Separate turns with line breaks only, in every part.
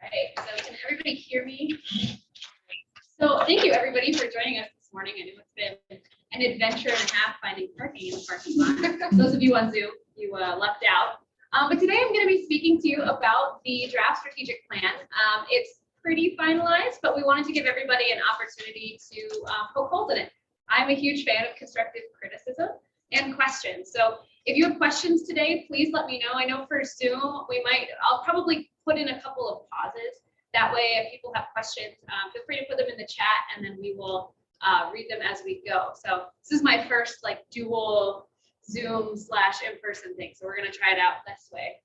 Right, so can everybody hear me? So thank you everybody for joining us this morning. I know it's been an adventure and a half finding parking in the parking lot. Those of you on Zoom, you lucked out. But today I'm going to be speaking to you about the draft strategic plan. It's pretty finalized, but we wanted to give everybody an opportunity to poke holes in it. I'm a huge fan of constructive criticism and questions. So if you have questions today, please let me know. I know for Zoom, I'll probably put in a couple of pauses. That way, if people have questions, feel free to put them in the chat and then we will read them as we go. So this is my first like dual Zoom / in-person thing. So we're gonna try it out this way.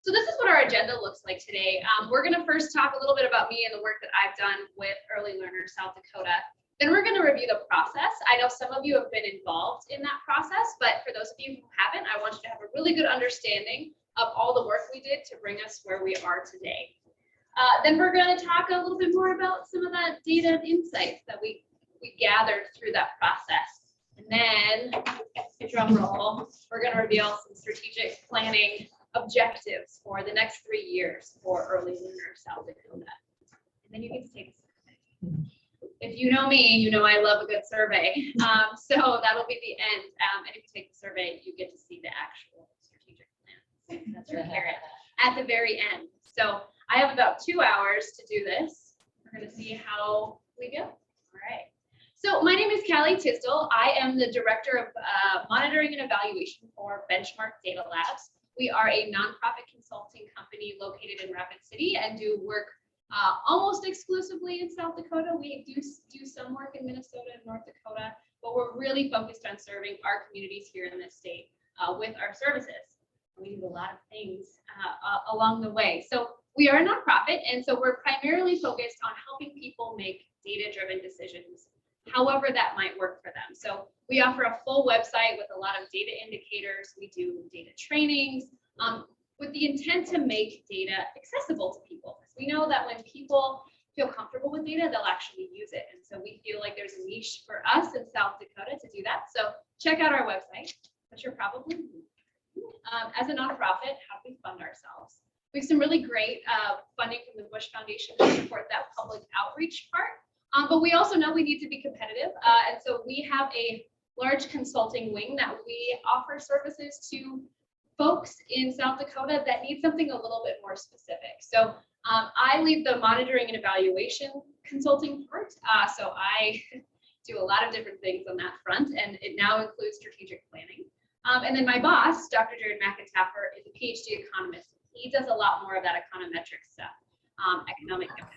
So this is what our agenda looks like today. We're gonna first talk a little bit about me and the work that I've done with Early Learners South Dakota. Then we're gonna review the process. I know some of you have been involved in that process, but for those of you who haven't, I want you to have a really good understanding of all the work we did to bring us where we are today. Then we're going to talk a little bit more about some of that data and insights that we gathered through that process. And then, drum roll, we're going to reveal some strategic planning objectives for the next 3 years for Early Learners South Dakota. And then you get to take a survey. If you know me, you know I love a good survey. So that'll be the end. And if you take the survey, you get to see the actual strategic plan. That's your carrot at the very end. So I have about 2 hours to do this. We're going to see how we go. All right. So my name is Callie Tisdall. I am the Director of Monitoring and Evaluation for Benchmark Data Labs. We are a nonprofit consulting company located in Rapid City and do work almost exclusively in South Dakota. We do some work in Minnesota and North Dakota, but we're really focused on serving our communities here in this state with our services. We do a lot of things along the way. So we are a nonprofit, and so we're primarily focused on helping people make data-driven decisions, however that might work for them. So we offer a full website with a lot of data indicators. We do data trainings with the intent to make data accessible to people. Because we know that when people feel comfortable with data, they'll actually use it. And so we feel like there's a niche for us in South Dakota to do that. So check out our website, which you're probably as a nonprofit, how do we fund ourselves? We have some really great funding from the Bush Foundation to support that public outreach part. But we also know we need to be competitive. And so we have a large consulting wing that we offer services to folks in South Dakota that need something a little bit more specific. So I lead the monitoring and evaluation consulting part. So I do a lot of different things on that front, and it now includes strategic planning. And then my boss, Dr. Jared McIntaffer, is a PhD economist. He does a lot more of that econometric stuff, economic impact.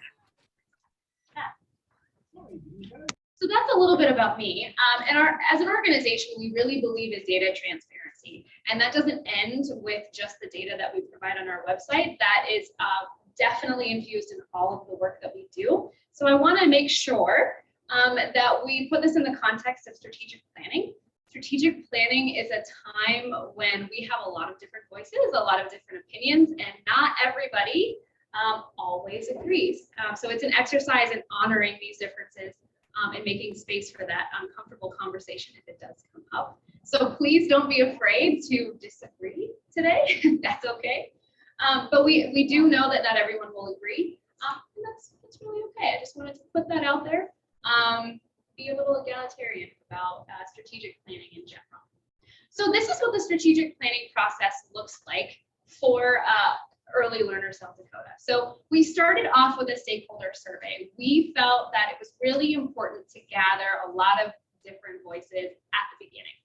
Yeah. So that's a little bit about me. And as an organization, we really believe in data transparency. And that doesn't end with just the data that we provide on our website. That is definitely infused in all of the work that we do. So I want to make sure that we put this in the context of strategic planning. Strategic planning is a time when we have a lot of different voices, a lot of different opinions, and not everybody always agrees. So it's an exercise in honoring these differences and making space for that uncomfortable conversation if it does come up. So please don't be afraid to disagree today. That's okay. But we do know that not everyone will agree. And that's really okay. I just wanted to put that out there. Be a little egalitarian about strategic planning in general. So this is what the strategic planning process looks like for Early Learners South Dakota. So we started off with a stakeholder survey. We felt that it was really important to gather a lot of different voices at the beginning.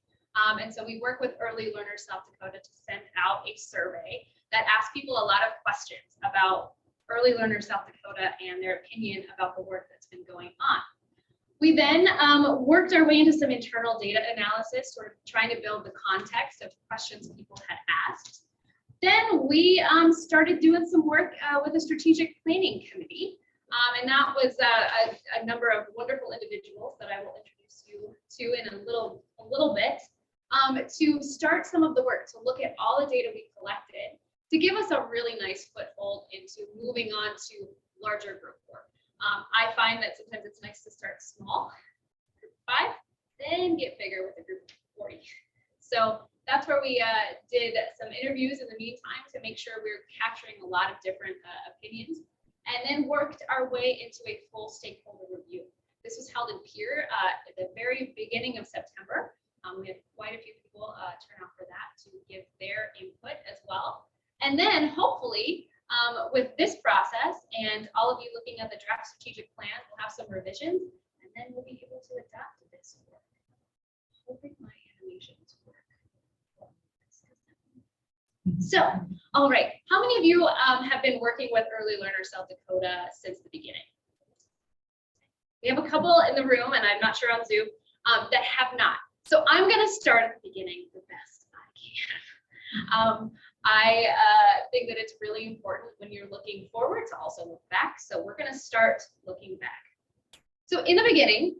And so we work with Early Learners South Dakota to send out a survey that asks people a lot of questions about Early Learners South Dakota and their opinion about the work that's been going on. We then worked our way into some internal data analysis, sort of trying to build the context of questions people had asked. Then we started doing some work with a strategic planning committee. And that was a number of wonderful individuals that I will introduce you to in a little bit to start some of the work, to look at all the data we collected, to give us a really nice foothold into moving on to larger group work. I find that sometimes it's nice to start small, group 5, then get bigger with a group of 40. So that's where we did some interviews in the meantime to make sure we were capturing a lot of different opinions, and then worked our way into a full stakeholder review. This was held in Pierre at the very beginning of September. We had quite a few people turn out for that to give their input as well. And then hopefully with this process and all of you looking at the draft strategic plan, we'll have some revisions, and then we'll be able to adapt this work. Hoping my animations work. So, all right, how many of you have been working with Early Learner South Dakota since the beginning? We have a couple in the room, and I'm not sure on Zoom, that have not. So I'm going to start at the beginning the best I can. I think that it's really important when you're looking forward to also look back. So we're going to start looking back. So in the beginning,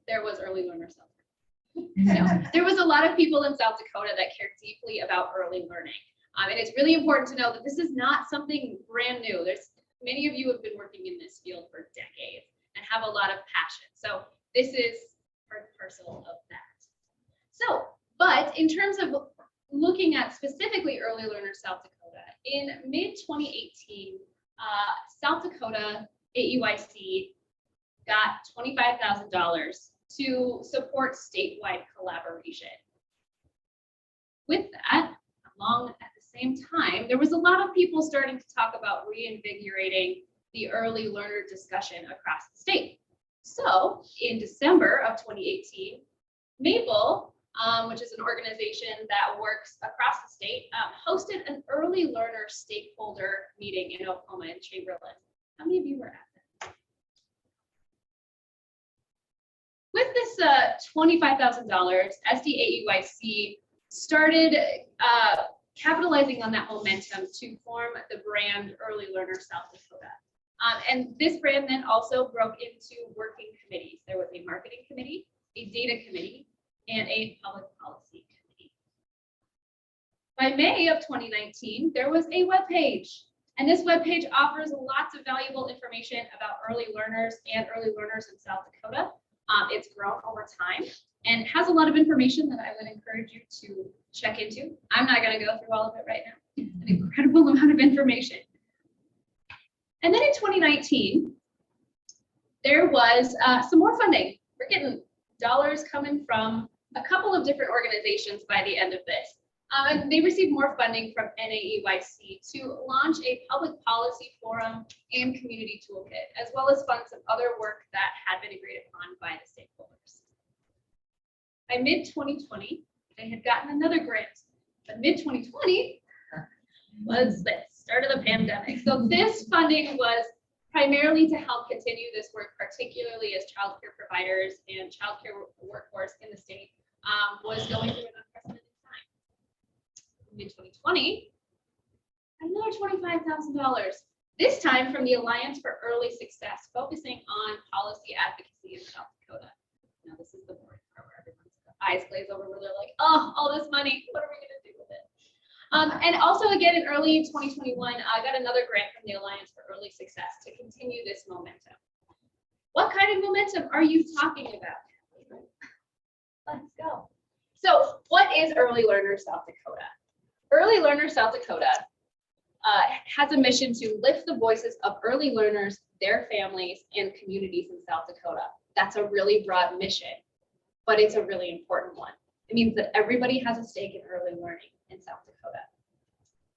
there was Early Learner South Dakota. There was a lot of people in South Dakota that cared deeply about early learning. And it's really important to know that this is not something brand new. There's many of you have been working in this field for decades and have a lot of passion. So this is part and parcel of that. So, but in terms of looking at specifically Early Learner South Dakota, in mid-2018, South Dakota AEYC got $25,000 to support statewide collaboration. With that, along at the same time, there was a lot of people starting to talk about reinvigorating the early learner discussion across the state. So in December of 2018, MAPLE, which is an organization that works across the state, hosted an early learner stakeholder meeting in Oklahoma and Chamberlain. How many of you were at that? With this $25,000, SDAEYC started capitalizing on that momentum to form the brand Early Learner South Dakota. And this brand then also broke into working committees. There was a marketing committee, a data committee, and a public policy committee. By May of 2019, there was a web page, and this web page offers lots of valuable information about early learners and early learners in South Dakota. It's grown over time and has a lot of information that I would encourage you to check into. I'm not going to go through all of it right now. An incredible amount of information. And then in 2019, there was some more funding. We're getting dollars coming from a couple of different organizations by the end of this. And they received more funding from NAEYC to launch a public policy forum and community toolkit, as well as fund some other work that had been agreed upon by the stakeholders. By mid-2020, they had gotten another grant, but mid-2020 was the start of the pandemic. So this funding was primarily to help continue this work, particularly as childcare providers and childcare workforce in the state was going through an unprecedented time. Mid-2020, another $25,000, this time from the Alliance for Early Success, focusing on policy advocacy in South Dakota. Now this is the board part where everyone's eyes glaze over, where they're like, oh, all this money, what are we going to do with it? And also again in early 2021, I got another grant from the Alliance for Early Success to continue this momentum. What kind of momentum are you talking about? Let's go. So what is Early Learner South Dakota? Early Learner South Dakota has a mission to lift the voices of early learners, their families, and communities in South Dakota. That's a really broad mission, but it's a really important one. It means that everybody has a stake in early learning in South Dakota.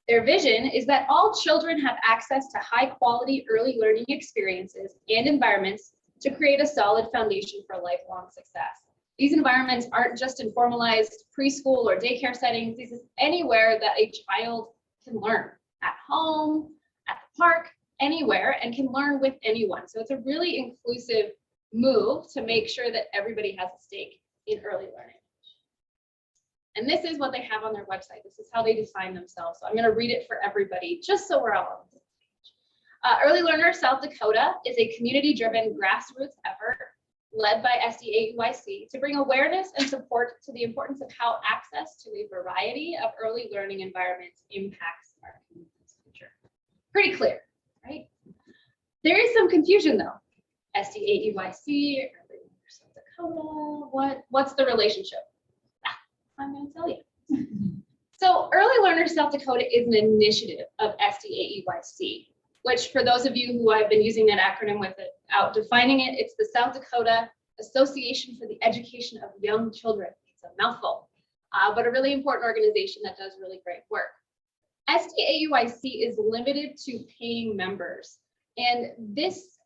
Their vision is that all children have access to high quality early learning experiences and environments to create a solid foundation for lifelong success. These environments aren't just in formalized preschool or daycare settings. This is anywhere that a child can learn, at home, at the park, anywhere, and can learn with anyone. So it's a really inclusive move to make sure that everybody has a stake in early learning. And this is what they have on their website. This is how they define themselves. So I'm going to read it for everybody, just so we're all on the same page. Early Learner South Dakota is a community-driven grassroots effort led by SDAEYC to bring awareness and support to the importance of how access to a variety of early learning environments impacts our community's future. Pretty clear, right? There is some confusion though. SDAEYC, Early Learner South Dakota, what's the relationship? I'm going to tell you. So Early Learner South Dakota is an initiative of SDAEYC, which for those of you who have been using that acronym without defining it, it's the South Dakota Association for the Education of Young Children. It's a mouthful, but a really important organization that does really great work. SDAEYC is limited to paying members. And this,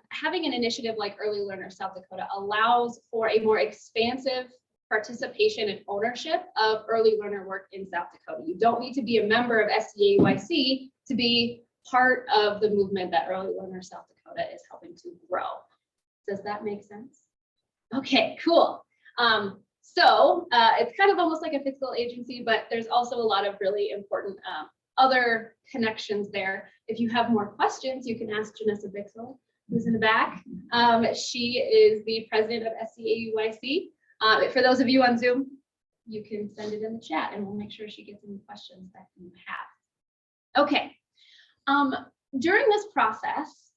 having an initiative like Early Learner South Dakota allows for a more expansive participation and ownership of early learner work in South Dakota. You don't need to be a member of SDAEYC to be part of the movement that Early Learner South Dakota is helping to grow. Does that make sense? Okay, cool. It's kind of almost like a fiscal agency, but there's also a lot of really important other connections there. If you have more questions, you can ask Janessa Bixel, who's in the back. She is the president of SDAEYC. For those of you on Zoom, you can send it in the chat and we'll make sure she gets any questions that you have. Okay. During this process,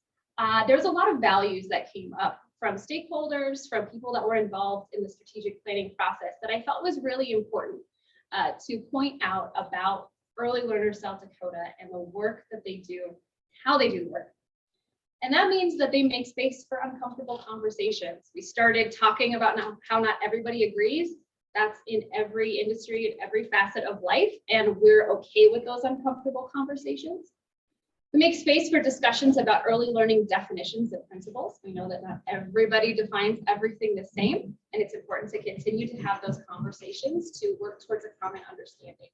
there's a lot of values that came up from stakeholders, from people that were involved in the strategic planning process that I felt was really important to point out about Early Learner South Dakota and the work that they do, how they do the work. And that means that they make space for uncomfortable conversations. We started talking about how not everybody agrees. That's in every industry, in every facet of life, and we're okay with those uncomfortable conversations. We make space for discussions about early learning definitions and principles. We know that not everybody defines everything the same, and it's important to continue to have those conversations to work towards a common understanding.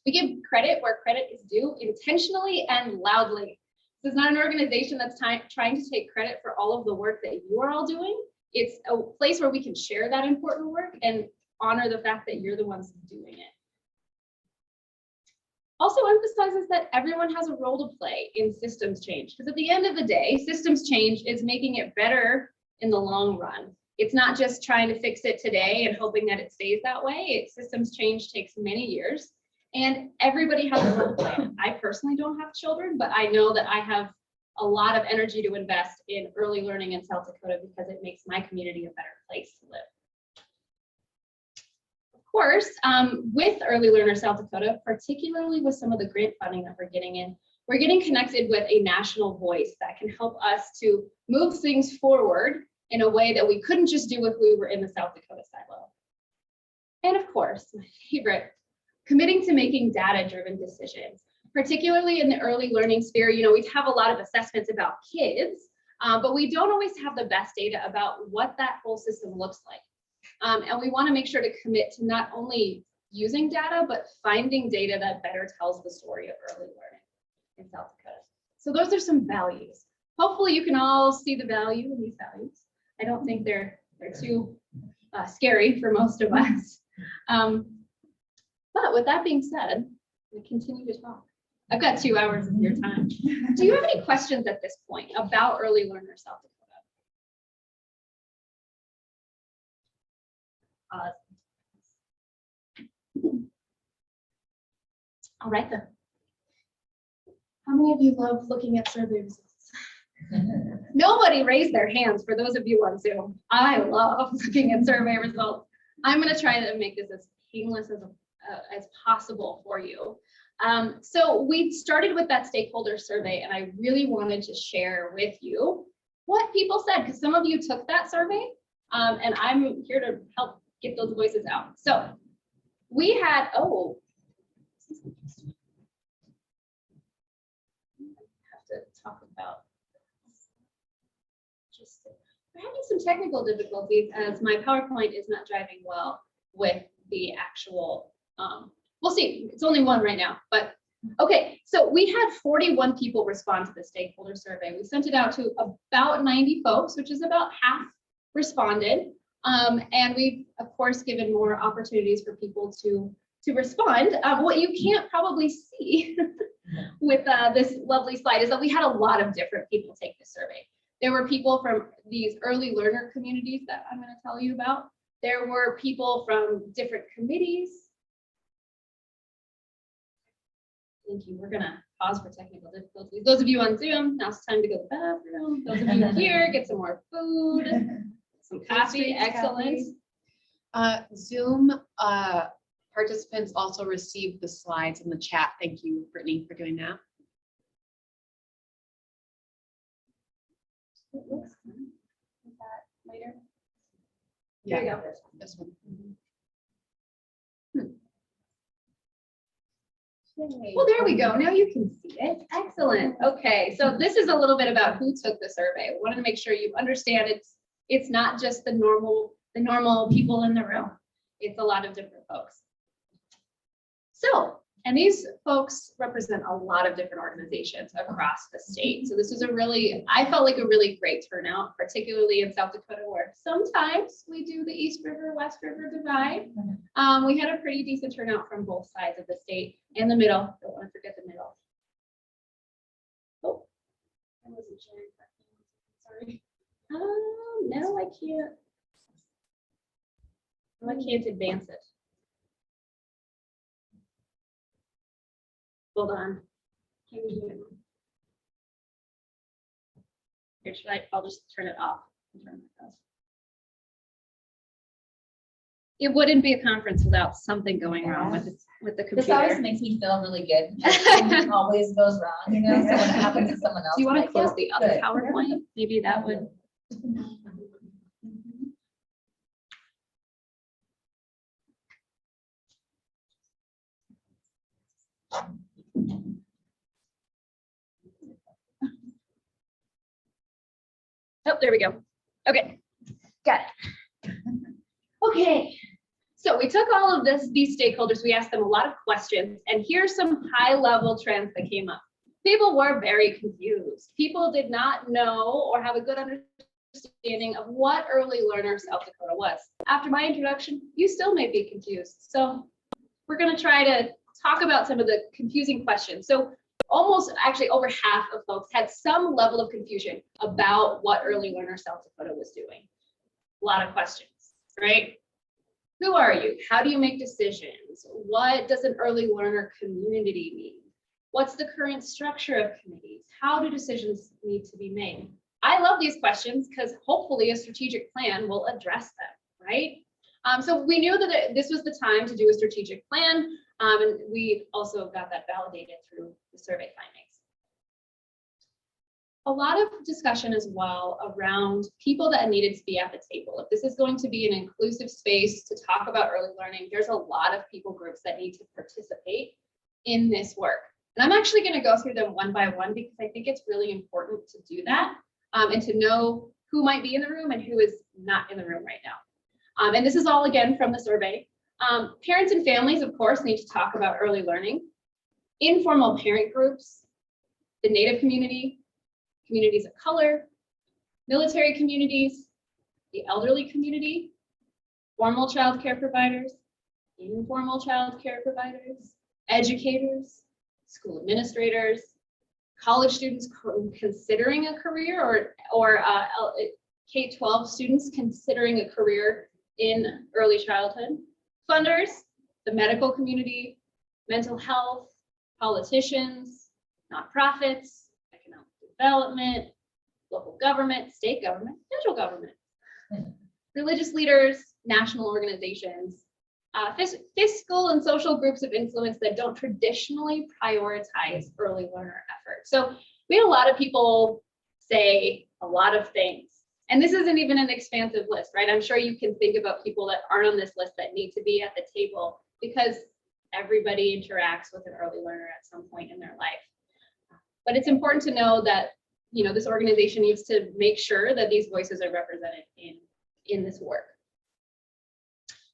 We give credit where credit is due, intentionally and loudly. This is not an organization that's trying to take credit for all of the work that you are all doing. It's a place where we can share that important work and honor the fact that you're the ones doing it. Also emphasizes that everyone has a role to play in systems change, because at the end of the day, systems change is making it better in the long run. It's not just trying to fix it today and hoping that it stays that way. Systems change takes many years. And everybody has a role to play. I personally don't have children, but I know that I have a lot of energy to invest in early learning in South Dakota because it makes my community a better place to live. Of course, with Early Learner South Dakota, particularly with some of the grant funding that we're getting connected with a national voice that can help us to move things forward in a way that we couldn't just do if we were in the South Dakota silo. And of course, my favorite, committing to making data-driven decisions, particularly in the early learning sphere. You know, we have a lot of assessments about kids, but we don't always have the best data about what that whole system looks like. And we want to make sure to commit to not only using data, but finding data that better tells the story of early learning in South Dakota. So those are some values. Hopefully you can all see the value in these values. I don't think they're too scary for most of us. But with that being said, we continue to talk. I've got 2 hours of your time. Do you have any questions at this point about Early Learner South Dakota? All right then. How many of you love looking at survey results? Nobody raised their hands for those of you on Zoom. I love looking at survey results. I'm going to try to make this as painless as possible for you. So we started with that stakeholder survey, and I really wanted to share with you what people said, because some of you took that survey, and I'm here to help get those voices out. So we had, I have to talk about, we're having some technical difficulties as my PowerPoint is not driving well with the actual, we'll see, it's only one right now, but okay. So we had 41 people respond to the stakeholder survey. We sent it out to about 90 folks, which is about half responded. And we've, of course, given more opportunities for people to respond. What you can't probably see with this lovely slide is that we had a lot of different people take this survey. There were people from these early learner communities that I'm going to tell you about. There were people from different committees. Thank you. We're going to pause for technical difficulties. Those of you on Zoom, now it's time to go to the bathroom. Those of you here, get some more food, some coffee. Excellent.
Zoom participants also received the slides in the chat. Thank you, Brittany, for doing that.
It looks fun. Is that later?
Yeah,
There you go.
this one.
Well, there we go. Now you can see it. Excellent. Okay, so this is a little bit about who took the survey. We wanted to make sure you understand it's not just the normal people in the room. It's a lot of different folks. So, and these folks represent a lot of different organizations across the state. So this is I felt like a really great turnout, particularly in South Dakota, where sometimes we do the East River, West River divide. We had a pretty decent turnout from both sides of the state and the middle. Don't want to forget the middle. Oh, I wasn't sharing. Sorry. No, I can't. No, I can't advance it. Hold on. Can we do it? Here, I'll just turn it off. It wouldn't be a conference without something going wrong with the computer.
This always makes me feel really good. It always goes wrong, you know, so when it happens to someone else.
Do you want to
like,
close
yeah,
the other
good.
PowerPoint? Maybe that would. Oh, there we go. Okay, got it. Okay, so we took all of these stakeholders, we asked them a lot of questions, and here's some high-level trends that came up. People were very confused. People did not know or have a good understanding of what early learner South Dakota was. After my introduction, you still may be confused. So we're going to try to talk about some of the confusing questions. So almost actually over half of folks had some level of confusion about what early learner South Dakota was doing. A lot of questions, right? Who are you? How do you make decisions? What does an early learner community mean? What's the current structure of committees? How do decisions need to be made? I love these questions because hopefully a strategic plan will address them, right? So we knew that this was the time to do a strategic plan, and we also got that validated through the survey findings. A lot of discussion as well around people that needed to be at the table. If this is going to be an inclusive space to talk about early learning, there's a lot of people groups that need to participate in this work. And I'm actually going to go through them one by one because I think it's really important to do that and to know who might be in the room and who is not in the room right now. And this is all again from the survey. Parents and families, of course, need to talk about early learning. Informal parent groups, the Native community, communities of color, military communities, the elderly community, formal child care providers, informal child care providers, educators, school administrators, college students considering a career or K-12 students considering a career in early childhood, funders, the medical community, mental health, politicians, nonprofits, economic development, local government, state government, federal government, religious leaders, national organizations, fiscal and social groups of influence that don't traditionally prioritize early learner effort. So we had a lot of people say a lot of things. And this isn't even an expansive list, right? I'm sure you can think about people that aren't on this list that need to be at the table because everybody interacts with an early learner at some point in their life. But it's important to know that, you know, this organization needs to make sure that these voices are represented in this work.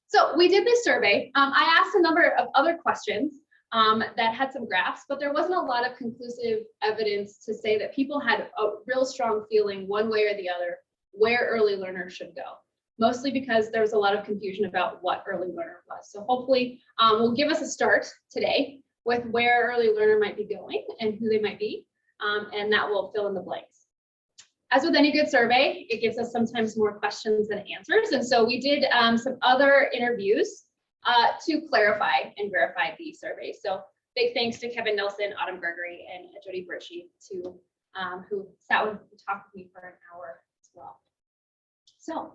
So we did this survey. I asked a number of other questions that had some graphs, but there wasn't a lot of conclusive evidence to say that people had a real strong feeling one way or the other where early learner should go, mostly because there was a lot of confusion about what early learner was. So hopefully will give us a start today with where early learner might be going and who they might be, and that will fill in the blanks. As with any good survey, it gives us sometimes more questions than answers. And so we did some other interviews to clarify and verify the survey. So big thanks to Kevin Nelson, Autumn Gregory, and Jody Birchie who sat with and talked with me for an hour as well. So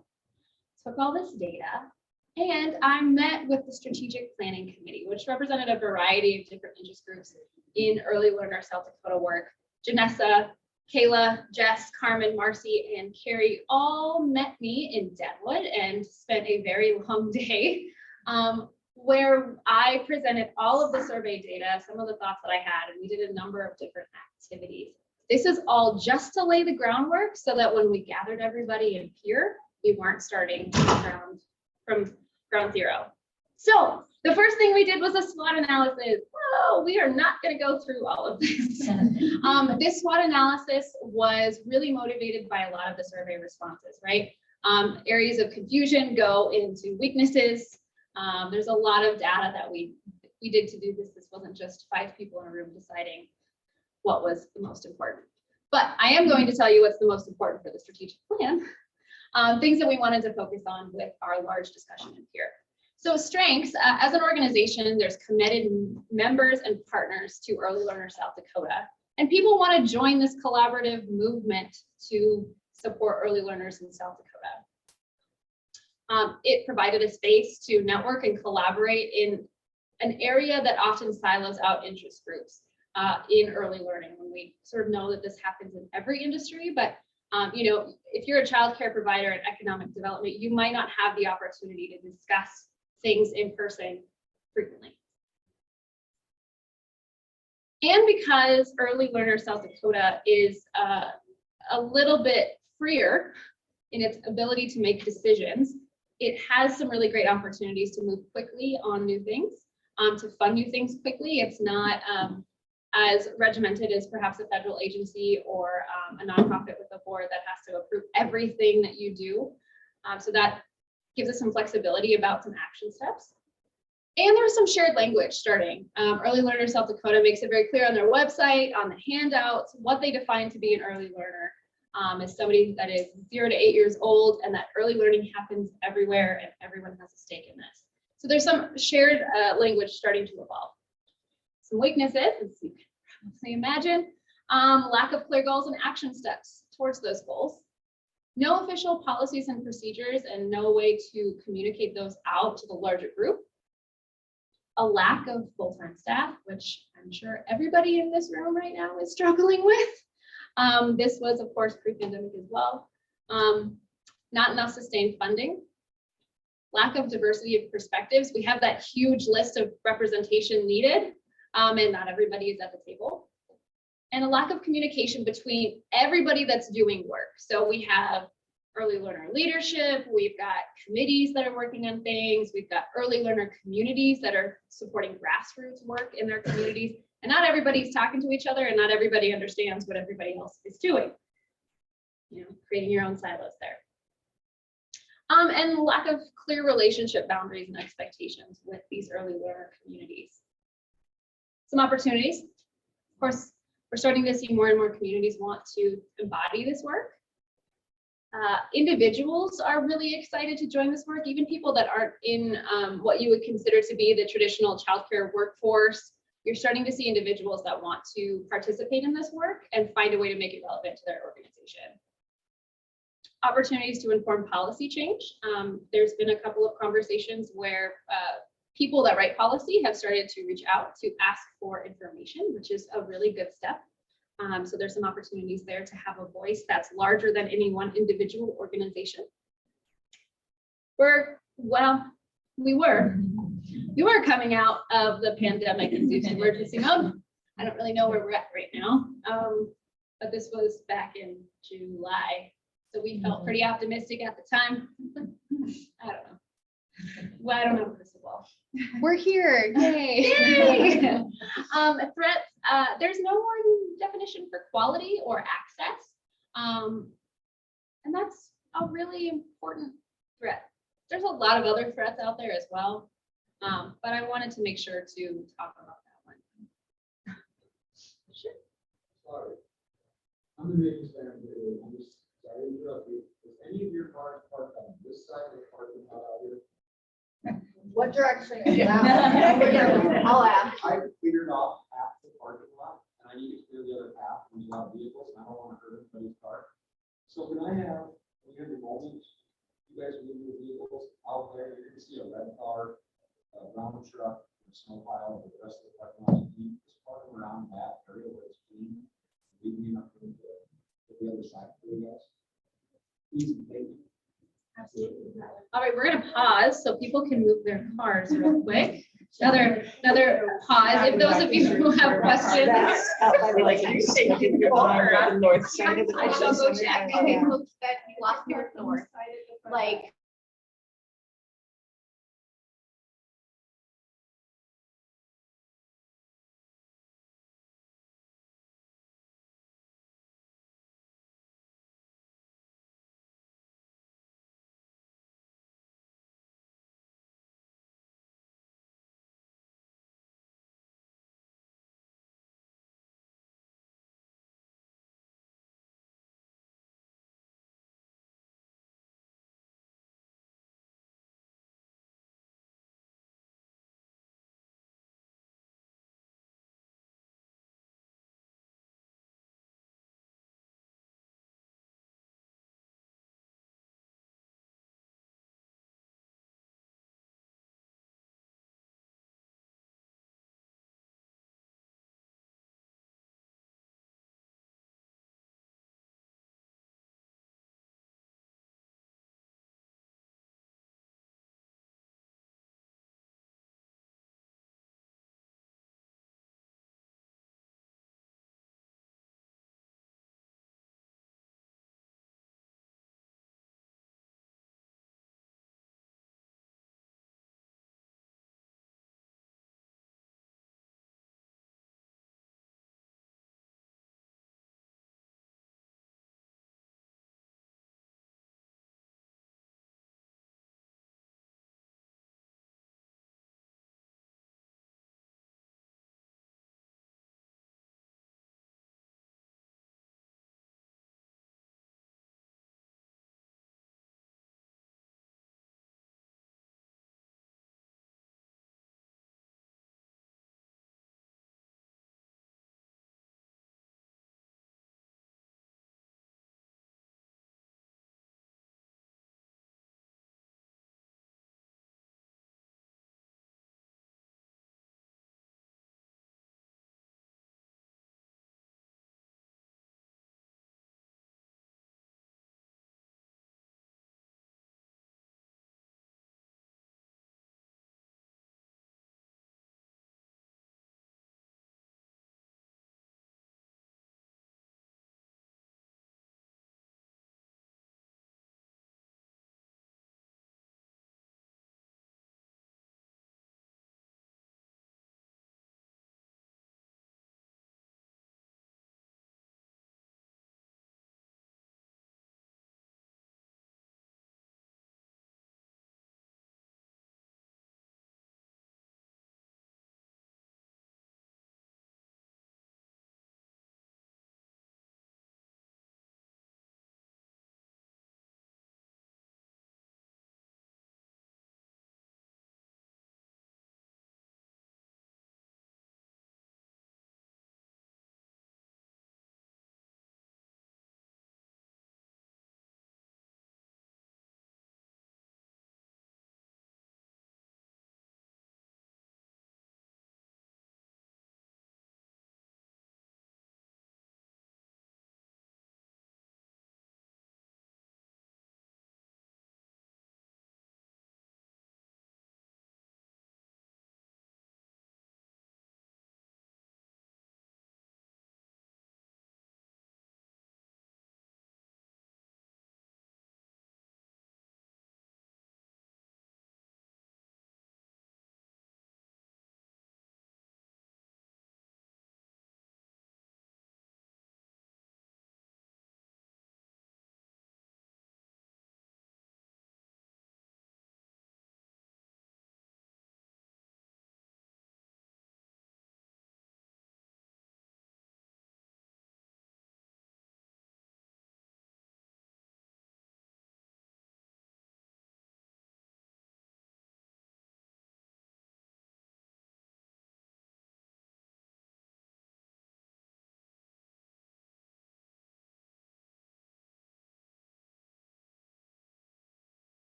took all this data And I met with the Strategic Planning Committee, which represented a variety of different interest groups in early learner South Dakota work. Janessa, Kayla, Jess, Carmen, Marcy, and Carrie all met me in Deadwood and spent a very long day where I presented all of the survey data, some of the thoughts that I had, and we did a number of different activities. This is all just to lay the groundwork so that when we gathered everybody in here, we weren't starting from ground zero. So the first thing we did was a SWOT analysis. Whoa, we are not going to go through all of this. This SWOT analysis was really motivated by a lot of the survey responses, right? Areas of confusion go into weaknesses. There's a lot of data that we did to do this. This wasn't just 5 people in a room deciding what was the most important. But I am going to tell you what's the most important for the strategic plan. Things that we wanted to focus on with our large discussion in here. So strengths, as an organization, there's committed members and partners to Early Learner South Dakota. And people want to join this collaborative movement to support early learners in South Dakota. It provided a space to network and collaborate in an area that often silos out interest groups in early learning. When we sort of know that this happens in every industry, but you know, if you're a childcare provider in economic development, you might not have the opportunity to discuss things in person frequently. And because Early Learner South Dakota is a little bit freer in its ability to make decisions, it has some really great opportunities to move quickly on new things, to fund new things quickly. It's not as regimented as perhaps a federal agency or a nonprofit with a board that has to approve everything that you do. So that gives us some flexibility about some action steps. And there's some shared language starting. Early Learner South Dakota makes it very clear on their website, on the handouts, what they define to be an early learner. As somebody that is 0 to 8 years old, and that early learning happens everywhere and everyone has a stake in this. So there's some shared language starting to evolve. Some weaknesses, as you can probably imagine, lack of clear goals and action steps towards those goals. No official policies and procedures and no way to communicate those out to the larger group. A lack of full-time staff, which I'm sure everybody in this room right now is struggling with. This was, of course, pre-pandemic as well. Not enough sustained funding. Lack of diversity of perspectives. We have that huge list of representation needed, and not everybody is at the table. And a lack of communication between everybody that's doing work. So we have early learner leadership, we've got committees that are working on things, we've got early learner communities that are supporting grassroots work in their communities, and not everybody's talking to each other and not everybody understands what everybody else is doing. You know, creating your own silos there. And lack of clear relationship boundaries and expectations with these early learner communities. Some opportunities. Of course, we're starting to see more and more communities want to embody this work. Individuals are really excited to join this work, even people that aren't in what you would consider to be the traditional childcare workforce. You're starting to see individuals that want to participate in this work and find a way to make it relevant to their organization. Opportunities to inform policy change. There's been a couple of conversations where people that write policy have started to reach out to ask for information, which is a really good step. So there's some opportunities there to have a voice that's larger than any one individual organization. We were coming out of the pandemic induced emergency mode. I don't really know where we're at right now, but this was back in July. So we felt pretty optimistic at the time. I don't know. Well, I don't know, crystal ball.
We're here.
Yay. Yay. Threats, there's no one definition for quality or access. And that's a really important threat. There's a lot of other threats out there as well. But I wanted to make sure to talk about that one. Sure.
Sorry. I'm the biggest fan of it. I'm just sorry to interrupt you. Is any of your cars parked on this side of the parking lot out here?
What direction is that? I'll ask.
I cleared off half the parking lot and I need to clear the other half when you have vehicles and I don't want to hurt anybody's car. So can I have, when you're in the moment, you guys move your vehicles out there, you're gonna see a red car, a brown truck, a snow pile, and the rest of the parking lot. You just park them around that area where it's clean. Leave me enough room to the other side for you guys. Easy, thank you.
All right, we're gonna pause so people can move their cars real quick. Another pause. If those of you who have questions.
North side of the.
I shall go check. Okay, folks, that you lost me with north, like,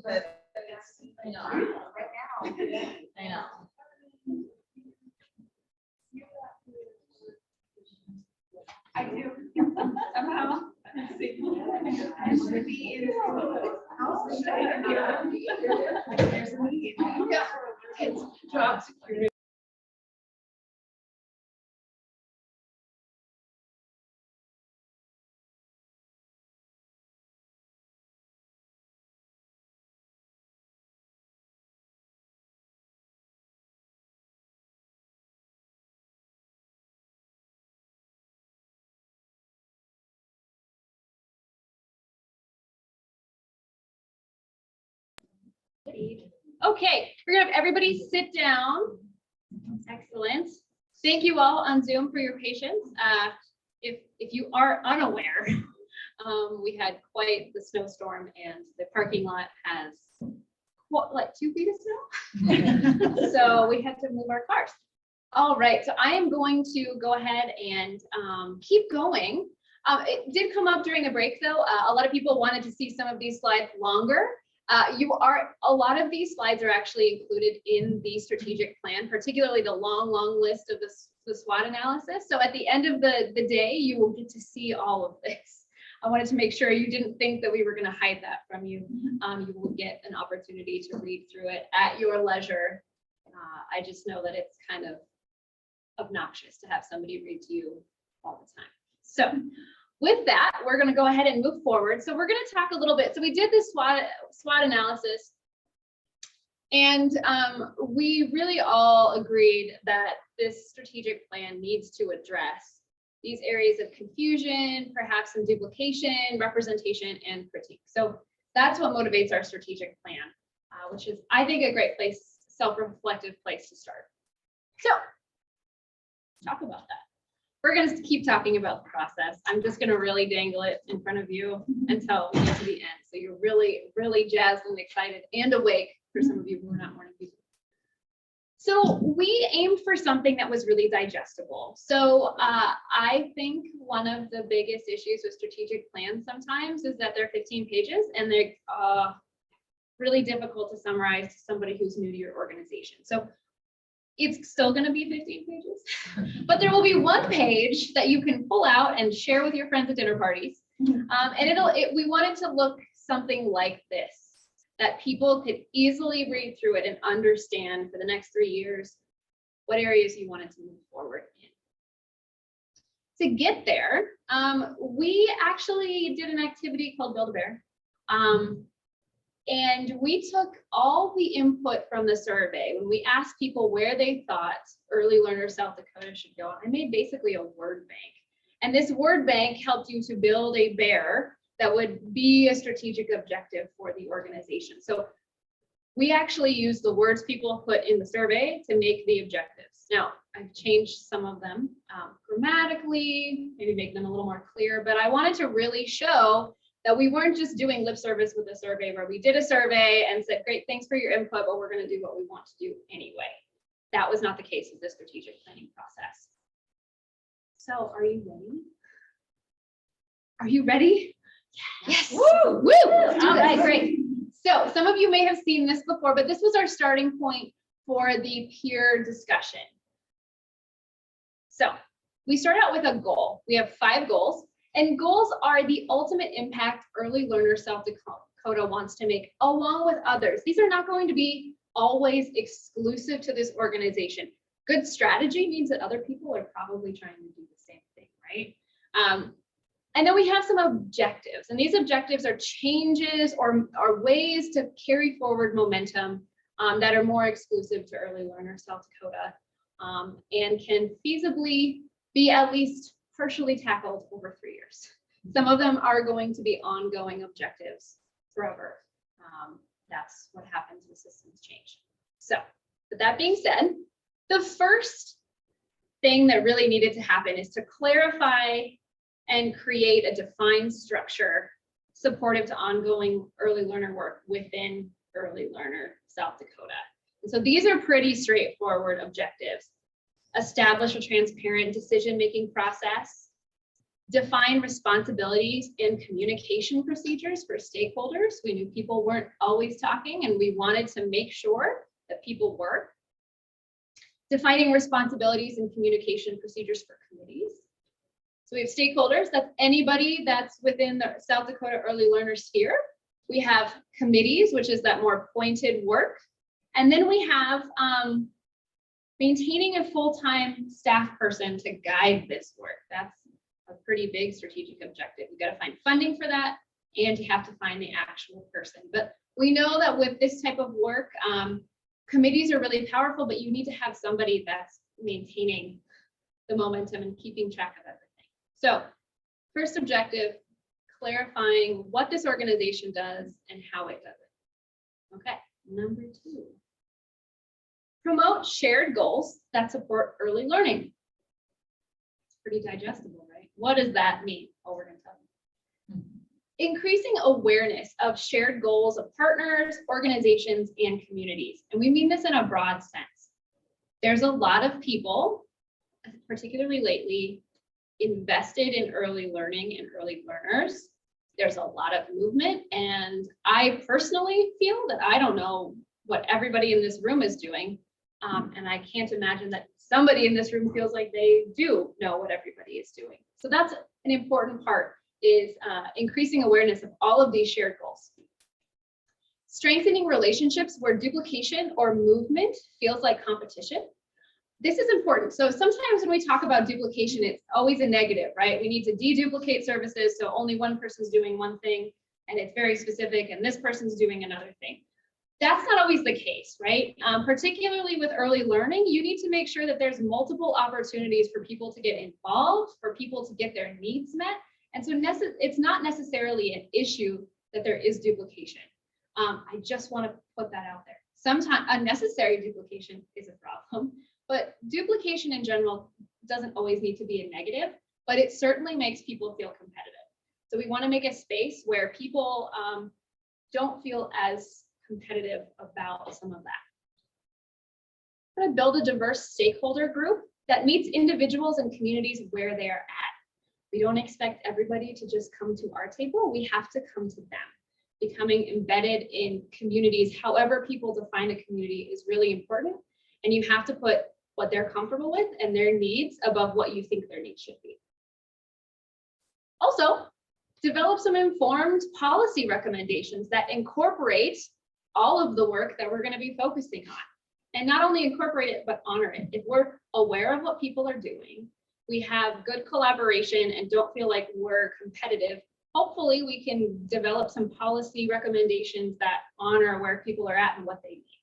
but it's,
I know.
right now.
I know.
I do. Somehow. I should be in. House. There's a meeting. It's job security.
Okay, we're gonna have everybody sit down. Excellent. Thank you all on Zoom for your patience. If you are unaware, we had quite the snowstorm and the parking lot has what, like 2 feet of snow? So we had to move our cars. All right, so I am going to go ahead and keep going. It did come up during the break though. A lot of people wanted to see some of these slides longer. A lot of these slides are actually included in the strategic plan, particularly the long list of the SWOT analysis. So at the end of the day, you will get to see all of this. I wanted to make sure you didn't think that we were going to hide that from you. You will get an opportunity to read through it at your leisure. I just know that it's kind of obnoxious to have somebody read to you all the time. So with that, we're going to go ahead and move forward. So we're going to talk a little bit. So we did this SWOT analysis, and we really all agreed that this strategic plan needs to address these areas of confusion, perhaps some duplication, representation, and critique. So that's what motivates our strategic plan, which is, I think, a great place, self-reflective place to start. So talk about that. We're going to keep talking about the process. I'm just going to really dangle it in front of you until we get to the end. So you're really jazzed and excited and awake for some of you who are not morning people. So we aimed for something that was really digestible. So I think one of the biggest issues with strategic plans sometimes is that they're 15 pages and they're really difficult to summarize to somebody who's new to your organization. So it's still going to be 15 pages, but there will be one page that you can pull out and share with your friends at dinner parties. And we wanted to look something like this, that people could easily read through it and understand for the next 3 years what areas you wanted to move forward in. To get there, we actually did an activity called Build a Bear. And we took all the input from the survey when we asked people where they thought Early Learner South Dakota should go. I made basically a word bank. And this word bank helped you to build a bear that would be a strategic objective for the organization. So we actually used the words people put in the survey to make the objectives. Now, I've changed some of them grammatically, maybe make them a little more clear, but I wanted to really show that we weren't just doing lip service with a survey where we did a survey and said, great, thanks for your input, but we're going to do what we want to do anyway. That was not the case with the strategic planning process. So are you ready? Are you ready? Yes. Woo! Woo! All right, great. So some of you may have seen this before, but this was our starting point for the peer discussion. So we start out with a goal. We have 5 goals. And goals are the ultimate impact Early Learner South Dakota wants to make along with others. These are not going to be always exclusive to this organization. Good strategy means that other people are probably trying to do the same thing, right? And then we have some objectives, and these objectives are changes or ways to carry forward momentum that are more exclusive to Early Learner South Dakota and can feasibly be at least partially tackled over 3 years. Some of them are going to be ongoing objectives forever. That's what happens when systems change. So, with that being said, the first thing that really needed to happen is to clarify and create a defined structure supportive to ongoing early learner work within Early Learner South Dakota. And so these are pretty straightforward objectives. Establish a transparent decision-making process, Define responsibilities and communication procedures for stakeholders. We knew people weren't always talking and we wanted to make sure that people were. Defining responsibilities and communication procedures for committees. So we have stakeholders, that's anybody that's within the South Dakota Early Learner sphere. We have committees, which is that more pointed work. And then we have maintaining a full-time staff person to guide this work. That's a pretty big strategic objective. You got to find funding for that, and you have to find the actual person. But we know that with this type of work, committees are really powerful, but you need to have somebody that's maintaining the momentum and keeping track of everything. So first objective, clarifying what this organization does and how it does it. Okay, number 2. Promote shared goals that support early learning. It's pretty digestible, right? What does that mean? Oh, we're going to tell you. Increasing awareness of shared goals of partners, organizations, and communities. And we mean this in a broad sense. There's a lot of people, particularly lately, invested in early learning and early learners. There's a lot of movement, and I personally feel that I don't know what everybody in this room is doing. And I can't imagine that somebody in this room feels like they do know what everybody is doing. So that's an important part, is increasing awareness of all of these shared goals. Strengthening relationships where duplication or movement feels like competition. This is important. So sometimes when we talk about duplication, it's always a negative, right? We need to deduplicate services, so only one person's doing one thing and it's very specific, and this person's doing another thing. That's not always the case, right? Particularly with early learning, you need to make sure that there's multiple opportunities for people to get involved, for people to get their needs met. And so it's not necessarily an issue that there is duplication. I just want to put that out there. Sometimes unnecessary duplication is a problem, but duplication in general doesn't always need to be a negative, but it certainly makes people feel competitive. So we want to make a space where people don't feel as competitive about some of that. We're going to build a diverse stakeholder group that meets individuals and communities where they are at. We don't expect everybody to just come to our table. We have to come to them. Becoming embedded in communities, however people define a community, is really important. And you have to put what they're comfortable with and their needs above what you think their needs should be. Also, develop some informed policy recommendations that incorporate all of the work that we're going to be focusing on. And not only incorporate it, but honor it. If we're aware of what people are doing, we have good collaboration and don't feel like we're competitive, hopefully we can develop some policy recommendations that honor where people are at and what they need.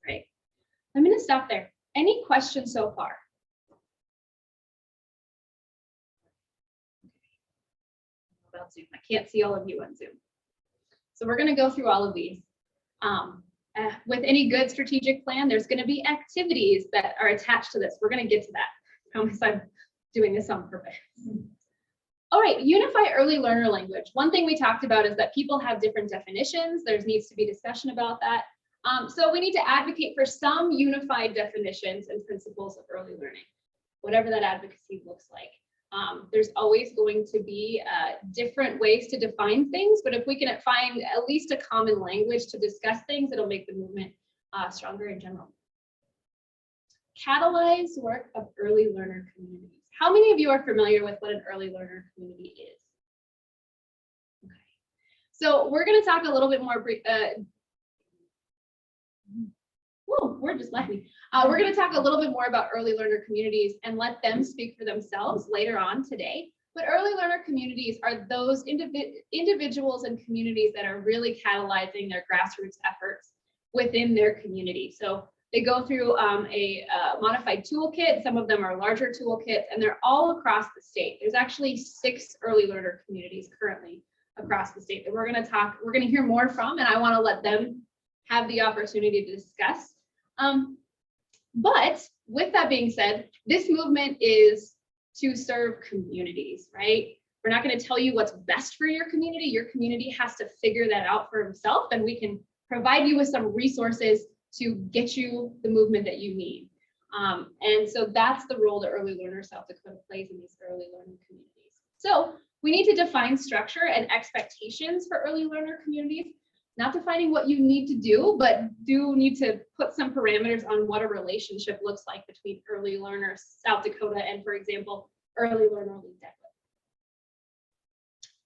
Great. I'm going to stop there. Any questions so far? About Zoom. I can't see all of you on Zoom. So we're going to go through all of these. With any good strategic plan, there's going to be activities that are attached to this. We're going to get to that. I promise I'm doing this on purpose. All right, unify early learner language. One thing we talked about is that people have different definitions. There needs to be discussion about that. So we need to advocate for some unified definitions and principles of early learning, whatever that advocacy looks like. There's always going to be different ways to define things, but if we can find at least a common language to discuss things, it'll make the movement stronger in general. Catalyze work of early learner communities. How many of you are familiar with what an early learner community is? Okay. So we're going to talk a little bit more we're just laughing. We're going to talk a little bit more about early learner communities and let them speak for themselves later on today. But early learner communities are those individuals and communities that are really catalyzing their grassroots efforts within their community. So they go through a modified toolkit. Some of them are larger toolkits, and they're all across the state. There's actually 6 early learner communities currently across the state that we're going to hear more from, and I want to let them have the opportunity to discuss. But with that being said, this movement is to serve communities, right? We're not going to tell you what's best for your community. Your community has to figure that out for himself, and we can provide you with some resources to get you the movement that you need. And so that's the role that Early Learner South Dakota plays in these early learning communities. So we need to define structure and expectations for early learner communities, not defining what you need to do, but do need to put some parameters on what a relationship looks like between early learner South Dakota and, for example, early learner Lead Deckwood.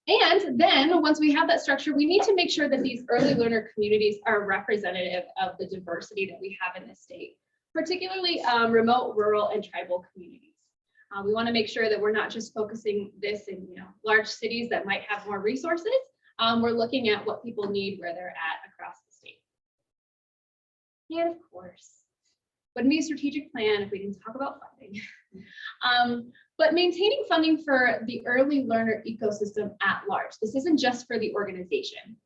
And then once we have that structure, we need to make sure that these early learner communities are representative of the diversity that we have in this state, particularly remote, rural, and tribal communities. We want to make sure that we're not just focusing this in large cities that might have more resources. We're looking at what people need where they're at across the state. And of course, wouldn't be a strategic plan if we didn't talk about funding. But maintaining funding for the early learner ecosystem at large. This isn't just for the organization.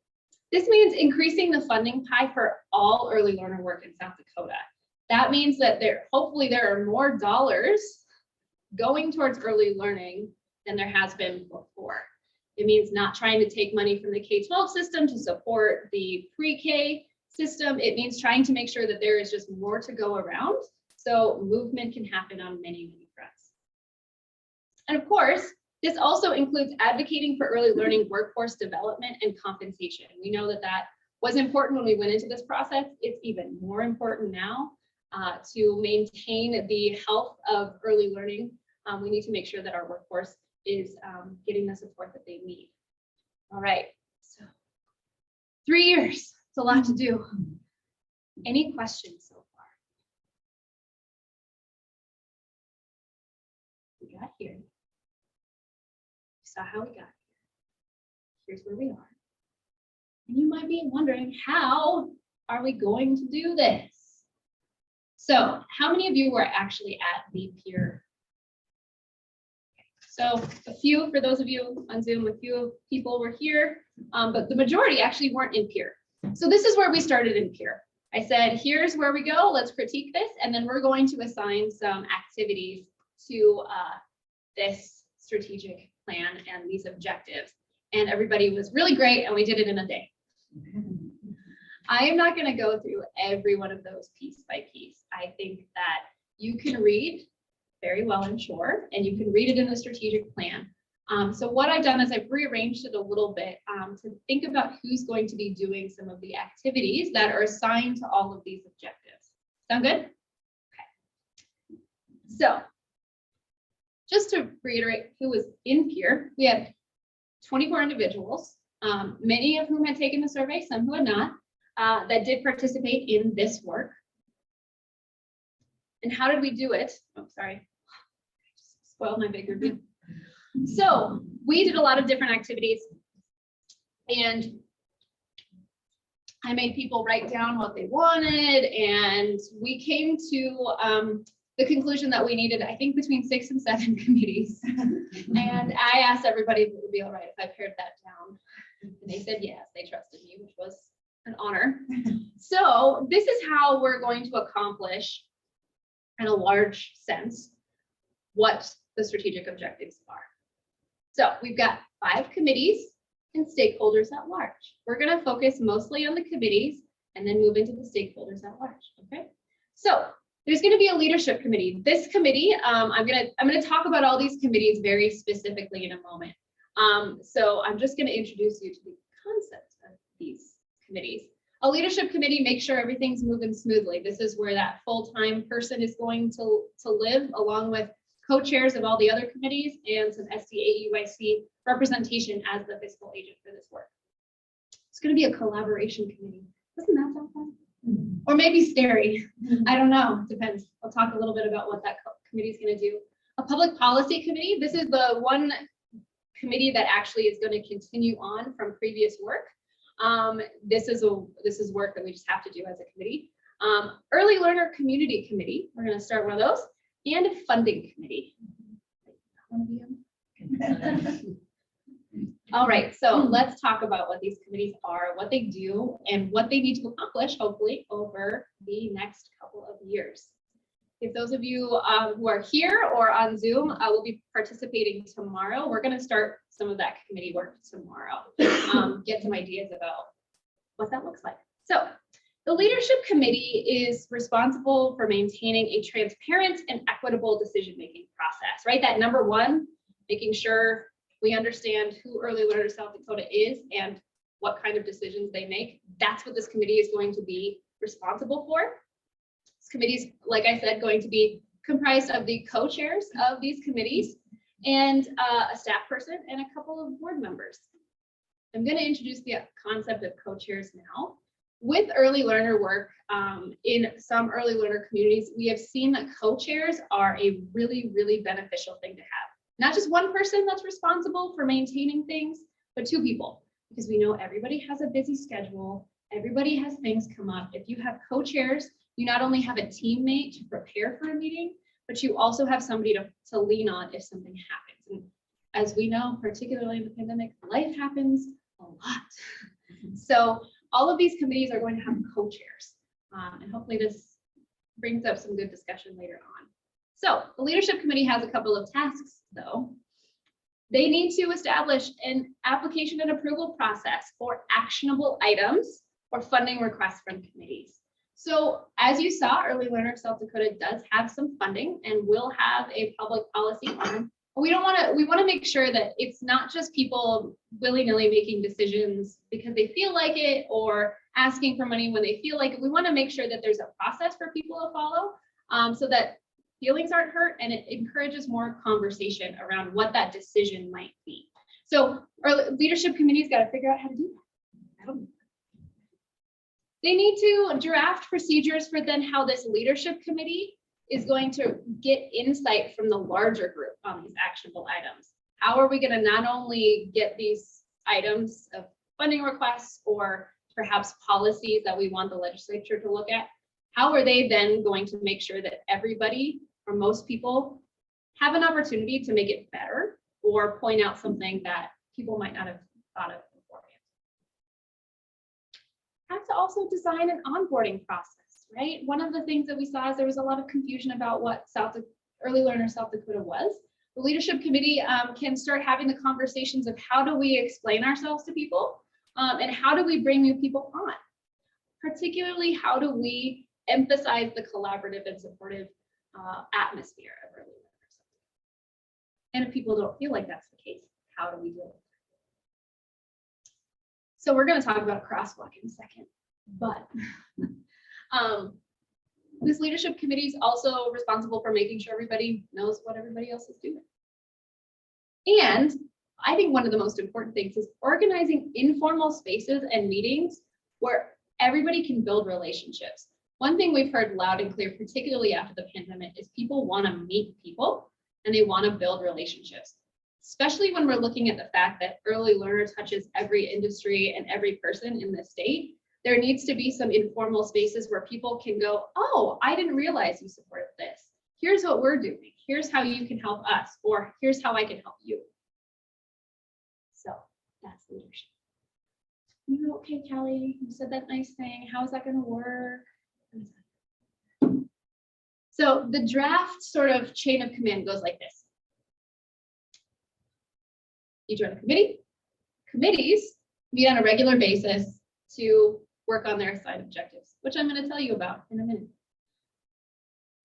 This means increasing the funding pie for all early learner work in South Dakota. That means that hopefully there are more dollars going towards early learning than there has been before. It means not trying to take money from the K-12 system to support the pre-K system. It means trying to make sure that there is just more to go around, so movement can happen on many, many fronts. And of course, this also includes advocating for early learning workforce development and compensation. We know that that was important when we went into this process. It's even more important now to maintain the health of early learning. We need to make sure that our workforce is getting the support that they need. All right, so 3 years, it's a lot to do. Any questions so far? We got here. We saw how we got here. Here's where we are. And you might be wondering, how are we going to do this? So how many of you were actually at the peer? So a few, for those of you on Zoom, a few people were here, but the majority actually weren't in peer. So this is where we started in peer. I said, here's where we go, let's critique this, and then we're going to assign some activities to this strategic plan and these objectives. And everybody was really great, and we did it in a day. I am not going to go through every one of those piece by piece. I think that you can read very well, I'm sure, and you can read it in the strategic plan. So what I've done is I've rearranged it a little bit to think about who's going to be doing some of the activities that are assigned to all of these objectives. Sound good? Okay. So just to reiterate who was in peer, we had 24 individuals, many of whom had taken the survey, some who had not, that did participate in this work. And how did we do it? Oh, sorry. Spoiled my big review. So we did a lot of different activities, and I made people write down what they wanted, and we came to the conclusion that we needed, I think, between 6 and 7 committees. And I asked everybody if it would be all right if I pared that down. And they said yes, they trusted me, which was an honor. So this is how we're going to accomplish, in a large sense, what the strategic objectives are. So we've got 5 committees and stakeholders at large. We're going to focus mostly on the committees and then move into the stakeholders at large. Okay. So there's going to be a leadership committee. This committee, I'm going to talk about all these committees very specifically in a moment. So I'm just going to introduce you to the concept of these committees. A leadership committee makes sure everything's moving smoothly. This is where that full-time person is going to live, along with co-chairs of all the other committees and some SDA-UIC representation as the fiscal agent for this work. It's going to be a collaboration committee. Doesn't that sound fun? Or maybe scary. I don't know. Depends. I'll talk a little bit about what that committee is going to do. A public policy committee. This is the one committee that actually is going to continue on from previous work. This is work that we just have to do as a committee. Early learner community committee. We're going to start one of those. And a funding committee. All right, so let's talk about what these committees are, what they do, and what they need to accomplish, hopefully, over the next couple of years. If those of you who are here or on Zoom will be participating tomorrow, we're going to start some of that committee work tomorrow. Get some ideas about what that looks like. So the leadership committee is responsible for maintaining a transparent and equitable decision-making process, right? That number one, making sure
We understand who Early Learner South Dakota is and what kind of decisions they make. That's what this committee is going to be responsible for. This committee is, like I said, going to be comprised of the co-chairs of these committees and a staff person and a couple of board members. I'm going to introduce the concept of co-chairs now. With early learner work, in some early learner communities, we have seen that co-chairs are a really, really beneficial thing to have. Not just one person that's responsible for maintaining things, but two people, because we know everybody has a busy schedule. Everybody has things come up. If you have co-chairs, you not only have a teammate to prepare for a meeting, but you also have somebody to lean on if something happens. And as we know, particularly in the pandemic, life happens a lot. So all of these committees are going to have co-chairs. And hopefully this brings up some good discussion later on. So the leadership committee has a couple of tasks though. They need to establish an application and approval process for actionable items or funding requests from committees. So as you saw, Early Learner South Dakota does have some funding and will have a public policy arm. But we want to make sure that it's not just people willy-nilly making decisions because they feel like it or asking for money when they feel like it. We want to make sure that there's a process for people to follow so that feelings aren't hurt and it encourages more conversation around what that decision might be. So our leadership committee's got to figure out how to do that. I don't know. They need to draft procedures for then how this leadership committee is going to get insight from the larger group on these actionable items. How are we going to not only get these items of funding requests or perhaps policies that we want the legislature to look at? How are they then going to make sure that everybody or most people have an opportunity to make it better or point out something that people might not have thought of beforehand? Have to also design an onboarding process, right? One of the things that we saw is there was a lot of confusion about what Early Learner South Dakota was. The leadership committee can start having the conversations of how do we explain ourselves to people and how do we bring new people on? Particularly, how do we emphasize the collaborative and supportive atmosphere of Early Learner South Dakota? And if people don't feel like that's the case, how do we deal with it? So we're going to talk about a crosswalk in a second, but this leadership committee is also responsible for making sure everybody knows what everybody else is doing. And I think one of the most important things is organizing informal spaces and meetings where everybody can build relationships. One thing we've heard loud and clear, particularly after the pandemic, is people want to meet people and they want to build relationships. Especially when we're looking at the fact that early learner touches every industry and every person in the state, there needs to be some informal spaces where people can go, oh, I didn't realize you supported this. Here's what we're doing. Here's how you can help us, or here's how I can help you. So that's leadership. You okay, Kelly? You said that nice thing. How is that going to work? So the draft sort of chain of command goes like this. You join a committee. Committees meet on a regular basis to work on their assigned objectives, which I'm going to tell you about in a minute.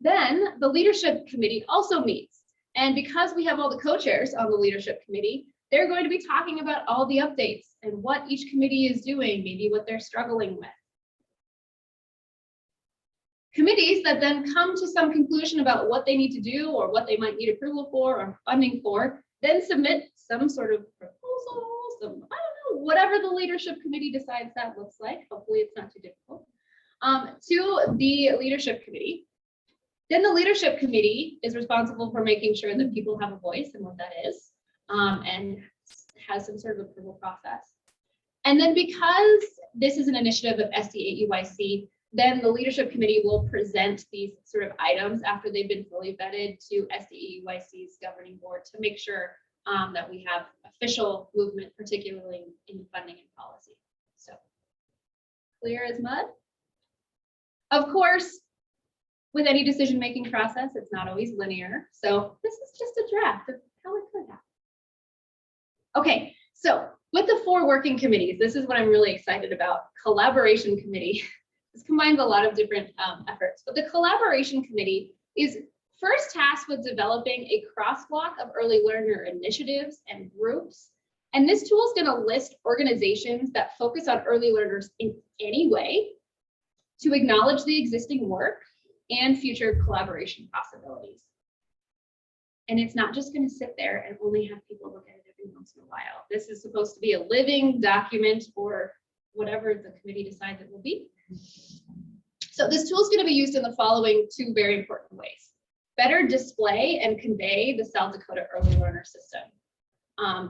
Then the leadership committee also meets. And because we have all the co-chairs on the leadership committee, they're going to be talking about all the updates and what each committee is doing, maybe what they're struggling with. Committees that then come to some conclusion about what they need to do or what they might need approval for or funding for, then submit some sort of proposal, I don't know, whatever the leadership committee decides that looks like. Hopefully it's not too difficult, to the leadership committee. Then the leadership committee is responsible for making sure that people have a voice and what that is, and has some sort of approval process. And then because this is an initiative of SDA-EYC, then the leadership committee will present these sort of items after they've been fully vetted to SDA-EYC's governing board to make sure that we have official movement, particularly in funding and policy. So clear as mud. Of course, with any decision-making process, it's not always linear. So this is just a draft of how it could happen. Okay, so with the 4 working committees, this is what I'm really excited about. Collaboration committee. This combines a lot of different efforts, but the collaboration committee is first tasked with developing a crosswalk of early learner initiatives and groups. And this tool is going to list organizations that focus on early learners in any way to acknowledge the existing work and future collaboration possibilities. And it's not just going to sit there and only have people look at it every once in a while. This is supposed to be a living document or whatever the committee decides it will be. So this tool is going to be used in the following two very important ways. Better display and convey the South Dakota Early Learner System.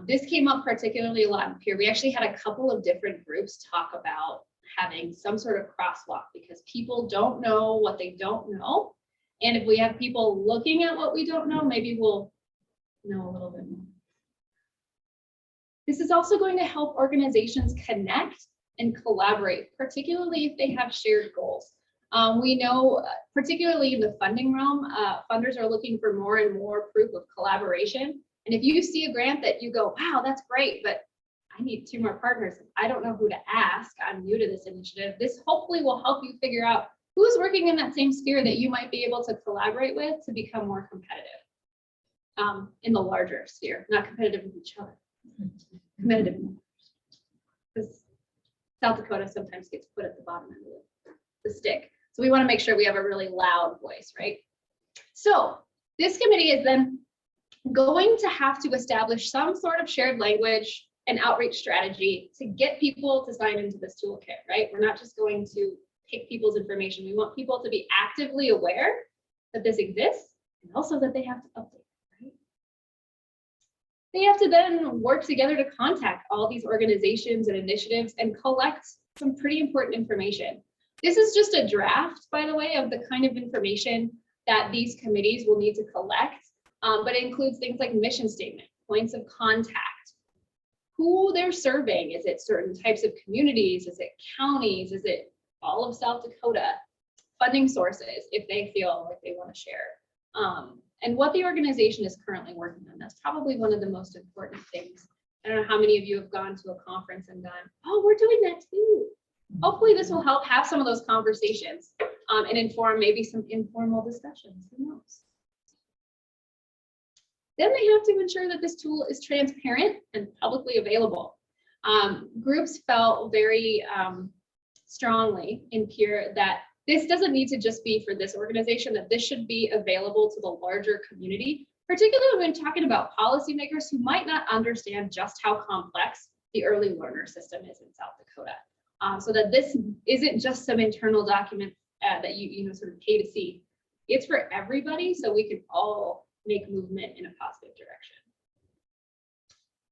This came up particularly a lot in peer. We actually had a couple of different groups talk about having some sort of crosswalk because people don't know what they don't know. And if we have people looking at what we don't know, maybe we'll know a little bit more. This is also going to help organizations connect and collaborate, particularly if they have shared goals. We know, particularly in the funding realm, funders are looking for more and more proof of collaboration. And if you see a grant that you go, wow, that's great, but I need 2 more partners. I don't know who to ask. I'm new to this initiative. This hopefully will help you figure out who's working in that same sphere that you might be able to collaborate with to become more competitive in the larger sphere, not competitive with each other. Competitive. Because South Dakota sometimes gets put at the bottom end of the stick. So we want to make sure we have a really loud voice, right? So this committee is then going to have to establish some sort of shared language and outreach strategy to get people to sign into this toolkit, right? We're not just going to take people's information. We want people to be actively aware that this exists and also that they have to update, right? They have to then work together to contact all these organizations and initiatives and collect some pretty important information. This is just a draft, by the way, of the kind of information that these committees will need to collect, but it includes things like mission statement, points of contact, who they're serving. Is it certain types of communities? Is it counties? Is it all of South Dakota? Funding sources, if they feel like they want to share. And what the organization is currently working on. That's probably one of the most important things. I don't know how many of you have gone to a conference and gone, oh, we're doing that too. Hopefully this will help have some of those conversations and inform maybe some informal discussions. Who knows? Then they have to ensure that this tool is transparent and publicly available. Groups felt very strongly in peer that this doesn't need to just be for this organization, that this should be available to the larger community, particularly when talking about policymakers who might not understand just how complex the early learner system is in South Dakota. So that this isn't just some internal document that you sort of pay to see. It's for everybody, so we can all make movement in a positive direction.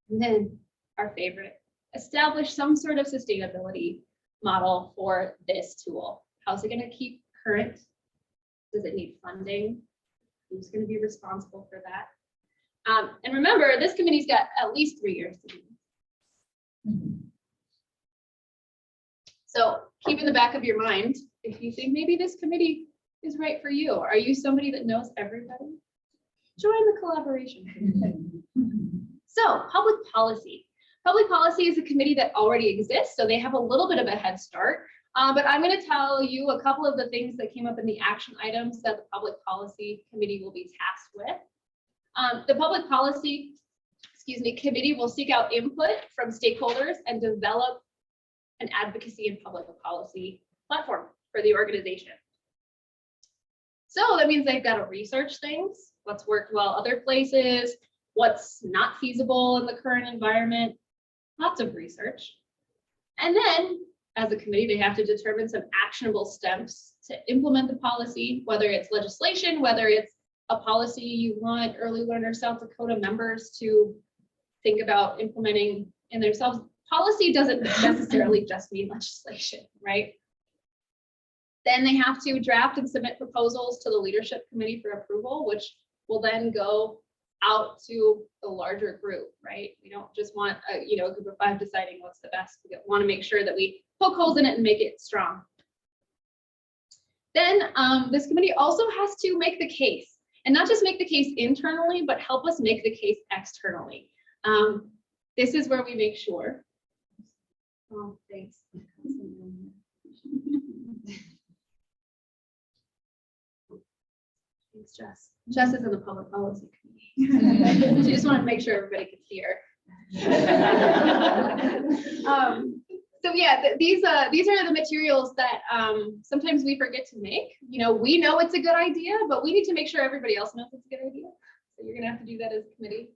And then our favorite, establish some sort of sustainability model for this tool. How's it going to keep current? Does it need funding? Who's going to be responsible for that? And remember, this committee's got at least 3 years to do this. So keep in the back of your mind, if you think maybe this committee is right for you. Are you somebody that knows everybody? Join the collaboration. So public policy. Public policy is a committee that already exists, so they have a little bit of a head start. But I'm going to tell you a couple of the things that came up in the action items that the Public Policy Committee will be tasked with. The Public Policy, Committee will seek out input from stakeholders and develop an advocacy and public policy platform for the organization. So that means they've got to research things, what's worked well other places, what's not feasible in the current environment, lots of research. And then as a committee, they have to determine some actionable steps to implement the policy, whether it's legislation, whether it's a policy you want early learner South Dakota members to think about implementing in themselves. Policy doesn't necessarily just mean legislation, right? Then they have to draft and submit proposals to the leadership committee for approval, which will then go out to the larger group, right? We don't just want a group of 5 deciding what's the best. We want to make sure that we poke holes in it and make it strong. Then this committee also has to make the case, and not just make the case internally, but help us make the case externally. This is where we make sure. Oh, thanks. Thanks, Jess. Jess is in the public policy committee. She just wanted to make sure everybody could see her. So yeah, these are the materials that sometimes we forget to make. You know, we know it's a good idea, but we need to make sure everybody else knows it's a good idea. So you're gonna have to do that as a committee.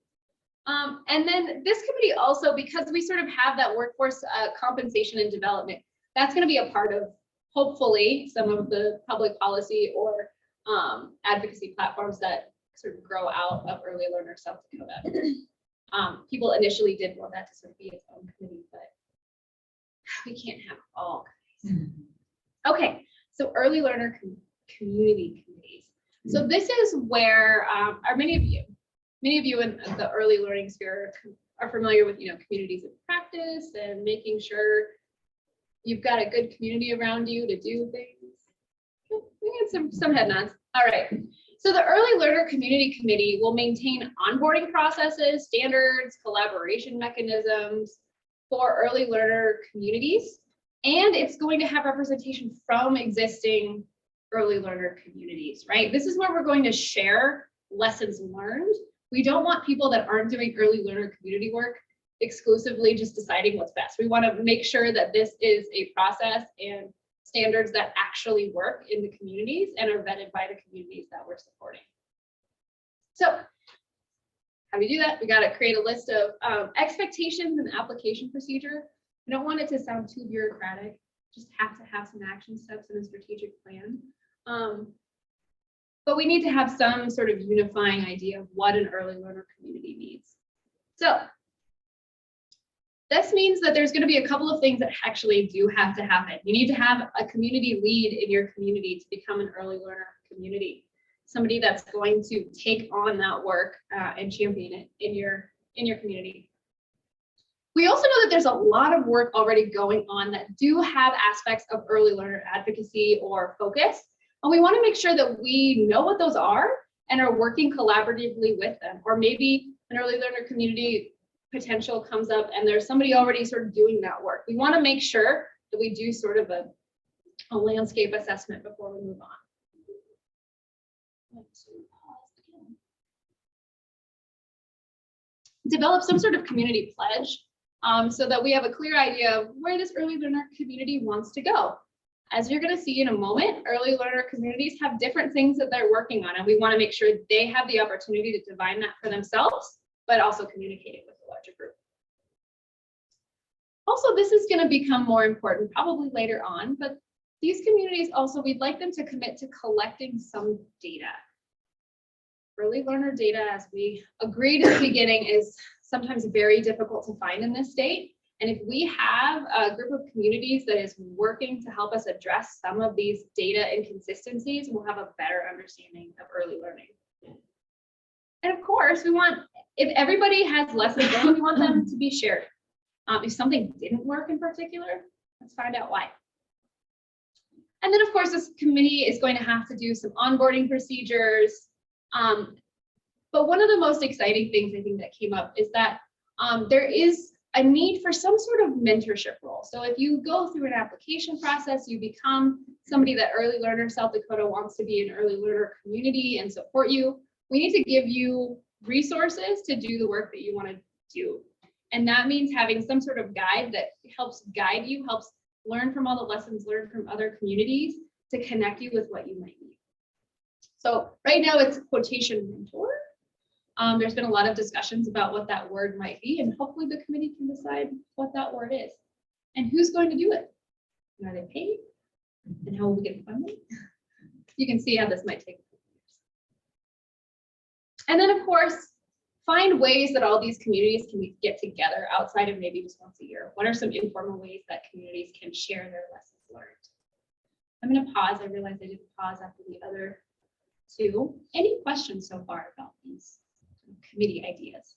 And then this committee also, because we sort of have that workforce compensation and development, that's gonna be a part of, hopefully, some of the public policy or advocacy platforms that sort of grow out of Early Learner South Dakota. People initially did want that to sort of be its own committee, but we can't have all committees. Okay, so Early Learner Community Committees. So this is where, are many of you in the early learning sphere are familiar with, you know, communities of practice and making sure you've got a good community around you to do things. We had some head nods. All right. So the Early Learner Community Committee will maintain onboarding processes, standards, collaboration mechanisms for early learner communities. And it's going to have representation from existing early learner communities, right? This is where we're going to share lessons learned. We don't want people that aren't doing early learner community work exclusively just deciding what's best. We want to make sure that this is a process and standards that actually work in the communities and are vetted by the communities that we're supporting. So how do we do that? We got to create a list of expectations and application procedure. We don't want it to sound too bureaucratic, just have to have some action steps and a strategic plan. But we need to have some sort of unifying idea of what an early learner community needs. So this means that there's going to be a couple of things that actually do have to happen. You need to have a community lead in your community to become an early learner community. Somebody that's going to take on that work and champion it in your community. We also know that there's a lot of work already going on that do have aspects of early learner advocacy or focus. And we want to make sure that we know what those are and are working collaboratively with them. Or maybe an early learner community potential comes up and there's somebody already sort of doing that work. We want to make sure that we do sort of a landscape assessment before we move on. Develop some sort of community pledge so that we have a clear idea of where this early learner community wants to go. As you're going to see in a moment, early learner communities have different things that they're working on, and we want to make sure they have the opportunity to define that for themselves, but also communicate it with a larger group. Also, this is going to become more important probably later on, but these communities also, we'd like them to commit to collecting some data. Early learner data, as we agreed at the beginning, is sometimes very difficult to find in this state. And if we have a group of communities that is working to help us address some of these data inconsistencies, we'll have a better understanding of early learning. And of course, we want, if everybody has lessons learned, we want them to be shared. If something didn't work in particular, let's find out why. And then of course, this committee is going to have to do some onboarding procedures. But one of the most exciting things I think that came up is that there is a need for some sort of mentorship role. So if you go through an application process, you become somebody that Early Learner South Dakota wants to be an early learner community and support you, we need to give you resources to do the work that you want to do. And that means having some sort of guide that helps guide you, helps learn from all the lessons learned from other communities to connect you with what you might need. So right now it's quotation mentor. There's been a lot of discussions about what that word might be, and hopefully the committee can decide what that word is and who's going to do it. And are they paid? And how will we get funding? You can see how this might take a few years. And then of course, find ways that all these communities can get together outside of maybe just once a year. What are some informal ways that communities can share their lessons learned? I'm going to pause. I realized I didn't pause after the other two. Any questions so far about these committee ideas?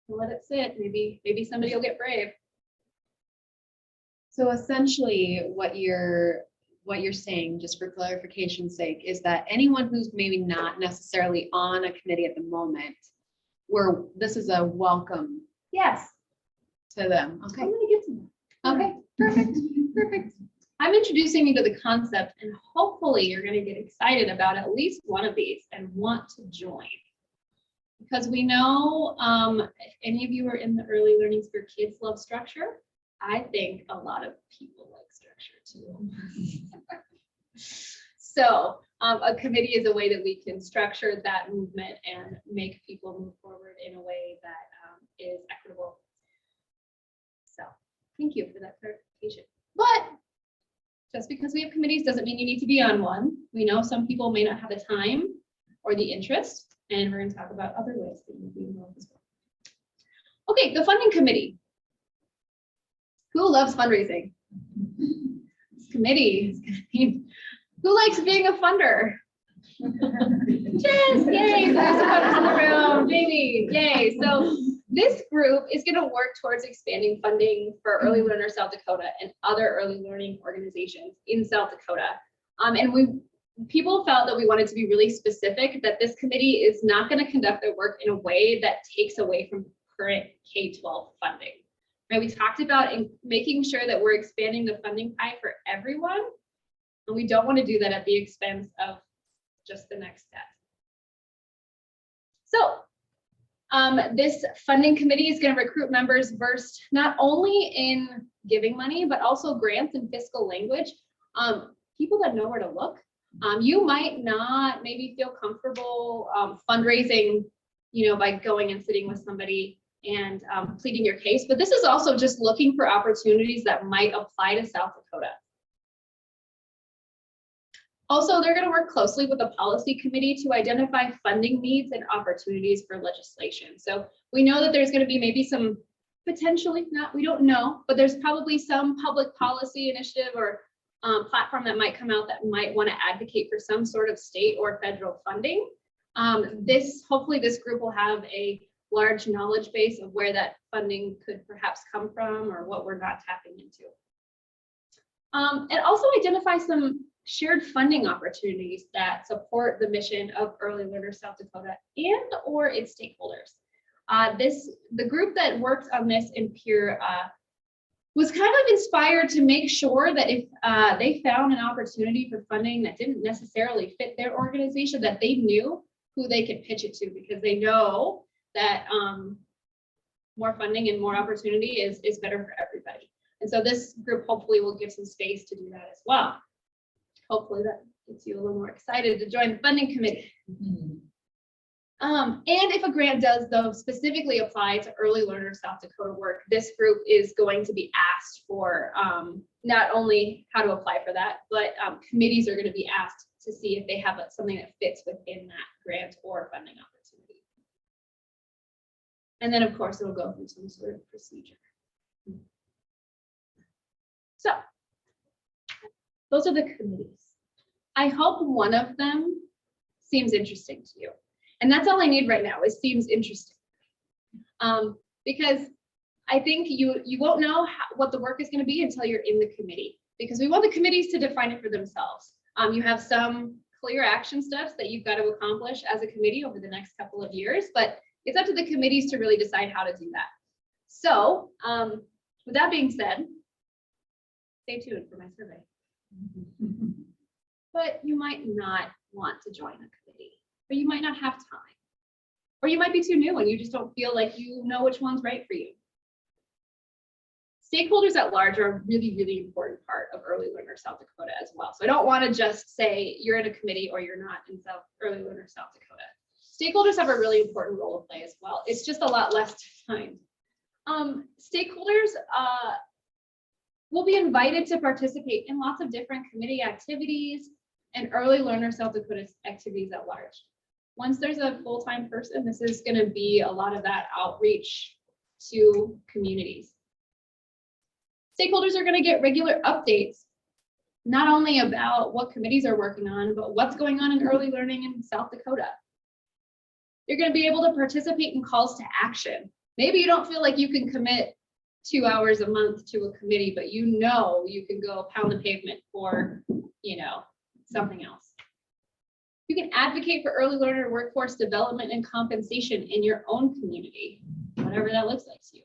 Let it sit. Maybe somebody will get brave.
So essentially what you're saying, just for clarification's sake, is that anyone who's maybe not necessarily on a committee at the moment, where this is a welcome
Yes.
to them. Okay.
I'm gonna get to them.
Okay.
Perfect, perfect. I'm introducing you to the concept and hopefully you're going to get excited about at least one of these and want to join. Because we know if any of you are in the early learning sphere, kids love structure. I think a lot of people like structure too. So a committee is a way that we can structure that movement and make people move forward in a way that is equitable. So thank you for that clarification. But just because we have committees doesn't mean you need to be on one. We know some people may not have the time or the interest, and we're going to talk about other ways that you can be involved as well. Okay, the funding committee. Who loves fundraising? This committee is going to be, who likes being a funder? Yes, yay, there's some funders in the room, Jamie, yay. So this group is going to work towards expanding funding for Early Learner South Dakota and other early learning organizations in South Dakota. And people felt that we wanted to be really specific, that this committee is not going to conduct their work in a way that takes away from current K-12 funding. Right? We talked about making sure that we're expanding the funding pie for everyone, and we don't want to do that at the expense of just the next step. So this funding committee is going to recruit members versed not only in giving money, but also grants and fiscal language. People that know where to look. You might not maybe feel comfortable fundraising, by going and sitting with somebody and pleading your case, but this is also just looking for opportunities that might apply to South Dakota. Also, they're going to work closely with the policy committee to identify funding needs and opportunities for legislation. So we know that there's going to be maybe some potentially, we don't know, but there's probably some public policy initiative or platform that might come out that might want to advocate for some sort of state or federal funding. Hopefully this group will have a large knowledge base of where that funding could perhaps come from or what we're not tapping into. And also identify some shared funding opportunities that support the mission of Early Learner South Dakota and or its stakeholders. The group that worked on this in Pierre was kind of inspired to make sure that if they found an opportunity for funding that didn't necessarily fit their organization, that they knew who they could pitch it to, because they know that more funding and more opportunity is better for everybody. And so this group hopefully will give some space to do that as well. Hopefully that gets you a little more excited to join the funding committee. And if a grant does, though, specifically apply to Early Learner South Dakota work, this group is going to be asked for not only how to apply for that, but committees are going to be asked to see if they have something that fits within that grant or funding opportunity. And then, of course, it'll go through some sort of procedure. So those are the committees. I hope one of them seems interesting to you. And that's all I need right now is seems interesting. Because I think you won't know what the work is going to be until you're in the committee, because we want the committees to define it for themselves. You have some clear action steps that you've got to accomplish as a committee over the next couple of years, but it's up to the committees to really decide how to do that. So with that being said, stay tuned for my survey. But you might not want to join a committee, or you might not have time, or you might be too new and you just don't feel like you know which one's right for you. Stakeholders at large are a really, really important part of Early Learner South Dakota as well. So I don't want to just say you're in a committee or you're not in Early Learner South Dakota. Stakeholders have a really important role to play as well. It's just a lot less time. Stakeholders will be invited to participate in lots of different committee activities and Early Learner South Dakota's activities at large. Once there's a full-time person, this is going to be a lot of that outreach to communities. Stakeholders are going to get regular updates, not only about what committees are working on, but what's going on in early learning in South Dakota. You're going to be able to participate in calls to action. Maybe you don't feel like you can commit 2 hours a month to a committee, but you know you can go pound the pavement for, something else. You can advocate for early learner workforce development and compensation in your own community, whatever that looks like to you.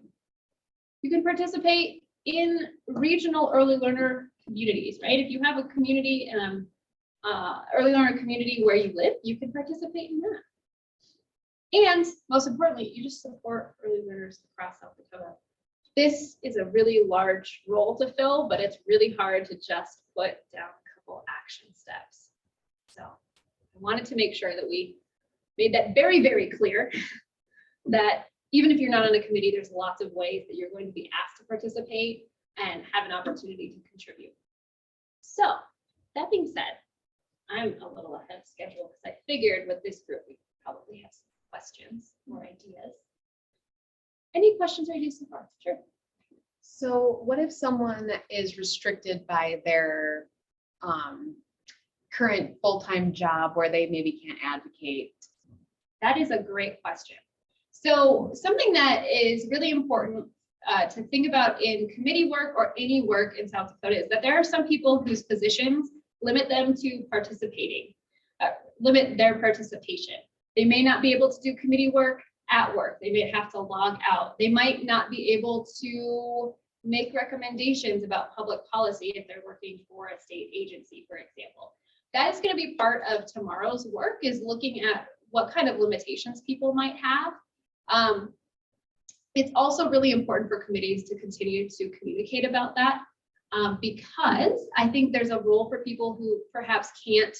You can participate in regional early learner communities, right? If you have a community, early learner community where you live, you can participate in that. And most importantly, you just support early learners across South Dakota. This is a really large role to fill, but it's really hard to just put down a couple action steps. So I wanted to make sure that we made that very, very clear that even if you're not on a committee, there's lots of ways that you're going to be asked to participate and have an opportunity to contribute. So that being said, I'm a little ahead of schedule because I figured with this group, we probably have some questions or ideas. Any questions or ideas so far? Sure.
So what if someone is restricted by their current full-time job where they maybe can't advocate?
That is a great question. So something that is really important to think about in committee work or any work in South Dakota is that there are some people whose positions limit them to participating, limit their participation. They may not be able to do committee work at work. They may have to log out. They might not be able to make recommendations about public policy if they're working for a state agency, for example. That is going to be part of tomorrow's work, is looking at what kind of limitations people might have. It's also really important for committees to continue to communicate about that, because I think there's a role for people who perhaps can't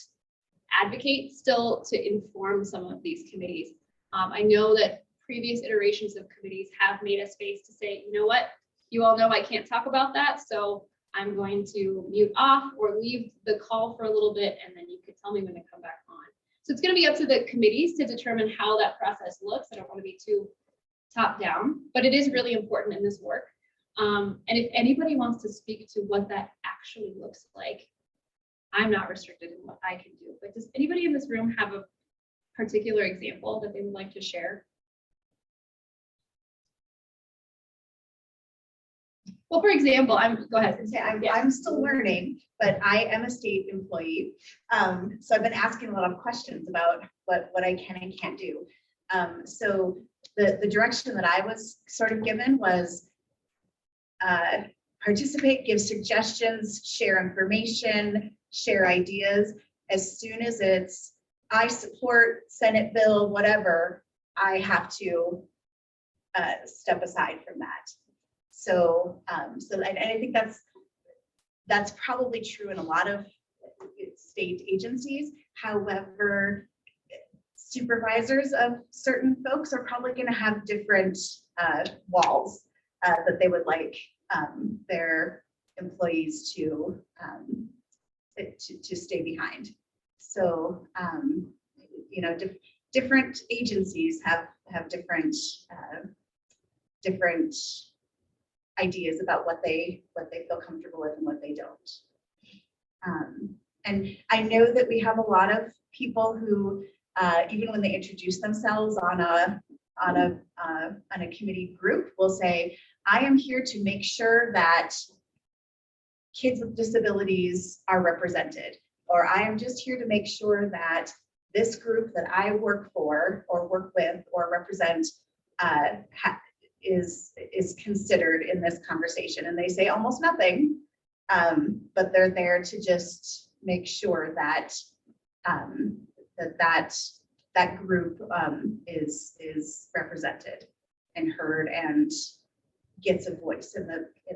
advocate still to inform some of these committees. I know that previous iterations of committees have made a space to say, you know what, you all know I can't talk about that, so I'm going to mute off or leave the call for a little bit, and then you can tell me when to come back on. So it's going to be up to the committees to determine how that process looks. I don't want to be too top down, but it is really important in this work. And if anybody wants to speak to what that actually looks like, I'm not restricted in what I can do, but does anybody in this room have a particular example that they would like to share? Well, for example, go ahead.
I'm still learning, but I am a state employee. So I've been asking a lot of questions about what I can and can't do. So the direction that I was sort of given was participate, give suggestions, share information, share ideas. As soon as it's I support Senate bill, whatever, I have to step aside from that. So, and I think that's probably true in a lot of state agencies. However, supervisors of certain folks are probably going to have different walls that they would like their employees to stay behind. So, you know, different agencies have different different ideas about what they feel comfortable with and what they don't. And I know that we have a lot of people who, even when they introduce themselves on a committee group, will say, I am here to make sure that kids with disabilities are represented, or I am just here to make sure that this group that I work for or work with or represent is considered in this conversation. And they say almost nothing, but they're there to just make sure that that group is represented and heard and gets a voice in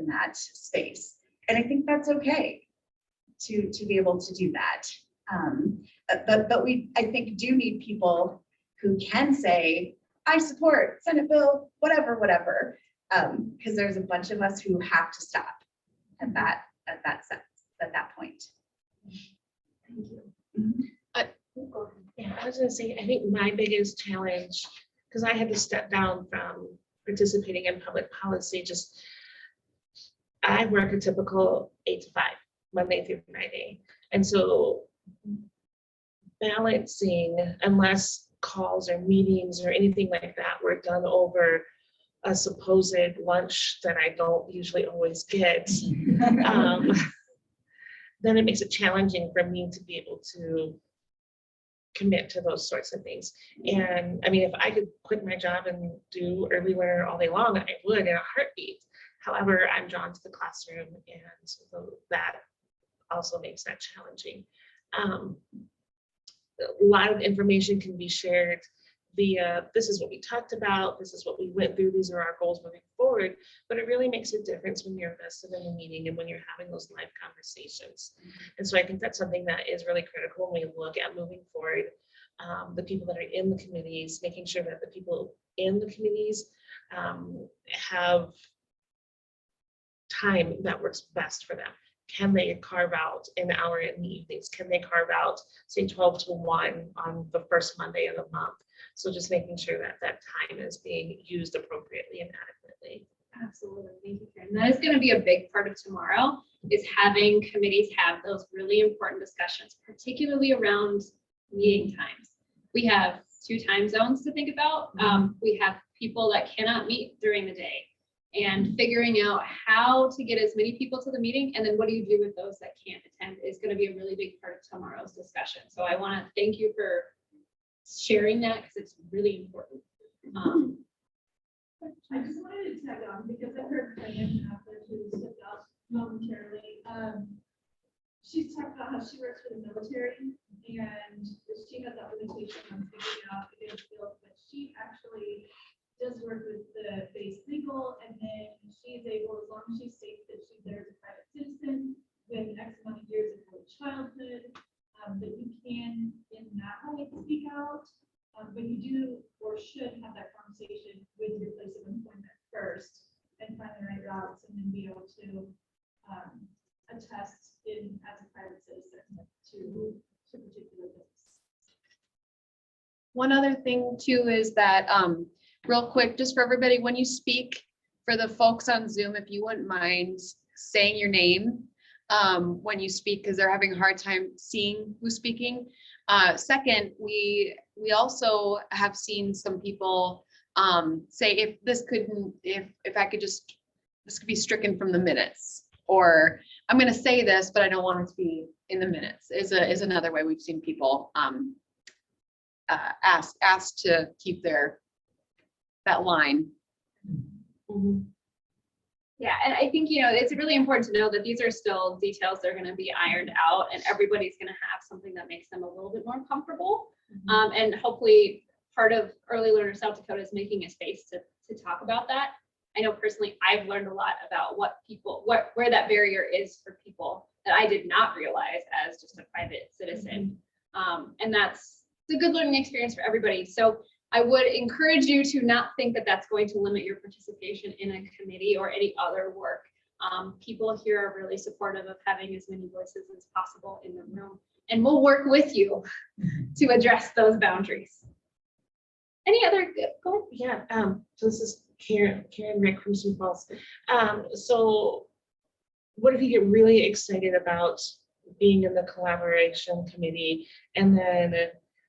that space. And I think that's okay to be able to do that. But we, I think, do need people who can say, I support Senate bill, whatever, because there's a bunch of us who have to stop at that point.
Thank you.
Yeah, I was gonna say, I think my biggest challenge, because I had to step down from participating in public policy, I work a typical 8 to 5, Monday through Friday. And so balancing, unless calls or meetings or anything like that were done over a supposed lunch that I don't usually always get, then it makes it challenging for me to be able to commit to those sorts of things. And I mean, if I could quit my job and do early learner all day long, I would in a heartbeat. However, I'm drawn to the classroom, and so that also makes that challenging. A lot of information can be shared via, this is what we talked about, this is what we went through, these are our goals moving forward, but it really makes a difference when you're invested in the meeting and when you're having those live conversations. And so I think that's something that is really critical when we look at moving forward. The people that are in the committees, making sure that the people in the committees have time that works best for them. Can they carve out an hour in the evenings? Can they carve out, say, 12 to 1 on the first Monday of the month? So just making sure that that time is being used appropriately and adequately.
Absolutely, thank you, Karen. That is going to be a big part of tomorrow, is having committees have those really important discussions, particularly around meeting times. We have 2 time zones to think about. We have people that cannot meet during the day, and figuring out how to get as many people to the meeting, and then what do you do with those that can't attend is going to be a really big part of tomorrow's discussion. So I want to thank you for sharing that, because it's really important.
I just wanted to tag on because I heard Diane after who stepped out momentarily. She's talked about how she works for the military and she has that limitation on figuring out the big field, but she actually does work with the base legal, and then she's able, as long as she states that she's there as a private citizen with X amount of years of early childhood, that you can in that way speak out. But you do or should have that conversation with your place of employment first and find the right routes, and then be able to attest in as a private citizen to particular things.
One other thing too is that, real quick, just for everybody, when you speak, for the folks on Zoom, if you wouldn't mind saying your name when you speak, because they're having a hard time seeing who's speaking. Second, we also have seen some people say if this couldn't, if I could just, this could be stricken from the minutes, or I'm going to say this, but I don't want it to be in the minutes, is another way we've seen people asked to keep that line.
Yeah, and I think, it's really important to know that these are still details that are going to be ironed out, and everybody's going to have something that makes them a little bit more comfortable. And hopefully part of Early Learner South Dakota is making a space to talk about that. I know personally, I've learned a lot about where that barrier is for people that I did not realize as just a private citizen. And it's a good learning experience for everybody. So I would encourage you to not think that that's going to limit your participation in a committee or any other work. People here are really supportive of having as many voices as possible in the room, and we'll work with you to address those boundaries. Any other, go ahead.
Yeah, so this is Karen Rick from Sioux Falls. So what if you get really excited about being in the collaboration committee, and then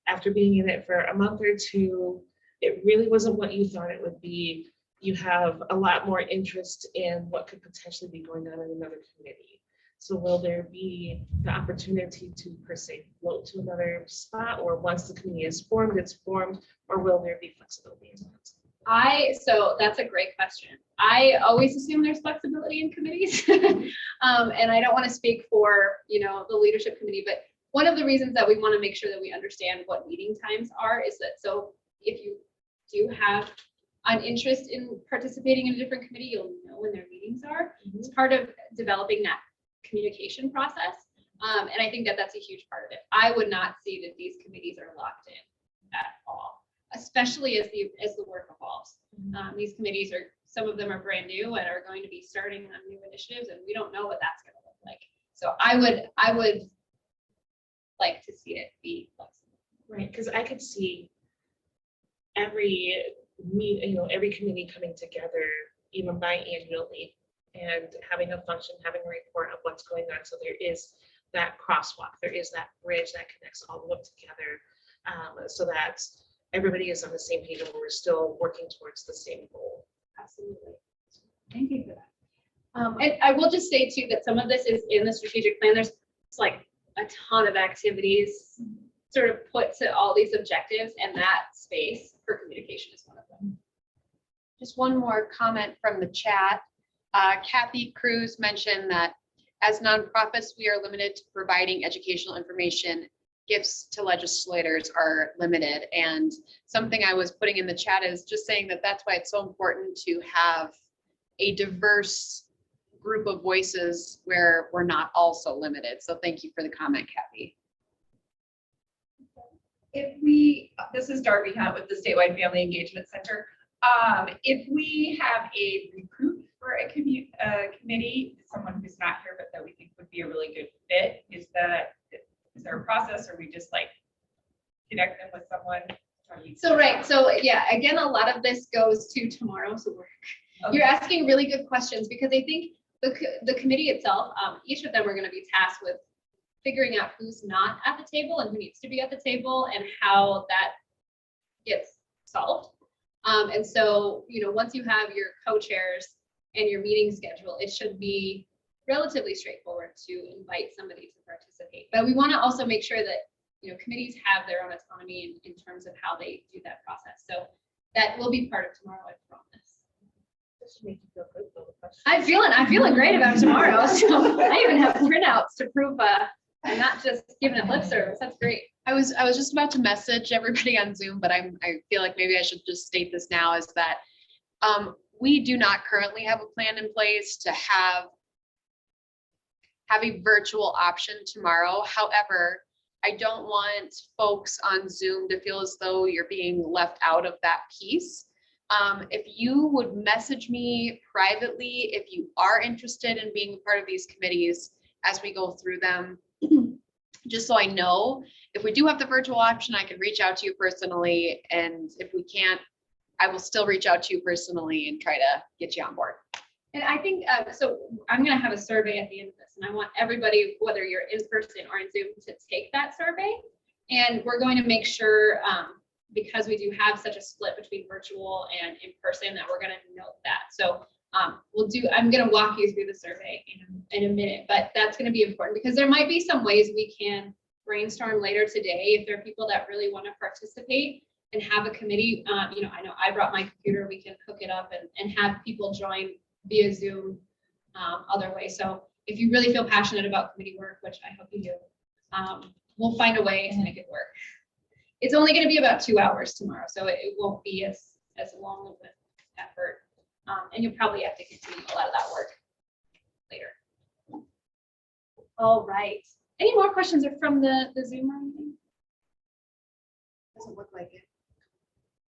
after being in it for a month or two, it really wasn't what you thought it would be? You have a lot more interest in what could potentially be going on in another committee. So will there be the opportunity to, per se, float to another spot, or once the committee is formed, it's formed, or will there be flexibility in that?
So that's a great question. I always assume there's flexibility in committees. And I don't want to speak for, the leadership committee, but one of the reasons that we want to make sure that we understand what meeting times are is that, so if you do have an interest in participating in a different committee, you'll know when their meetings are. It's part of developing that communication process. And I think that that's a huge part of it. I would not see that these committees are locked in at all, especially as the work evolves. These committees some of them are brand new and are going to be starting on new initiatives, and we don't know what that's going to look like. So I would like to see it be flexible.
Right, because I could see every committee coming together, even biannually, and having a function, having a report of what's going on. So there is that crosswalk, there is that bridge that connects all of them together, so that everybody is on the same page and we're still working towards the same goal.
Absolutely. Thank you for that. And I will just say too that some of this is in the strategic plan. There's like a ton of activities sort of put to all these objectives, and that space for communication is one of them.
Just one more comment from the chat. Kathy Cruz mentioned that as nonprofits, we are limited to providing educational information. Gifts to legislators are limited. And something I was putting in the chat is just saying that that's why it's so important to have a diverse group of voices where we're not also limited. So thank you for the comment, Kathy.
If we, this is Darby Hunt with the Statewide Family Engagement Center. If we have a recruit for a committee, someone who's not here, but that we think would be a really good fit, is there a process, or we just like connect them with someone?
So, right, so yeah, again, a lot of this goes to tomorrow, so you're asking really good questions, because I think the committee itself, each of them are gonna be tasked with figuring out who's not at the table and who needs to be at the table and how that gets solved. And so, once you have your co-chairs and your meeting schedule, it should be relatively straightforward to invite somebody to participate. But we want to also make sure that, committees have their own autonomy in terms of how they do that process. So that will be part of tomorrow, I promise.
This should make you feel good about the question.
I'm feeling great about tomorrow. So I even have printouts to prove I'm not just giving it lip service. That's great.
I was just about to message everybody on Zoom, but I feel like maybe I should just state this now, is that we do not currently have a plan in place to have a virtual option tomorrow. However, I don't want folks on Zoom to feel as though you're being left out of that piece. If you would message me privately, if you are interested in being a part of these committees as we go through them, just so I know, if we do have the virtual option, I can reach out to you personally. And if we can't, I will still reach out to you personally and try to get you on board.
And I think, so I'm gonna have a survey at the end of this, and I want everybody, whether you're in person or in Zoom, to take that survey. And we're going to make sure, because we do have such a split between virtual and in person, that we're gonna note that. So I'm gonna walk you through the survey in a minute, but that's gonna be important, because there might be some ways we can brainstorm later today if there are people that really want to participate and have a committee. I know I brought my computer, we can hook it up and have people join via Zoom other ways. So if you really feel passionate about committee work, which I hope you do, we'll find a way to make it work. It's only going to be about 2 hours tomorrow, so it won't be as long of an effort. And you'll probably have to continue a lot of that work later. All right. Any more questions or from the Zoom or anything?
Doesn't look like it.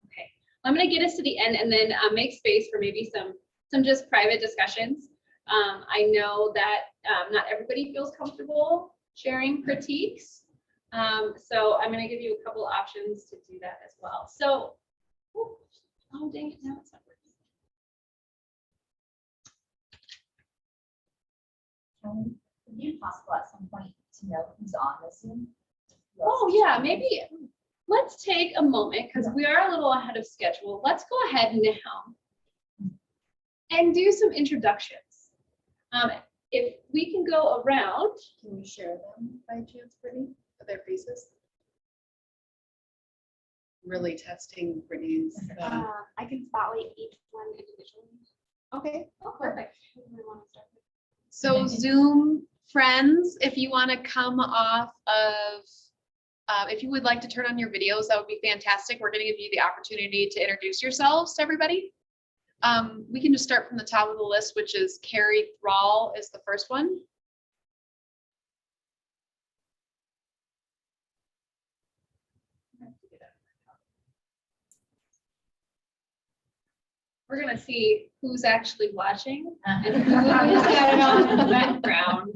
Okay, I'm going to get us to the end and then make space for maybe some just private discussions. I know that not everybody feels comfortable sharing critiques. So I'm going to give you a couple options to do that as well. So, oh dang it, now it's not working.
Would it be possible at some point to know who's on the Zoom?
Oh yeah, maybe let's take a moment, because we are a little ahead of schedule. Let's go ahead now and do some introductions. If we can go around.
Can you share them by chance, Brittany, of their faces? Really testing Brittany's.
I can spotlight each one individually.
Okay.
Oh, perfect.
Who do we want to start with?
So Zoom friends, if you want to come off of, if you would like to turn on your videos, that would be fantastic. We're going to give you the opportunity to introduce yourselves to everybody. We can just start from the top of the list, which is Carrie Thrall is the first one.
We're gonna see who's actually watching and who's got it on in the background.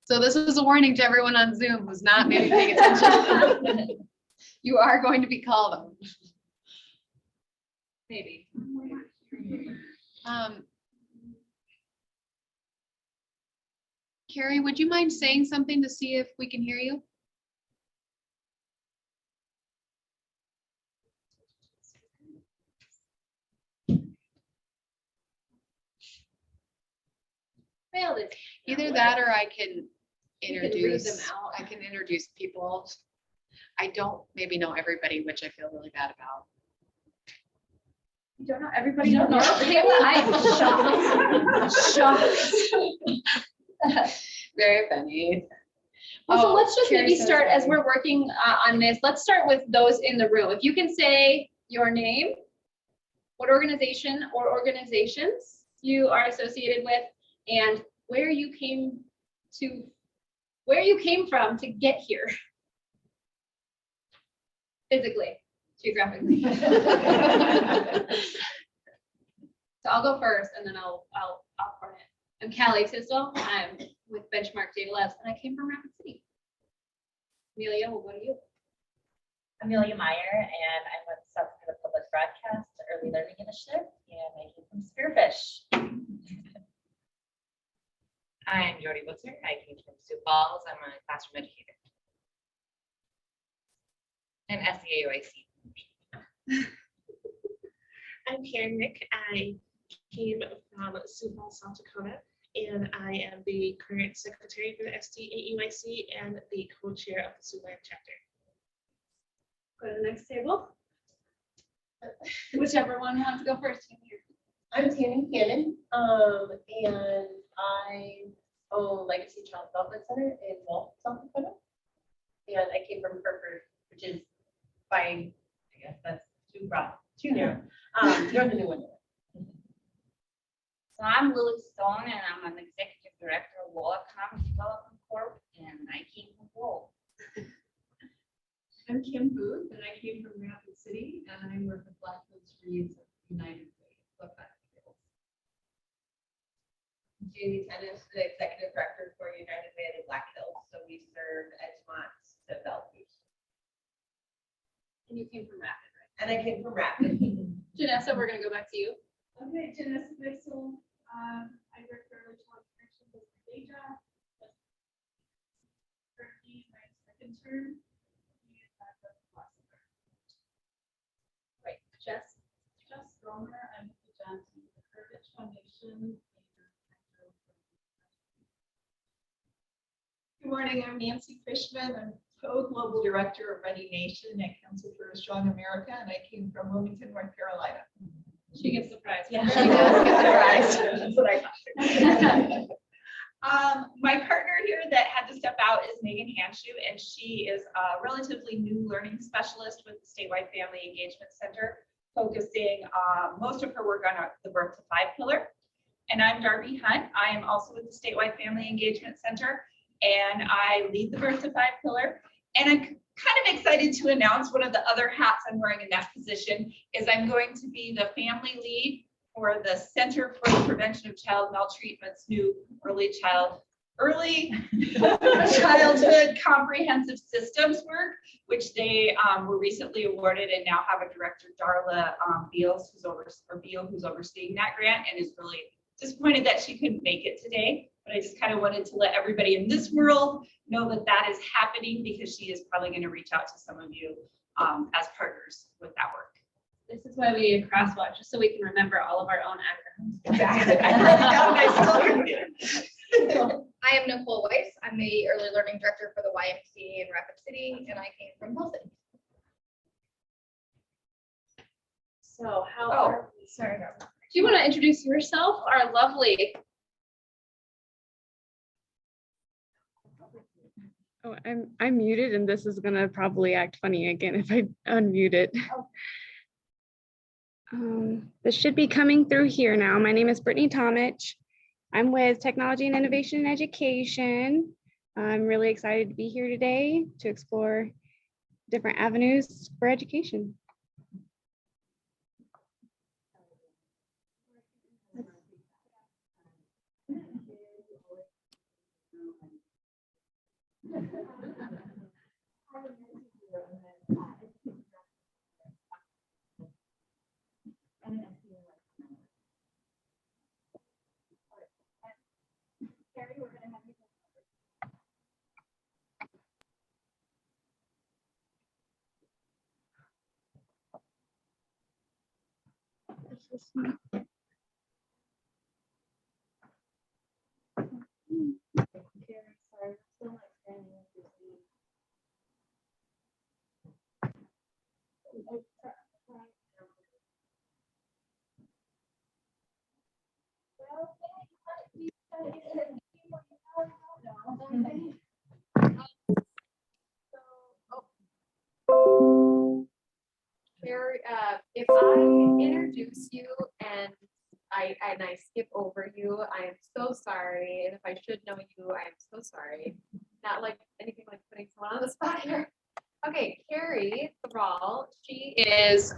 So this is a warning to everyone on Zoom who's not maybe paying attention. You are going to be called on.
Maybe.
Carrie, would you mind saying something to see if we can hear you?
Failed it.
Either that or I can
You can read
introduce,
them out.
I can introduce people. I don't maybe know everybody, which I feel really bad about.
You don't know, everybody
You don't know.
Okay, I'm shocked.
Very funny.
Well, so
Oh,
let's just maybe
Carrie says
start, as
hi.
we're working on this, let's start with those in the room. If you can say your name, what organization or organizations you are associated with, and where you came from to get here. Physically, geographically. So I'll go first and then I'll coordinate. I'm Callie Tisdall. I'm with Benchmark Data Labs and I came from Rapid City. Amelia, we'll go to you.
Amelia Meyer, and I'm with South Dakota Public Broadcast Early Learning Initiative, and I came from Spearfish.
I'm Jody Butzer. I came from Sioux Falls. I'm a classroom educator. And SEAUIC.
I'm Karen Nick. I came from Sioux Falls, South Dakota, and I am the current secretary for the SDAUIC and the co-chair of the Siouxland chapter.
Go to the next table. Whichever one wants to go first.
I'm Tammy Cannon, and I own Legacy Child Development Center in Walt, South Dakota. And I came from Hereford, which is by, I guess that's too broad, too narrow, north of New England.
So I'm Lily Stone and I'm an executive director of Wall Economic Development Corp. And I came from Wall.
I'm Kim Booth, and I came from Rapid City, and I work with Blackfields Reads United Way.
Jamie Tennis, the executive director for United Way of the Black Hills. So we serve Edgemont to Bellevue.
And you came from Rapid, right?
And I came from Rapid.
Janessa, we're gonna go back to you.
Okay, Janessa Mixel, I work for Early Child Protection with my day job. Currently my second term. And I've got the class of her.
Right, Jess.
Jess Romer, I'm with the Johnson Courage Foundation. Good morning, I'm Nancy Fishman. I'm co-global director of Ready Nation at Council for a Strong America, and I came from Wilmington, North Carolina.
She gets the prize.
Yeah.
She does get the prize. That's what I thought. My partner here that had to step out is Megan Hanshu, and she is a relatively new learning specialist with the Statewide Family Engagement Center, focusing most of her work on the Birth to Five pillar. And I'm Darby Hunt. I am also with the Statewide Family Engagement Center, and I lead the Birth to Five pillar. And I'm kind of excited to announce one of the other hats I'm wearing in that position is I'm going to be the family lead for the Center for the Prevention of Child Maltreatment's new early childhood comprehensive systems work, which they were recently awarded and now have a director, Darla Beals, who's overseeing that grant, and is really disappointed that she couldn't make it today. But I just kind of wanted to let everybody in this world know that that is happening, because she is probably going to reach out to some of you as partners with that work.
This is why we need a crosswalk, just so we can remember all of our own acronyms.
Exactly. I wrote it down and I still remember.
I am Nicole Weiss. I'm the early learning director for the YMCA in Rapid City, and I came from Wilson.
So how
Oh,
are we?
sorry.
Do you want to introduce yourself, our lovely?
Oh, I'm muted, and this is gonna probably act funny again if I unmute it. This should be coming through here now. My name is Brittany Tomich. I'm with Technology and Innovation in Education. I'm really excited to be here today to explore different avenues for education.
introduce you and I skip over you. I am so sorry. And if I should know you, I am so sorry. Not like anything like putting someone on the spot here. Okay, Carrie Thrall, she is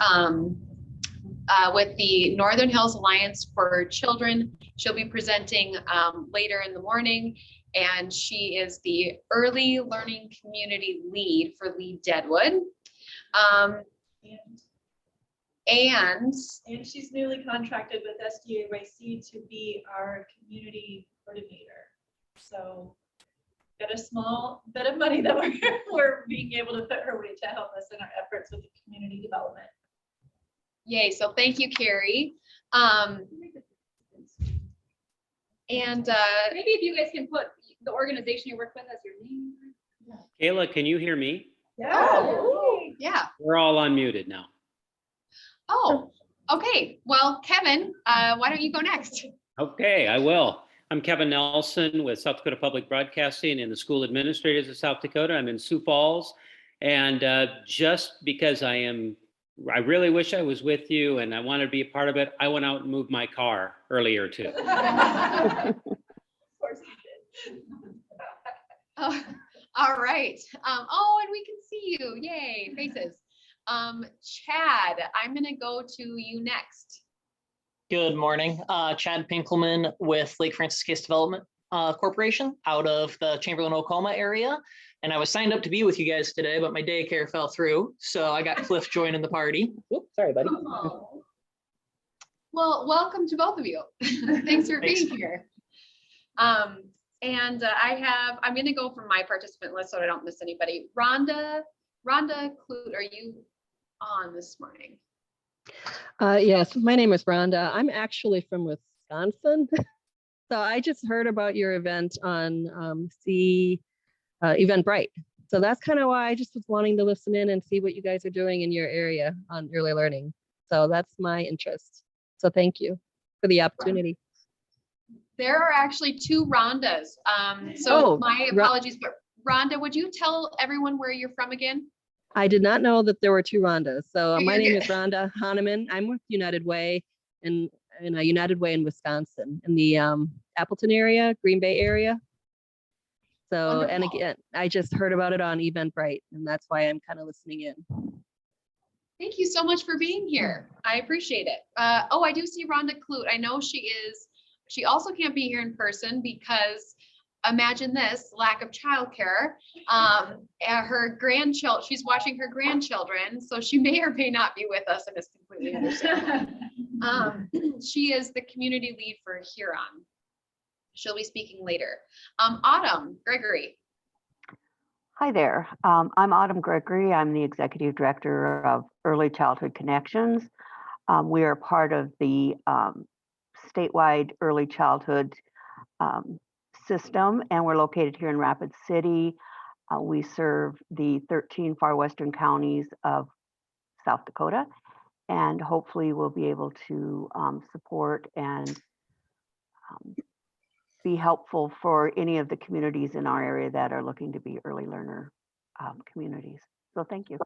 with the Northern Hills Alliance for Children. She'll be presenting later in the morning, and she is the Early Learning Community Lead for Lead Deadwood. And
she's newly contracted with SDAYC to be our community coordinator. So got a small bit of money that we're being able to put her way to help us in our efforts with the community development.
yay, so thank you, Carrie. And
Maybe if you guys can put the organization you work with as your name.
Kayla, can you hear me?
yeah.
We're all unmuted now.
Oh, okay. Well, Kevin, why don't you go next?
Okay, I will. I'm Kevin Nelson with South Dakota Public Broadcasting and the School Administrators of South Dakota. I'm in Sioux Falls. And just because I really wish I was with you and I wanted to be a part of it, I went out and moved my car earlier too.
Of course you did.
Oh, all right. Oh, and we can see you. Yay, faces. Chad, I'm gonna go to you next.
Good morning, Chad Pinkelman with Lake Francis Case Development Corporation out of the Chamberlain, Oklahoma area. And I was signed up to be with you guys today, but my daycare fell through. So I got Cliff joining the party. Oops, sorry, buddy.
Oh. Well, welcome to both of you. Thanks for being here. I'm gonna go from my participant list so I don't miss anybody. Rhonda Clute, are you on this morning?
Yes, my name is Rhonda. I'm actually from Wisconsin. So I just heard about your event on Eventbrite. So that's kind of why I just was wanting to listen in and see what you guys are doing in your area on early learning. So that's my interest. So thank you for the opportunity.
There are actually two Rhondas. My apologies, but Rhonda, would you tell everyone where you're from again?
I did not know that there were two Rhondas. So
You're
my name
good.
is Rhonda Hahnemann. I'm with United Way in a United Way in Wisconsin, in the Appleton area, Green Bay area. So, and
Wonderful.
again, I just heard about it on Eventbrite, and that's why I'm kind of listening in.
Thank you so much for being here. I appreciate it. Oh, I do see Rhonda Clute. I know she also can't be here in person because imagine this, lack of childcare. Her grandchild, she's watching her grandchildren, so she may or may not be with us, and it's completely understandable. She is the community lead for Huron. She'll be speaking later. Autumn Gregory.
Hi there. I'm Autumn Gregory. I'm the Executive Director of Early Childhood Connections. We are part of the statewide early childhood system, and we're located here in Rapid City. We serve the 13 far western counties of South Dakota, and hopefully we'll be able to support and be helpful for any of the communities in our area that are looking to be early learner communities. So thank you.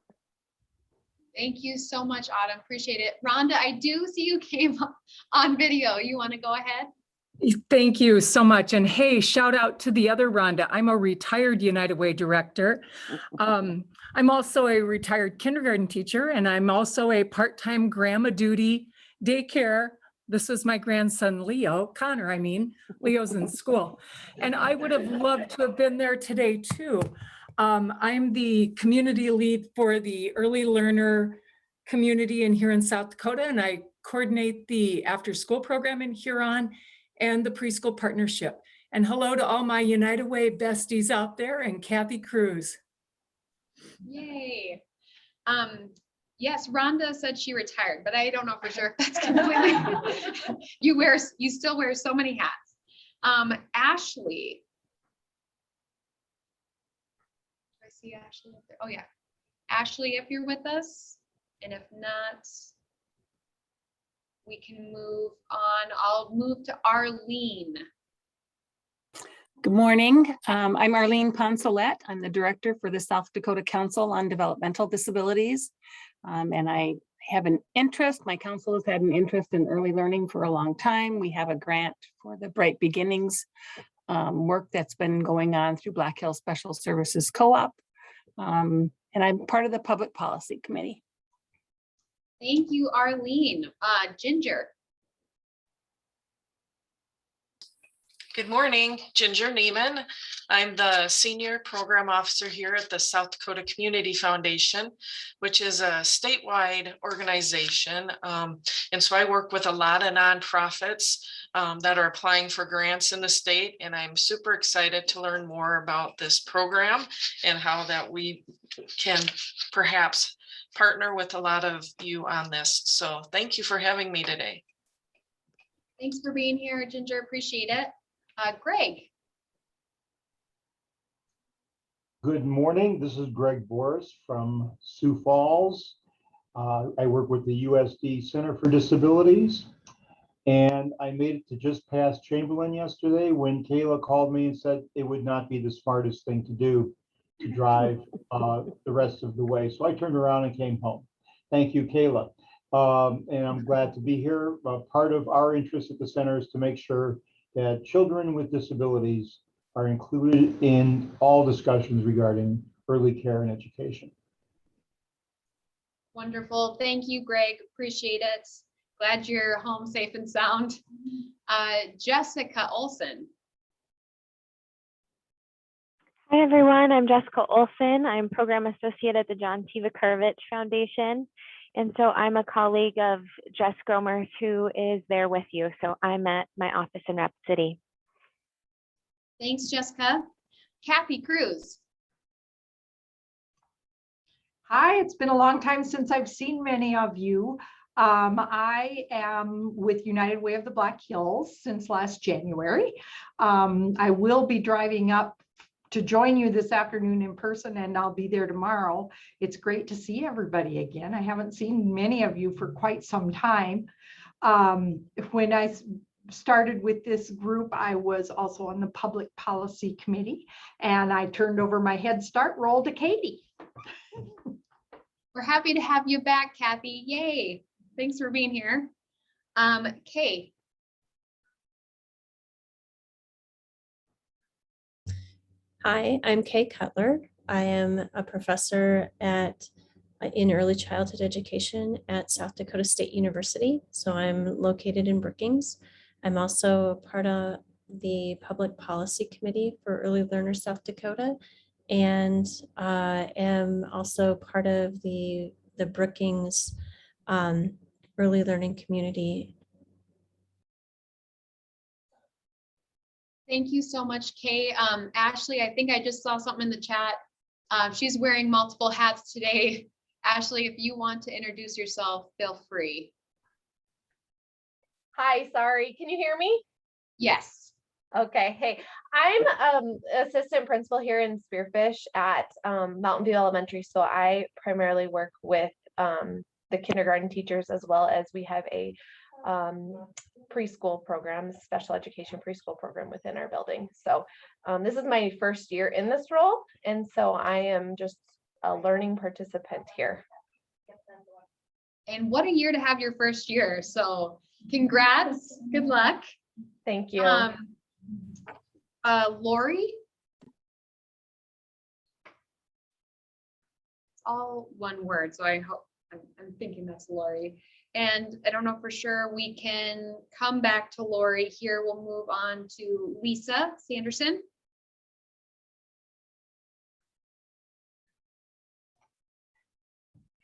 Thank you so much, Autumn. Appreciate it. Rhonda, I do see you came on video. You want to go ahead?
Thank you so much. And hey, shout out to the other Rhonda. I'm a retired United Way director. I'm also a retired kindergarten teacher, and I'm also a part-time grandma duty daycare. This is my grandson, Connor, Leo's in school. And I would have loved to have been there today too. I'm the community lead for the early learner community here in South Dakota, and I coordinate the after-school program in Huron and the preschool partnership. And hello to all my United Way besties out there and Kathy Cruz.
Yay. Yes, Rhonda said she retired, but I don't know for sure if that's completely. You still wear so many hats. Ashley. Do I see Ashley up there? Oh yeah. Ashley, if you're with us, and if not, we can move on. I'll move to Arlene.
Good morning. I'm Arlene Ponsolette. I'm the director for the South Dakota Council on Developmental Disabilities. And I have an interest, my council has had an interest in early learning for a long time. We have a grant for the Bright Beginnings work that's been going on through Black Hills Special Services Co-op. And I'm part of the Public Policy Committee.
Thank you, Arlene. Ginger.
Good morning, Ginger Neiman. I'm the Senior Program Officer here at the South Dakota Community Foundation, which is a statewide organization. And so I work with a lot of nonprofits that are applying for grants in the state. And I'm super excited to learn more about this program and how that we can perhaps partner with a lot of you on this. So thank you for having me today.
Thanks for being here, Ginger. Appreciate it. Greg.
Good morning. This is Greg Boris from Sioux Falls. I work with the USD Center for Disabilities. And I made it to just past Chamberlain yesterday when Kayla called me and said it would not be the smartest thing to do to drive the rest of the way. So I turned around and came home. Thank you, Kayla. And I'm glad to be here. Part of our interest at the center is to make sure that children with disabilities are included in all discussions regarding early care and education.
Wonderful. Thank you, Greg. Appreciate it. Glad you're home safe and sound. Jessica Olson.
Hi, everyone. I'm Jessica Olson. I'm Program Associate at the John T. Vakurovich Foundation. And so I'm a colleague of Jess Gromers, who is there with you. So I'm at my office in Rapid City.
Thanks, Jessica. Kathy Cruz.
Hi, it's been a long time since I've seen many of you. I am with United Way of the Black Hills since last January. I will be driving up to join you this afternoon in person, and I'll be there tomorrow. It's great to see everybody again. I haven't seen many of you for quite some time. When I started with this group, I was also on the Public Policy Committee, and I turned over my Head Start role to Katie.
We're happy to have you back, Kathy. Yay. Thanks for being here. Kay.
Hi, I'm Kay Cutler. I am a professor in early childhood education at South Dakota State University. So I'm located in Brookings. I'm also part of the Public Policy Committee for Early Learners South Dakota, and am also part of the Brookings early learning community.
Thank you so much, Kay. Ashley, I think I just saw something in the chat. She's wearing multiple hats today. Ashley, if you want to introduce yourself, feel free.
Hi, sorry, can you hear me?
Yes.
Okay, hey, I'm assistant principal here in Spearfish at Mountain View Elementary. So I primarily work with the kindergarten teachers, as well as we have a preschool program, special education preschool program within our building. So this is my first year in this role, and so I am just a learning participant here.
And what a year to have your first year. So congrats, good luck.
Thank you.
Lori? It's all one word, so I hope, I'm thinking that's Lori. And I don't know for sure, we can come back to Lori here. We'll move on to Lisa Sanderson.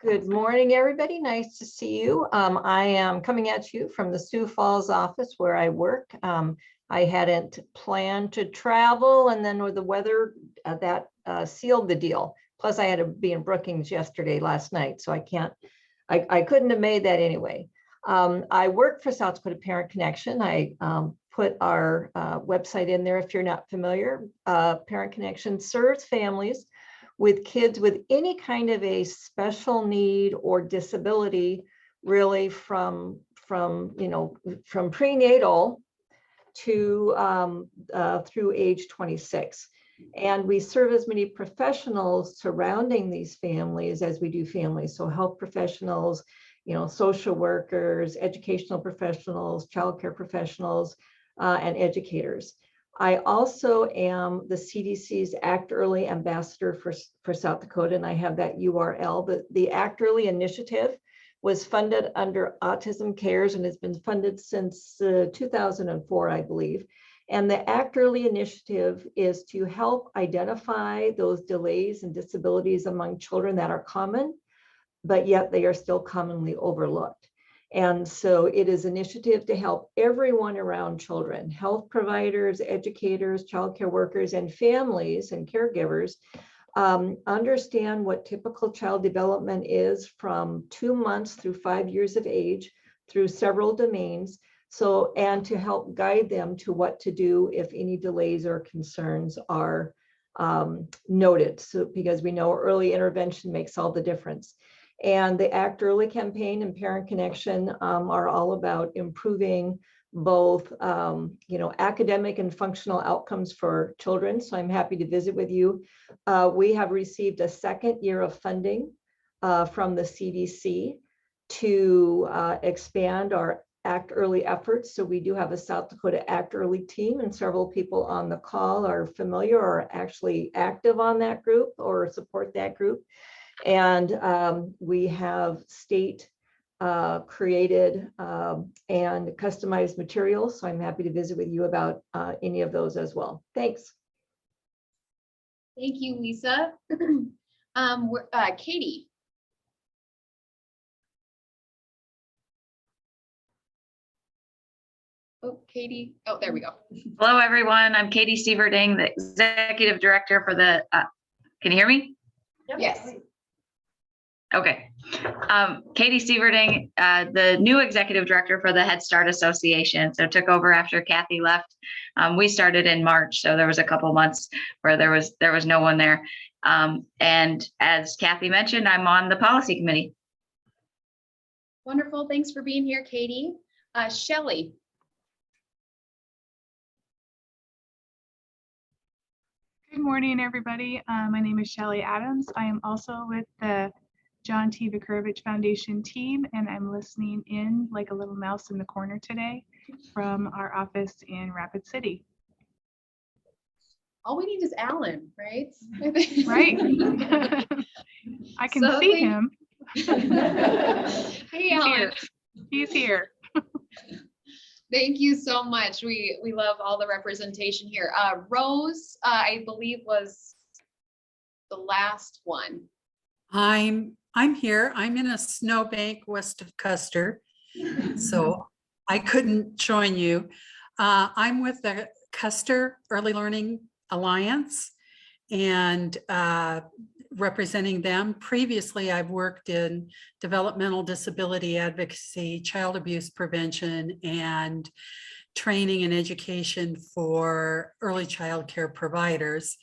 Good morning, everybody. Nice to see you. I am coming at you from the Sioux Falls office where I work. I hadn't planned to travel, and then with the weather, that sealed the deal. Plus, I had to be in Brookings last night, so I couldn't have made that anyway. I work for South Dakota Parent Connection. I put our website in there if you're not familiar. Parent Connection serves families with kids with any kind of a special need or disability, really from prenatal to through age 26. And we serve as many professionals surrounding these families as we do families. So health professionals, social workers, educational professionals, childcare professionals, and educators. I also am the CDC's Act Early Ambassador for South Dakota, and I have that URL. But the Act Early initiative was funded under Autism Cares and has been funded since 2004, I believe. And the Act Early initiative is to help identify those delays and disabilities among children that are common, but yet they are still commonly overlooked. And so it is an initiative to help everyone around children, health providers, educators, childcare workers, and families and caregivers understand what typical child development is from 2 months through 5 years of age through several domains. So, and to help guide them to what to do if any delays or concerns are noted. So, because we know early intervention makes all the difference. And the Act Early campaign and Parent Connection are all about improving both, academic and functional outcomes for children. So I'm happy to visit with you. We have received a second year of funding from the CDC to expand our Act Early efforts. So we do have a South Dakota Act Early team, and several people on the call are familiar or actually active on that group or support that group. And we have state created and customized materials. So I'm happy to visit with you about any of those as well. Thanks.
Thank you, Lisa. Katie. Oh, Katie. Oh, there we go.
Hello, everyone. I'm Katie Sieverding, the Executive Director for the, can you hear me?
Yes.
Okay. Katie Sieverding, the new Executive Director for the Head Start Association. So took over after Kathy left. We started in March, so there was a couple months where there was no one there. And as Kathy mentioned, I'm on the policy committee.
Wonderful. Thanks for being here, Katie. Shelley.
Good morning, everybody. My name is Shelley Adams. I am also with the John T. Vukurovich Foundation team, and I'm listening in like a little mouse in the corner today from our office in Rapid City.
All we need is Alan, right?
Right. I can see him.
Hey, Alan.
He's here.
Thank you so much. We love all the representation here. Rose, I believe, was the last one.
I'm here. I'm in a snowbank west of Custer, so I couldn't join you. I'm with the Custer Early Learning Alliance and representing them. Previously, I've worked in developmental disability advocacy, child abuse prevention, and training and education for early child care providers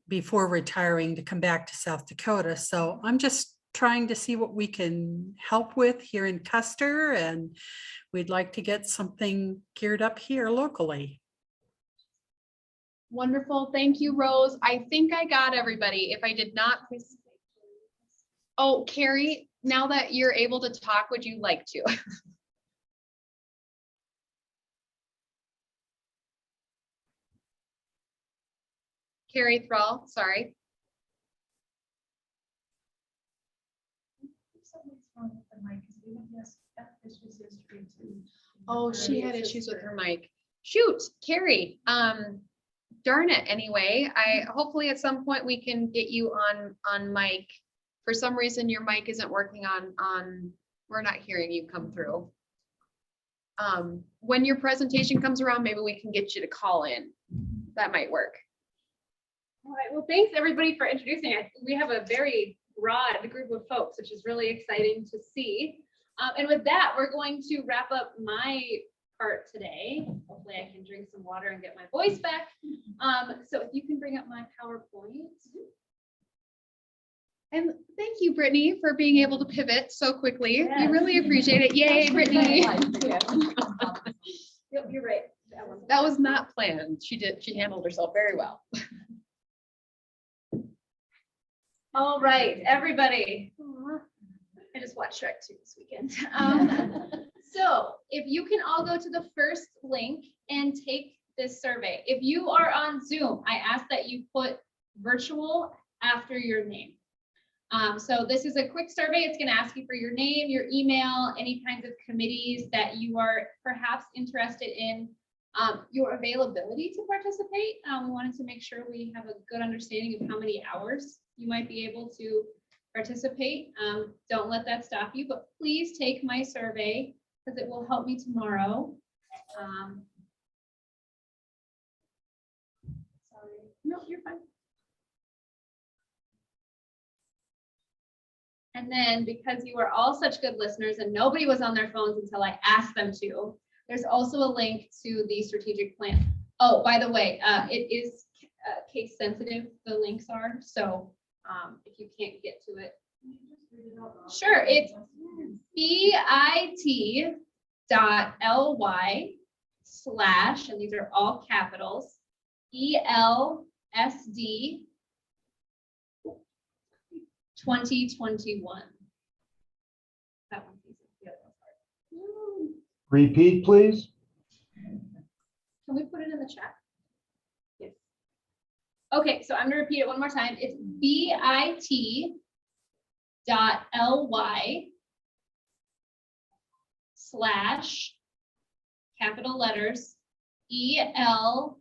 before retiring to come back to South Dakota. So I'm just trying to see what we can help with here in Custer, and we'd like to get something geared up here locally.
Wonderful. Thank you, Rose. I think I got everybody. If I did not, please. Oh, Carrie, now that you're able to talk, would you like to? Carrie Thrall, sorry. Oh, she had issues with her mic. Shoot, Carrie, darn it. Anyway, hopefully at some point we can get you on mic. For some reason, your mic isn't working on, we're not hearing you come through. When your presentation comes around, maybe we can get you to call in. That might work.
All right, well, thanks everybody for introducing us. We have a very broad group of folks, which is really exciting to see. And with that, we're going to wrap up my part today. Hopefully I can drink some water and get my voice back. So if you can bring up my PowerPoint.
And thank you, Brittany, for being able to pivot so quickly. We really appreciate it. Yay, Brittany.
Yep, you're right.
That was not planned. She handled herself very well.
All right, everybody. I just watched Shrek 2 this weekend. So if you can all go to the first link and take this survey. If you are on Zoom, I ask that you put virtual after your name. So this is a quick survey. It's going to ask you for your name, your email, any kinds of committees that you are perhaps interested in, your availability to participate. We wanted to make sure we have a good understanding of how many hours you might be able to participate. Don't let that stop you, but please take my survey because it will help me tomorrow. Sorry, no, you're fine. And then because you are all such good listeners and nobody was on their phones until I asked them to, there's also a link to the strategic plan. Oh, by the way, it is case sensitive, the links are. So if you can't get to it. Sure, it's bit.ly/ and these are all capitals, ELSD 2021. That one piece is the other one.
Repeat, please.
Can we put it in the chat? Yes. Okay, so I'm gonna repeat it one more time. It's bit.ly/ capital letters ELSD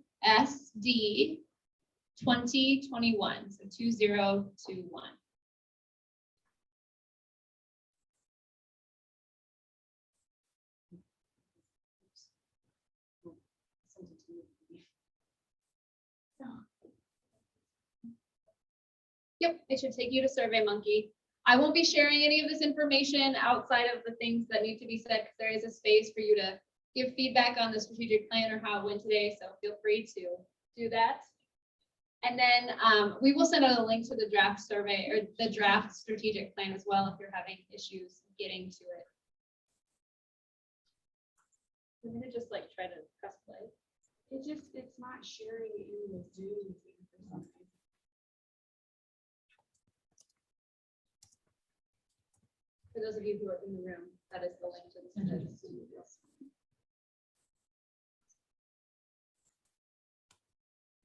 2021. So 2021. Yep, it should take you to SurveyMonkey. I won't be sharing any of this information outside of the things that need to be said, because there is a space for you to give feedback on the strategic plan or how it went today, so feel free to do that. And then we will send out a link to the draft survey or the draft strategic plan as well if you're having issues getting to it. I'm gonna just like try to press play.
It's not sharing it in the Zoom thing for some reason.
For those of you who are in the room, that is the link to the survey.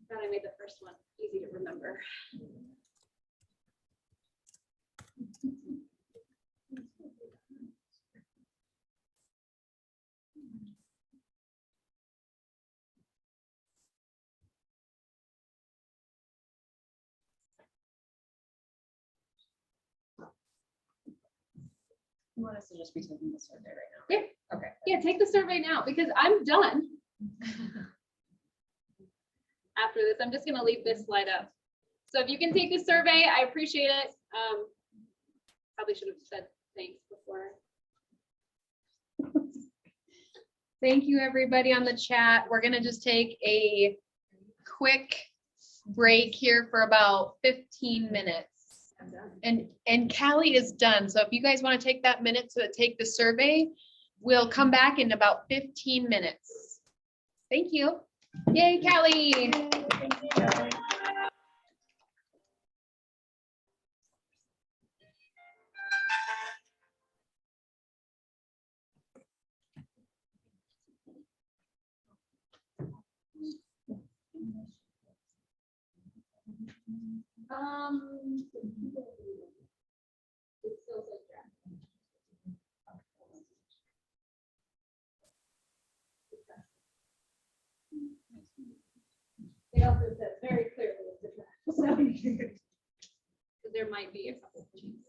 Glad I made the first one easy to remember.
You want us to just be taking the survey right now?
Yeah.
Okay.
Yeah, take the survey now because I'm done. After this, I'm just gonna leave this slide up. So if you can take the survey, I appreciate it. Probably should have said thanks before.
Thank you, everybody on the chat. We're gonna just take a quick break here for about 15 minutes.
I'm done.
And Callie is done. So if you guys want to take that minute to take the survey, we'll come back in about 15 minutes. Thank you. Yay, Callie.
It still says draft. It also says very clearly it's a draft. So there might be a couple of changes.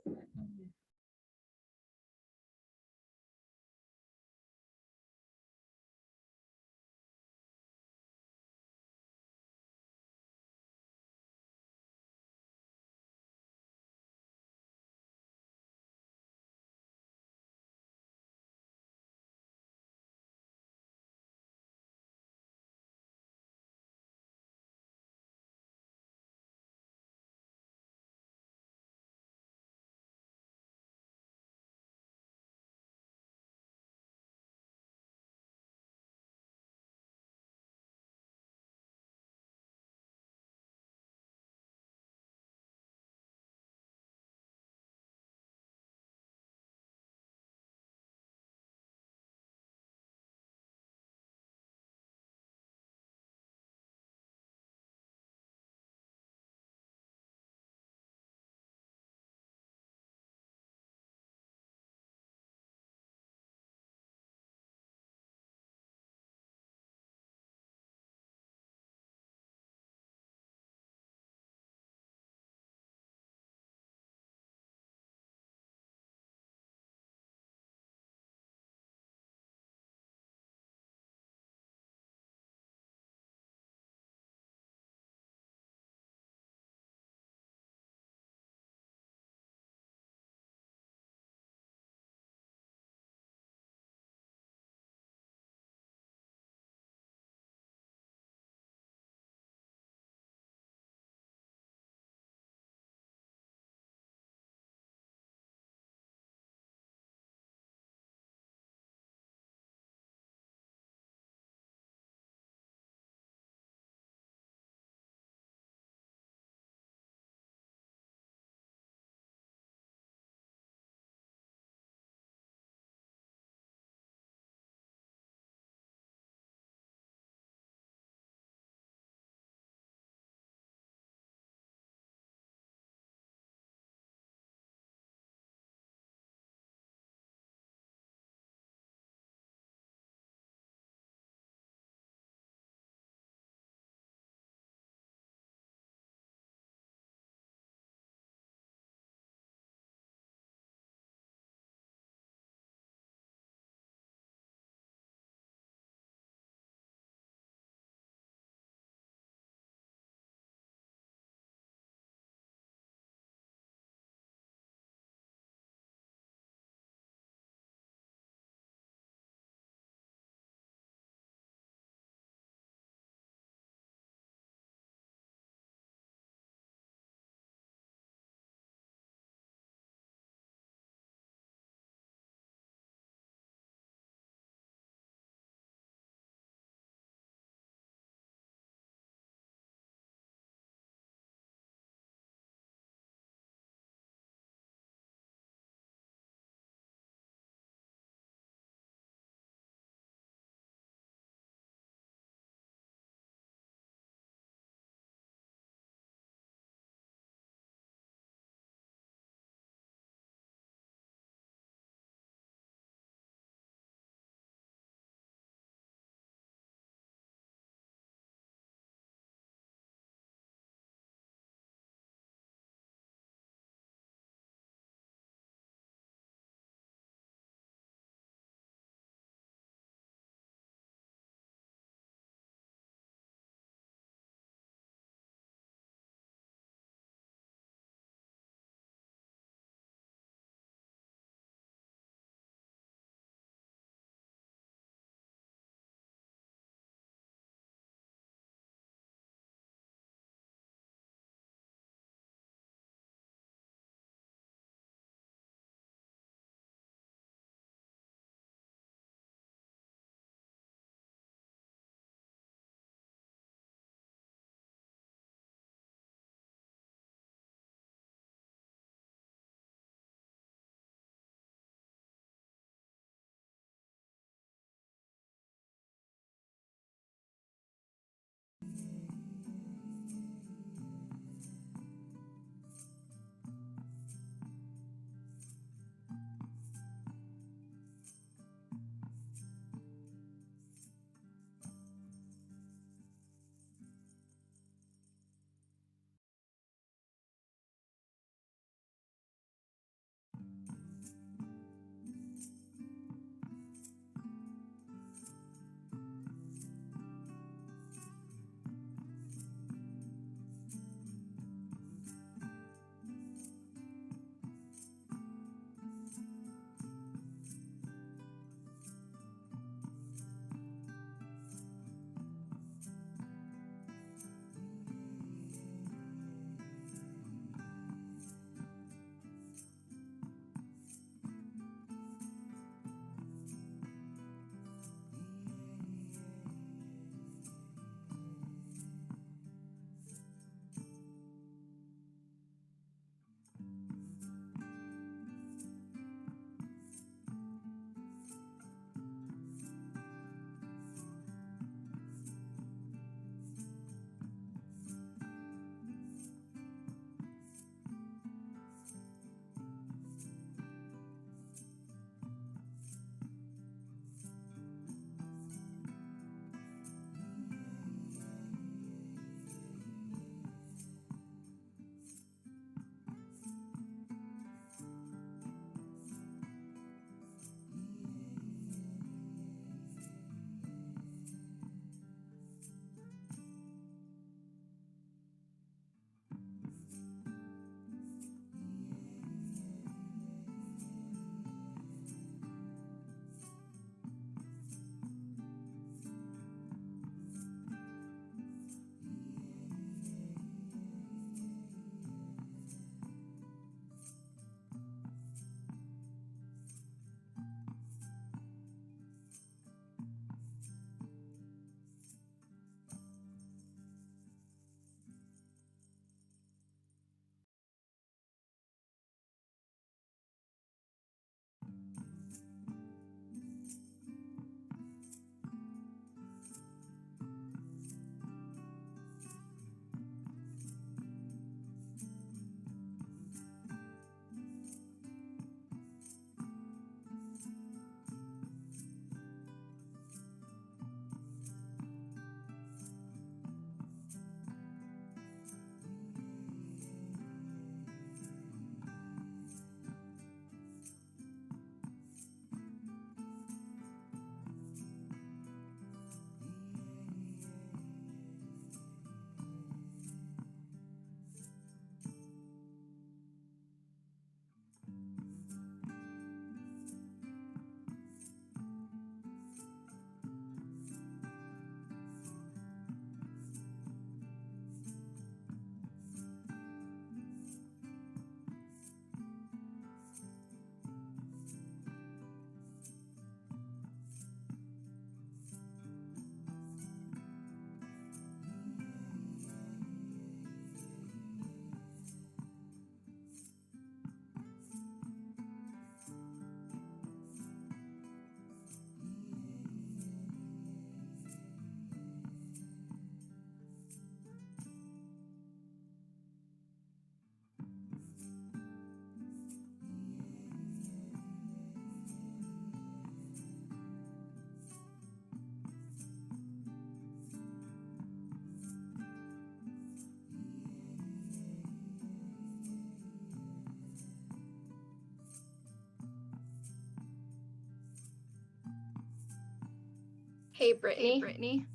Hey, Brittany.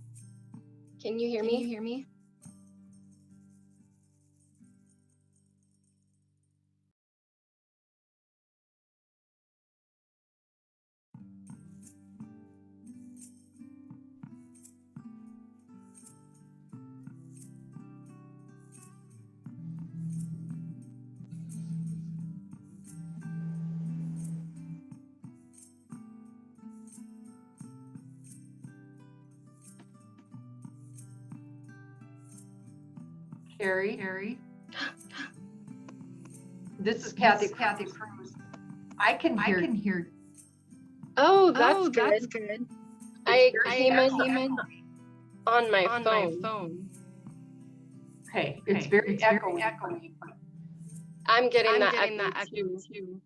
Can you hear me?
Carrie. This is Kathy Cruz. I can hear.
Oh, that's
that's
good. I came
echoey.
in on my phone.
Okay, it's very echoey.
I'm getting that
echo
too.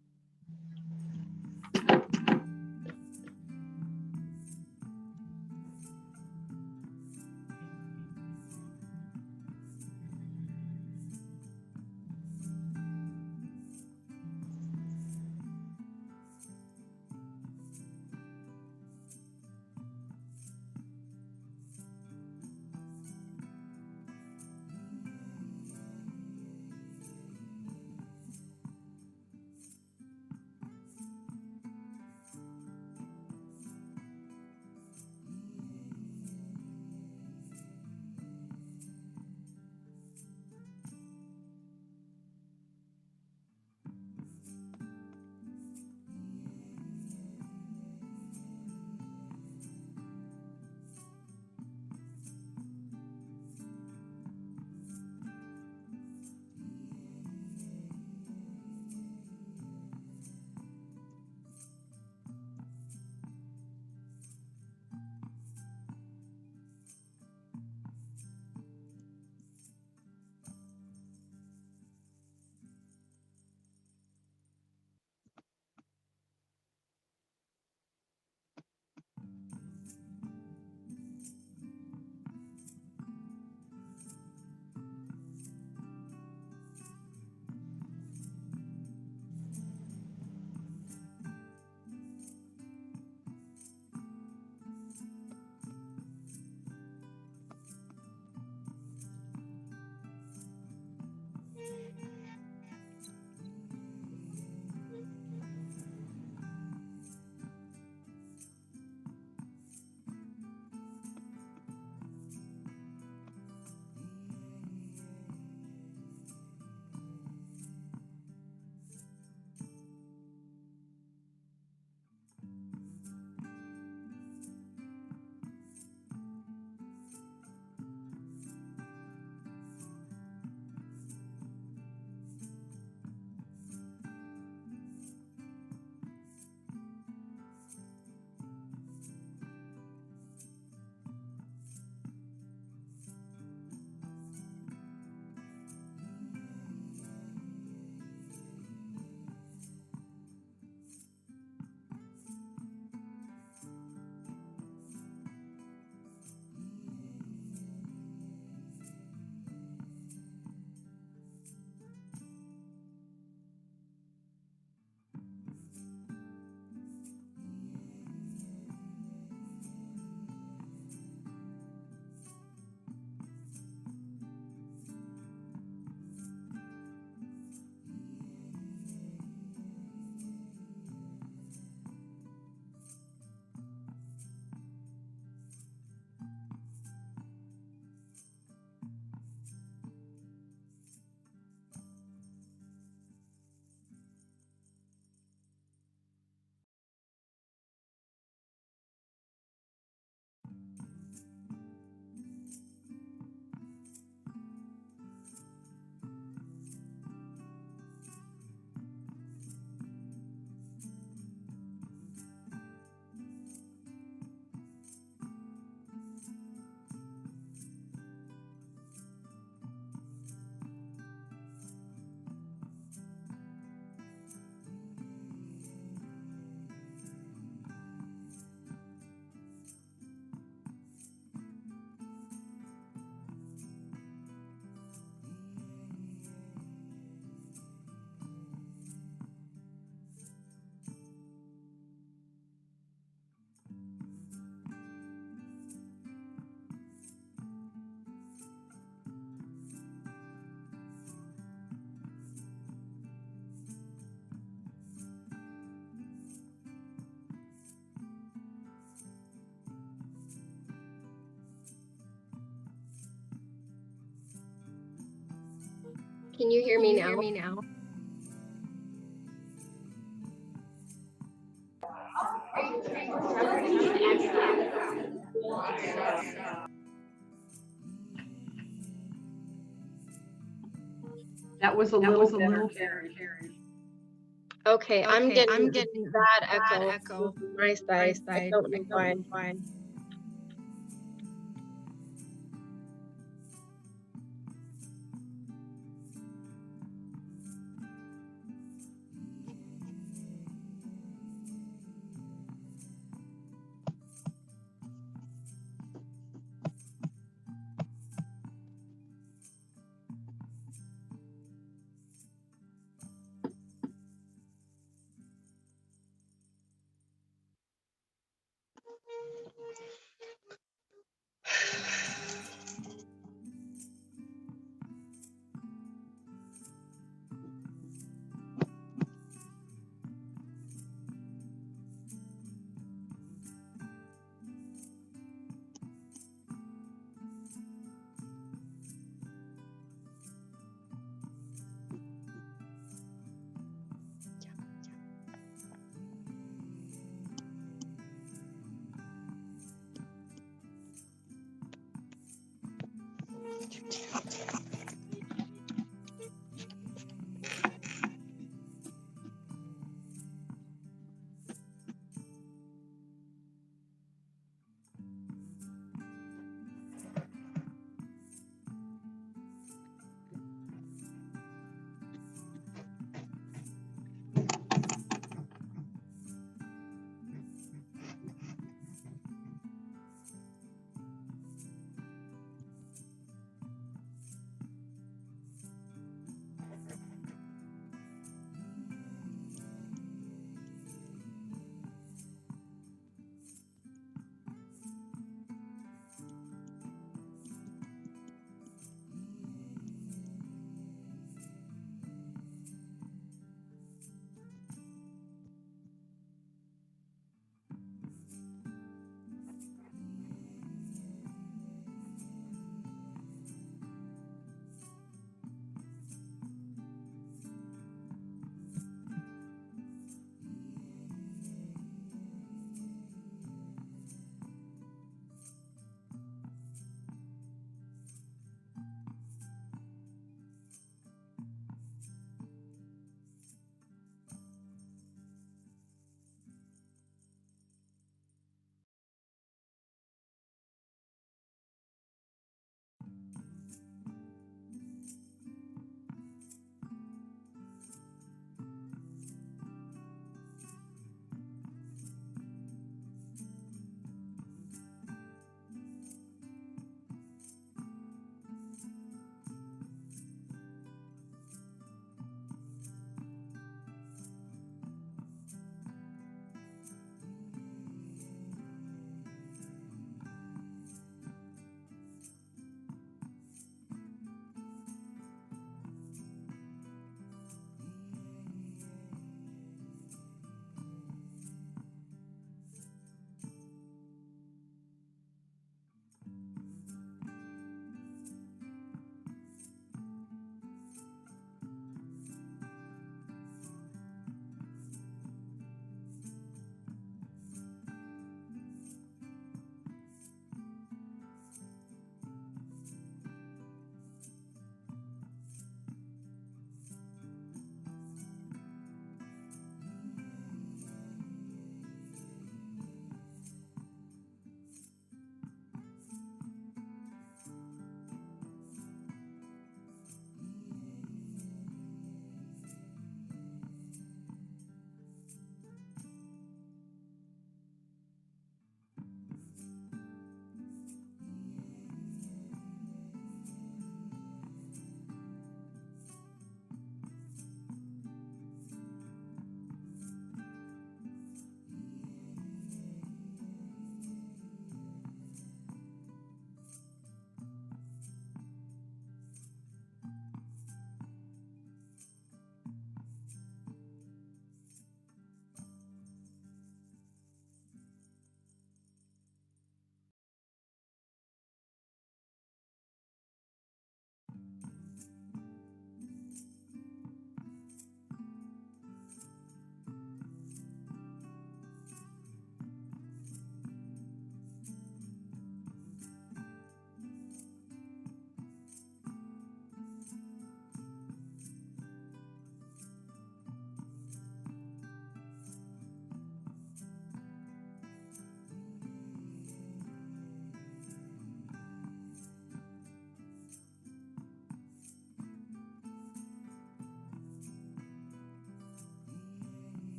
Can you hear me now?
That was a little better.
Okay, I'm getting that echo from my side. I don't know why.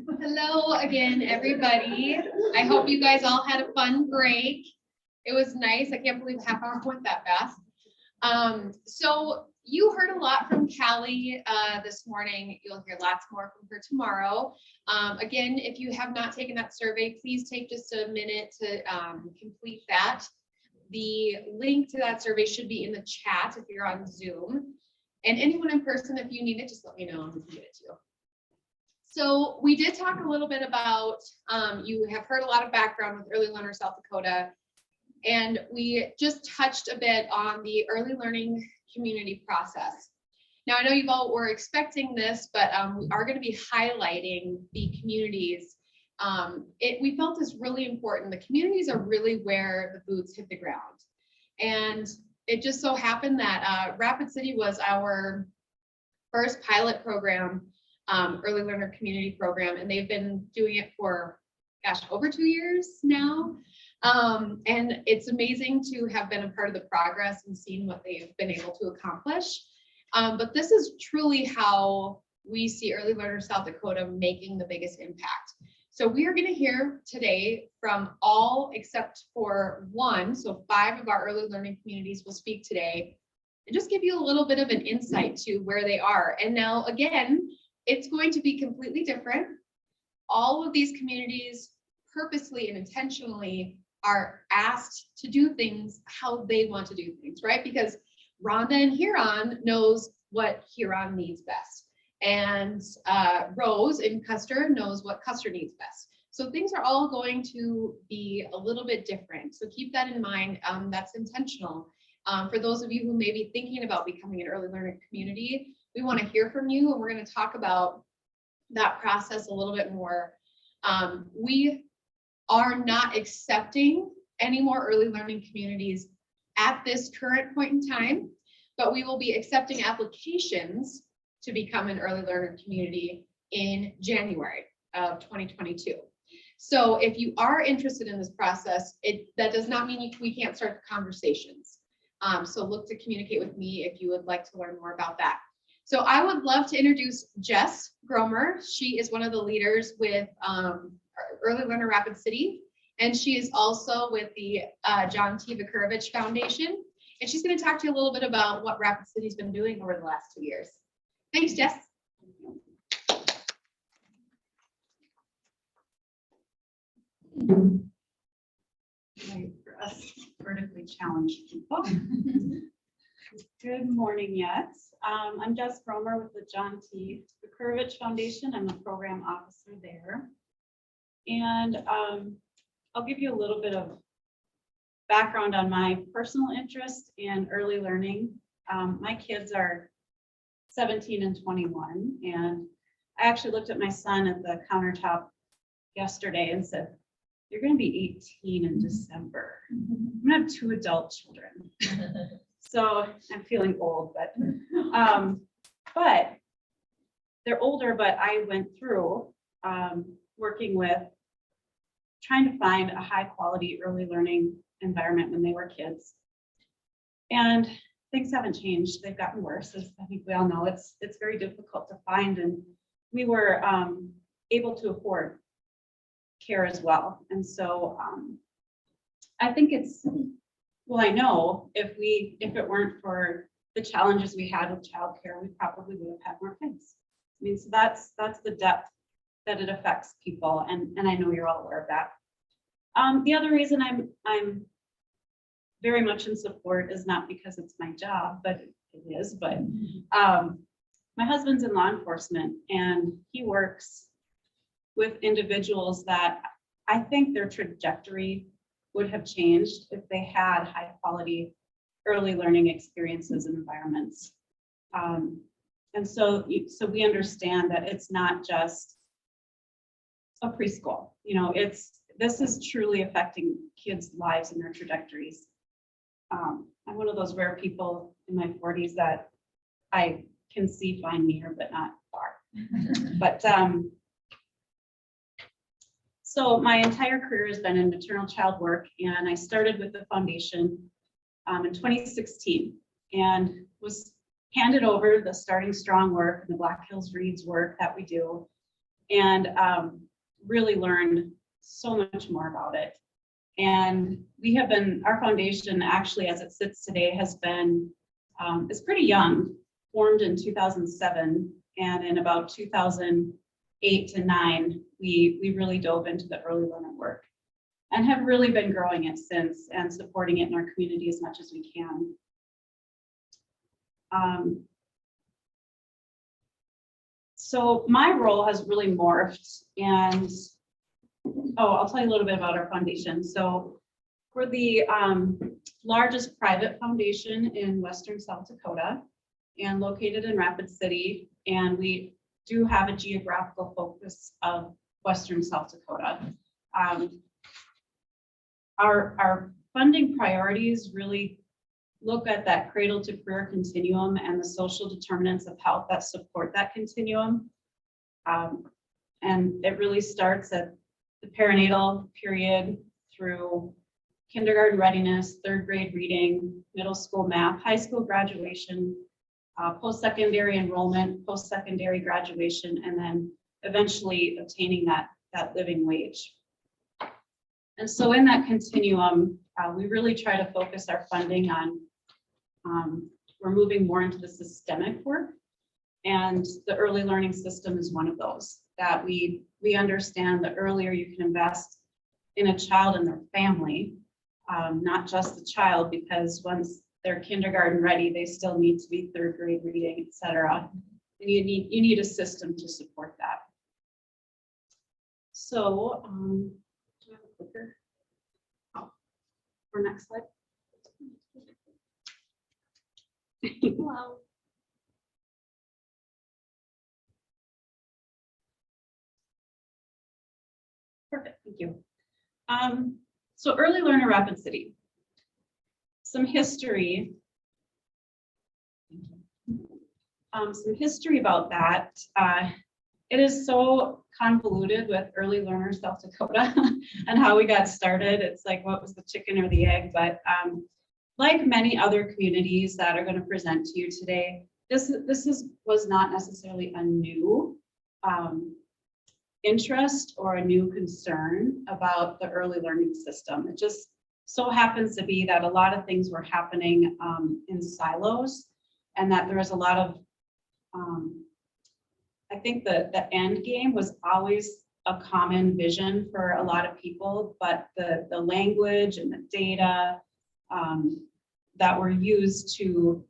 Hello again, everybody. I hope you guys all had a fun break. It was nice. I can't believe half hour went that fast. So you heard a lot from Callie this morning. You'll hear lots more from her tomorrow. Again, if you have not taken that survey, please take just a minute to complete that. The link to that survey should be in the chat if you're on Zoom. And anyone in person, if you need it, just let me know and we can get it to you. So we did talk a little bit about, you have heard a lot of background with Early Learner South Dakota, and we just touched a bit on the early learning community process. Now, I know you all were expecting this, but we are going to be highlighting the communities. We felt is really important. The communities are really where the boots hit the ground. And it just so happened that Rapid City was our first pilot program, early learner community program, and they've been doing it for, gosh, over 2 years now. And it's amazing to have been a part of the progress and seen what they've been able to accomplish. But this is truly how we see Early Learner South Dakota making the biggest impact. So we are going to hear today from all except for one, so 5 of our early learning communities will speak today and just give you a little bit of an insight to where they are. And now, again, it's going to be completely different. All of these communities purposely and intentionally are asked to do things how they want to do things, right? Because Rhonda and Huron knows what Huron needs best. And Rose in Custer knows what Custer needs best. So things are all going to be a little bit different. So keep that in mind. That's intentional. For those of you who may be thinking about becoming an early learning community, we want to hear from you, and we're going to talk about that process a little bit more. We are not accepting any more early learning communities at this current point in time, but we will be accepting applications to become an early learner community in January of 2022. So if you are interested in this process, that does not mean we can't start the conversations. So look to communicate with me if you would like to learn more about that. So I would love to introduce Jess Gromer. She is one of the leaders with Early Learner Rapid City, and she is also with the John T. Vukurovich Foundation. And she's going to talk to you a little bit about what Rapid City's been doing over the last 2 years. Thanks, Jess.
For us vertically challenged people. Good morning, yes. I'm Jess Gromer with the John T. Vukurovich Foundation. I'm the program officer there. And I'll give you a little bit of background on my personal interest in early learning. My kids are 17 and 21, and I actually looked at my son at the countertop yesterday and said, "You're going to be 18 in December. I'm going to have 2 adult children." So I'm feeling old, but they're older. But I went through working with trying to find a high quality early learning environment when they were kids, and things haven't changed. They've gotten worse, as I think we all know. It's very difficult to find, and we were able to afford care as well. And so I think well, I know if it weren't for the challenges we had with childcare, we probably would have had more kids. I mean, so that's the depth that it affects people, and I know you're all aware of that. The other reason I'm very much in support is not because it's my job, but it is, but my husband's in law enforcement, and he works with individuals that I think their trajectory would have changed if they had high quality early learning experiences and environments. And so we understand that it's not just a preschool, this is truly affecting kids' lives and their trajectories. I'm one of those rare people in my 40s that I can see fine near, but not far. But so my entire career has been in maternal child work, and I started with the foundation in 2016 and was handed over the Starting Strong work and the Black Hills Reads work that we do. and really learned so much more about it. And we have been, our foundation actually, as it sits today, has been, it's pretty young, formed in 2007. And in about 2008 to 9, we really dove into the early learner work and have really been growing it since and supporting it in our community as much as we can. So my role has really morphed, and I'll tell you a little bit about our foundation. So we're the largest private foundation in Western South Dakota and located in Rapid City. And we do have a geographical focus of Western South Dakota. Our funding priorities really look at that cradle to career continuum and the social determinants of health that support that continuum. And it really starts at the perinatal period through kindergarten readiness, 3rd grade reading, middle school math, high school graduation, post-secondary enrollment, post-secondary graduation, and then eventually obtaining that living wage. And so in that continuum, we really try to focus our funding on, we're moving more into the systemic work, and the early learning system is one of those that we understand the earlier you can invest in a child and their family, not just the child, because once they're kindergarten ready, they still need to be 3rd grade reading, et cetera. And you need a system to support that. So, do I have a clicker? Oh, for next slide. Hello. Perfect, thank you. So early learner Rapid City. Some history. Some history about that. It is so convoluted with early learner South Dakota and how we got started. It's like, what was the chicken or the egg? But like many other communities that are going to present to you today, this was not necessarily a new interest or a new concern about the early learning system. It just so happens to be that a lot of things were happening in silos, and that there was a lot of, I think the end game was always a common vision for a lot of people, but the language and the data that were used to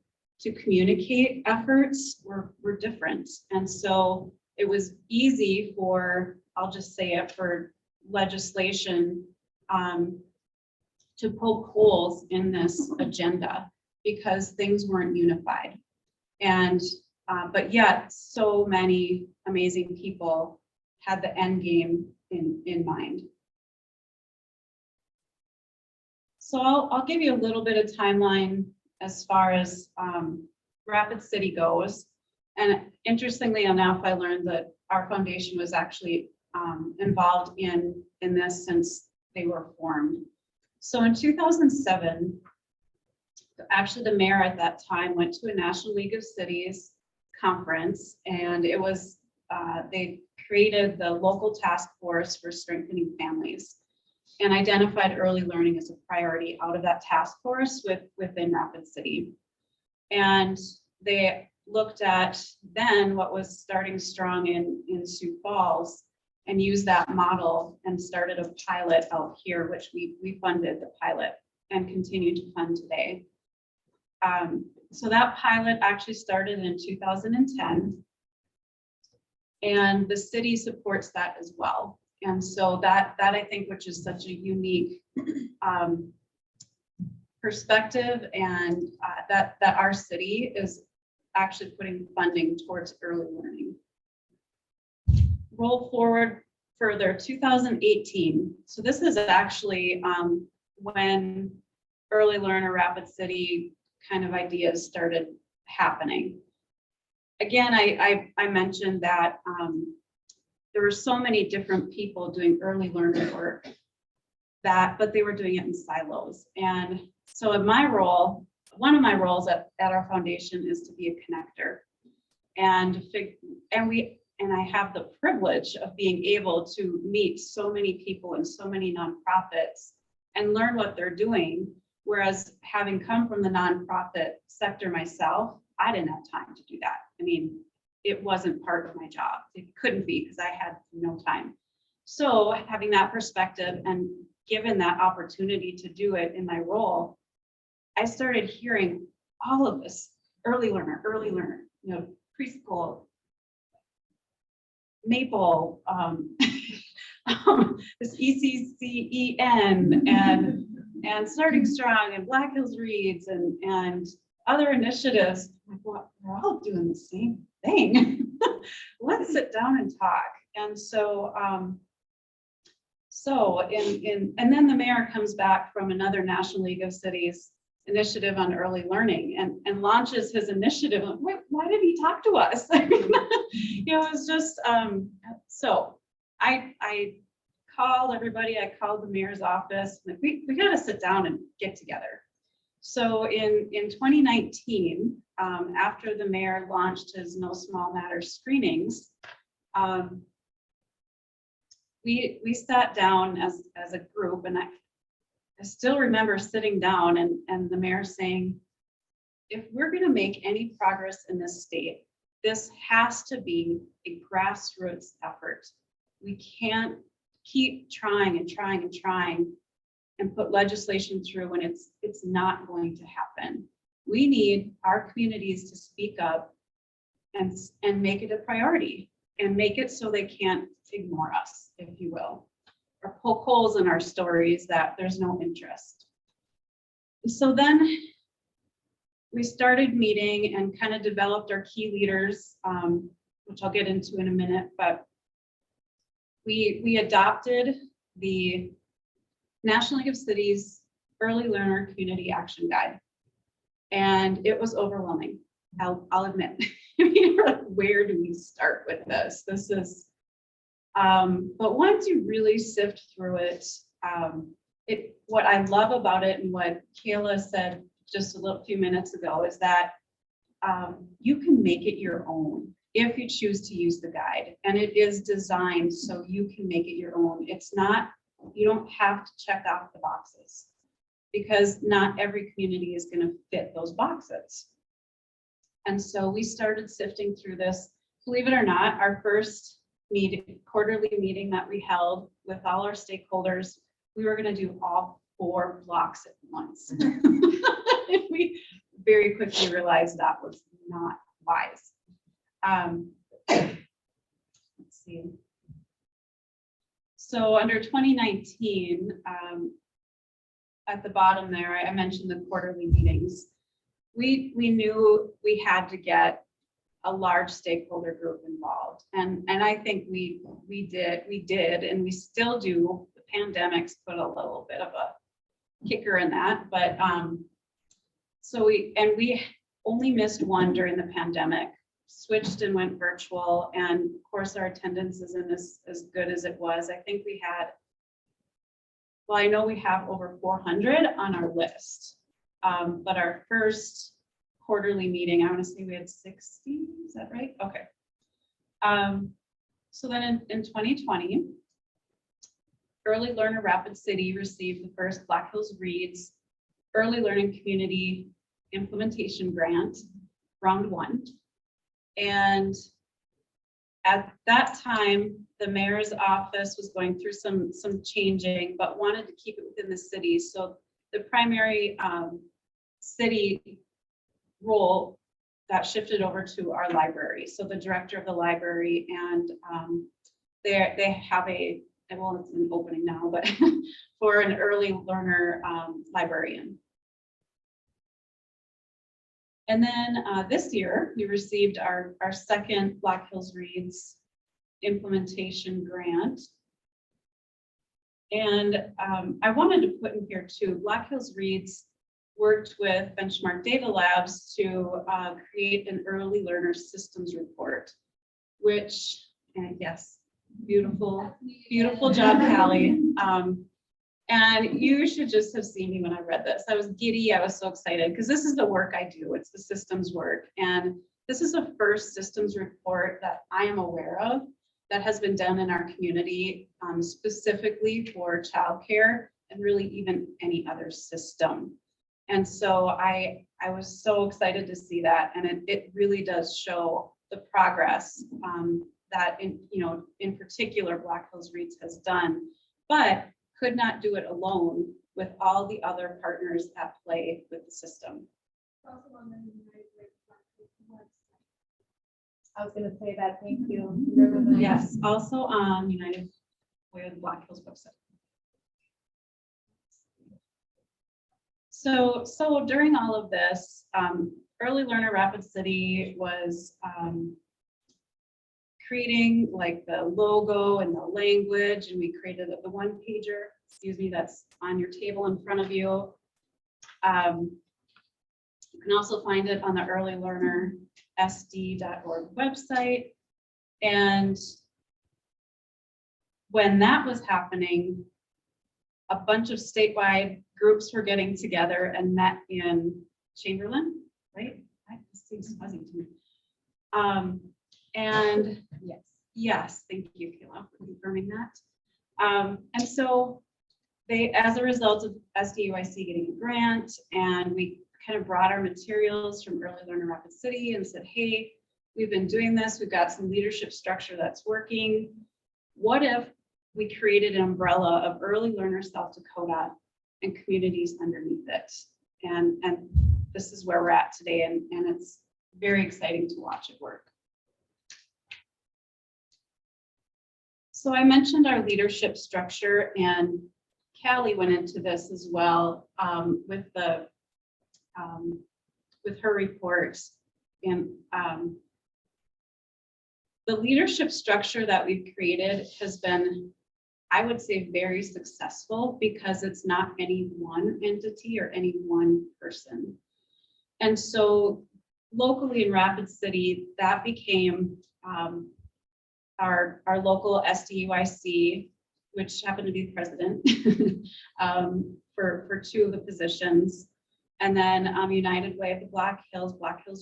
communicate efforts were different. And so it was easy for, I'll just say it, for legislation to poke holes in this agenda because things weren't unified. And but yet so many amazing people had the end game in mind. So I'll give you a little bit of timeline as far as Rapid City goes. And interestingly enough, I learned that our foundation was actually involved in this since they were formed. So in 2007, actually the mayor at that time went to a National League of Cities conference, and it was, they created the local task force for strengthening families and identified early learning as a priority out of that task force within Rapid City. And they looked at then what was starting strong in Sioux Falls and used that model and started a pilot out here, which we funded the pilot and continue to fund today. So that pilot actually started in 2010, and the city supports that as well. And so that I think, which is such a unique perspective, and that our city is actually putting funding towards early learning. Roll forward further, 2018. So this is actually when early learner Rapid City kind of ideas started happening. Again, I mentioned that there were so many different people doing early learner work but they were doing it in silos. And so in my role, one of my roles at our foundation is to be a connector. And and I have the privilege of being able to meet so many people and so many nonprofits and learn what they're doing. Whereas having come from the nonprofit sector myself, I didn't have time to do that. I mean, it wasn't part of my job. It couldn't be because I had no time. So having that perspective and given that opportunity to do it in my role, I started hearing all of this early learner, you know, preschool, Maple, this ECCEN and Starting Strong and Black Hills Reads and other initiatives. Like, well, we're all doing the same thing. Let's sit down and talk. And so, and then the mayor comes back from another National League of Cities initiative on early learning and launches his initiative. Wait, why did he talk to us? It was just, so I called everybody. I called the mayor's office. Like, we got to sit down and get together. So in 2019, after the mayor launched his No Small Matters screenings, we sat down as a group, and I still remember sitting down and the mayor saying, if we're going to make any progress in this state, this has to be a grassroots effort. We can't keep trying and trying and trying and put legislation through when it's not going to happen. We need our communities to speak up and make it a priority and make it so they can't ignore us, if you will, or poke holes in our stories that there's no interest. So then we started meeting and kind of developed our key leaders, which I'll get into in a minute, but we adopted the National League of Cities Early Learner Community Action Guide. And it was overwhelming, I'll admit. I mean, where do we start with this? This is, but once you really sift through it, what I love about it and what Kayla said just a few minutes ago is that you can make it your own if you choose to use the guide. And it is designed so you can make it your own. It's not, you don't have to check off the boxes because not every community is going to fit those boxes. And so we started sifting through this. Believe it or not, our first quarterly meeting that we held with all our stakeholders, we were going to do all 4 blocks at once. We very quickly realized that was not wise. Let's see. So under 2019, at the bottom there, I mentioned the quarterly meetings. We knew we had to get a large stakeholder group involved. And I think we did, and we still do. The pandemic's put a little bit of a kicker in that, but so we only missed one during the pandemic, switched and went virtual. And of course our attendance isn't as good as it was. I think we had, well, I know we have over 400 on our list, but our first quarterly meeting, I want to say we had 60, is that right? Okay. So then in 2020, Early Learner Rapid City received the first Black Hills Reads Early Learning Community Implementation Grant, round 1. And at that time, the mayor's office was going through some changing, but wanted to keep it within the city. So the primary city role that shifted over to our library. So the director of the library, and they have a, well, it's an opening now, but for an early learner librarian. And then this year, we received our second Black Hills Reads implementation grant. And I wanted to put in here too, Black Hills Reads worked with Benchmark Data Labs to create an early learner systems report, which, and yes, beautiful, beautiful job, Callie. And you should just have seen me when I read this. I was giddy. I was so excited because this is the work I do. It's the systems work. And This is the first systems report that I am aware of that has been done in our community specifically for childcare and really even any other system. And so I was so excited to see that, and it really does show the progress that in particular Black Hills Reads has done, but could not do it alone with all the other partners at play with the system.
I was gonna say that, thank you.
Yes, also on United Way of the Black Hills website. So during all of this, Early Learner Rapid City was creating like the logo and the language, and we created the one pager, excuse me, that's on your table in front of you. You can also find it on the earlylearnersd.org website. And when that was happening, a bunch of statewide groups were getting together and met in Chamberlain, right? This seems fuzzy to me. And yes, thank you, Kayla, for confirming that. And so they, as a result of SDUIC getting a grant, and we kind of brought our materials from Early Learner Rapid City and said, hey, we've been doing this, we've got some leadership structure that's working. What if we created an umbrella of Early Learner South Dakota and communities underneath it? And this is where we're at today, and it's very exciting to watch it work. So I mentioned our leadership structure, and Callie went into this as well with her report. And the leadership structure that we've created has been, I would say, very successful because it's not any one entity or any one person. And so locally in Rapid City, that became our local SDUIC, which happened to be the president for two of the positions. And then United Way of the Black Hills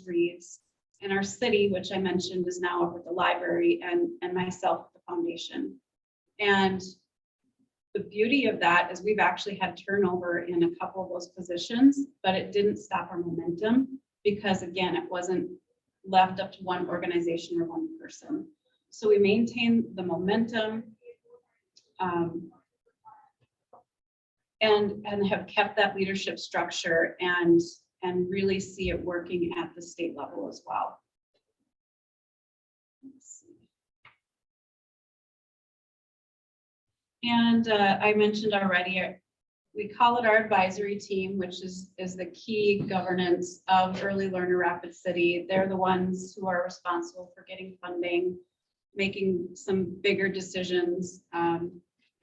Reads, and our city, which I mentioned, is now up at the library, and myself at the foundation. And the beauty of that is we've actually had turnover in a couple of those positions, but it didn't stop our momentum because, again, it wasn't left up to one organization or one person. So we maintain the momentum and have kept that leadership structure and really see it working at the state level as well. Let's see. And I mentioned already, we call it our advisory team, which is the key governance of Early Learner Rapid City. They're the ones who are responsible for getting funding, making some bigger decisions.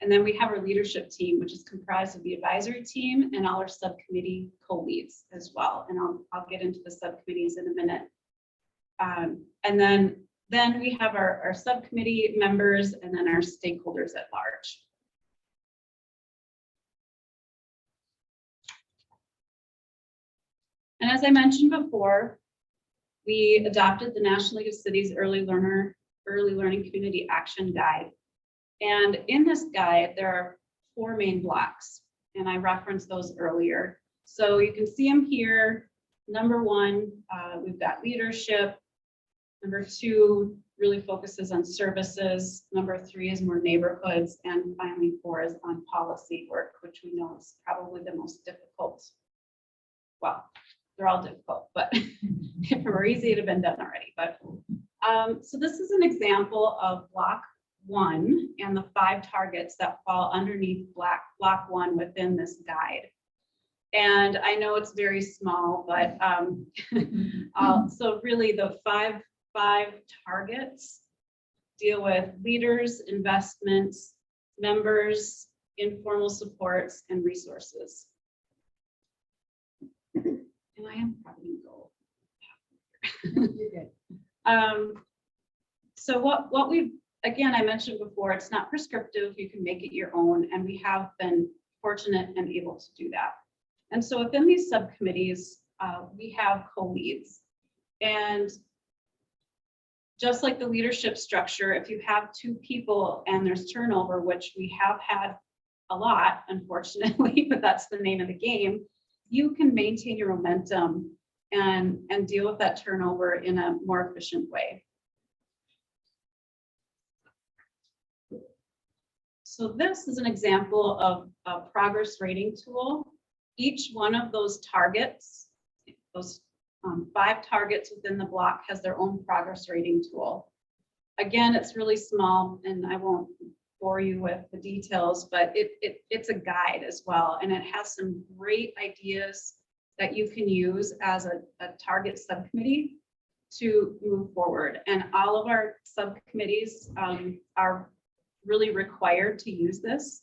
And then we have our leadership team, which is comprised of the advisory team and all our subcommittee co-leads as well. And I'll get into the subcommittees in a minute. And then we have our subcommittee members and then our stakeholders at large. And as I mentioned before, we adopted the National League of Cities Early Learning Community Action Guide. And in this guide, there are 4 main blocks, and I referenced those earlier. So you can see them here. Number 1, we've got leadership. Number 2 really focuses on services. Number 3 is more neighborhoods. And finally, 4 is on policy work, which we know is probably the most difficult. Well, they're all difficult, but if it were easy, it'd have been done already. But so this is an example of block 1 and the 5 targets that fall underneath block 1 within this guide. And I know it's very small, but so really the five targets deal with leaders, investments, members, informal supports, and resources. And I am probably going to go. So what we've, again, I mentioned before, it's not prescriptive. You can make it your own, and we have been fortunate and able to do that. And so within these subcommittees, we have co-leads. And just like the leadership structure, if you have 2 people and there's turnover, which we have had a lot, unfortunately, but that's the name of the game, you can maintain your momentum and deal with that turnover in a more efficient way. So this is an example of a progress rating tool. Each one of those targets, those 5 targets within the block, has their own progress rating tool. Again, it's really small and I won't bore you with the details, but it's a guide as well. And it has some great ideas that you can use as a target subcommittee to move forward. And all of our subcommittees are really required to use this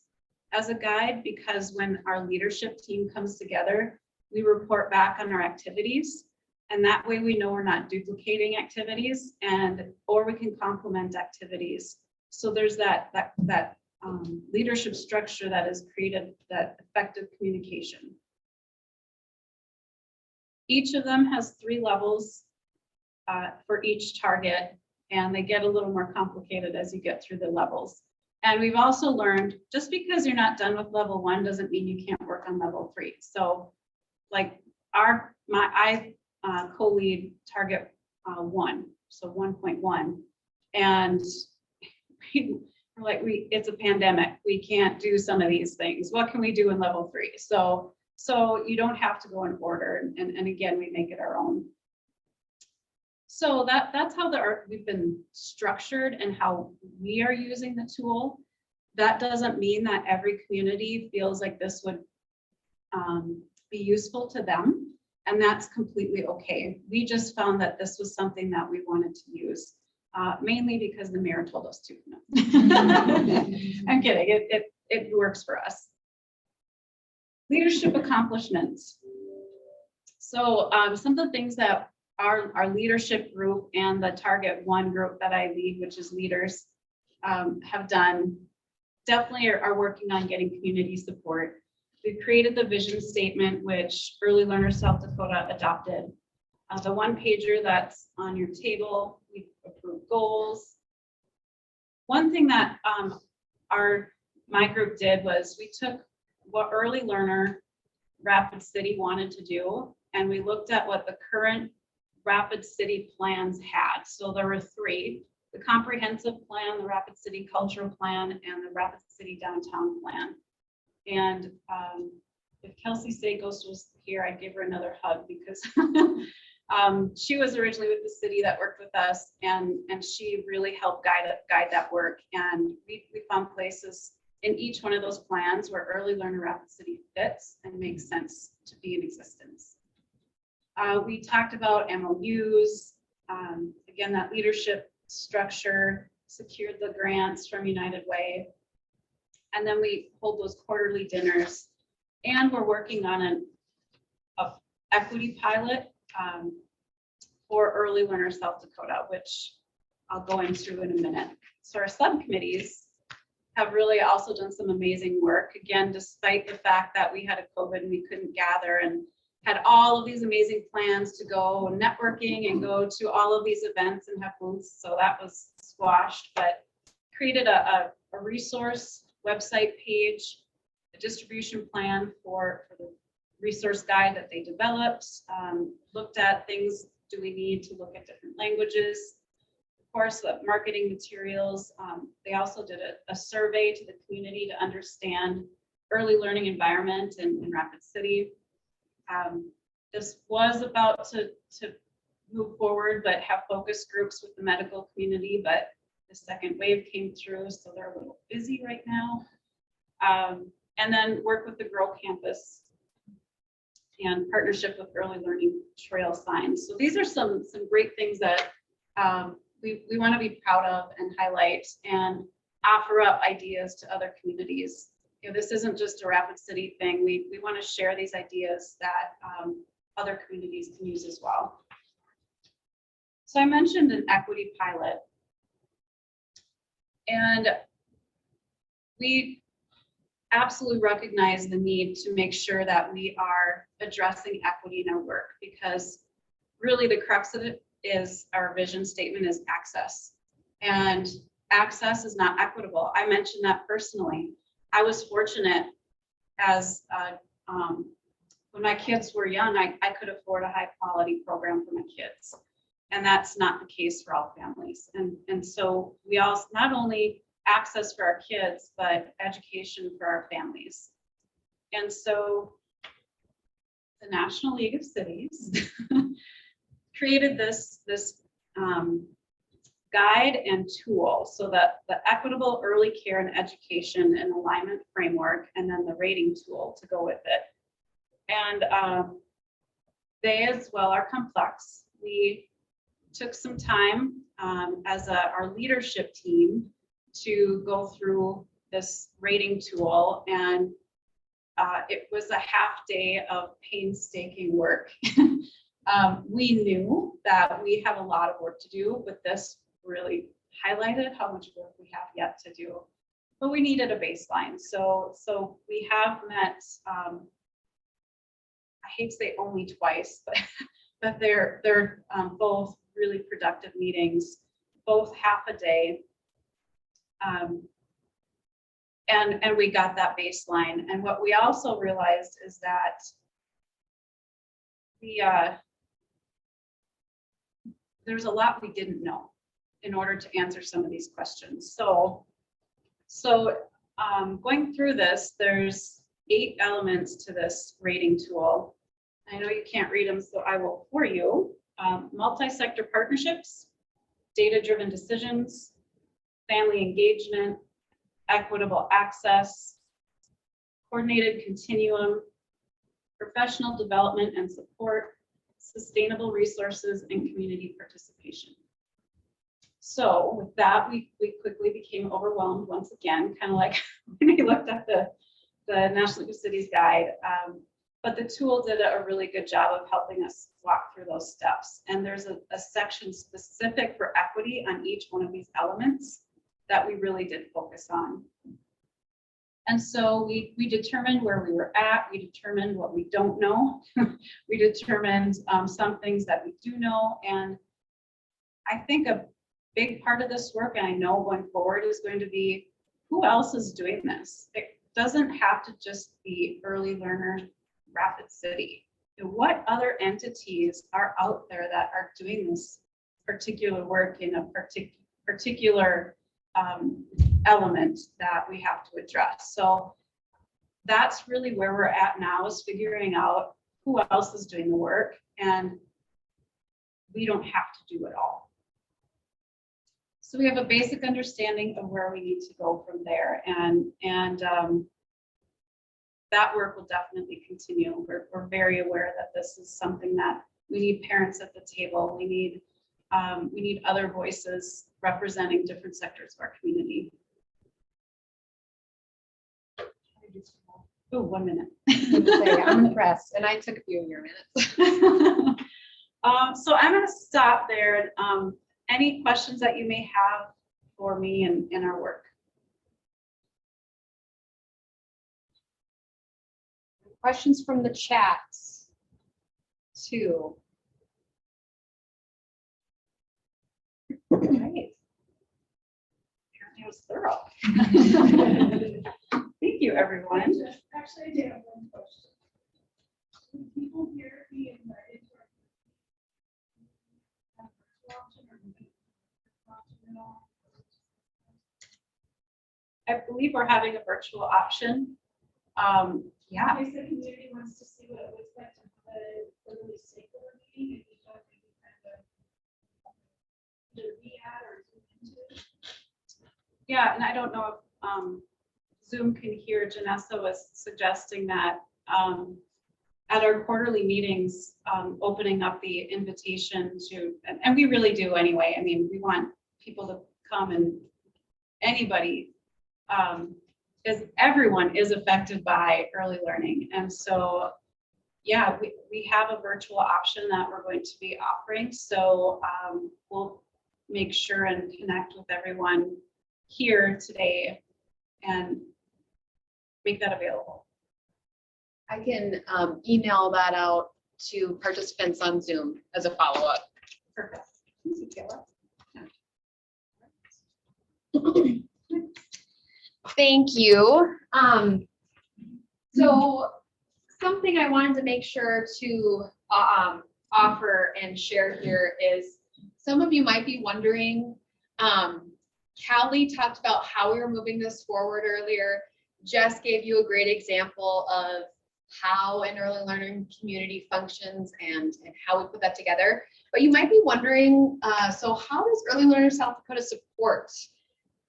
as a guide, because when our leadership team comes together, we report back on our activities. And that way we know we're not duplicating activities, or we can complement activities. So there's that leadership structure that is created, that effective communication. Each of them has 3 levels for each target, and they get a little more complicated as you get through the levels. And we've also learned, just because you're not done with level 1 doesn't mean you can't work on level 3. So like I co-lead target 1, so 1.1, and we're like, it's a pandemic, we can't do some of these things. What can we do in level 3? So you don't have to go in order, and again, we make it our own. So that's how we've been structured and how we are using the tool. That doesn't mean that every community feels like this would be useful to them, and that's completely okay. We just found that this was something that we wanted to use, mainly because the mayor told us to. I'm kidding, it works for us. Leadership accomplishments. So some of the things that our leadership group and the target 1 group that I lead, which is leaders, have done, definitely are working on getting community support. We created the vision statement, which Early Learners South Dakota adopted. The 1-pager that's on your table, we approved goals. One thing that my group did was we took what Early Learner Rapid City wanted to do, and we looked at what the current Rapid City plans had. So there were 3, the comprehensive plan, the Rapid City cultural plan, and the Rapid City downtown plan. And if Kelsey Sagos was here, I'd give her another hug, because she was originally with the city that worked with us, and she really helped guide that work. And we found places in each one of those plans where Early Learner Rapid City fits and makes sense to be in existence. We talked about MOUs, again, that leadership structure, secured the grants from United Way, and then we hold those quarterly dinners, and we're working on an equity pilot for Early Learners South Dakota, which I'll go into in a minute. So our subcommittees have really also done some amazing work, again, despite the fact that we had a COVID and we couldn't gather, and had all of these amazing plans to go networking and go to all of these events and have booths. So that was squashed, but created a resource website page, a distribution plan for the resource guide that they developed, looked at things, do we need to look at different languages? Of course, the marketing materials. They also did a survey to the community to understand early learning environment in Rapid City. This was about to move forward, but have focus groups with the medical community, but the second wave came through, so they're a little busy right now. And then work with the Grow Campus and partnership with Early Learning Trail Signs. So these are some great things that we want to be proud of and highlight and offer up ideas to other communities. You know, this isn't just a Rapid City thing. We want to share these ideas that other communities can use as well. So I mentioned an equity pilot, and we absolutely recognize the need to make sure that we are addressing equity in our work, because really the crux of it is, our vision statement is access. And access is not equitable. I mentioned that personally. I was fortunate as, when my kids were young, I could afford a high quality program for my kids. And that's not the case for all families. And so we also, not only access for our kids, but education for our families. And so the National League of Cities created this guide and tool, so that the equitable early care and education and alignment framework, and then the rating tool to go with it. And they as well are complex. We took some time as our leadership team to go through this rating tool, and it was a half day of painstaking work. We knew that we have a lot of work to do, but this really highlighted how much work we have yet to do. But we needed a baseline. So we have met, I hate to say only twice, but they're both really productive meetings, both half a day. And we got that baseline. And what we also realized is that there's a lot we didn't know in order to answer some of these questions. So going through this, there's 8 elements to this rating tool. I know you can't read them, so I will for you. Multi-sector partnerships, data-driven decisions, family engagement, equitable access, coordinated continuum, professional development and support, sustainable resources, and community participation. So with that, we quickly became overwhelmed once again, kind of like when we looked at the National League of Cities guide. But the tool did a really good job of helping us walk through those steps. And there's a section specific for equity on each one of these elements that we really did focus on. And so we determined where we were at. We determined what we don't know. We determined some things that we do know. And I think a big part of this work, and I know going forward, is going to be who else is doing this. It doesn't have to just be early learner Rapid City. What other entities are out there that are doing this particular work in a particular element that we have to address? So that's really where we're at now, is figuring out who else is doing the work, and we don't have to do it all. So we have a basic understanding of where we need to go from there, and that work will definitely continue. We're very aware that this is something that we need parents at the table. We need other voices representing different sectors of our community. Oh, 1 minute.
I'm impressed, and I took a few of your minutes.
So I'm going to stop there. Any questions that you may have for me in our work?
Questions from the chats too. All right.
Apparently it was thorough. Thank you, everyone.
Actually, I did have one question. Will people here be invited to our virtual option or option at all?
I believe we're having a virtual option. Yeah.
In case the community wants to see what it looks like to have a really stakeholder meeting, and you don't maybe kind of either be at or zoom into.
Yeah, and I don't know if Zoom can hear. Janessa was suggesting that at our quarterly meetings, opening up the invitation to, and we really do anyway. I mean, we want people to come, and anybody, because everyone is affected by early learning. And so, yeah, we have a virtual option that we're going to be offering. So we'll make sure and connect with everyone here today and make that available.
I can email that out to participants on Zoom as a follow-up.
Perfect.
Thank you. So something I wanted to make sure to offer and share here is some of you might be wondering, Callie talked about how we were moving this forward earlier. Jess gave you a great example of how an early learning community functions and how we put that together. But you might be wondering, so how does Early Learners South Dakota support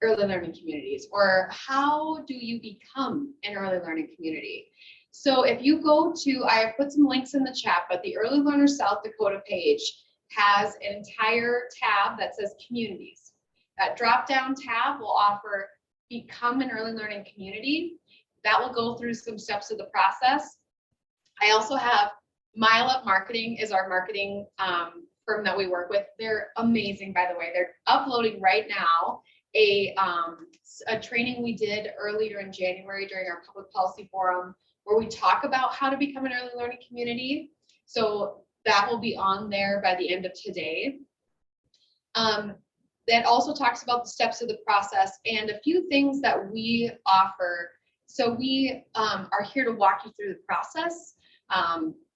early learning communities, or how do you become an early learning community? So if you go to, I have put some links in the chat, but the Early Learners South Dakota page has an entire tab that says communities. That drop-down tab will offer become an early learning community. That will go through some steps of the process. I also have Mile Up Marketing is our marketing firm that we work with. They're amazing, by the way. They're uploading right now a training we did earlier in January during our public policy forum, where we talk about how to become an early learning community. So that will be on there by the end of today. That also talks about the steps of the process and a few things that we offer. So we are here to walk you through the process,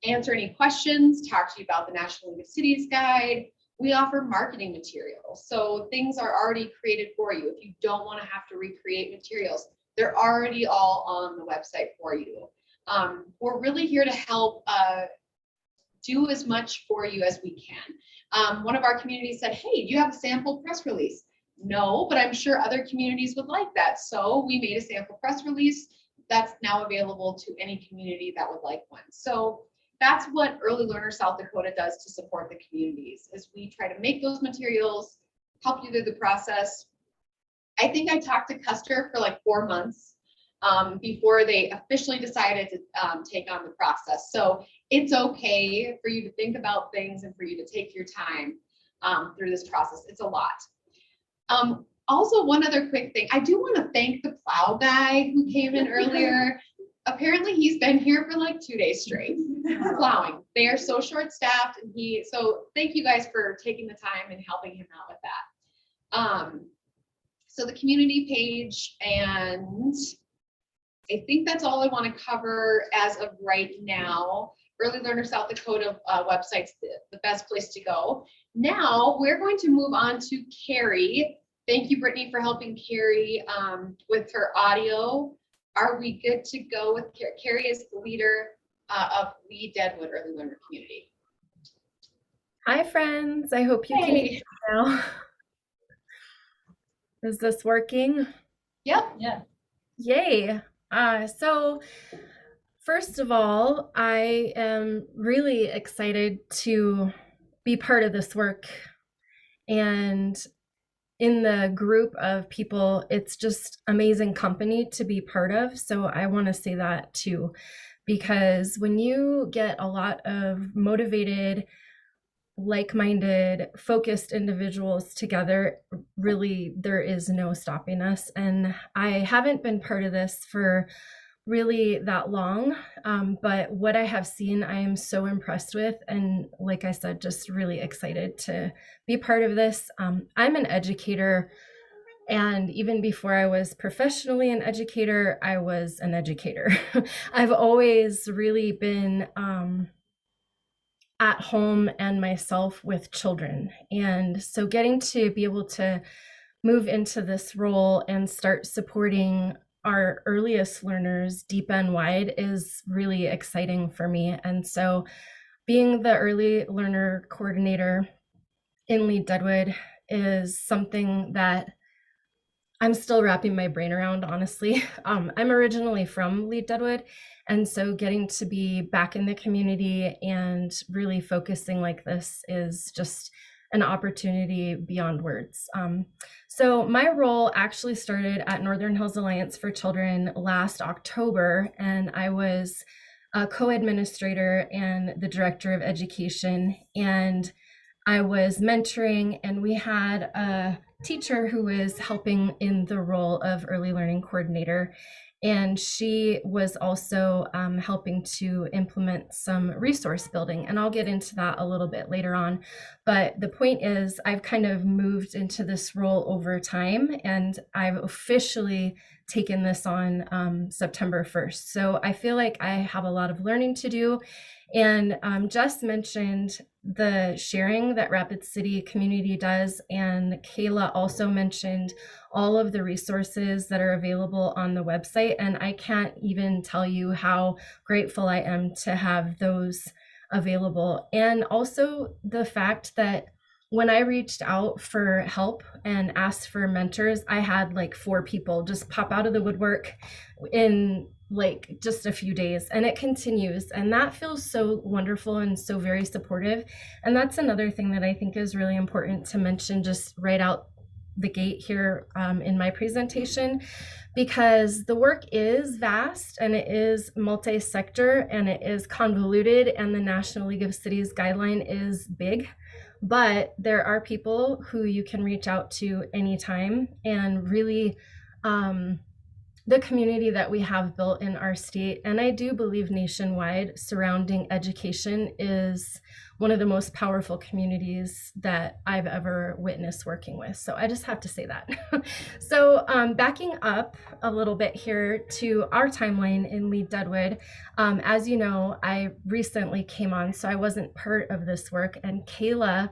answer any questions, talk to you about the National League of Cities Guide. We offer marketing materials. So things are already created for you. If you don't want to have to recreate materials, they're already all on the website for you. We're really here to help do as much for you as we can. One of our communities said, hey, do you have a sample press release? No, but I'm sure other communities would like that. So we made a sample press release that's now available to any community that would like one. So that's what Early Learner South Dakota does to support the communities, is we try to make those materials, help you through the process. I think I talked to Custer for like 4 months before they officially decided to take on the process. So it's okay for you to think about things and for you to take your time through this process. It's a lot. Also, one other quick thing, I do want to thank the plow guy who came in earlier. Apparently he's been here for like 2 days straight plowing. They are so short-staffed, and so thank you guys for taking the time and helping him out with that. So the community page, and I think that's all I want to cover as of right now. Early Learner South Dakota website's the best place to go. Now we're going to move on to Carrie. Thank you, Brittany, for helping Carrie with her audio. Are we good to go with Carrie? Carrie is the leader of Lee Deadwood Early Learner Community.
Hi, friends. I hope you can hear me now. Is this working?
Yep. Yeah.
Yay. So first of all, I am really excited to be part of this work. And in the group of people, it's just amazing company to be part of. So I want to say that too, because when you get a lot of motivated, like-minded, focused individuals together, really there is no stopping us. And I haven't been part of this for really that long, but what I have seen, I am so impressed with. And like I said, just really excited to be part of this. I'm an educator, and even before I was professionally an educator, I was an educator. I've always really been at home and myself with children. And so getting to be able to move into this role and start supporting our earliest learners deep and wide is really exciting for me. And so being the early learner coordinator in Lee Deadwood is something that I'm still wrapping my brain around, honestly. I'm originally from Lee Deadwood, and so getting to be back in the community and really focusing like this is just an opportunity beyond words. So my role actually started at Northern Hills Alliance for Children last October, and I was a co-administrator and the director of education, and I was mentoring, and we had a teacher who was helping in the role of early learning coordinator. And she was also helping to implement some resource building. And I'll get into that a little bit later on. But the point is, I've kind of moved into this role over time, and I've officially taken this on September 1st. So I feel like I have a lot of learning to do. And Jess mentioned the sharing that Rapid City community does. And Kayla also mentioned all of the resources that are available on the website. And I can't even tell you how grateful I am to have those available. And also the fact that when I reached out for help and asked for mentors, I had like 4 people just pop out of the woodwork in like just a few days, and it continues. And that feels so wonderful and so very supportive. And that's another thing that I think is really important to mention just right out the gate here in my presentation, because the work is vast and it is multi-sector and it is convoluted, and the National League of Cities guideline is big. But there are people who you can reach out to anytime, and really the community that we have built in our state, and I do believe nationwide, surrounding education is one of the most powerful communities that I've ever witnessed working with. So I just have to say that. So backing up a little bit here to our timeline in Lead Deadwood, as you know, I recently came on, so I wasn't part of this work, and Kayla,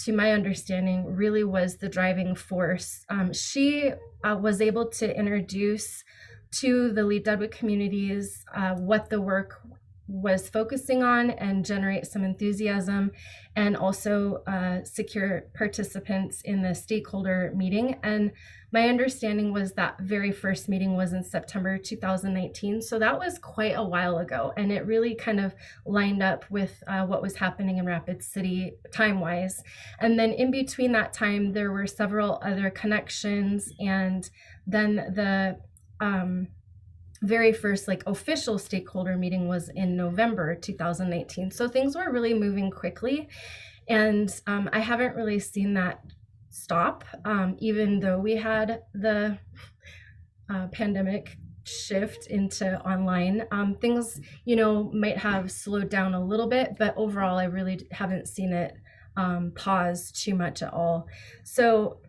to my understanding, really was the driving force. She was able to introduce to the Lead Deadwood communities what the work was focusing on and generate some enthusiasm, and also secure participants in the stakeholder meeting. And my understanding was that very first meeting was in September 2019. So that was quite a while ago. And it really kind of lined up with what was happening in Rapid City time-wise. And then in between that time, there were several other connections. And then the very first like official stakeholder meeting was in November 2019. So things were really moving quickly. And I haven't really seen that stop, even though we had the pandemic shift into online. Things, you know, might have slowed down a little bit, but overall, I really haven't seen it pause too much at all. So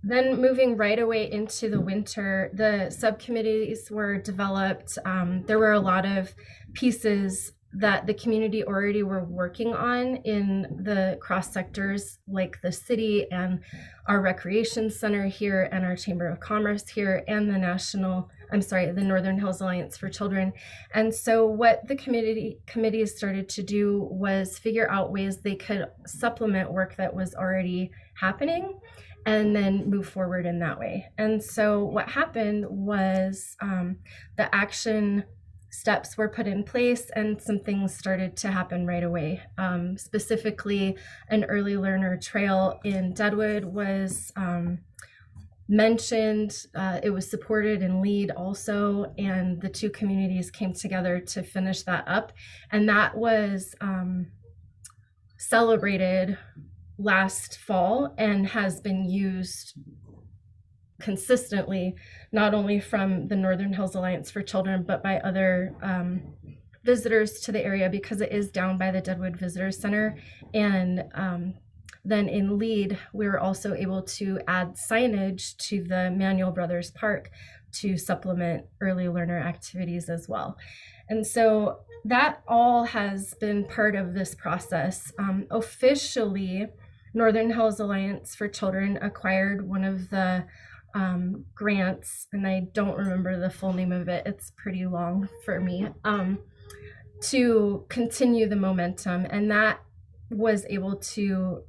then moving right away into the winter, the subcommittees were developed. There were a lot of pieces that the community already were working on in the cross sectors, like the city and our recreation center here and our Chamber of Commerce here and the Northern Hills Alliance for Children. And so what the committees started to do was figure out ways they could supplement work that was already happening and then move forward in that way. And so what happened was the action steps were put in place and some things started to happen right away. Specifically, an early learner trail in Deadwood was mentioned. It was supported in Lead also, and the two communities came together to finish that up. And that was celebrated last fall and has been used consistently, not only from the Northern Hills Alliance for Children, but by other visitors to the area, because it is down by the Deadwood Visitor Center. And then in Lead, we were also able to add signage to the Manuel Brothers Park to supplement early learner activities as well. And so that all has been part of this process. Officially, Northern Hills Alliance for Children acquired one of the grants, and I don't remember the full name of it, it's pretty long for me, to continue the momentum. And that was able to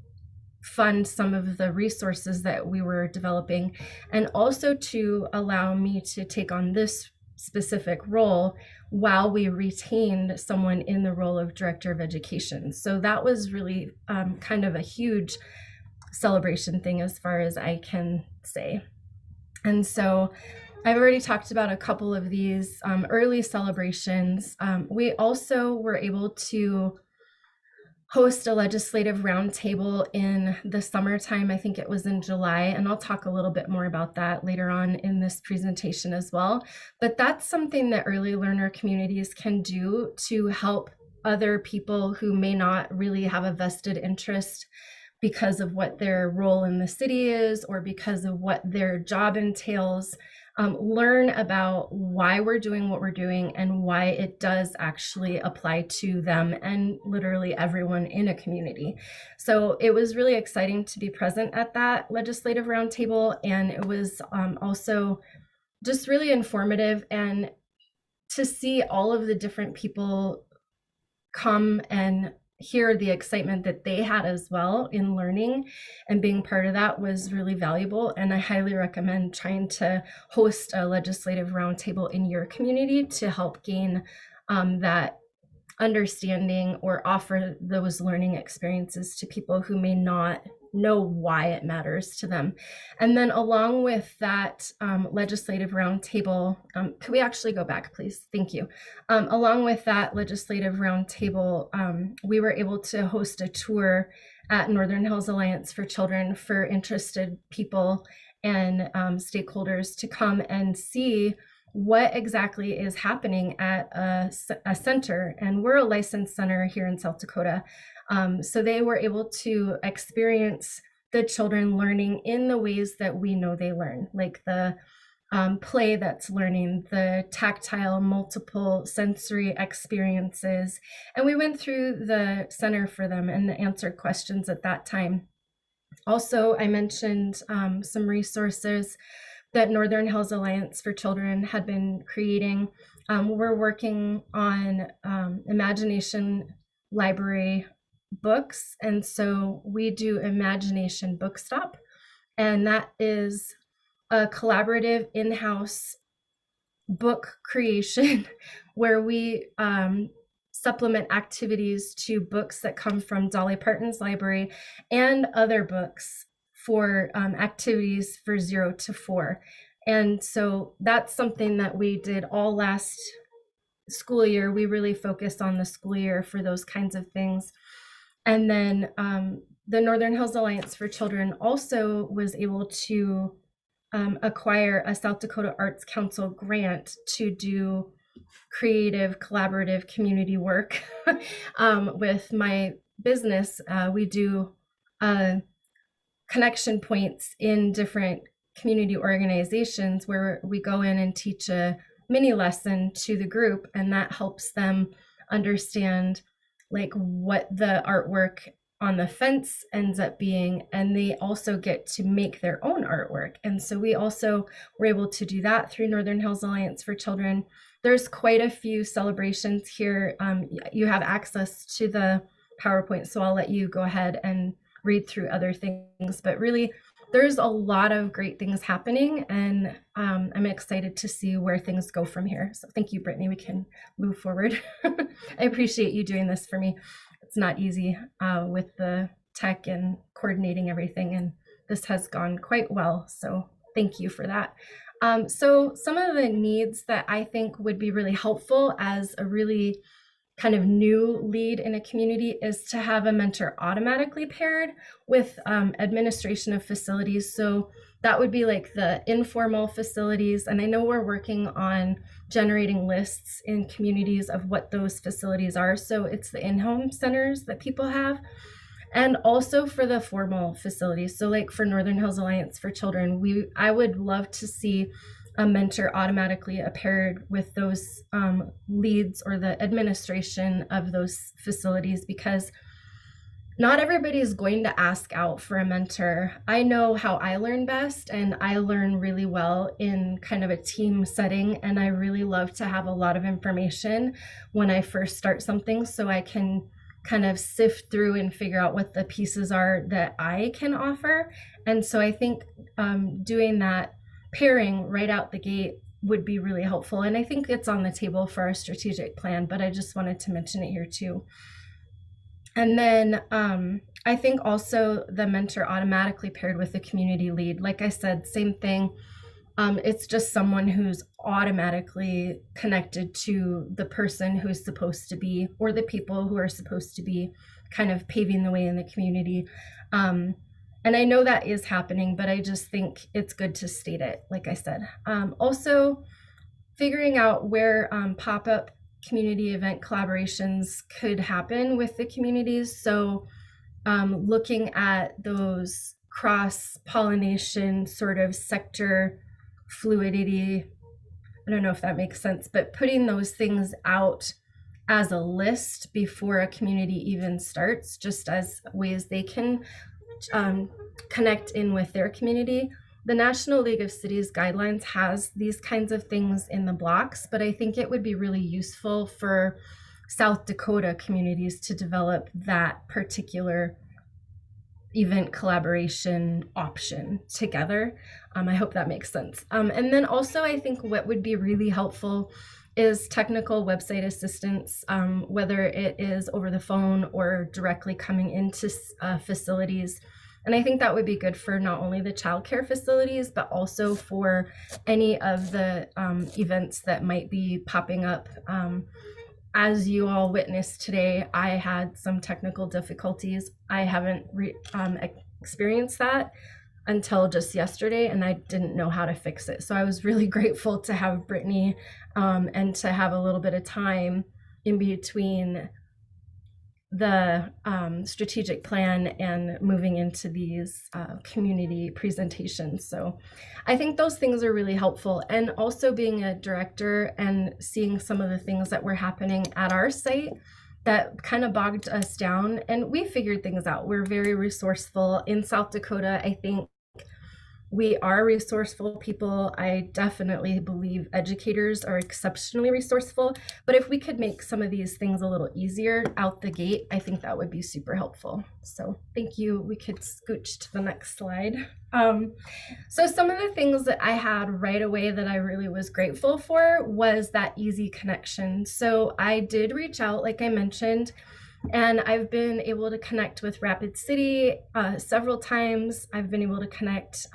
fund some of the resources that we were developing, and also to allow me to take on this specific role while we retained someone in the role of Director of Education. So that was really kind of a huge celebration thing as far as I can say. And so I've already talked about a couple of these early celebrations. We also were able to host a legislative roundtable in the summertime. I think it was in July, and I'll talk a little bit more about that later on in this presentation as well. But that's something that early learner communities can do to help other people who may not really have a vested interest because of what their role in the city is or because of what their job entails. Learn about why we're doing what we're doing and why it does actually apply to them and literally everyone in a community. So it was really exciting to be present at that legislative roundtable, and it was also just really informative, and to see all of the different people come and hear the excitement that they had as well in learning and being part of that was really valuable. And I highly recommend trying to host a legislative roundtable in your community to help gain that understanding or offer those learning experiences to people who may not know why it matters to them. And then along with that legislative roundtable, could we actually go back, please? Thank you. Along with that legislative roundtable, we were able to host a tour at Northern Hills Alliance for Children for interested people and stakeholders to come and see what exactly is happening at a center. And we're a licensed center here in South Dakota. So they were able to experience the children learning in the ways that we know they learn, like the play that's learning, the tactile, multiple sensory experiences. And we went through the center for them and answered questions at that time. Also, I mentioned some resources that Northern Hills Alliance for Children had been creating. We're working on Imagination Library books. And so we do Imagination Bookstop. And that is a collaborative in-house book creation where we supplement activities to books that come from Dolly Parton's library and other books for activities for 0 to 4. And so that's something that we did all last school year. We really focused on the school year for those kinds of things. And then the Northern Hills Alliance for Children also was able to acquire a South Dakota Arts Council grant to do creative, collaborative community work with my business. We do connection points in different community organizations where we go in and teach a mini lesson to the group, and that helps them understand like what the artwork on the fence ends up being, and they also get to make their own artwork. And so we also were able to do that through Northern Hills Alliance for Children. There's quite a few celebrations here. You have access to the PowerPoint, so I'll let you go ahead and read through other things, but really there's a lot of great things happening, and I'm excited to see where things go from here. So thank you, Brittany. We can move forward. I appreciate you doing this for me. It's not easy with the tech and coordinating everything, and this has gone quite well. So thank you for that. So some of the needs that I think would be really helpful as a really kind of new lead in a community is to have a mentor automatically paired with administration of facilities. So that would be like the informal facilities. And I know we're working on generating lists in communities of what those facilities are. So it's the in-home centers that people have. And also for the formal facilities. So like for Northern Hills Alliance for Children, I would love to see a mentor automatically paired with those leads or the administration of those facilities, because not everybody is going to ask out for a mentor. I know how I learn best, and I learn really well in kind of a team setting, and I really love to have a lot of information when I first start something so I can kind of sift through and figure out what the pieces are that I can offer. And so I think doing that pairing right out the gate would be really helpful. And I think it's on the table for our strategic plan, but I just wanted to mention it here too. And then I think also the mentor automatically paired with the community lead. Like I said, same thing. It's just someone who's automatically connected to the person who's supposed to be, or the people who are supposed to be kind of paving the way in the community. And I know that is happening, but I just think it's good to state it, like I said. Also, figuring out where pop-up community event collaborations could happen with the communities. So looking at those cross-pollination sort of sector fluidity, I don't know if that makes sense, but putting those things out as a list before a community even starts, just as ways they can connect in with their community. The National League of Cities guidelines has these kinds of things in the blocks, but I think it would be really useful for South Dakota communities to develop that particular event collaboration option together. I hope that makes sense. And then also I think what would be really helpful is technical website assistance, whether it is over the phone or directly coming into facilities. And I think that would be good for not only the childcare facilities, but also for any of the events that might be popping up. As you all witnessed today, I had some technical difficulties. I haven't experienced that until just yesterday, and I didn't know how to fix it. So I was really grateful to have Brittany and to have a little bit of time in between the strategic plan and moving into these community presentations. So I think those things are really helpful. And also being a director and seeing some of the things that were happening at our site that kind of bogged us down, and we figured things out. We're very resourceful in South Dakota. I think we are resourceful people. I definitely believe educators are exceptionally resourceful, but if we could make some of these things a little easier out the gate, I think that would be super helpful. So thank you. We could scooch to the next slide. So some of the things that I had right away that I really was grateful for was that easy connection. So I did reach out, like I mentioned, and I've been able to connect with Rapid City several times. I've been able to connect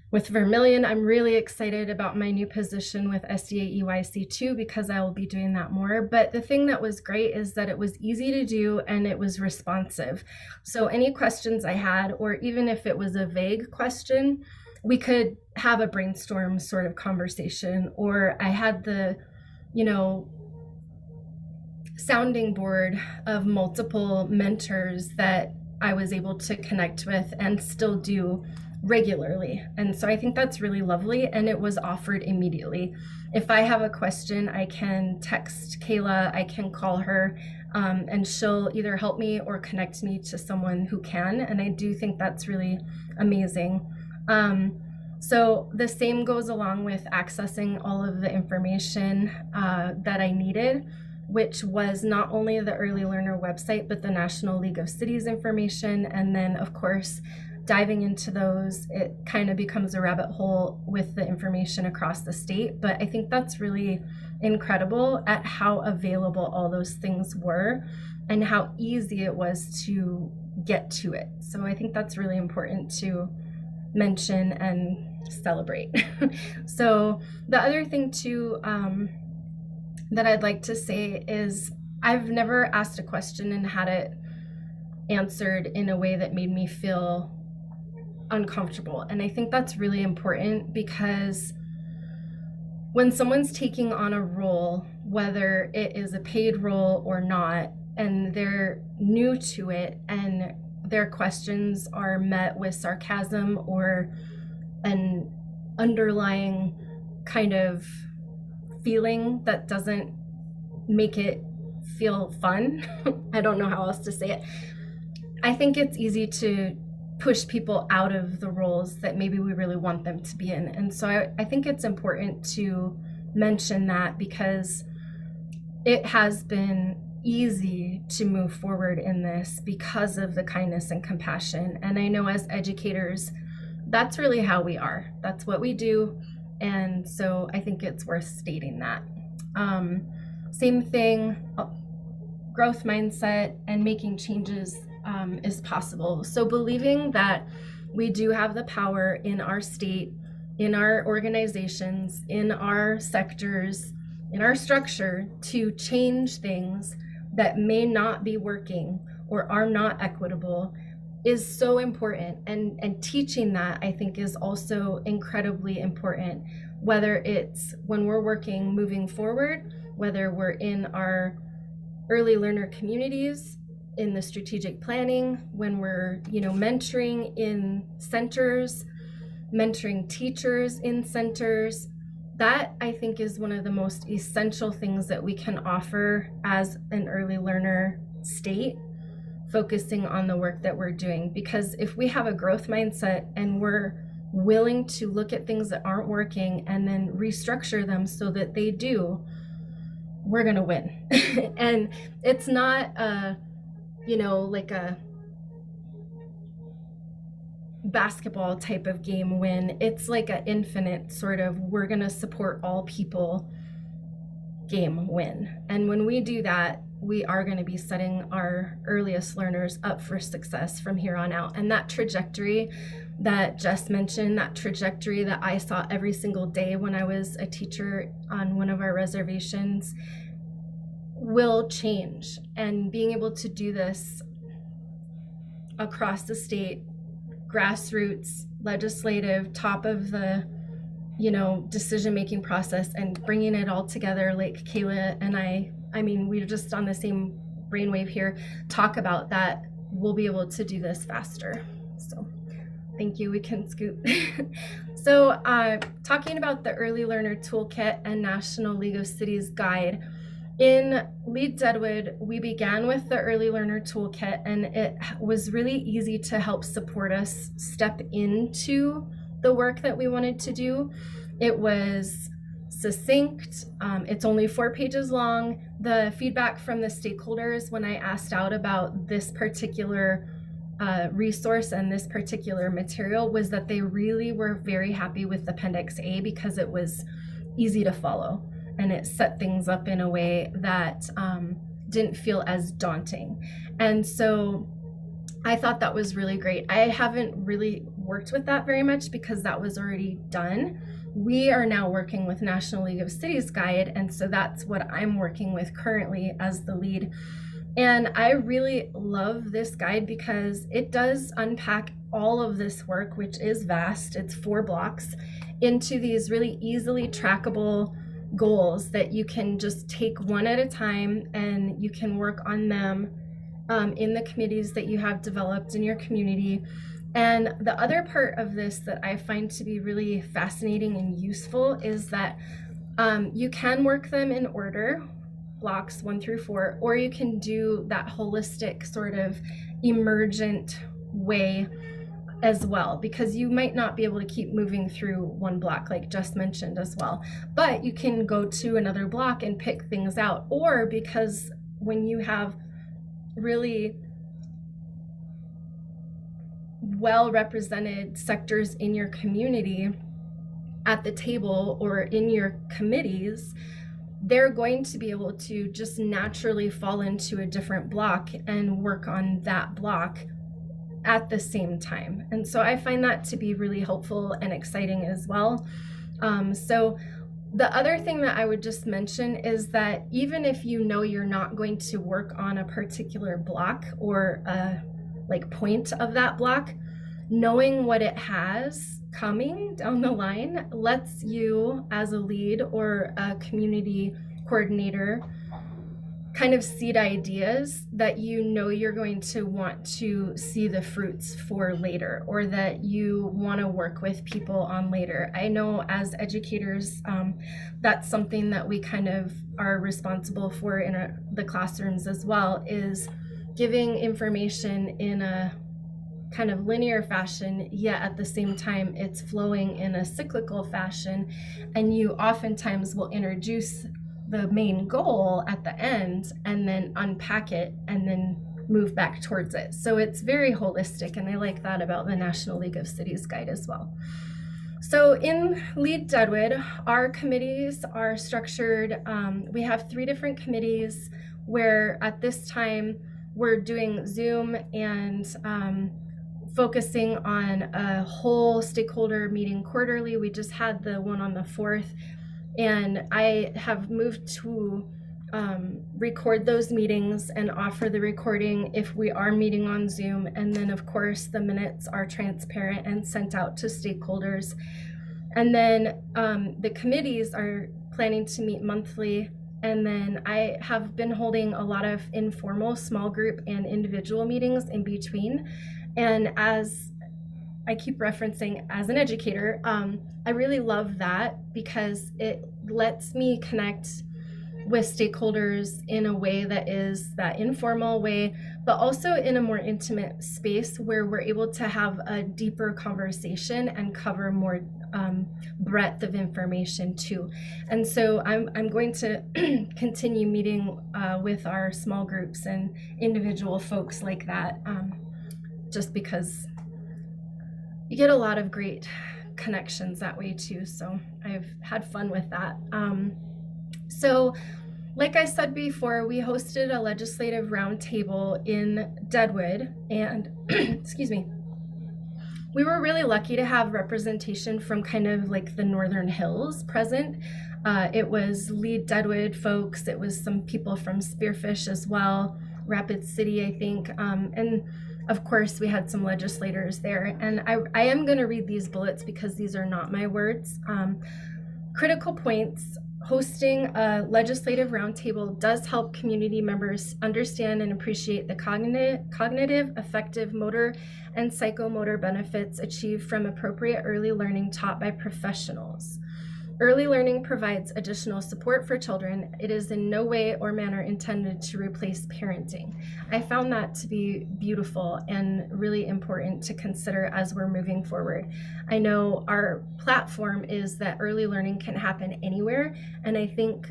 with Vermilion. I'm really excited about my new position with SDA EYC2 because I will be doing that more. But the thing that was great is that it was easy to do and it was responsive. So any questions I had, or even if it was a vague question, we could have a brainstorm sort of conversation, or I had the, sounding board of multiple mentors that I was able to connect with and still do regularly. And so I think that's really lovely, and it was offered immediately. If I have a question, I can text Kayla, I can call her, and she'll either help me or connect me to someone who can. And I do think that's really amazing. So the same goes along with accessing all of the information that I needed, which was not only the Early Learner website, but the National League of Cities information. And then, of course, diving into those, it kind of becomes a rabbit hole with the information across the state. But I think that's really incredible at how available all those things were and how easy it was to get to it. So I think that's really important to mention and celebrate. So the other thing too, that I'd like to say is I've never asked a question and had it answered in a way that made me feel uncomfortable. And I think that's really important because when someone's taking on a role, whether it is a paid role or not, and they're new to it and their questions are met with sarcasm or an underlying kind of feeling that doesn't make it feel fun. I don't know how else to say it. I think it's easy to push people out of the roles that maybe we really want them to be in. And so I think it's important to mention that because it has been easy to move forward in this because of the kindness and compassion. And I know as educators, that's really how we are. That's what we do. And so I think it's worth stating that. Same thing, growth mindset and making changes is possible. So believing that we do have the power in our state, in our organizations, in our sectors, in our structure to change things that may not be working or are not equitable is so important. And teaching that, I think, is also incredibly important, whether it's when we're working moving forward, whether we're in our early learner communities, in the strategic planning, when we're, mentoring in centers, mentoring teachers in centers. That, I think, is one of the most essential things that we can offer as an early learner state, focusing on the work that we're doing. Because if we have a growth mindset and we're willing to look at things that aren't working and then restructure them so that they do, we're going to win. And it's not like a basketball type of game win. It's like an infinite sort of, we're going to support all people game win. And when we do that, we are going to be setting our earliest learners up for success from here on out. And that trajectory that Jess mentioned, that trajectory that I saw every single day when I was a teacher on one of our reservations, will change. And being able to do this across the state, grassroots, legislative, top of the decision-making process, and bringing it all together, like Kayla and I mean, we're just on the same brainwave here, talk about that, we'll be able to do this faster. So thank you, we can scoot. So talking about the Early Learner Toolkit and National League of Cities Guide, in Lead Deadwood, we began with the Early Learner Toolkit, and it was really easy to help support us step into the work that we wanted to do. It was succinct. It's only 4 pages long. The feedback from the stakeholders when I asked out about this particular resource and this particular material was that they really were very happy with Appendix A because it was easy to follow and it set things up in a way that didn't feel as daunting. And so I thought that was really great. I haven't really worked with that very much because that was already done. We are now working with National League of Cities Guide, and so that's what I'm working with currently as the lead. And I really love this guide because it does unpack all of this work, which is vast. It's 4 blocks, into these really easily trackable goals that you can just take one at a time, and you can work on them in the committees that you have developed in your community. And the other part of this that I find to be really fascinating and useful is that you can work them in order, blocks 1 through 4, or you can do that holistic sort of emergent way as well, because you might not be able to keep moving through one block like Jess mentioned as well, but you can go to another block and pick things out. Or because when you have really well represented sectors in your community at the table or in your committees, they're going to be able to just naturally fall into a different block and work on that block at the same time. And so I find that to be really helpful and exciting as well. So the other thing that I would just mention is that even if you know you're not going to work on a particular block or a point of that block, knowing what it has coming down the line lets you as a lead or a community coordinator kind of seed ideas that you know you're going to want to see the fruits for later, or that you want to work with people on later. I know as educators, that's something that we kind of are responsible for in the classrooms as well, is giving information in a kind of linear fashion, yet at the same time it's flowing in a cyclical fashion, and you oftentimes will introduce the main goal at the end and then unpack it and then move back towards it. So it's very holistic, and I like that about the National League of Cities Guide as well. So in Lead Deadwood, our committees are structured. We have 3 different committees where at this time we're doing Zoom and focusing on a whole stakeholder meeting quarterly. We just had the one on the 4th, and I have moved to record those meetings and offer the recording if we are meeting on Zoom. And then of course the minutes are transparent and sent out to stakeholders. And then the committees are planning to meet monthly. And then I have been holding a lot of informal small group and individual meetings in between. And as I keep referencing as an educator, I really love that because it lets me connect with stakeholders in a way that is that informal way, but also in a more intimate space where we're able to have a deeper conversation and cover more breadth of information too. And so I'm going to continue meeting with our small groups and individual folks like that, just because you get a lot of great connections that way too. So I've had fun with that. So like I said before, we hosted a legislative roundtable in Deadwood, and excuse me, we were really lucky to have representation from kind of like the Northern Hills present. It was Lead Deadwood folks, it was some people from Spearfish as well, Rapid City, I think, and of course we had some legislators there. And I am going to read these bullets because these are not my words. Critical points. Hosting a legislative roundtable does help community members understand and appreciate the cognitive, affective, motor, and psychomotor benefits achieved from appropriate early learning taught by professionals. Early learning provides additional support for children. It is in no way or manner intended to replace parenting. I found that to be beautiful and really important to consider as we're moving forward. I know our platform is that early learning can happen anywhere, and I think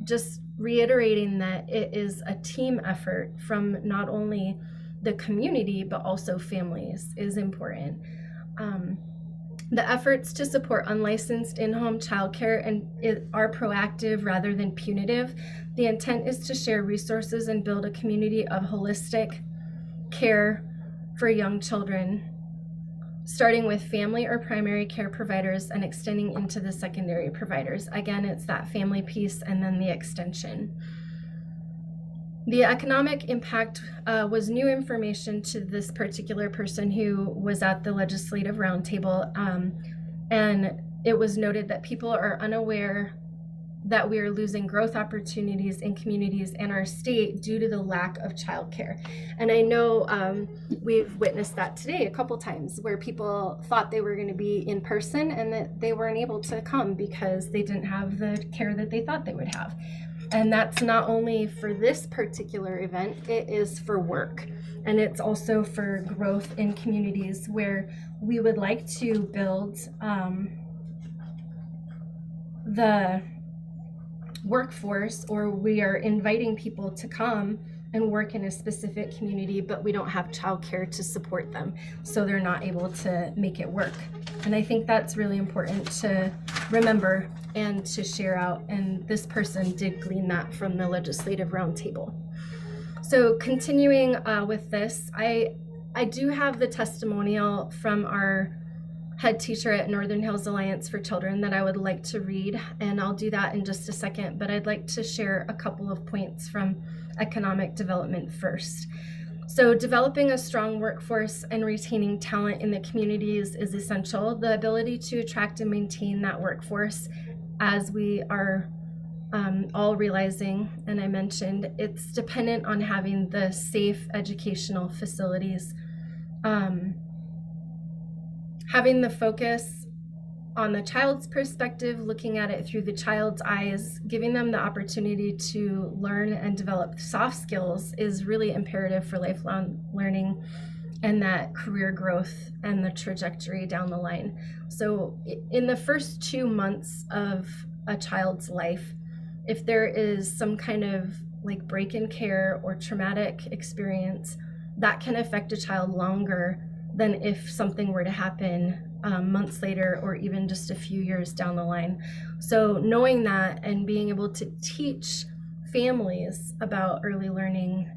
just reiterating that it is a team effort from not only the community but also families is important. The efforts to support unlicensed in-home childcare are proactive rather than punitive. The intent is to share resources and build a community of holistic care for young children, starting with family or primary care providers and extending into the secondary providers. Again, it's that family piece and then the extension. The economic impact was new information to this particular person who was at the legislative roundtable, and it was noted that people are unaware that we are losing growth opportunities in communities and our state due to the lack of childcare. And I know we've witnessed that today a couple times where people thought they were going to be in person and that they weren't able to come because they didn't have the care that they thought they would have. And that's not only for this particular event, it is for work. And it's also for growth in communities where we would like to build the workforce, or we are inviting people to come and work in a specific community, but we don't have childcare to support them. So they're not able to make it work. And I think that's really important to remember and to share out. And this person did glean that from the legislative roundtable. So continuing with this, I do have the testimonial from our head teacher at Northern Hills Alliance for Children that I would like to read, and I'll do that in just a second, but I'd like to share a couple of points from economic development first. So developing a strong workforce and retaining talent in the communities is essential. The ability to attract and maintain that workforce, as we are all realizing, and I mentioned, it's dependent on having the safe educational facilities. Having the focus on the child's perspective, looking at it through the child's eyes, giving them the opportunity to learn and develop soft skills is really imperative for lifelong learning and that career growth and the trajectory down the line. So in the first 2 months of a child's life, if there is some kind of like break in care or traumatic experience, that can affect a child longer than if something were to happen months later or even just a few years down the line. So knowing that and being able to teach families about early learning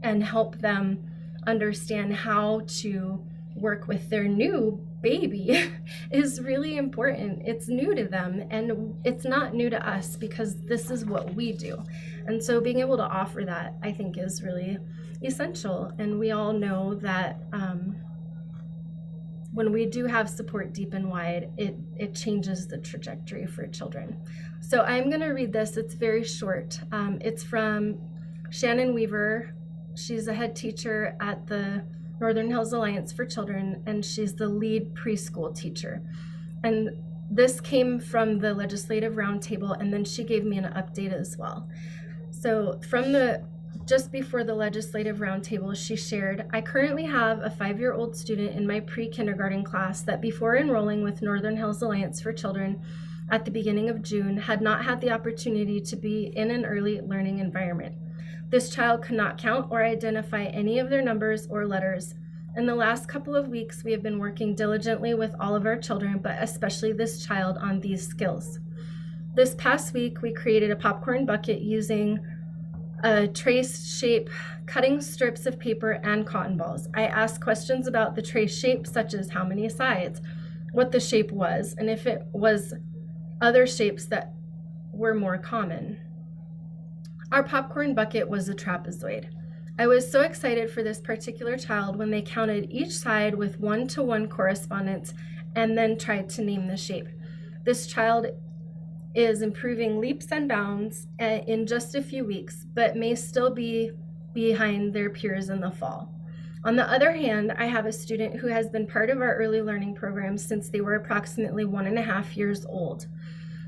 and help them understand how to work with their new baby is really important. It's new to them, and it's not new to us because this is what we do. And so being able to offer that, I think, is really essential. And we all know that when we do have support deep and wide, it changes the trajectory for children. So I'm going to read this. It's very short. It's from Shannon Weaver. She's a head teacher at the Northern Hills Alliance for Children, and she's the lead preschool teacher. And this came from the legislative roundtable, and then she gave me an update as well. So just before the legislative roundtable, she shared, I currently have a 5-year-old student in my pre-kindergarten class that before enrolling with Northern Hills Alliance for Children at the beginning of June had not had the opportunity to be in an early learning environment. This child could not count or identify any of their numbers or letters. In the last couple of weeks, we have been working diligently with all of our children, but especially this child, on these skills. This past week, we created a popcorn bucket using a trace shape, cutting strips of paper, and cotton balls. I asked questions about the trace shape, such as how many sides, what the shape was, and if it was other shapes that were more common. Our popcorn bucket was a trapezoid. I was so excited for this particular child when they counted each side with 1-to-1 correspondence and then tried to name the shape. This child is improving leaps and bounds in just a few weeks, but may still be behind their peers in the fall. On the other hand, I have a student who has been part of our early learning program since they were approximately 1.5 years old.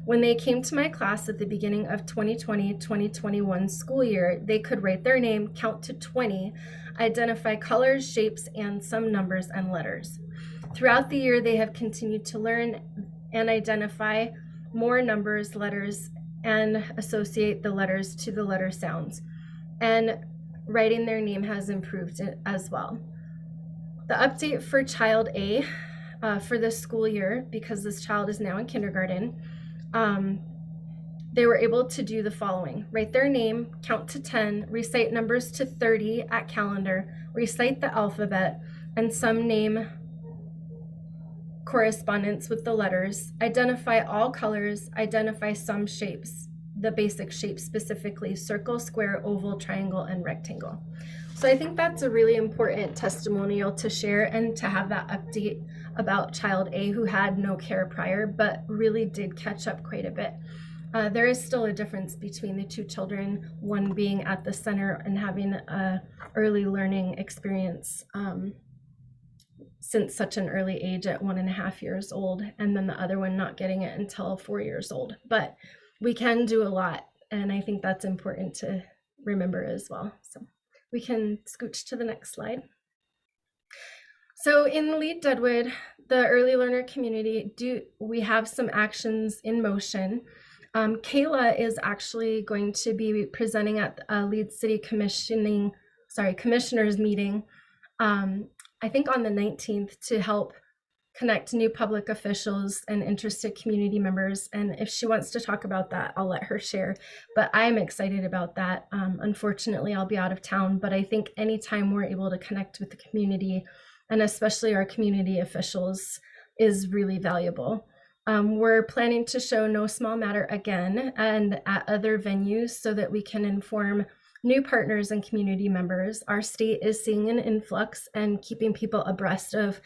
When they came to my class at the beginning of 2020-2021 school year, they could write their name, count to 20, identify colors, shapes, and some numbers and letters. Throughout the year, they have continued to learn and identify more numbers, letters, and associate the letters to the letter sounds. And writing their name has improved as well. The update for child A for this school year, because this child is now in kindergarten, they were able to do the following: write their name, count to 10, recite numbers to 30 at calendar, recite the alphabet, and some name correspondence with the letters, identify all colors, identify some shapes, the basic shapes specifically, circle, square, oval, triangle, and rectangle. So I think that's a really important testimonial to share and to have that update about child A, who had no care prior, but really did catch up quite a bit. There is still a difference between the two children, one being at the center and having a early learning experience since such an early age at 1.5 years old, and then the other one not getting it until 4 years old. But we can do a lot, and I think that's important to remember as well. So we can scooch to the next slide. So in Lead Deadwood, the early learner community, we have some actions in motion. Kayla is actually going to be presenting at a Lead City commissioners meeting, I think on the 19th, to help connect new public officials and interested community members. And if she wants to talk about that, I'll let her share. But I'm excited about that. Unfortunately, I'll be out of town, but I think anytime we're able to connect with the community, and especially our community officials, is really valuable. We're planning to show No Small Matter again and at other venues so that we can inform new partners and community members. Our state is seeing an influx, and keeping people abreast of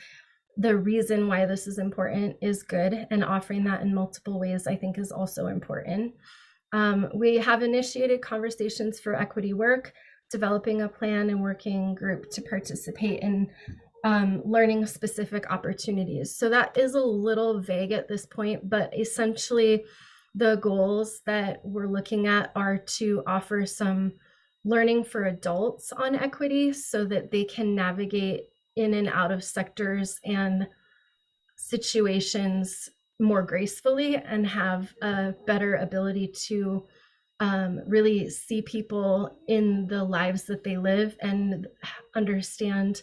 the reason why this is important is good, and offering that in multiple ways I think is also important. We have initiated conversations for equity work, developing a plan and working group to participate in learning specific opportunities. So that is a little vague at this point, but essentially the goals that we're looking at are to offer some learning for adults on equity so that they can navigate in and out of sectors and situations more gracefully and have a better ability to really see people in the lives that they live and understand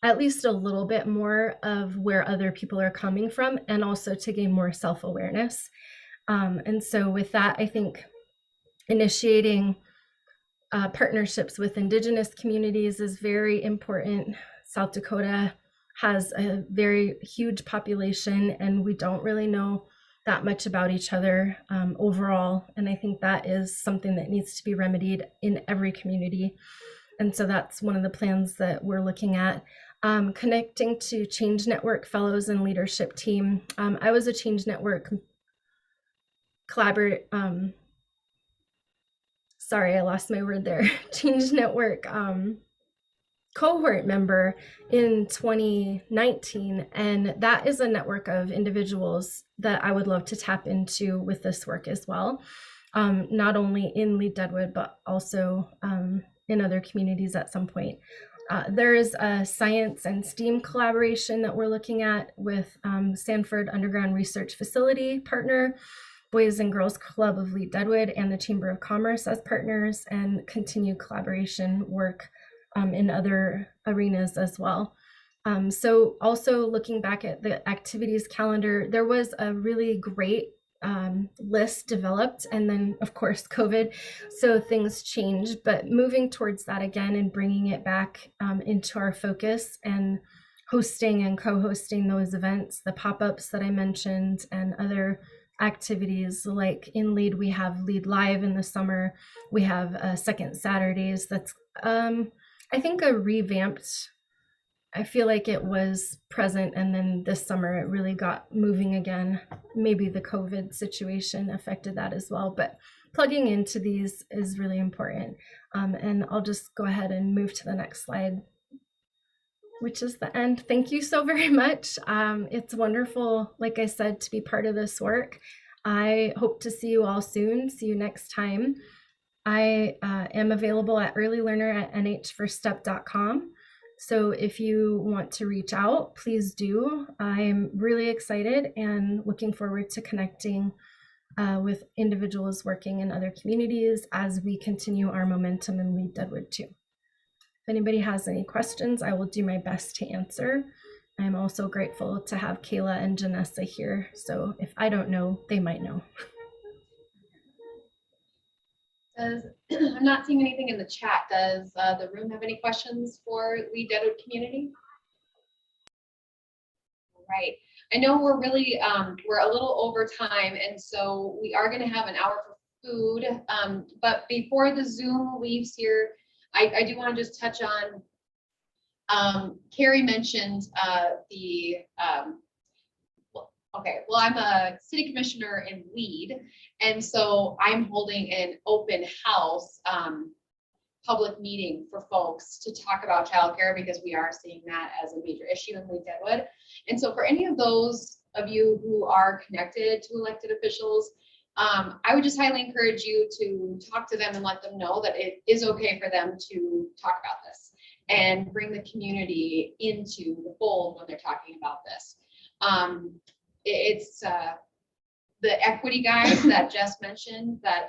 at least a little bit more of where other people are coming from, and also to gain more self-awareness. And so with that, I think initiating partnerships with Indigenous communities is very important. South Dakota has a very huge population, and we don't really know that much about each other overall. And I think that is something that needs to be remedied in every community. And so that's one of the plans that we're looking at. Connecting to Change Network Fellows and Leadership Team. I was a Change Network sorry, I lost my word there. Change Network cohort member in 2019. And that is a network of individuals that I would love to tap into with this work as well. Not only in Lead Deadwood, but also in other communities at some point. There is a science and STEAM collaboration that we're looking at with Sanford Underground Research Facility partner, Boys and Girls Club of Lead Deadwood, and the Chamber of Commerce as partners, and continued collaboration work in other arenas as well. So also looking back at the activities calendar, there was a really great list developed, and then of course COVID, so things changed, but moving towards that again and bringing it back into our focus and hosting and co-hosting those events, the pop-ups that I mentioned, and other activities. Like in Lead, we have Lead Live in the summer. We have Second Saturdays. That's I think a revamped, I feel like it was present, and then this summer it really got moving again. Maybe the COVID situation affected that as well, but plugging into these is really important. And I'll just go ahead and move to the next slide, which is the end. Thank you so very much. It's wonderful, like I said, to be part of this work. I hope to see you all soon. See you next time. I am available at earlylearner@nhfirststep.com. So if you want to reach out, please do. I'm really excited and looking forward to connecting with individuals working in other communities as we continue our momentum in Lead Deadwood too. If anybody has any questions, I will do my best to answer. I'm also grateful to have Kayla and Janessa here. So if I don't know, they might know.
I'm not seeing anything in the chat. Does the room have any questions for Lead Deadwood community? All right. I know we're really, we're a little over time, and so we are going to have an hour for food. But before the Zoom leaves here, I do want to just touch on, Carrie mentioned I'm a city commissioner in Lead, and so I'm holding an open house public meeting for folks to talk about childcare, because we are seeing that as a major issue in Lead Deadwood. And so for any of those of you who are connected to elected officials, I would just highly encourage you to talk to them and let them know that it is okay for them to talk about this and bring the community into the fold when they're talking about this. It's the equity guide that Jess mentioned that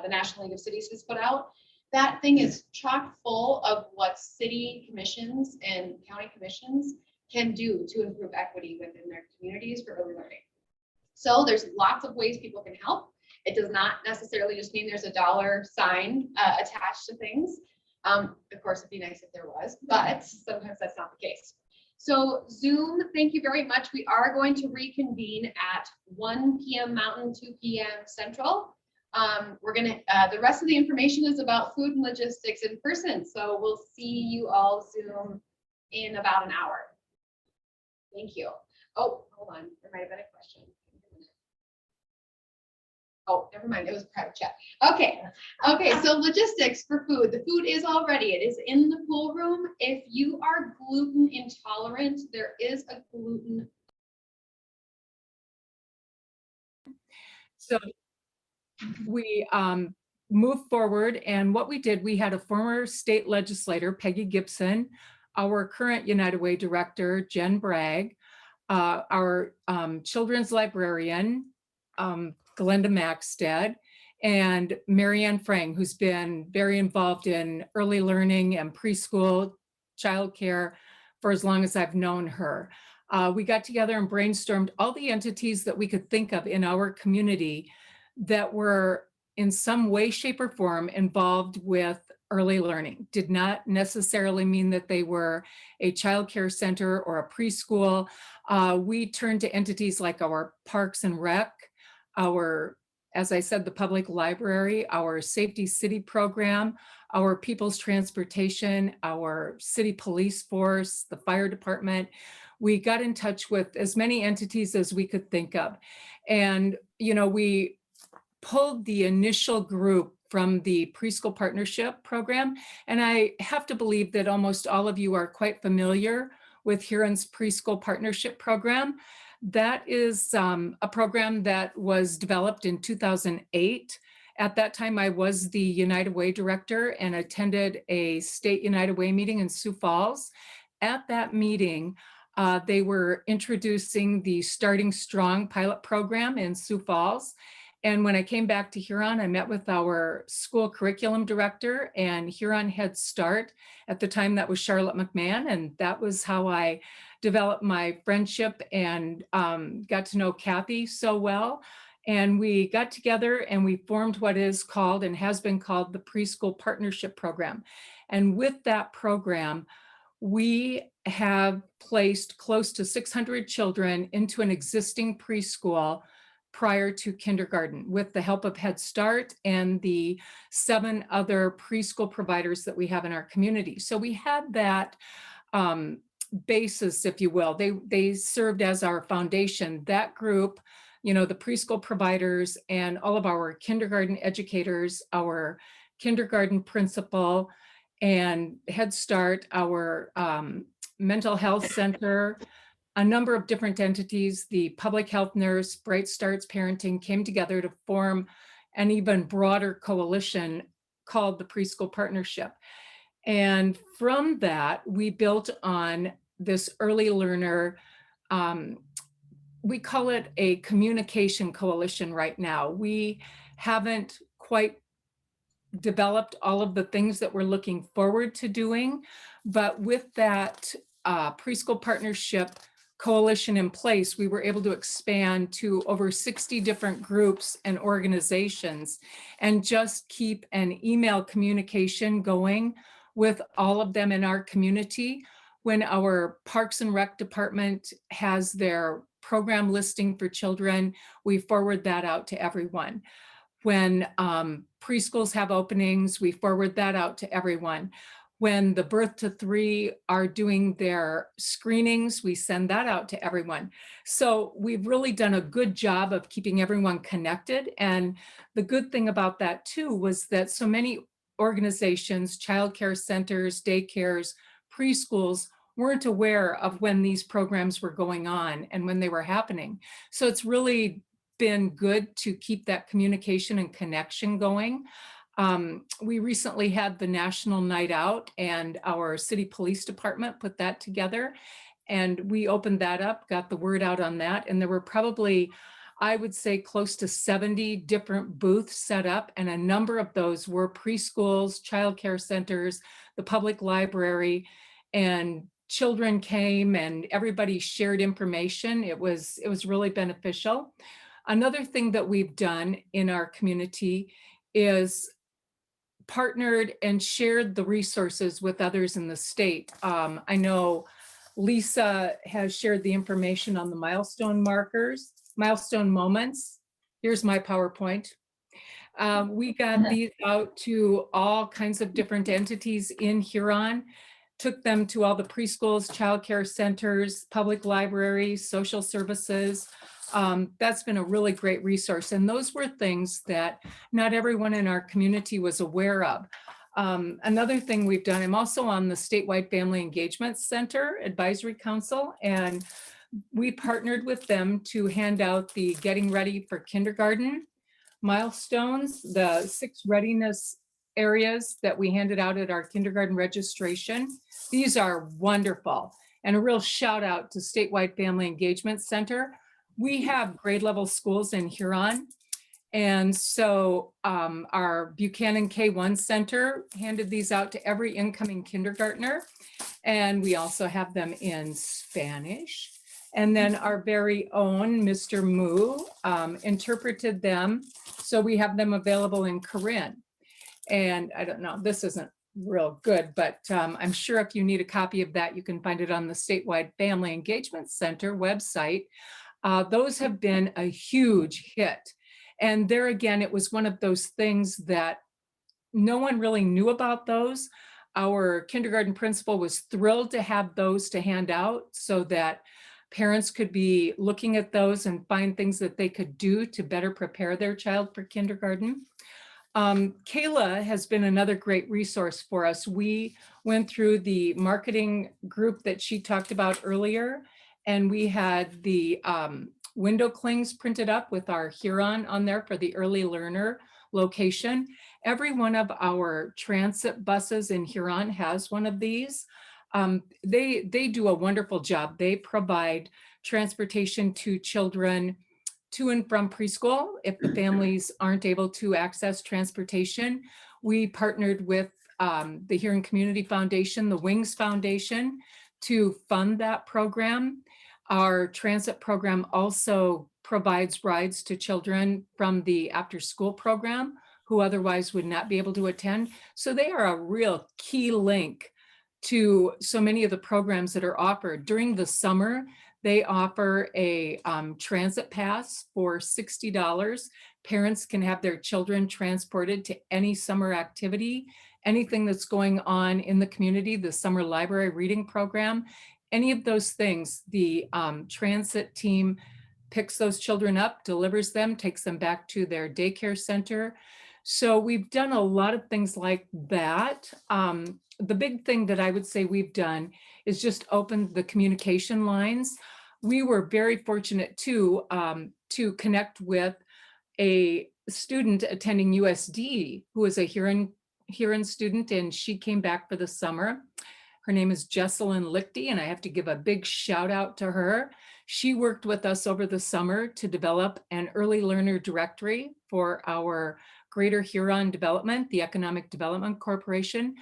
the National League of Cities has put out. That thing is chock full of what city commissions and county commissions can do to improve equity within their communities for early learning. So there's lots of ways people can help. It does not necessarily just mean there's a dollar sign attached to things. Of course, it'd be nice if there was, but sometimes that's not the case. So Zoom, thank you very much. We are going to reconvene at 1 p.m. Mountain, 2 p.m. Central. We're gonna, the rest of the information is about food and logistics in person. So we'll see you all Zoom in about an hour. Thank you. Oh, hold on, there might have been a question. Oh, never mind, it was a private chat. Okay, so logistics for food. The food is all ready. It is in the pool room. If you are gluten intolerant, there is a gluten.
So we moved forward, and what we did, we had a former state legislator, Peggy Gibson, our current United Way director, Jen Bragg, our children's librarian, Glenda Maxted, and Marianne Frang, who's been very involved in early learning and preschool childcare for as long as I've known her. We got together and brainstormed all the entities that we could think of in our community that were in some way, shape, or form involved with early learning. Did not necessarily mean that they were a childcare center or a preschool. We turned to entities like our Parks and Rec, our, as I said, the public library, our Safety City program, our People's Transportation, our city police force, the fire department. We got in touch with as many entities as we could think of. And, you know, we pulled the initial group from the Preschool Partnership Program. And I have to believe that almost all of you are quite familiar with Huron's Preschool Partnership Program. That is a program that was developed in 2008. At that time, I was the United Way director and attended a state United Way meeting in Sioux Falls. At that meeting, they were introducing the Starting Strong pilot program in Sioux Falls. And when I came back to Huron, I met with our school curriculum director and Huron Head Start. At the time, that was Charlotte McMahon. And that was how I developed my friendship and got to know Kathy so well. And we got together and we formed what is called and has been called the Preschool Partnership Program. And with that program, we have placed close to 600 children into an existing preschool prior to kindergarten with the help of Head Start and the 7 other preschool providers that we have in our community. So we had that basis, if you will. They served as our foundation. That group, you know, the preschool providers and all of our kindergarten educators, our kindergarten principal, and Head Start, our mental health center, a number of different entities, the public health nurse, Bright Starts Parenting came together to form an even broader coalition called the Preschool Partnership. And from that, we built on this early learner, we call it a communication coalition right now. We haven't quite developed all of the things that we're looking forward to doing, but with that Preschool Partnership coalition in place, we were able to expand to over 60 different groups and organizations and just keep an email communication going with all of them in our community. When our Parks and Rec department has their program listing for children, we forward that out to everyone. When preschools have openings, we forward that out to everyone. When the birth to 3 are doing their screenings, we send that out to everyone. So we've really done a good job of keeping everyone connected. And the good thing about that too was that so many organizations, childcare centers, daycares, preschools weren't aware of when these programs were going on and when they were happening. So it's really been good to keep that communication and connection going. We recently had the National Night Out and our city police department put that together. And we opened that up, got the word out on that. And there were probably, I would say, close to 70 different booths set up. And a number of those were preschools, childcare centers, the public library, and children came and everybody shared information. It was really beneficial. Another thing that we've done in our community is partnered and shared the resources with others in the state. I know Lisa has shared the information on the milestone markers, milestone moments. Here's my PowerPoint. We got these out to all kinds of different entities in Huron, took them to all the preschools, childcare centers, public libraries, social services. That's been a really great resource. And those were things that not everyone in our community was aware of. Another thing we've done, I'm also on the Statewide Family Engagement Center Advisory Council, and we partnered with them to hand out the Getting Ready for Kindergarten milestones, the 6 readiness areas that we handed out at our kindergarten registration. These are wonderful. And a real shout out to Statewide Family Engagement Center. We have grade level schools in Huron. And so our Buchanan K-1 Center handed these out to every incoming kindergartner. And we also have them in Spanish. And then our very own Mr. Moo interpreted them. So we have them available in Korean. And I don't know, this isn't real good, but I'm sure if you need a copy of that, you can find it on the Statewide Family Engagement Center website. Those have been a huge hit. And there again, it was one of those things that no one really knew about those. Our kindergarten principal was thrilled to have those to hand out so that parents could be looking at those and find things that they could do to better prepare their child for kindergarten. Kayla has been another great resource for us. We went through the marketing group that she talked about earlier, and we had the window clings printed up with our Huron on there for the early learner location. Every one of our transit buses in Huron has one of these. They do a wonderful job. They provide transportation to children to and from preschool if the families aren't able to access transportation. We partnered with the Huron Community Foundation, the Wings Foundation, to fund that program. Our transit program also provides rides to children from the after-school program who otherwise would not be able to attend. So they are a real key link to so many of the programs that are offered. During the summer, they offer a transit pass for $60. Parents can have their children transported to any summer activity, anything that's going on in the community, the summer library reading program, any of those things. The transit team picks those children up, delivers them, takes them back to their daycare center. So we've done a lot of things like that. The big thing that I would say we've done is just opened the communication lines. We were very fortunate too to connect with a student attending USD who is a Huron student, and she came back for the summer. Her name is Jesselyn Lichty, and I have to give a big shout out to her. She worked with us over the summer to develop an early learner directory for our Greater Huron Development, the Economic Development Corporation.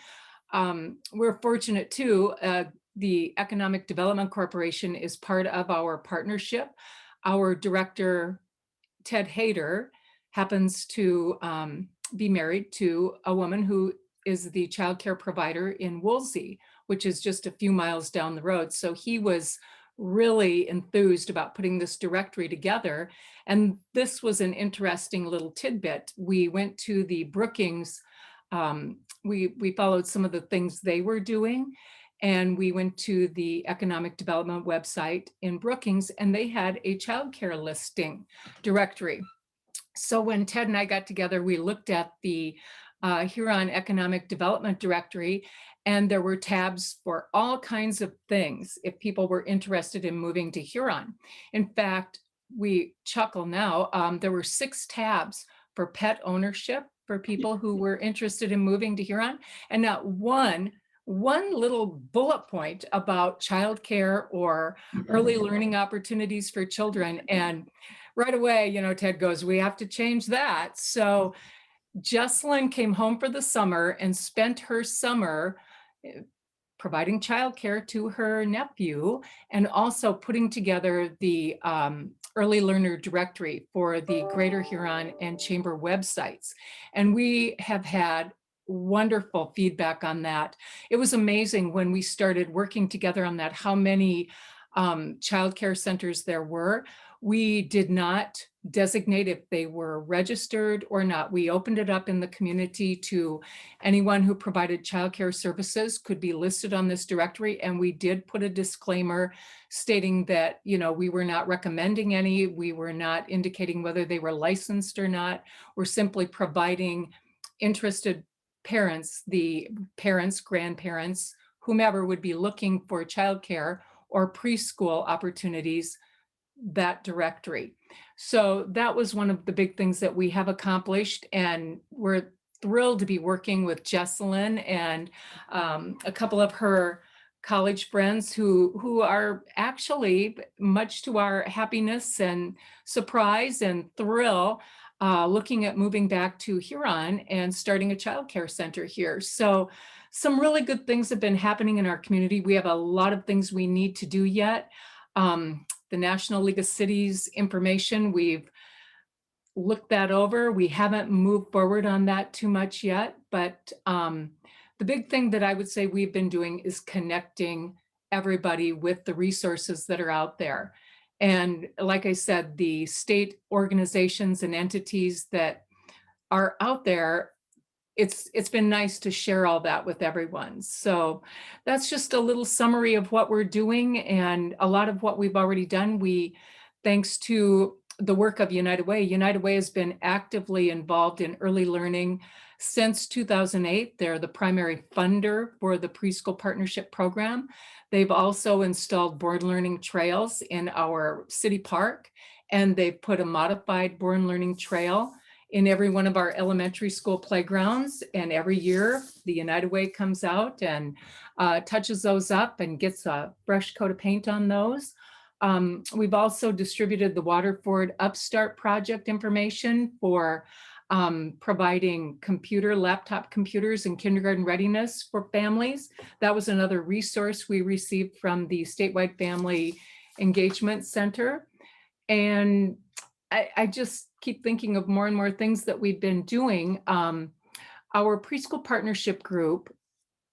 We're fortunate too, the Economic Development Corporation is part of our partnership. Our director, Ted Hayter, happens to be married to a woman who is the child care provider in Woolsey, which is just a few miles down the road. So he was really enthused about putting this directory together. And this was an interesting little tidbit. We went to the Brookings, we followed some of the things they were doing, and we went to the Economic Development website in Brookings, and they had a childcare listing directory. So when Ted and I got together, we looked at the Huron Economic Development Directory, and there were tabs for all kinds of things if people were interested in moving to Huron. In fact, we chuckle now, there were 6 tabs for pet ownership for people who were interested in moving to Huron, and not one little bullet point about childcare or early learning opportunities for children. And right away, you know, Ted goes, we have to change that. So Jesselyn came home for the summer and spent her summer providing childcare to her nephew and also putting together the early learner directory for the Greater Huron and Chamber websites. And we have had wonderful feedback on that. It was amazing when we started working together on that, how many childcare centers there were. We did not designate if they were registered or not. We opened it up in the community to anyone who provided childcare services could be listed on this directory. And we did put a disclaimer stating that, you know, we were not recommending any, we were not indicating whether they were licensed or not. We're simply providing interested parents, the parents, grandparents, whomever would be looking for childcare or preschool opportunities, that directory. So that was one of the big things that we have accomplished, and we're thrilled to be working with Jesselyn and a couple of her college friends who are actually, much to our happiness and surprise and thrill, looking at moving back to Huron and starting a childcare center here. So some really good things have been happening in our community. We have a lot of things we need to do yet. The National League of Cities information, we've looked that over. We haven't moved forward on that too much yet, but the big thing that I would say we've been doing is connecting everybody with the resources that are out there. And like I said, the state organizations and entities that are out there, it's been nice to share all that with everyone. So that's just a little summary of what we're doing, and a lot of what we've already done. Thanks to the work of United Way. United Way has been actively involved in early learning since 2008. They're the primary funder for the Preschool Partnership Program. They've also installed Born Learning Trails in our city park, and they've put a modified Born Learning Trail in every one of our elementary school playgrounds. And every year, the United Way comes out and touches those up and gets a fresh coat of paint on those. We've also distributed the Waterford Upstart project information for providing laptop computers and kindergarten readiness for families. That was another resource we received from the Statewide Family Engagement Center. And I just keep thinking of more and more things that we've been doing. Our preschool partnership group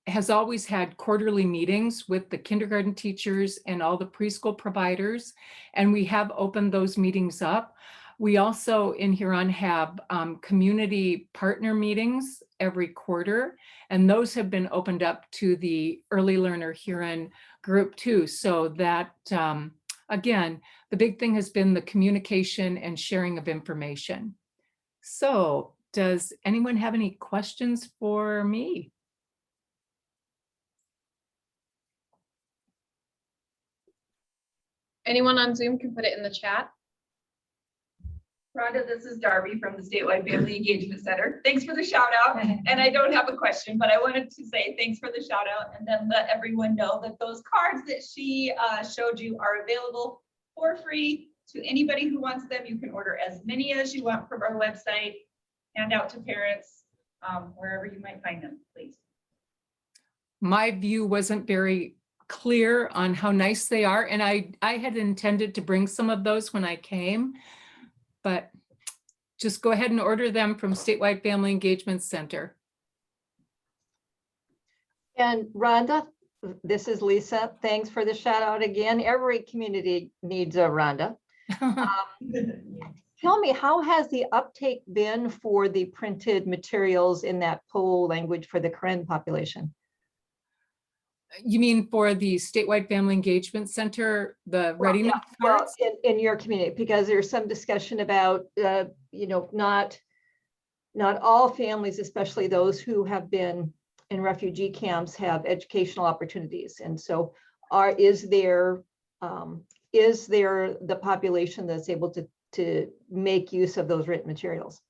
has always had quarterly meetings with the kindergarten teachers and all the preschool providers, and we have opened those meetings up. We also in Huron have community partner meetings every quarter, and those have been opened up to the Early Learner Huron group too. So that, again, the big thing has been the communication and sharing of information. So does anyone have any questions for me?
Anyone on Zoom can put it in the chat.
Rhonda, this is Darby from the Statewide Family Engagement Center. Thanks for the shout out. And I don't have a question, but I wanted to say thanks for the shout out and then let everyone know that those cards that she showed you are available for free to anybody who wants them. You can order as many as you want from our website, hand out to parents, wherever you might find them, please.
My view wasn't very clear on how nice they are, and I had intended to bring some of those when I came, but just go ahead and order them from Statewide Family Engagement Center.
And Rhonda, this is Lisa. Thanks for the shout out again. Every community needs a Rhonda. Tell me, how has the uptake been for the printed materials in that POL language for the Karen population?
You mean for the Statewide Family Engagement Center, the readiness cards?
Well, in your community, because there's some discussion about, not all families, especially those who have been in refugee camps, have educational opportunities. And so is there the population that's able to make use of those written materials?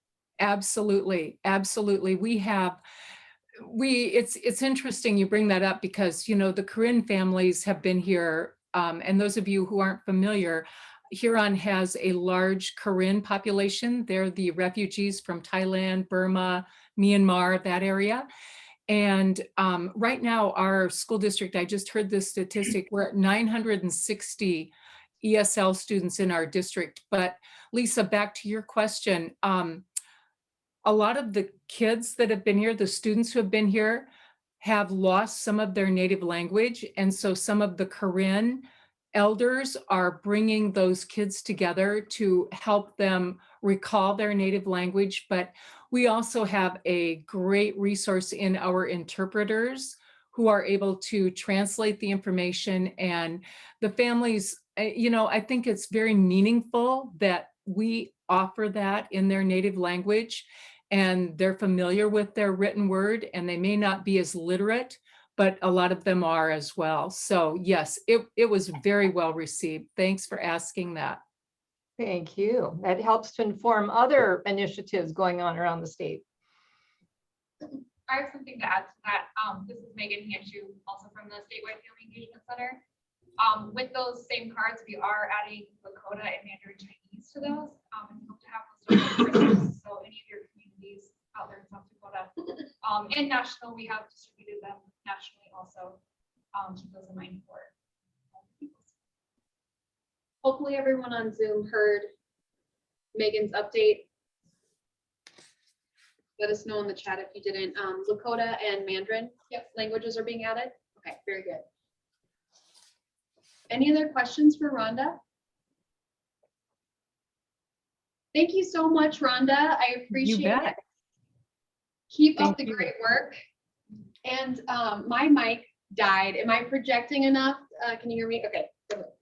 Absolutely, absolutely. It's interesting you bring that up because, the Karen families have been here. And those of you who aren't familiar, Huron has a large Karen population. They're the refugees from Thailand, Burma, Myanmar, that area. And right now, our school district, I just heard this statistic, we're at 960 ESL students in our district. But Lisa, back to your question, a lot of the kids that have been here, the students who have been here, have lost some of their native language. And so some of the Karen elders are bringing those kids together to help them recall their native language. But we also have a great resource in our interpreters who are able to translate the information. And the families, I think it's very meaningful that we offer that in their native language, and they're familiar with their written word, and they may not be as literate, but a lot of them are as well. So yes, it was very well received. Thanks for asking that.
Thank you. That helps to inform other initiatives going on around the state.
I have something to add to that. This is Megan Hanshu, also from the Statewide Family Engagement Center. With those same cards, we are adding Lakota and Mandarin Chinese to those. And hope to have those for Christmas. So any of your communities out there in South Dakota and national, we have distributed them nationally also. Keep those in mind for
Hopefully everyone on Zoom heard Megan's update let us know in the chat if you didn't. Lakota and Mandarin languages are being added. Okay, very good. Any other questions for Rhonda? Thank you so much, Rhonda. I appreciate it. Keep up the great work. And my mic died. Am I projecting enough? Can you hear me? Okay,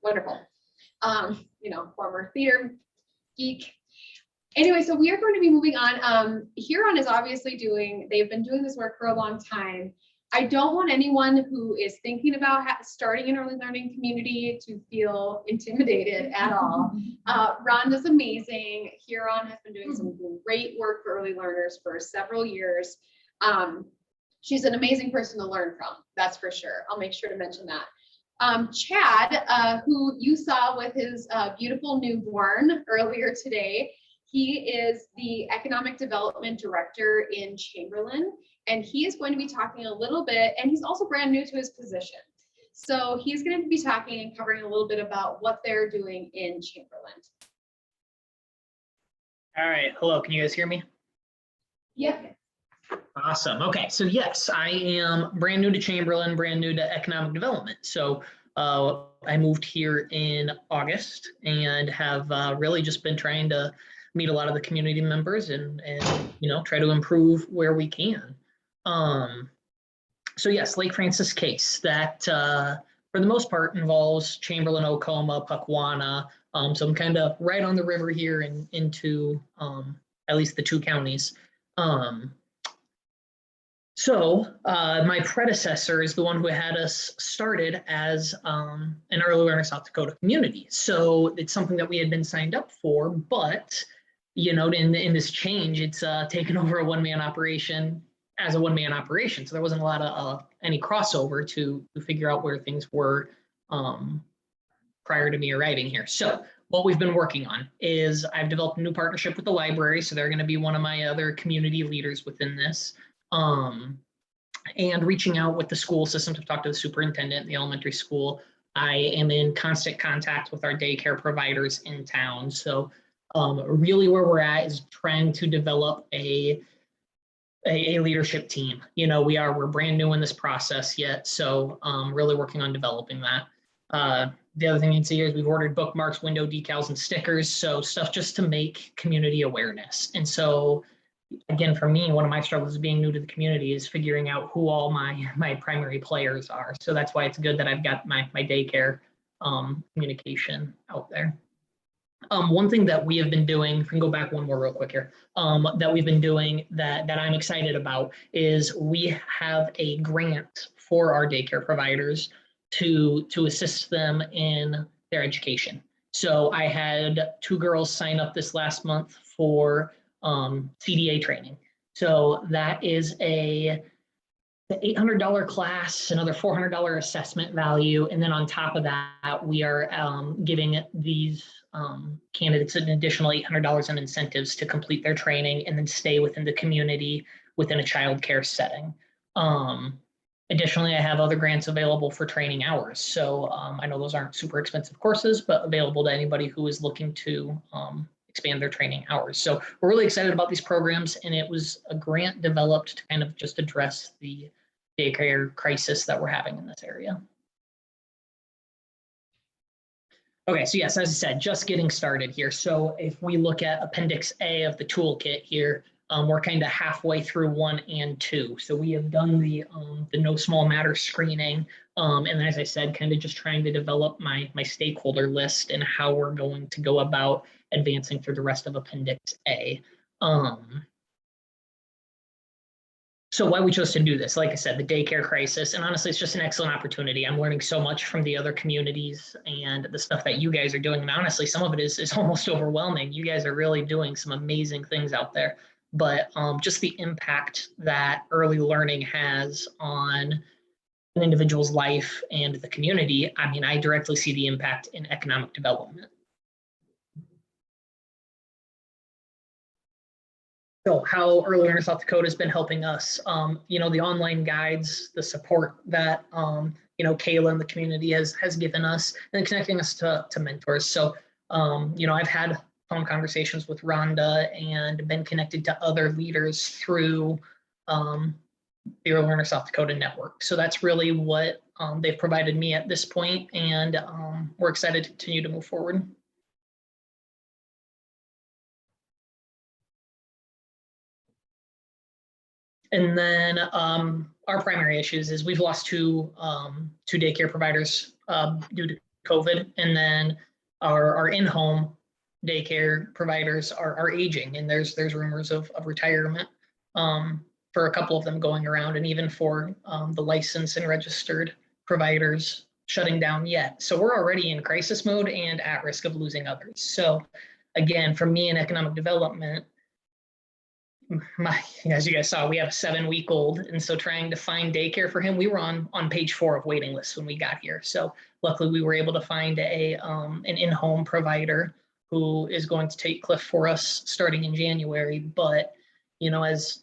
wonderful. You know, former theater geek. Anyway, so we are going to be moving on. Huron is obviously they've been doing this work for a long time. I don't want anyone who is thinking about starting an early learning community to feel intimidated at all. Rhonda's amazing. Huron has been doing some great work for early learners for several years. She's an amazing person to learn from, that's for sure. I'll make sure to mention that. Chad, who you saw with his beautiful newborn earlier today, he is the Economic Development Director in Chamberlain, and he is going to be talking a little bit, and he's also brand new to his position. So he's going to be talking and covering a little bit about what they're doing in Chamberlain.
All right, hello, can you guys hear me?
Yeah.
Awesome. Okay, so yes, I am brand new to Chamberlain, brand new to economic development. So I moved here in August and have really just been trying to meet a lot of the community members and you know, try to improve where we can. So yes, Lake Francis case that for the most part involves Chamberlain, Oklahoma, Puckwana. So I'm kind of right on the river here and into at least the two counties. So my predecessor is the one who had us started as an early learner South Dakota community. So it's something that we had been signed up for, but you know, in this change, it's taken over a one-man operation as a one-man operation. So there wasn't a lot of any crossover to figure out where things were prior to me arriving here. So what we've been working on is I've developed a new partnership with the library. So they're going to be one of my other community leaders within this. And reaching out with the school system to talk to the superintendent in the elementary school. I am in constant contact with our daycare providers in town. So really where we're at is trying to develop a leadership team. You know, we're brand new in this process yet. So really working on developing that. The other thing you can see here is we've ordered bookmarks, window decals, and stickers. So stuff just to make community awareness. And so again, for me, one of my struggles being new to the community is figuring out who all my primary players are. So that's why it's good that I've got my daycare communication out there. One thing that we have been doing, if we can go back one more real quick here, that we've been doing that I'm excited about is we have a grant for our daycare providers to assist them in their education. So I had 2 girls sign up this last month for CDA training. So that is the $800 class, another $400 assessment value. And then on top of that, we are giving these candidates an additional $800 in incentives to complete their training and then stay within the community within a childcare setting. Additionally, I have other grants available for training hours. So I know those aren't super expensive courses, but available to anybody who is looking to expand their training hours. So we're really excited about these programs, and it was a grant developed to kind of just address the daycare crisis that we're having in this area. Okay, so yes, as I said, just getting started here. So if we look at Appendix A of the toolkit here, we're kind of halfway through 1 and 2. So we have done the no small matter screening. And as I said, kind of just trying to develop my stakeholder list and how we're going to go about advancing through the rest of Appendix A. So why we chose to do this, like I said, the daycare crisis, and honestly, it's just an excellent opportunity. I'm learning so much from the other communities and the stuff that you guys are doing. And honestly, some of it is almost overwhelming. You guys are really doing some amazing things out there. But just the impact that early learning has on an individual's life and the community, I mean, I directly see the impact in economic development. So how Early Learner South Dakota has been helping us, you know, the online guides, the support that, you know, Kayla and the community has given us, and connecting us to mentors. So, you know, I've had phone conversations with Rhonda and been connected to other leaders through the Early Learner South Dakota network. So that's really what they've provided me at this point, and we're excited to continue to move forward. And then our primary issues is we've lost two daycare providers due to COVID, and then our in-home daycare providers are aging, and there's rumors of retirement for a couple of them going around, and even for the licensed and registered providers shutting down yet. So we're already in crisis mode and at risk of losing others. So again, for me in economic development, as you guys saw, we have a 7-week-old, and so trying to find daycare for him, we were on page 4 of waiting lists when we got here. So luckily we were able to find an in-home provider who is going to take Cliff for us starting in January. But as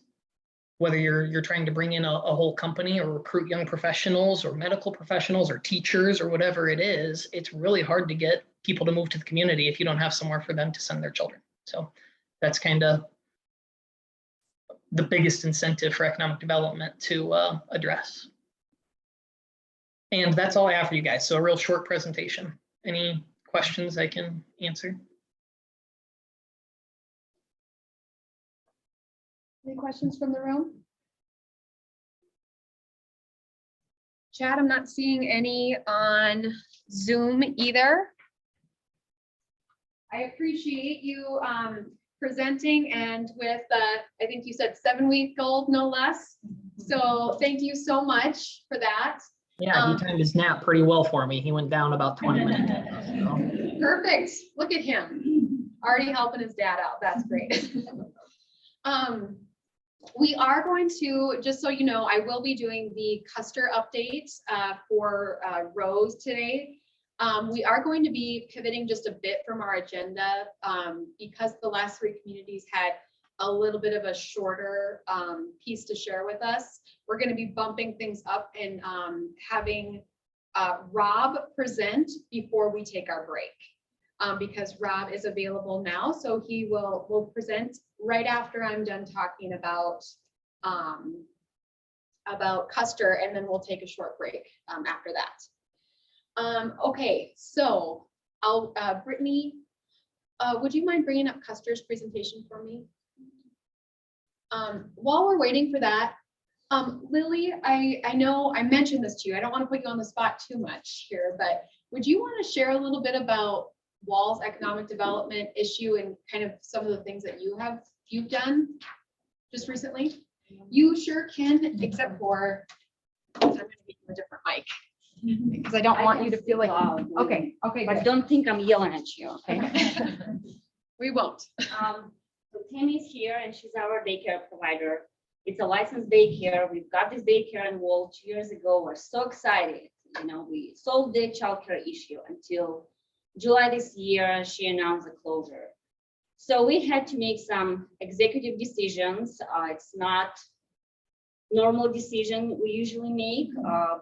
whether you're trying to bring in a whole company or recruit young professionals or medical professionals or teachers or whatever it is, it's really hard to get people to move to the community if you don't have somewhere for them to send their children. So that's kind of the biggest incentive for economic development to address. And that's all I have for you guys. So a real short presentation. Any questions I can answer?
Any questions from the room? Chad, I'm not seeing any on Zoom either. I appreciate you presenting, and with I think you said 7-week-old, no less. So thank you so much for that.
Yeah, he timed his nap pretty well for me. He went down about 20 minutes. So.
Perfect. Look at him. Already helping his dad out. That's great. We are going to, just so you know, I will be doing the Custer update for Rose today. We are going to be pivoting just a bit from our agenda because the last 3 communities had a little bit of a shorter piece to share with us. We're going to be bumping things up and having Rob present before we take our break because Rob is available now. So he will present right after I'm done talking about Custer, and then we'll take a short break after that. Okay, so Brittany, would you mind bringing up Custer's presentation for me? While we're waiting for that, Lily, I know I mentioned this to you. I don't want to put you on the spot too much here, but would you want to share a little bit about WAL's economic development issue and kind of some of the things that you've done just recently? You sure can, except for I'm going to give you a different mic. Because I don't want you to feel like, okay,
but don't think I'm yelling at you, okay?
We won't.
So Tammy's here and she's our daycare provider. It's a licensed daycare. We've got this daycare in Wall 2 years ago. We're so excited. We solved the childcare issue until July this year. She announced the closure. So we had to make some executive decisions. It's not normal decision we usually make,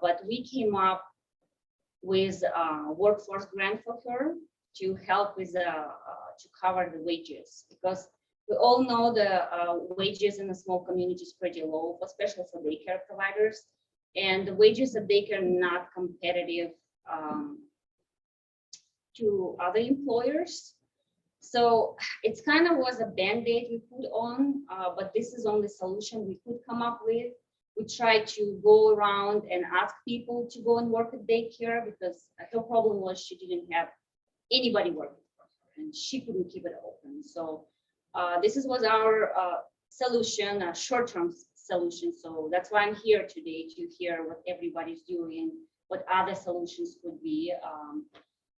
but we came up with a workforce grant for her to help with to cover the wages, because we all know the wages in the small community is pretty low, especially for daycare providers, and the wages of daycare are not competitive to other employers. So it's kind of was a band-aid we put on, but this is only solution we could come up with. We tried to go around and ask people to go and work at daycare because her problem was she didn't have anybody working for her and she couldn't keep it open. So this was our solution, a short-term solution. So that's why I'm here today, to hear what everybody's doing, what other solutions could be,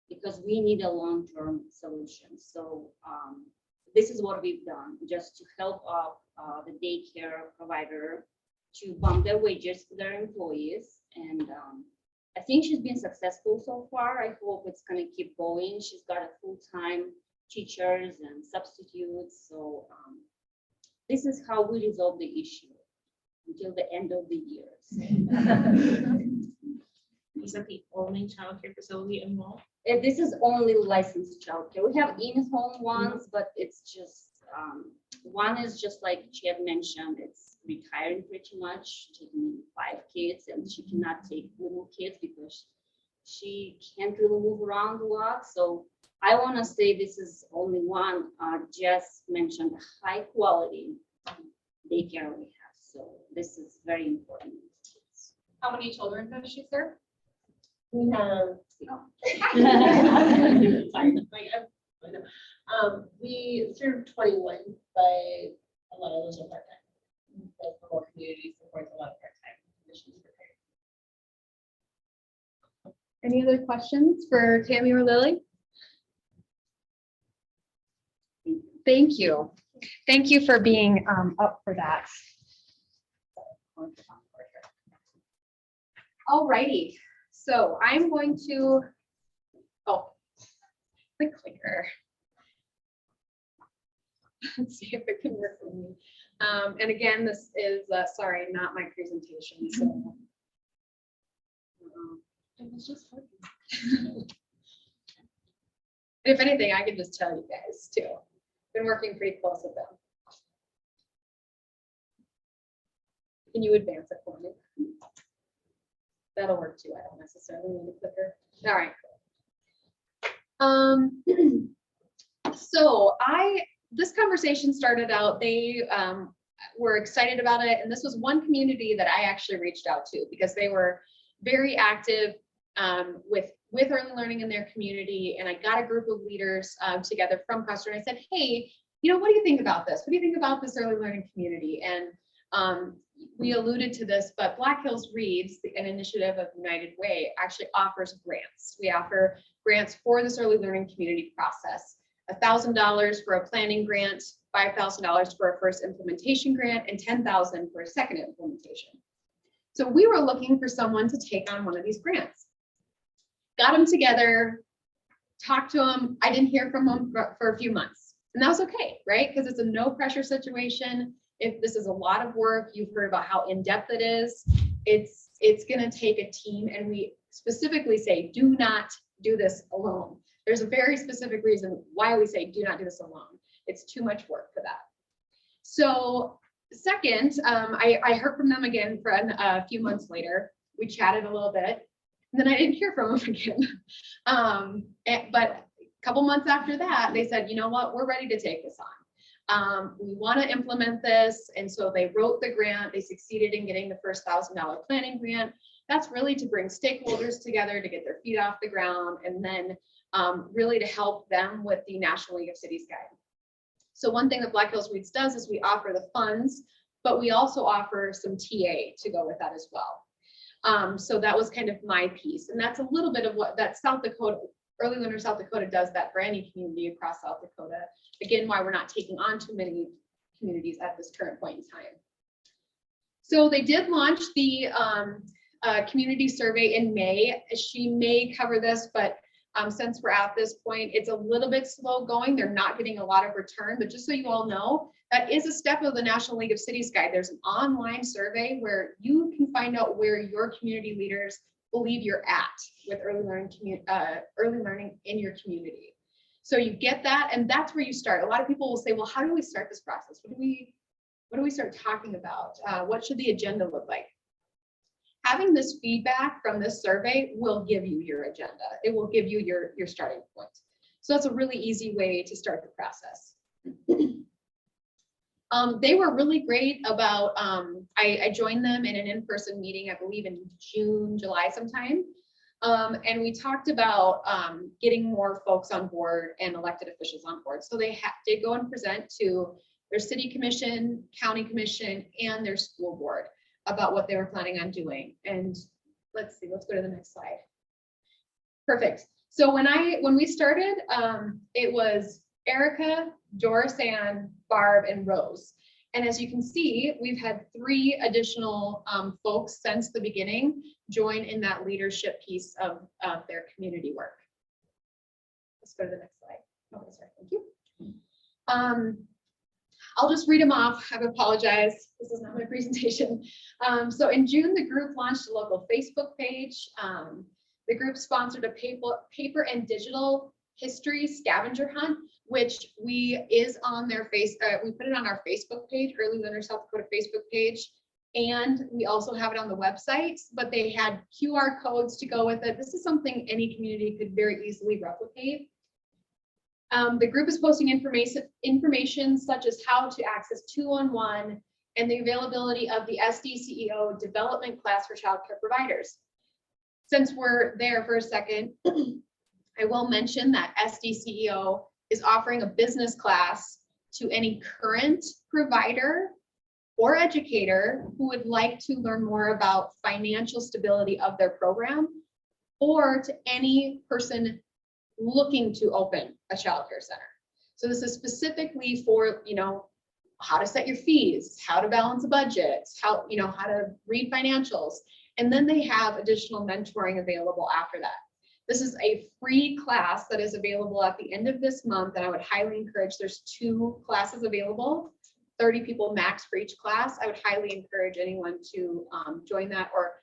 because we need a long-term solution. So this is what we've done, just to help out the daycare provider to bump their wages for their employees. And I think she's been successful so far. I hope it's going to keep going. She's got a full-time teachers and substitutes. So this is how we resolve the issue until the end of the year.
Is that the only childcare facility in Wall?
This is only licensed childcare. We have in-home ones, but it's just, one is just like she had mentioned, it's retiring pretty much, taking 5 kids, and she cannot take little kids because she can't really move around a lot. So I want to say this is only one. Jess mentioned high quality daycare we have. So this is very important.
How many children does she serve?
We have, we serve 21, but a lot of those are part-time. The whole community supports a lot of part-time positions for parents.
Any other questions for Tammy or Lily? Thank you. Thank you for being up for that. All righty. So I'm going to, the clicker. Let's see if it can work for me. And again, this is, sorry, not my presentation. So it was just working. If anything, I can just tell you guys too. Been working pretty close with them. Can you advance it for me? That'll work too. I don't necessarily need a clicker. All right. So this conversation started out, they were excited about it. And this was one community that I actually reached out to because they were very active with early learning in their community. And I got a group of leaders together from Custer and I said, hey, what do you think about this? What do you think about this early learning community? And we alluded to this, but Black Hills Reads, an initiative of United Way, actually offers grants. We offer grants for this early learning community process. $1,000 for a planning grant, $5,000 for a first implementation grant, and $10,000 for a second implementation. So we were looking for someone to take on one of these grants. Got them together, talked to them. I didn't hear from them for a few months. And that was okay, right? Because it's a no pressure situation. If this is a lot of work, you've heard about how in-depth it is. It's going to take a team. And we specifically say, do not do this alone. There's a very specific reason why we say do not do this alone. It's too much work for that. So second, I heard from them again for a few months later. We chatted a little bit, and then I didn't hear from them again. But a couple months after that, they said, you know what, we're ready to take this on. We want to implement this. And so they wrote the grant. They succeeded in getting the first $1,000 planning grant. That's really to bring stakeholders together to get their feet off the ground, and then really to help them with the National League of Cities Guide. So one thing that Black Hills Reads does is we offer the funds, but we also offer some TA to go with that as well. So that was kind of my piece. And that's a little bit of what that South Dakota, Early Learner South Dakota does, that brand new community across South Dakota. Again, why we're not taking on too many communities at this current point in time. So they did launch the community survey in May. She may cover this, but since we're at this point, it's a little bit slow going. They're not getting a lot of return, but just so you all know, that is a step of the National League of Cities Guide. There's an online survey where you can find out where your community leaders believe you're at with early learning in your community. So you get that, and that's where you start. A lot of people will say, well, how do we start this process? What do we start talking about? What should the agenda look like? Having this feedback from this survey will give you your agenda. It will give you your starting point. So that's a really easy way to start the process. They were really great about, I joined them in an in-person meeting, I believe in June, July sometime. And we talked about getting more folks on board and elected officials on board. So they did go and present to their city commission, county commission, and their school board about what they were planning on doing. And let's see, let's go to the next slide. Perfect. So when we started, it was Erica, Doris Ann, Barb, and Rose. And as you can see, we've had 3 additional folks since the beginning join in that leadership piece of their community work. Let's go to the next slide. Okay, sorry, thank you. I'll just read them off. I apologize. This is not my presentation. So in June, the group launched a local Facebook page.
the group sponsored a paper and digital history scavenger hunt, which is on their we put it on our Facebook page, Early Learner South Dakota Facebook page. And we also have it on the website, but they had QR codes to go with it. This is something any community could very easily replicate. The group is posting information such as how to access 211 and the availability of the SDCEO development class for childcare providers. Since we're there for a second, I will mention that SDCEO is offering a business class to any current provider or educator who would like to learn more about financial stability of their program, or to any person looking to open a childcare center. So this is specifically for, how to set your fees, how to balance a budget, how to read financials. And then they have additional mentoring available after that. This is a free class that is available at the end of this month, and I would highly encourage, there's 2 classes available, 30 people max for each class. I would highly encourage anyone to join that or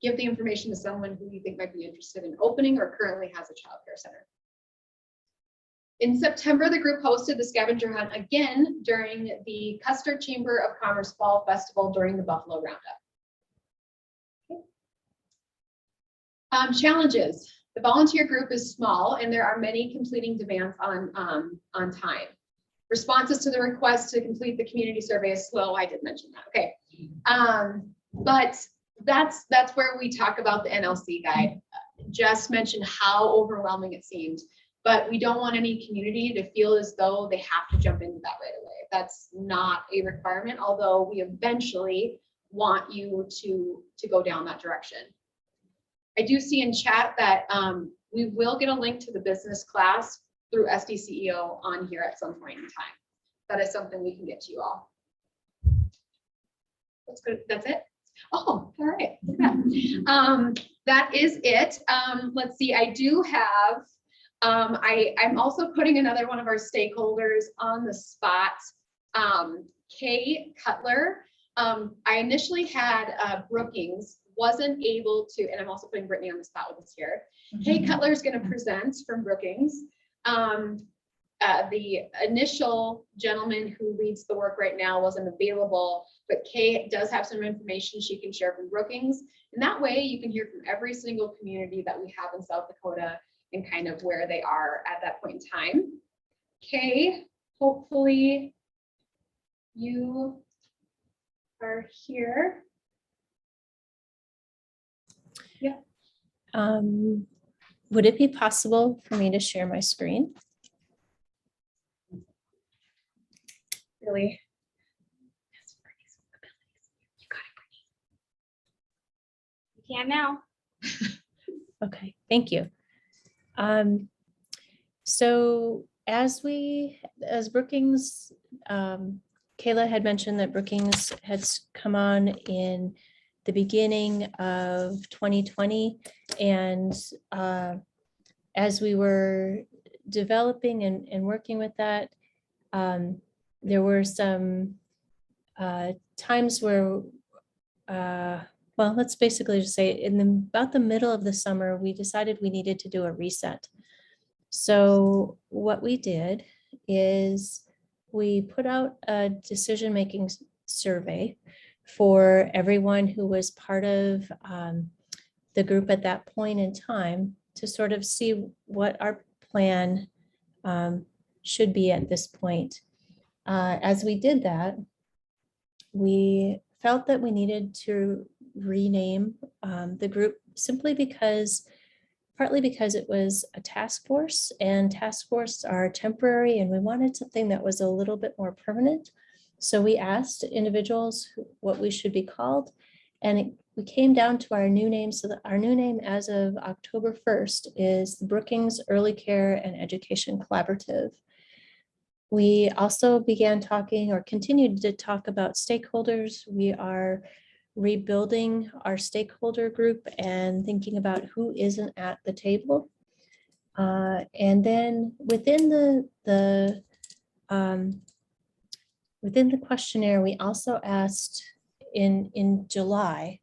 give the information to someone who you think might be interested in opening or currently has a childcare center. In September, the group hosted the scavenger hunt again during the Custer Chamber of Commerce Fall Festival during the Buffalo Roundup. Okay. Challenges. The volunteer group is small and there are many completing demands on time. Responses to the request to complete the community survey is slow. I did mention that. Okay. But that's where we talk about the NLC guide. Just mentioned how overwhelming it seemed, but we don't want any community to feel as though they have to jump into that right away. That's not a requirement, although we eventually want you to go down that direction. I do see in chat that we will get a link to the business class through SDCEO on here at some point in time. That is something we can get to you all. That's good. That's it. Oh, all right. Look at that. That is it. Let's see. I do have. I'm also putting another one of our stakeholders on the spot. Kay Cutler. I initially had Brookings, wasn't able to, and I'm also putting Brittany on the spot with us here. Kay Cutler is going to present from Brookings. The initial gentleman who leads the work right now wasn't available, but Kay does have some information she can share from Brookings. And that way you can hear from every single community that we have in South Dakota and kind of where they are at that point in time. Kay, hopefully you are here. Yeah.
Would it be possible for me to share my screen?
Really?
You can now.
Okay, thank you. So as Brookings, Kayla had mentioned that Brookings had come on in the beginning of 2020. And as we were developing and working with that, there were some times where, well, let's basically just say about the middle of the summer, we decided we needed to do a reset. So what we did is we put out a decision-making survey for everyone who was part of the group at that point in time to sort of see what our plan should be at this point. As we did that, we felt that we needed to rename the group partly because it was a task force, and task force are temporary, and we wanted something that was a little bit more permanent. So we asked individuals what we should be called, and we came down to our new name. So our new name as of October 1st is the Brookings Early Care and Education Collaborative. We also began talking, or continued to talk, about stakeholders. We are rebuilding our stakeholder group and thinking about who isn't at the table. And then within the questionnaire, we also asked in July,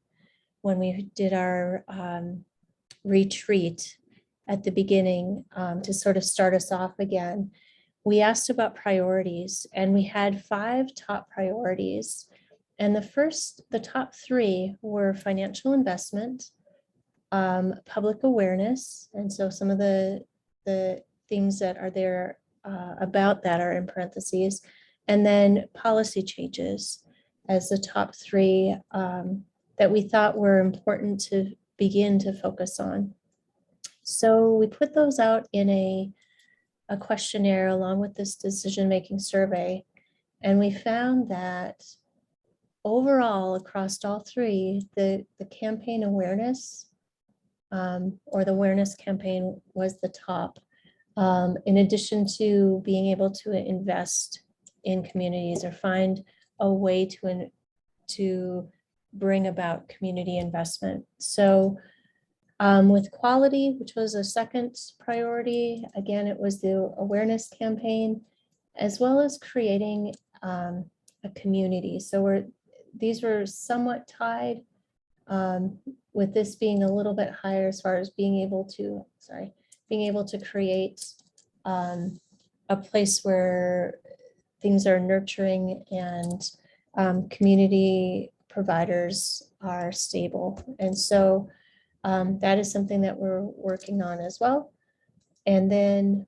when we did our retreat at the beginning to sort of start us off again, we asked about priorities, and we had 5 top priorities. And the top 3 were financial investment, public awareness, and so some of the things that are there about that are in parentheses, and then policy changes as the top 3 that we thought were important to begin to focus on. So we put those out in a questionnaire along with this decision-making survey, and we found that overall across all 3, the campaign awareness or the awareness campaign was the top, in addition to being able to invest in communities or find a way to bring about community investment. So with quality, which was a second priority, again, it was the awareness campaign, as well as creating a community. So these were somewhat tied, with this being a little bit higher as far as being able to create a place where things are nurturing and community providers are stable. And so that is something that we're working on as well. And then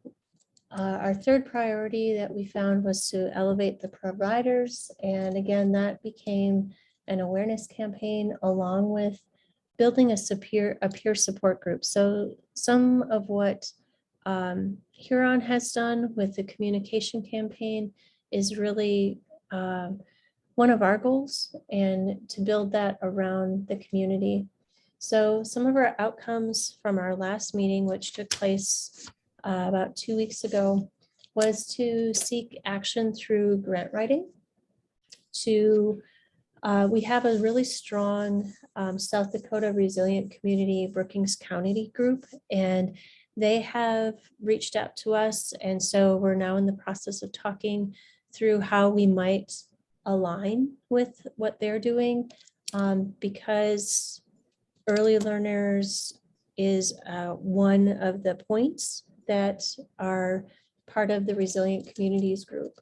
our third priority that we found was to elevate the providers. And again, that became an awareness campaign along with building a peer support group. So some of what Huron has done with the communication campaign is really one of our goals, and to build that around the community. So some of our outcomes from our last meeting, which took place about 2 weeks ago, was to seek action through grant writing. We have a really strong South Dakota Resilient Community Brookings County group, and they have reached out to us. And so we're now in the process of talking through how we might align with what they're doing, because early learners is one of the points that are part of the Resilient Communities group.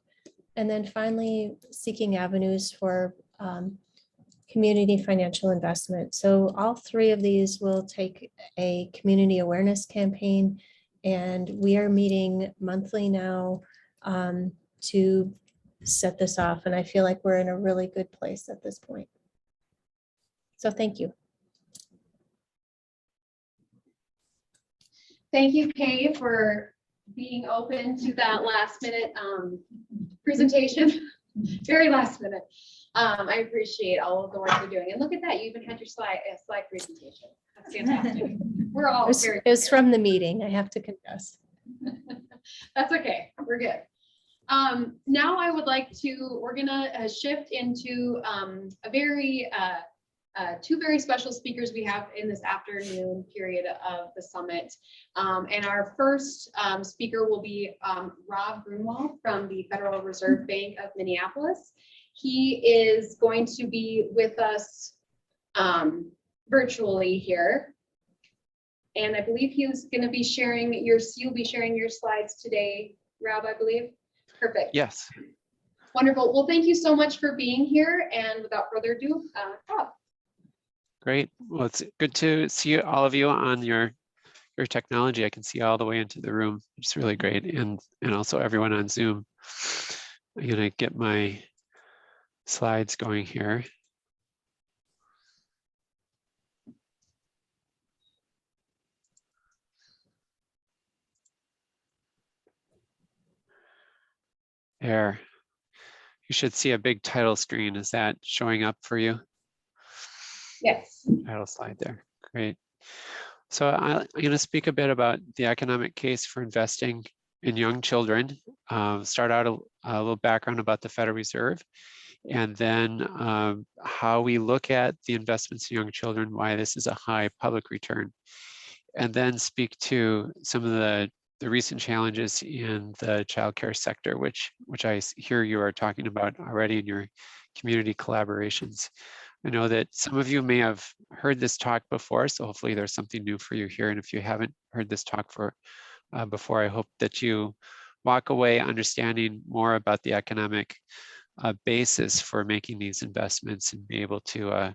And then finally, seeking avenues for community financial investment. So all 3 of these will take a community awareness campaign, and we are meeting monthly now to set this off. And I feel like we're in a really good place at this point. So thank you.
Thank you, Kay, for being open to that last minute presentation. Very last minute. I appreciate all of the work you're doing. And look at that, you even had your slide presentation. That's fantastic. We're all
It was from the meeting, I have to confess.
That's okay, we're good. Now I would like to, we're gonna shift into two very special speakers we have in this afternoon period of the summit. And our first speaker will be Rob Grunwald from the Federal Reserve Bank of Minneapolis. He is going to be with us virtually here. And I believe he's going to be sharing you'll be sharing your slides today, Rob, I believe. Perfect.
Yes.
Wonderful. Well, thank you so much for being here. And without further ado, Rob.
Great. Well, it's good to see all of you on your technology. I can see all the way into the room. It's really great. And also everyone on Zoom. I'm going to get my slides going here. There. You should see a big title screen. Is that showing up for you?
Yes.
Title slide there. Great. So I'm going to speak a bit about the economic case for investing in young children. Start out a little background about the Federal Reserve, and then how we look at the investments in young children, why this is a high public return, and then speak to some of the recent challenges in the childcare sector, which I hear you are talking about already in your community collaborations. I know that some of you may have heard this talk before, so hopefully there's something new for you here. And if you haven't heard this talk before, I hope that you walk away understanding more about the economic basis for making these investments and be able to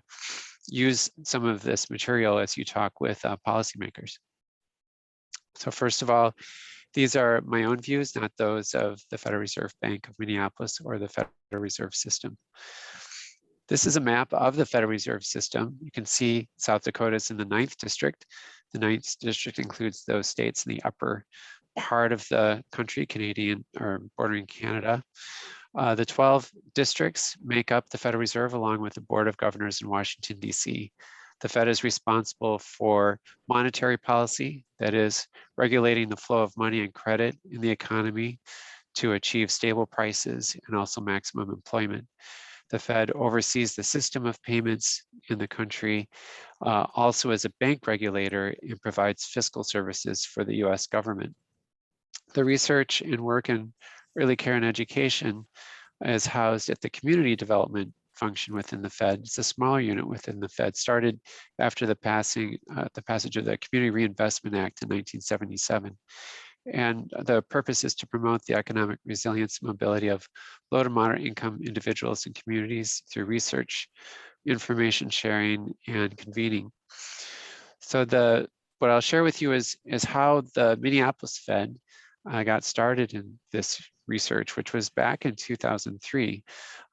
use some of this material as you talk with policymakers. So first of all, these are my own views, not those of the Federal Reserve Bank of Minneapolis or the Federal Reserve System. This is a map of the Federal Reserve System. You can see South Dakota is in the 9th district. The 9th district includes those states in the upper part of the country, Canadian or bordering Canada. The 12 districts make up the Federal Reserve along with the Board of Governors in Washington, D.C. The Fed is responsible for monetary policy, that is regulating the flow of money and credit in the economy to achieve stable prices and also maximum employment. The Fed oversees the system of payments in the country, also as a bank regulator, and provides fiscal services for the US government. The research and work in early care and education is housed at the community development function within the Fed. It's a smaller unit within the Fed, started after the passage of the Community Reinvestment Act in 1977. And the purpose is to promote the economic resilience and mobility of low to moderate income individuals and communities through research, information sharing, and convening. So what I'll share with you is how the Minneapolis Fed got started in this research, which was back in 2003.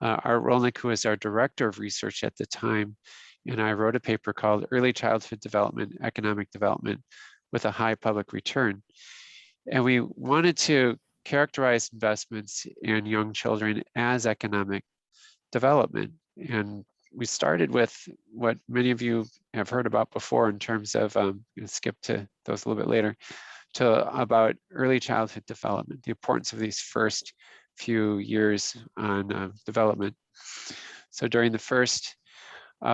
Art Rolnick, who was our director of research at the time, and I wrote a paper called Early Childhood Development, Economic Development with a High Public Return. And we wanted to characterize investments in young children as economic development. And we started with what many of you have heard about before in terms of, I'm going to skip to those a little bit later, to about early childhood development, the importance of these first few years on development. So during the first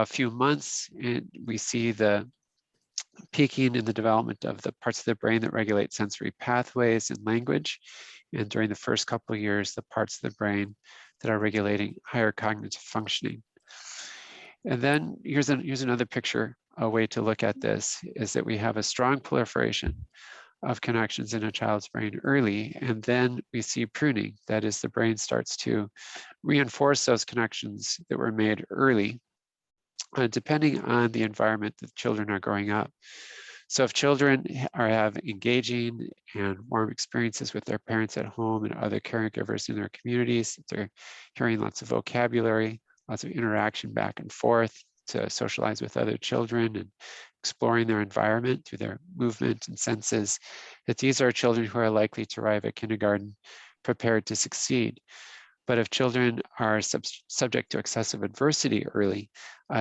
few months, we see the peaking in the development of the parts of the brain that regulate sensory pathways and language. And during the first couple of years, the parts of the brain that are regulating higher cognitive functioning. And then here's another picture. A way to look at this is that we have a strong proliferation of connections in a child's brain early, and then we see pruning. That is, the brain starts to reinforce those connections that were made early, depending on the environment that children are growing up. So if children have engaging and warm experiences with their parents at home and other caregivers in their communities, if they're hearing lots of vocabulary, lots of interaction back and forth to socialize with other children and exploring their environment through their movement and senses, that these are children who are likely to arrive at kindergarten prepared to succeed. But if children are subject to excessive adversity early,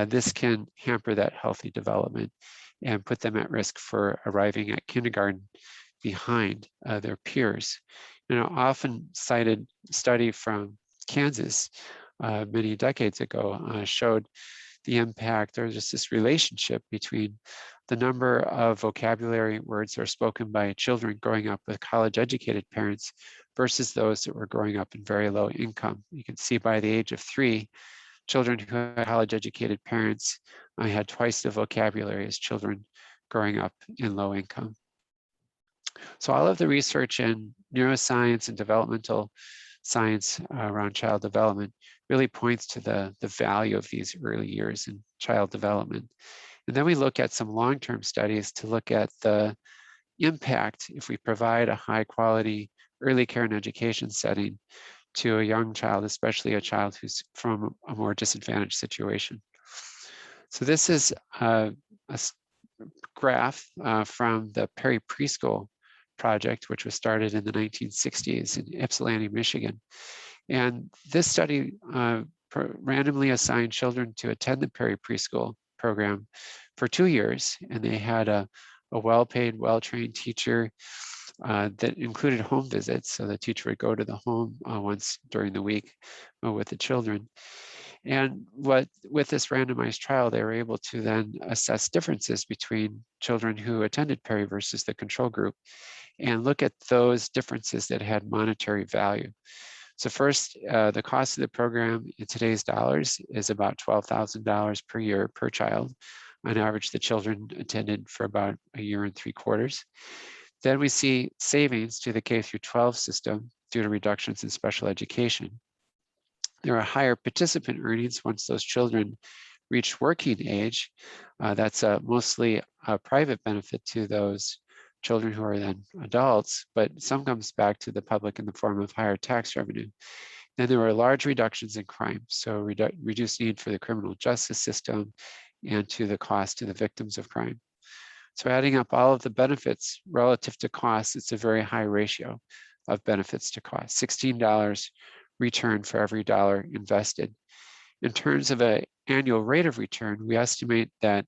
this can hamper that healthy development and put them at risk for arriving at kindergarten behind their peers. Often cited study from Kansas many decades ago showed the impact, or just this relationship between the number of vocabulary words that are spoken by children growing up with college-educated parents versus those that were growing up in very low income. You can see by the age of 3, children who had college-educated parents had twice the vocabulary as children growing up in low income. So all of the research in neuroscience and developmental science around child development really points to the value of these early years in child development. And then we look at some long-term studies to look at the impact if we provide a high quality early care and education setting to a young child, especially a child who's from a more disadvantaged situation. So this is a graph from the Perry Preschool project, which was started in the 1960s in Ypsilanti, Michigan. And this study randomly assigned children to attend the Perry Preschool program for 2 years, and they had a well-paid, well-trained teacher that included home visits. So the teacher would go to the home once during the week with the children. And with this randomized trial, they were able to then assess differences between children who attended Perry versus the control group and look at those differences that had monetary value. So first, the cost of the program in today's dollars is about $12,000 per year per child. On average, the children attended for about 1 year and 3/4. Then we see savings to the K through 12 system due to reductions in special education. There are higher participant earnings once those children reach working age. That's mostly a private benefit to those children who are then adults, but some comes back to the public in the form of higher tax revenue. Then there were large reductions in crime, so reduced need for the criminal justice system and to the cost to the victims of crime. So adding up all of the benefits relative to costs, it's a very high ratio of benefits to cost. $16 return for every dollar invested. In terms of an annual rate of return, we estimate that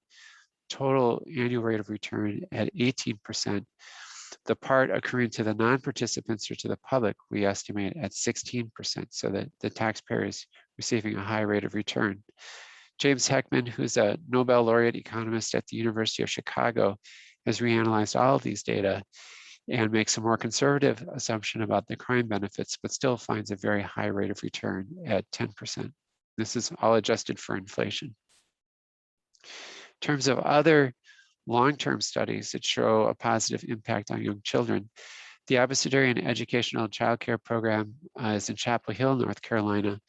total annual rate of return at 18%. The part occurring to the non-participants or to the public, we estimate at 16%, so that the taxpayer is receiving a high rate of return. James Heckman, who's a Nobel laureate economist at the University of Chicago, has reanalyzed all of these data and makes a more conservative assumption about the crime benefits, but still finds a very high rate of return at 10%. This is all adjusted for inflation. In terms of other long-term studies that show a positive impact on young children, the Abecedarian Educational Childcare Program is in Chapel Hill, North Carolina.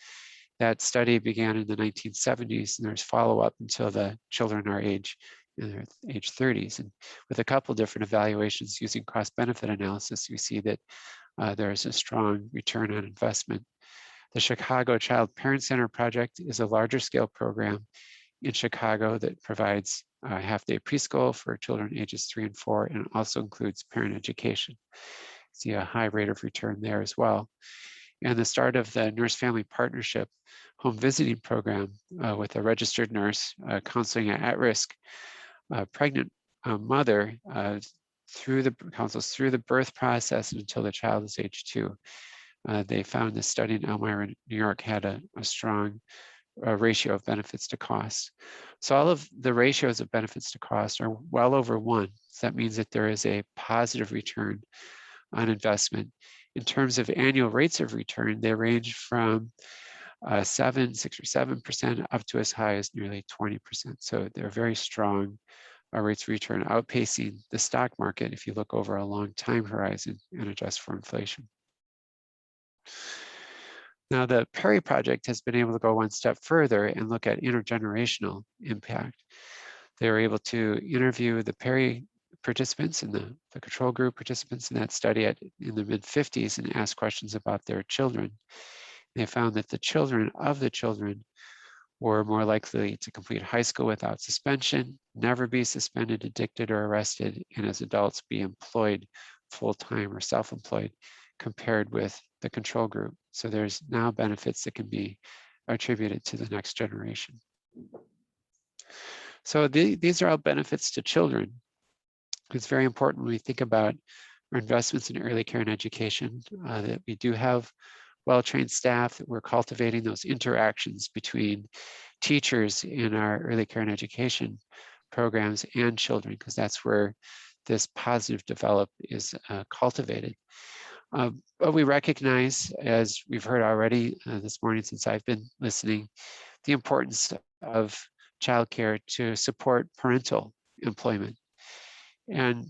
That study began in the 1970s, and there's follow-up until the children are in their age 30s. And with a couple different evaluations using cost-benefit analysis, we see that there's a strong return on investment. The Chicago Child Parent Center project is a larger scale program in Chicago that provides half-day preschool for children ages 3 and 4, and also includes parent education. See a high rate of return there as well. And the start of the Nurse Family Partnership home visiting program with a registered nurse counseling an at-risk pregnant mother counsels through the birth process until the child is age 2. They found this study in Elmira, New York, had a strong ratio of benefits to cost. So all of the ratios of benefits to cost are well over 1. So that means that there is a positive return on investment. In terms of annual rates of return, they range from 6 or 7% up to as high as nearly 20%. So they're very strong rates of return, outpacing the stock market if you look over a long time horizon and adjust for inflation. Now, the Perry Project has been able to go one step further and look at intergenerational impact. They were able to interview the Perry participants and the control group participants in that study in the mid-50s and ask questions about their children. They found that the children were more likely to complete high school without suspension, never be suspended, addicted, or arrested, and as adults be employed full-time or self-employed compared with the control group. So there's now benefits that can be attributed to the next generation. So these are all benefits to children. It's very important when we think about our investments in early care and education that we do have well-trained staff, that we're cultivating those interactions between teachers in our early care and education programs and children, because that's where this positive develop is cultivated. But we recognize, as we've heard already this morning since I've been listening, the importance of childcare to support parental employment. And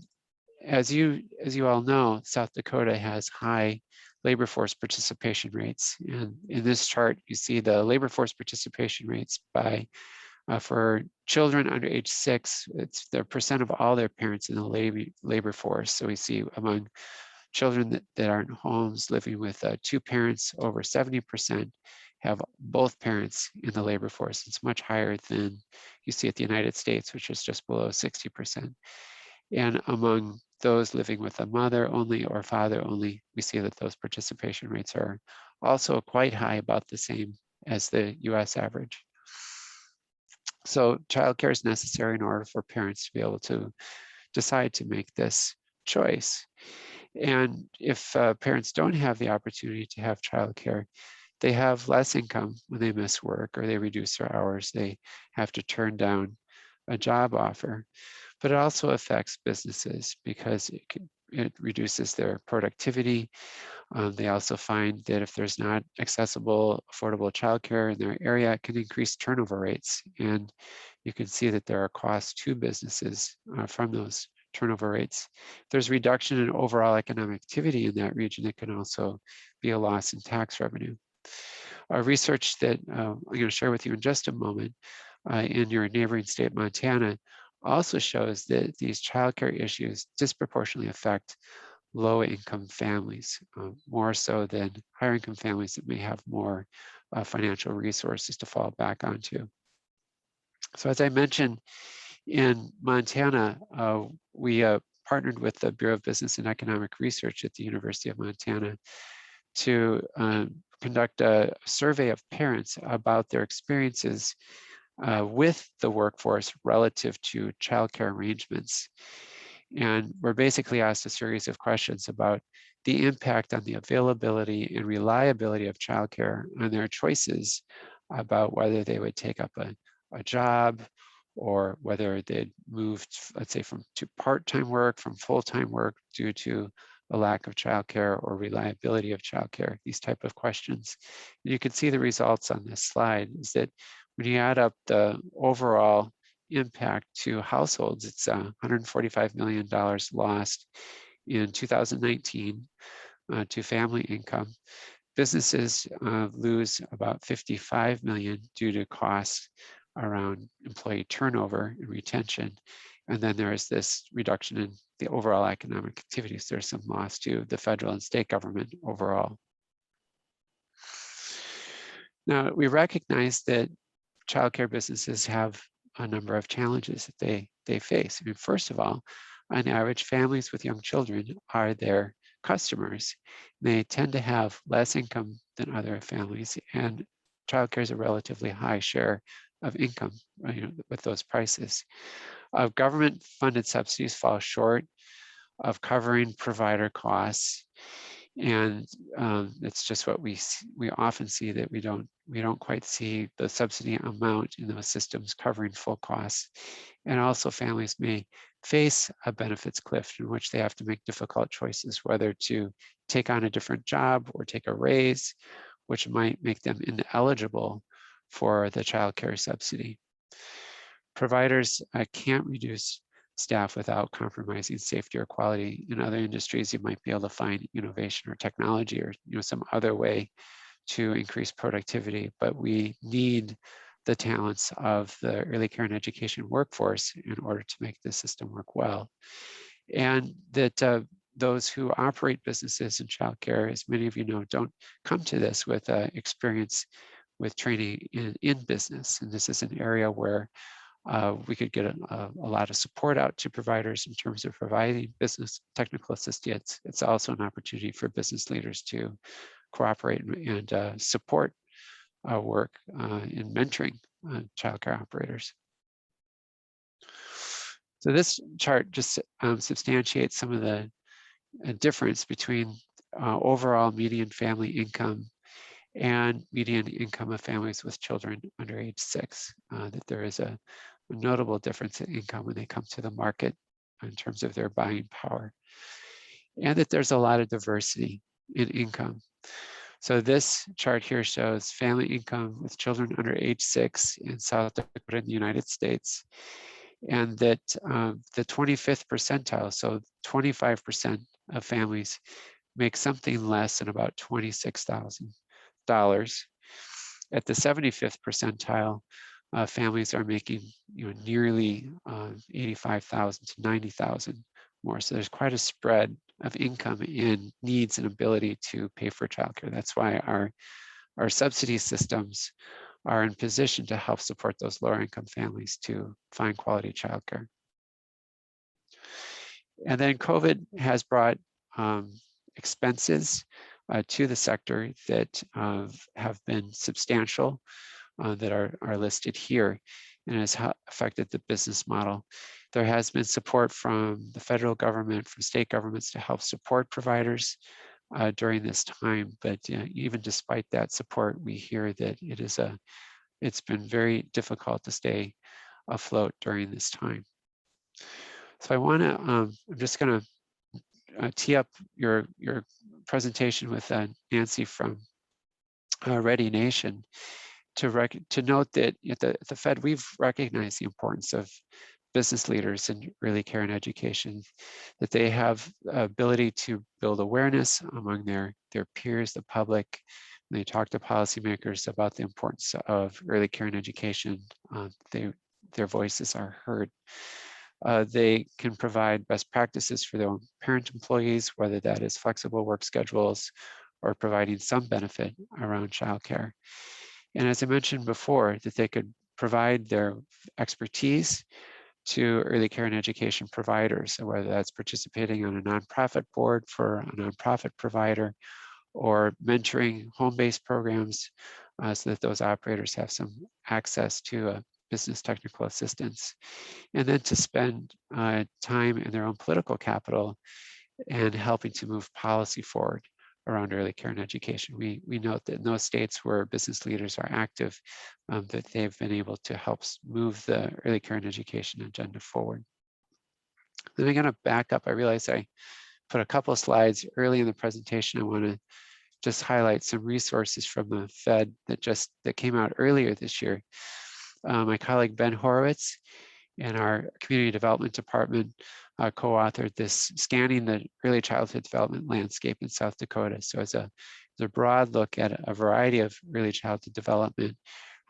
as you all know, South Dakota has high labor force participation rates. And in this chart, you see the labor force participation rates for children under age 6, it's the percent of all their parents in the labor force. So we see among children that are in homes living with 2 parents, over 70% have both parents in the labor force. It's much higher than you see at the United States, which is just below 60%. And among those living with a mother only or father only, we see that those participation rates are also quite high, about the same as the US average. So childcare is necessary in order for parents to be able to decide to make this choice. And if parents don't have the opportunity to have childcare, they have less income when they miss work or they reduce their hours. They have to turn down a job offer. But it also affects businesses because it reduces their productivity. They also find that if there's not accessible, affordable childcare in their area, it can increase turnover rates. And you can see that there are costs to businesses from those turnover rates. If there's reduction in overall economic activity in that region, it can also be a loss in tax revenue. Our research that I'm going to share with you in just a moment in your neighboring state, Montana, also shows that these childcare issues disproportionately affect low-income families, more so than higher-income families that may have more financial resources to fall back onto. So as I mentioned, in Montana, we partnered with the Bureau of Business and Economic Research at the University of Montana to conduct a survey of parents about their experiences with the workforce relative to childcare arrangements. And we're basically asked a series of questions about the impact on the availability and reliability of childcare on their choices about whether they would take up a job or whether they'd moved, let's say, to part-time work, from full-time work due to a lack of childcare or reliability of childcare, these type of questions. And you can see the results on this slide is that when you add up the overall impact to households, it's $145 million lost in 2019 to family income. Businesses lose about 55 million due to costs around employee turnover and retention. And then there is this reduction in the overall economic activities. There's some loss to the federal and state government overall. Now, we recognize that childcare businesses have a number of challenges that they face. I mean, first of all, on average, families with young children are their customers. They tend to have less income than other families, and childcare is a relatively high share of income, with those prices. Government-funded subsidies fall short of covering provider costs, and it's just what we often see, that we don't quite see the subsidy amount in those systems covering full costs. And also, families may face a benefits cliff in which they have to make difficult choices whether to take on a different job or take a raise, which might make them ineligible for the child care subsidy. Providers can't reduce staff without compromising safety or quality. In other industries, you might be able to find innovation or technology or some other way to increase productivity, but we need the talents of the early care and education workforce in order to make the system work well. And that those who operate businesses in childcare, as many of you know, don't come to this with experience with training in business. And this is an area where we could get a lot of support out to providers in terms of providing business technical assistance. It's also an opportunity for business leaders to cooperate and support work in mentoring childcare operators. So this chart just substantiates some of the difference between overall median family income and median income of families with children under age 6, that there is a notable difference in income when they come to the market in terms of their buying power, and that there's a lot of diversity in income. So this chart here shows family income with children under age 6 in South Dakota in the United States, and that the 25th percentile, so 25% of families make something less than about $26,000. At the 75th percentile, families are making nearly 85,000 to 90,000 more. So there's quite a spread of income in needs and ability to pay for childcare. That's why our subsidy systems are in position to help support those lower income families to find quality childcare. And then COVID has brought expenses to the sector that have been substantial, that are listed here, and has affected the business model. There has been support from the federal government, from state governments to help support providers during this time. But even despite that support, we hear that it's been very difficult to stay afloat during this time. So I want to, I'm just going to tee up your presentation with Nancy from Ready Nation to note that at the Fed, we've recognized the importance of business leaders in early care and education, that they have ability to build awareness among their peers, the public. When they talk to policymakers about the importance of early care and education, their voices are heard. They can provide best practices for their own parent employees, whether that is flexible work schedules or providing some benefit around childcare. And as I mentioned before, that they could provide their expertise to early care and education providers, so whether that's participating on a nonprofit board for a nonprofit provider or mentoring home-based programs so that those operators have some access to business technical assistance, and then to spend time in their own political capital and helping to move policy forward around early care and education. We note that in those states where business leaders are active, that they've been able to help move the early care and education agenda forward. Then I'm going to back up. I realize I put a couple of slides early in the presentation. I want to just highlight some resources from the Fed that came out earlier this year. My colleague Ben Horowitz and our community development department co-authored this Scanning the Early Childhood Development Landscape in South Dakota. So as a broad look at a variety of early childhood development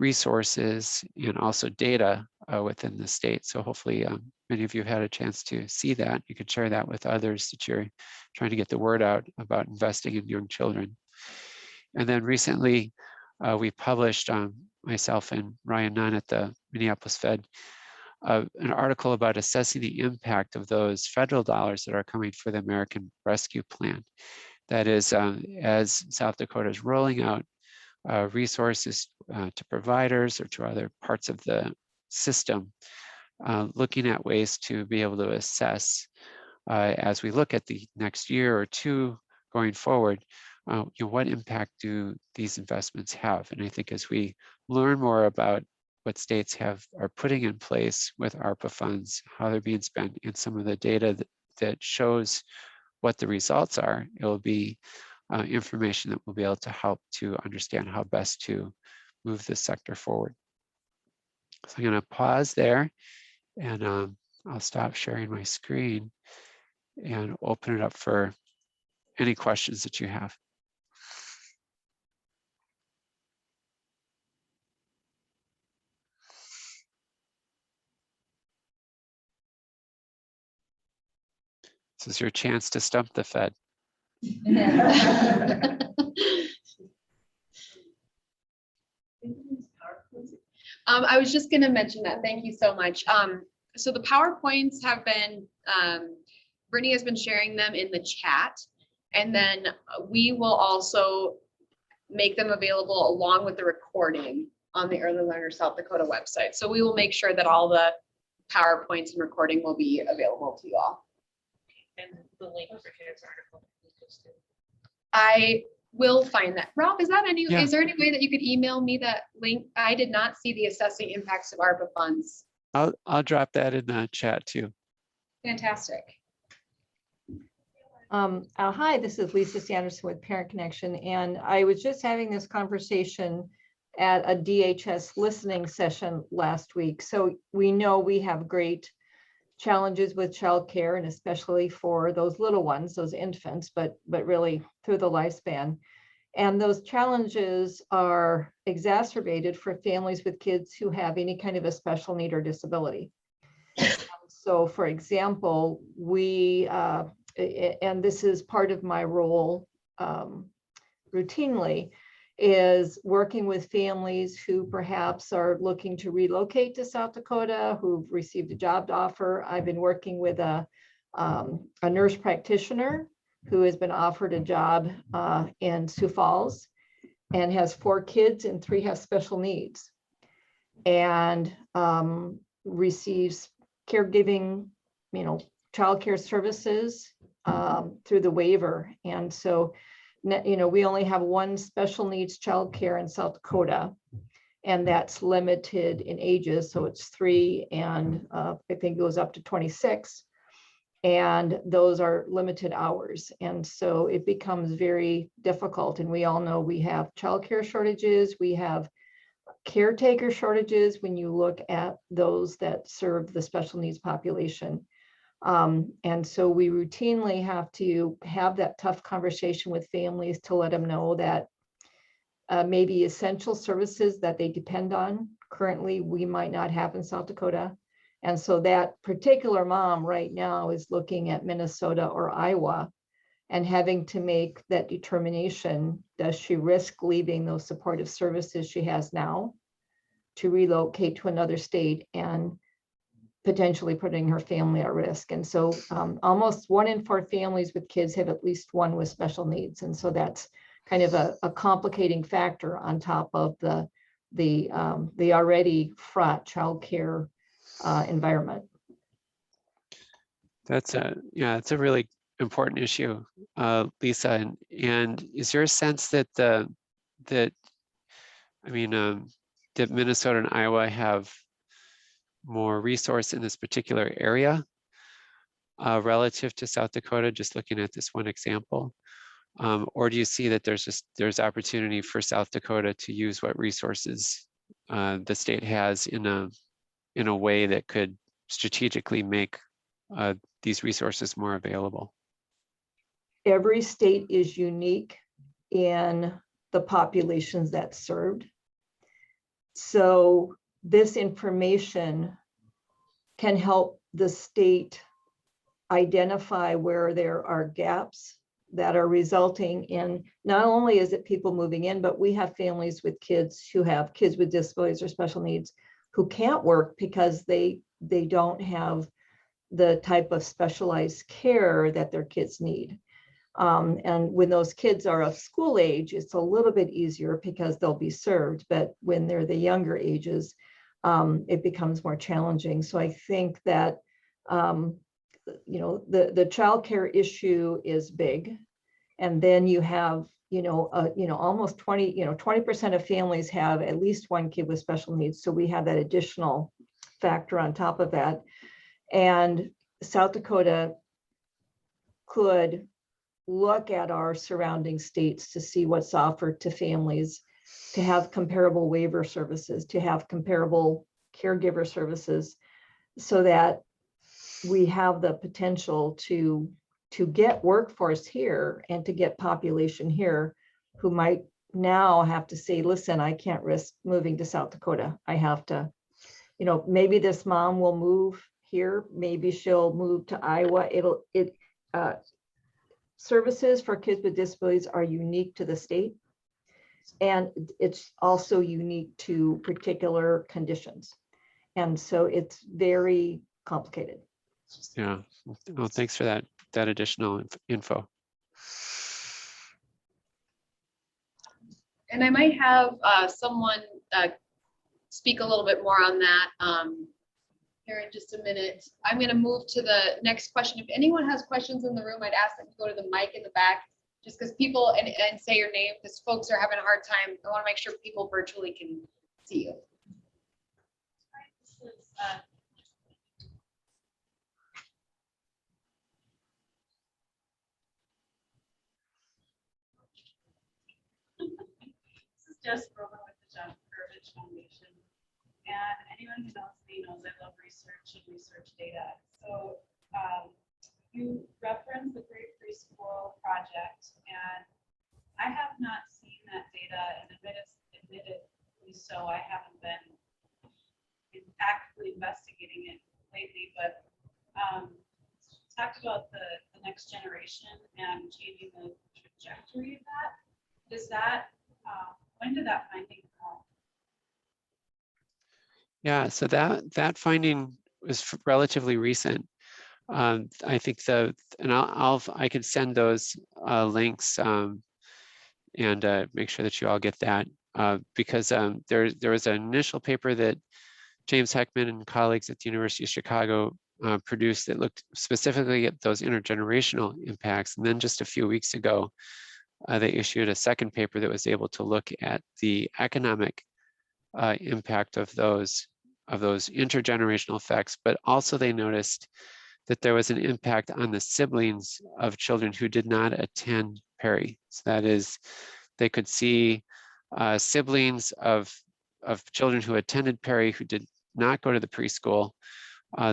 resources and also data within the state. So hopefully many of you have had a chance to see that. You can share that with others that you're trying to get the word out about investing in young children. And then recently we published, myself and Ryan Nunn at the Minneapolis Fed, an article about assessing the impact of those federal dollars that are coming for the American Rescue Plan. That is, as South Dakota is rolling out resources to providers or to other parts of the system, looking at ways to be able to assess as we look at the next year or two going forward, what impact do these investments have? And I think as we learn more about what states are putting in place with ARPA funds, how they're being spent, and some of the data that shows what the results are, it will be information that will be able to help to understand how best to move this sector forward. So I'm going to pause there, and I'll stop sharing my screen and open it up for any questions that you have. This is your chance to stump the Fed.
I was just going to mention that. Thank you so much. So the PowerPoints have been, Brittany has been sharing them in the chat, and then we will also make them available along with the recording on the Early Learner South Dakota website. So we will make sure that all the PowerPoints and recording will be available to you all.
And the link for Karen's article.
I will find that. Ralph, is there any way that you could email me that link? I did not see the assessing impacts of ARPA funds.
I'll drop that in the chat too.
Fantastic.
Hi, this is Lisa Sanderson with Parent Connection, and I was just having this conversation at a DHS listening session last week. So we know we have great challenges with childcare, and especially for those little ones, those infants, but really through the lifespan. And those challenges are exacerbated for families with kids who have any kind of a special need or disability. So for example, we, and this is part of my role routinely, is working with families who perhaps are looking to relocate to South Dakota, who've received a job offer. I've been working with a nurse practitioner who has been offered a job in Sioux Falls and has 4 kids and 3 have special needs, and receives caregiving, childcare services through the waiver. And so we only have 1 special needs childcare in South Dakota, and that's limited in ages. So it's 3 and I think it goes up to 26. And those are limited hours. And so it becomes very difficult. And we all know we have childcare shortages, we have caretaker shortages when you look at those that serve the special needs population. And so we routinely have to have that tough conversation with families to let them know that maybe essential services that they depend on currently we might not have in South Dakota. And so that particular mom right now is looking at Minnesota or Iowa and having to make that determination. Does she risk leaving those supportive services she has now to relocate to another state and potentially putting her family at risk? And so almost 1 in 4 families with kids have at least one with special needs. And so that's kind of a complicating factor on top of the already fraught childcare environment.
That's it's a really important issue, Lisa. And is there a sense that that Minnesota and Iowa have more resource in this particular area relative to South Dakota, just looking at this one example? Or do you see that there's opportunity for South Dakota to use what resources the state has in a way that could strategically make these resources more available?
Every state is unique in the populations that's served. So this information can help the state identify where there are gaps that are resulting in, not only is it people moving in, but we have families with kids who have kids with disabilities or special needs who can't work because they don't have the type of specialized care that their kids need. And when those kids are of school age, it's a little bit easier because they'll be served. But when they're the younger ages, it becomes more challenging. So I think that the childcare issue is big, and then you have almost 20% of families have at least one kid with special needs. So we have that additional factor on top of that. And South Dakota could look at our surrounding states to see what's offered to families, to have comparable waiver services, to have comparable caregiver services, so that we have the potential to get workforce here and to get population here who might now have to say, listen, I can't risk moving to South Dakota. I have to, maybe this mom will move here, maybe she'll move to Iowa. Services for kids with disabilities are unique to the state, and it's also unique to particular conditions. And so it's very complicated.
Yeah, well, thanks for that additional info.
And I might have someone speak a little bit more on that here in just a minute. I'm going to move to the next question. If anyone has questions in the room, I'd ask them to go to the mic in the back, just because people, and say your name, because folks are having a hard time. I want to make sure people virtually can see you.
This is Jessica with the John Kirvich Foundation. And anyone who knows me knows I love research and research data. So you referenced the Great Preschool Project, and I have not seen that data, and admittedly so, I haven't been actively investigating it lately, but talked about the next generation and changing the trajectory of that. Does that, when did that finding come?
Yeah, so that finding was relatively recent. I think I could send those links and make sure that you all get that because there was an initial paper that James Heckman and colleagues at the University of Chicago produced that looked specifically at those intergenerational impacts. And then just a few weeks ago, they issued a second paper that was able to look at the economic impact of those intergenerational effects, but also they noticed that there was an impact on the siblings of children who did not attend Perry. So that is, they could see siblings of children who attended Perry who did not go to the preschool.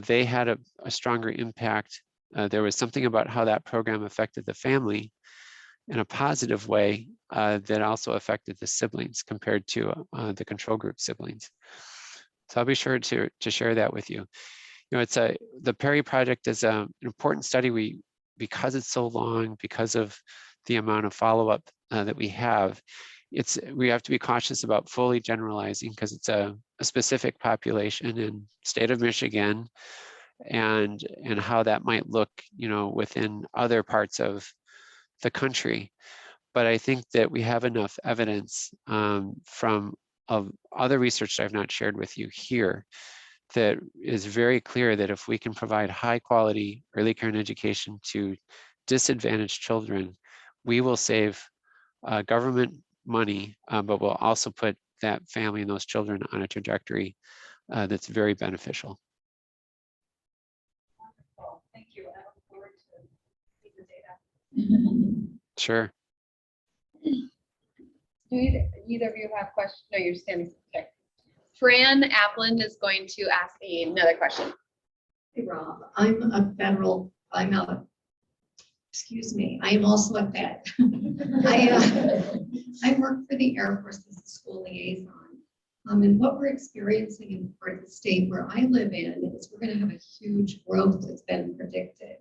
They had a stronger impact. There was something about how that program affected the family in a positive way that also affected the siblings compared to the control group siblings. So I'll be sure to share that with you. You know, the Perry Project is an important study. Because it's so long, because of the amount of follow-up that we have, we have to be cautious about fully generalizing because it's a specific population in state of Michigan, and how that might look, you know, within other parts of the country. But I think that we have enough evidence from other research that I've not shared with you here that is very clear that if we can provide high quality early care and education to disadvantaged children, we will save government money, but we'll also put that family and those children on a trajectory that's very beneficial.
Wonderful. Thank you. I look forward to seeing the data.
Sure.
Do either of you have questions? No, you're standing. Okay. Fran Appland is going to ask another question.
Hey, Rob, I'm also a vet. I work for the Air Force as a school liaison. And what we're experiencing in part of the state where I live in is we're going to have a huge growth that's been predicted.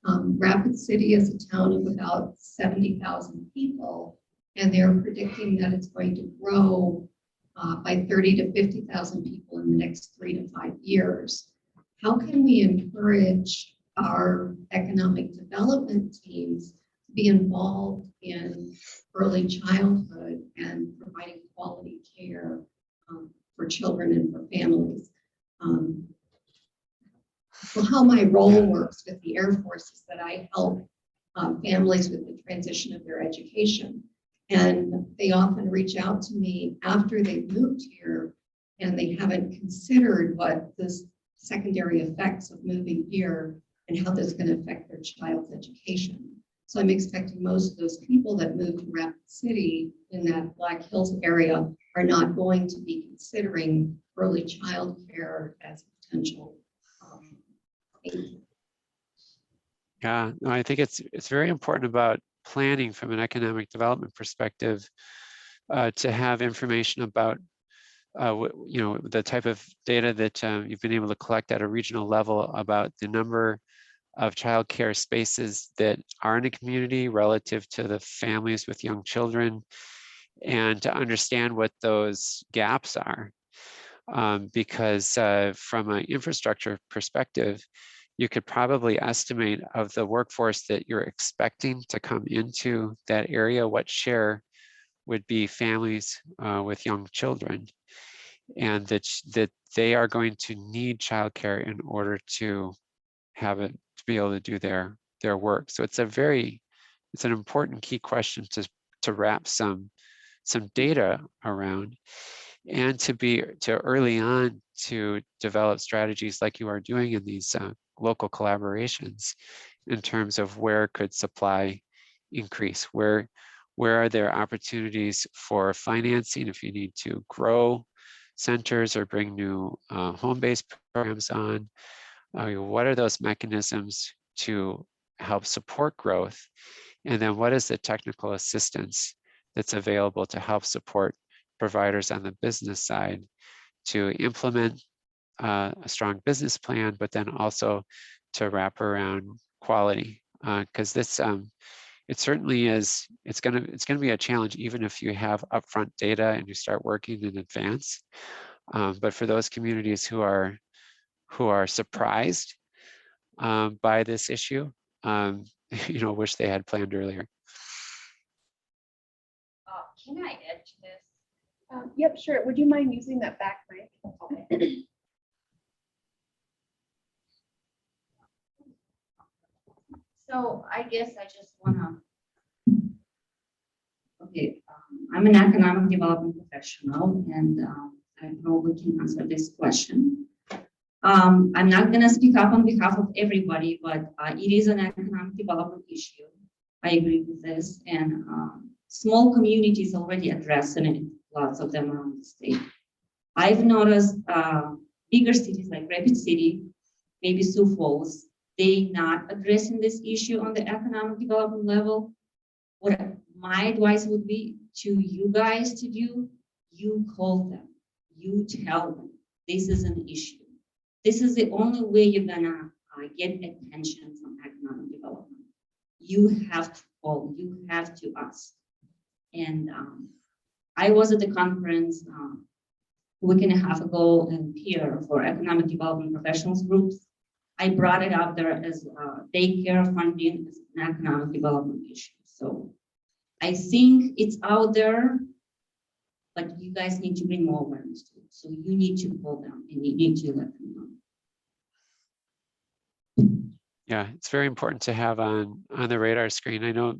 Rapid City is a town of about 70,000 people, and they're predicting that it's going to grow by 30 to 50,000 people in the next 3 to 5 years. How can we encourage our economic development teams to be involved in early childhood and providing quality care for children and for families? Well, how my role works with the Air Force is that I help families with the transition of their education. And they often reach out to me after they've moved here and they haven't considered what the secondary effects of moving here and how that's going to affect their child's education. So I'm expecting most of those people that move to Rapid City in that Black Hills area are not going to be considering early child care as a potential.
Yeah, no, I think it's very important about planning from an economic development perspective to have information about you know, the type of data that you've been able to collect at a regional level about the number of childcare spaces that are in a community relative to the families with young children, and to understand what those gaps are. Because from an infrastructure perspective, you could probably estimate of the workforce that you're expecting to come into that area, what share would be families with young children, and that they are going to need childcare in order to have it, to be able to do their work. So it's an important key question to wrap some data around, and to early on to develop strategies like you are doing in these local collaborations in terms of where could supply increase, where are there opportunities for financing if you need to grow centers or bring new home-based programs on. What are those mechanisms to help support growth? And then what is the technical assistance that's available to help support providers on the business side to implement a strong business plan, but then also to wrap around quality, because this it certainly is. It's gonna be a challenge even if you have upfront data and you start working in advance. But for those communities who are surprised by this issue, you know, wish they had planned earlier.
Can I add to this? Yep, sure. Would you mind using that back mic? Okay.
So I guess I just wanna, I'm an economic development professional, and I probably can answer this question. I'm not gonna speak up on behalf of everybody, but it is an economic development issue. I agree with this, and small communities already addressing it, lots of them around the state. I've noticed bigger cities like Rapid City, maybe Sioux Falls, they not addressing this issue on the economic development level. What my advice would be to you guys to do, you call them, you tell them this is an issue. This is the only way you're gonna get attention from economic development. You have to call, you have to ask. And I was at the conference a week and a half ago in Pierre for economic development professionals groups. I brought it up there as daycare funding is an economic development issue. So I think it's out there, but you guys need to bring more awareness to it. So you need to call them and you need to let them know.
Yeah, it's very important to have on the radar screen. I know,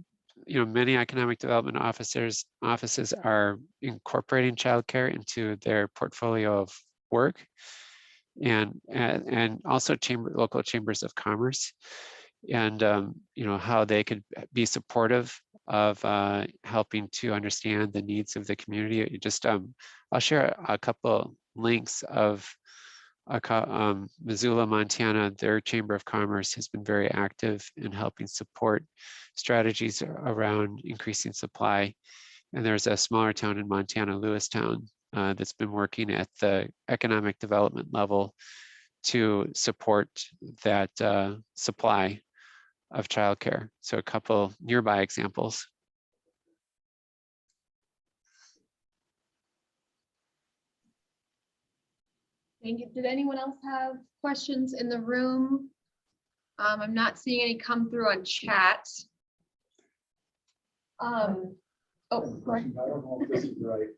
many economic development offices are incorporating childcare into their portfolio of work, and also local chambers of commerce, and how they could be supportive of helping to understand the needs of the community. I'll share a couple links of Missoula, Montana. Their Chamber of Commerce has been very active in helping support strategies around increasing supply. And there's a smaller town in Montana, Lewistown, that's been working at the economic development level to support that supply of childcare. So a couple nearby examples.
Thank you. Did anyone else have questions in the room? I'm not seeing any come through on chat. Oh, go ahead.
I don't know if this is right.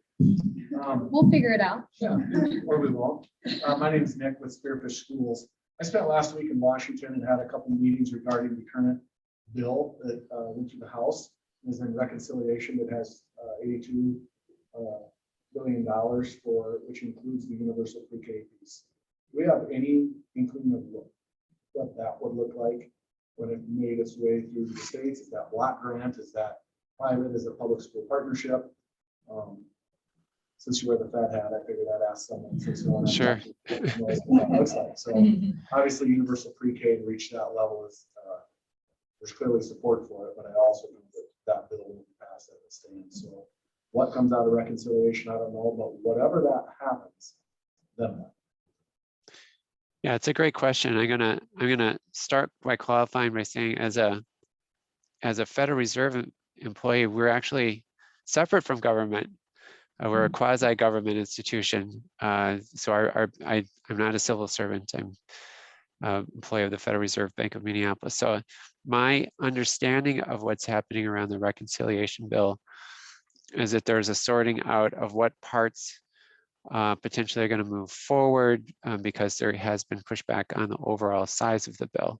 We'll figure it out.
Yeah, or we won't. My name is Nick with Spearfish Schools. I spent last week in Washington and had a couple of meetings regarding the current bill that went through the House. There's a reconciliation that has $82 billion for, which includes the universal pre-K piece. Do we have any inkling of what that would look like when it made its way through the states? Is that block grant? Is that private? Is it public school partnership? Since you wear the fat hat, I figured I'd ask someone. Since no one
Sure.
knows what that looks like. So obviously universal pre-K to reach that level is, there's clearly support for it, but I also know that that bill will pass as it stands. So what comes out of reconciliation, I don't know, but whatever that happens, then what?
Yeah, it's a great question. I'm gonna start by qualifying by saying, as a Federal Reserve employee, we're actually separate from government. We're a quasi-government institution. So I'm not a civil servant. I'm an employee of the Federal Reserve Bank of Minneapolis. So my understanding of what's happening around the reconciliation bill is that there's a sorting out of what parts potentially are going to move forward because there has been pushback on the overall size of the bill.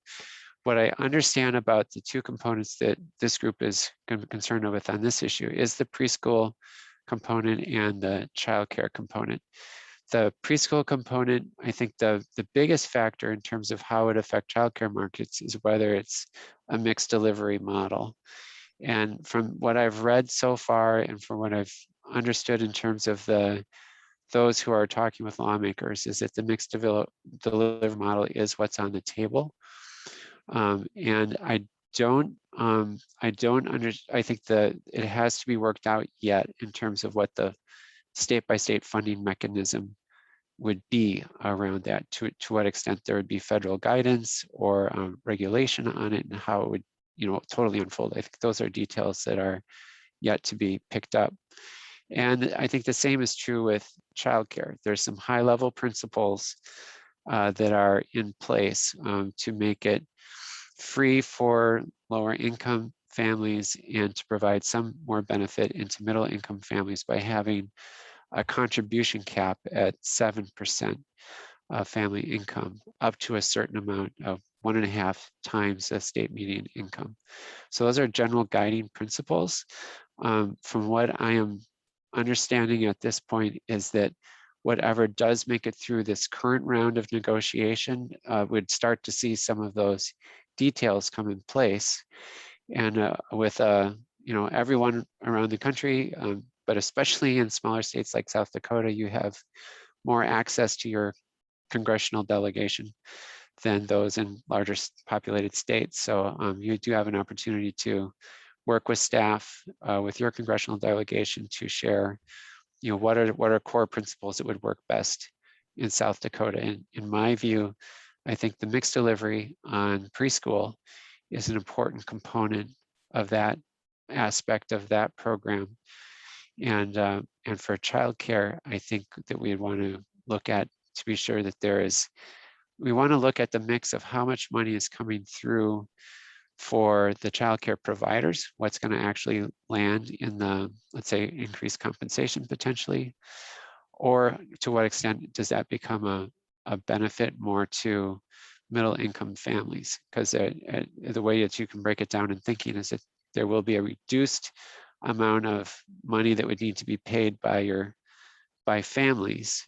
What I understand about the two components that this group is concerned with on this issue is the preschool component and the childcare component. The preschool component, I think the biggest factor in terms of how it affects childcare markets is whether it's a mixed delivery model. And from what I've read so far and from what I've understood in terms of those who are talking with lawmakers is that the mixed delivery model is what's on the table. And I think that it has to be worked out yet in terms of what the state-by-state funding mechanism would be around that, to what extent there would be federal guidance or regulation on it, and how it would totally unfold. I think those are details that are yet to be picked up. And I think the same is true with childcare. There's some high-level principles that are in place to make it free for lower income families and to provide some more benefit into middle income families by having a contribution cap at 7% of family income up to a certain amount of 1.5 times the state median income. So those are general guiding principles. From what I am understanding at this point is that whatever does make it through this current round of negotiation, would start to see some of those details come in place. And with everyone around the country, but especially in smaller states like South Dakota, you have more access to your congressional delegation than those in larger populated states. So you do have an opportunity to work with staff, with your congressional delegation, to share, what are core principles that would work best in South Dakota. And in my view, I think the mixed delivery on preschool is an important component of that aspect of that program. And for childcare, I think that we want to look at, to be sure that we want to look at the mix of how much money is coming through for the childcare providers, what's going to actually land in the, let's say, increased compensation potentially, or to what extent does that become a benefit more to middle income families? Because the way that you can break it down in thinking is that there will be a reduced amount of money that would need to be paid by families.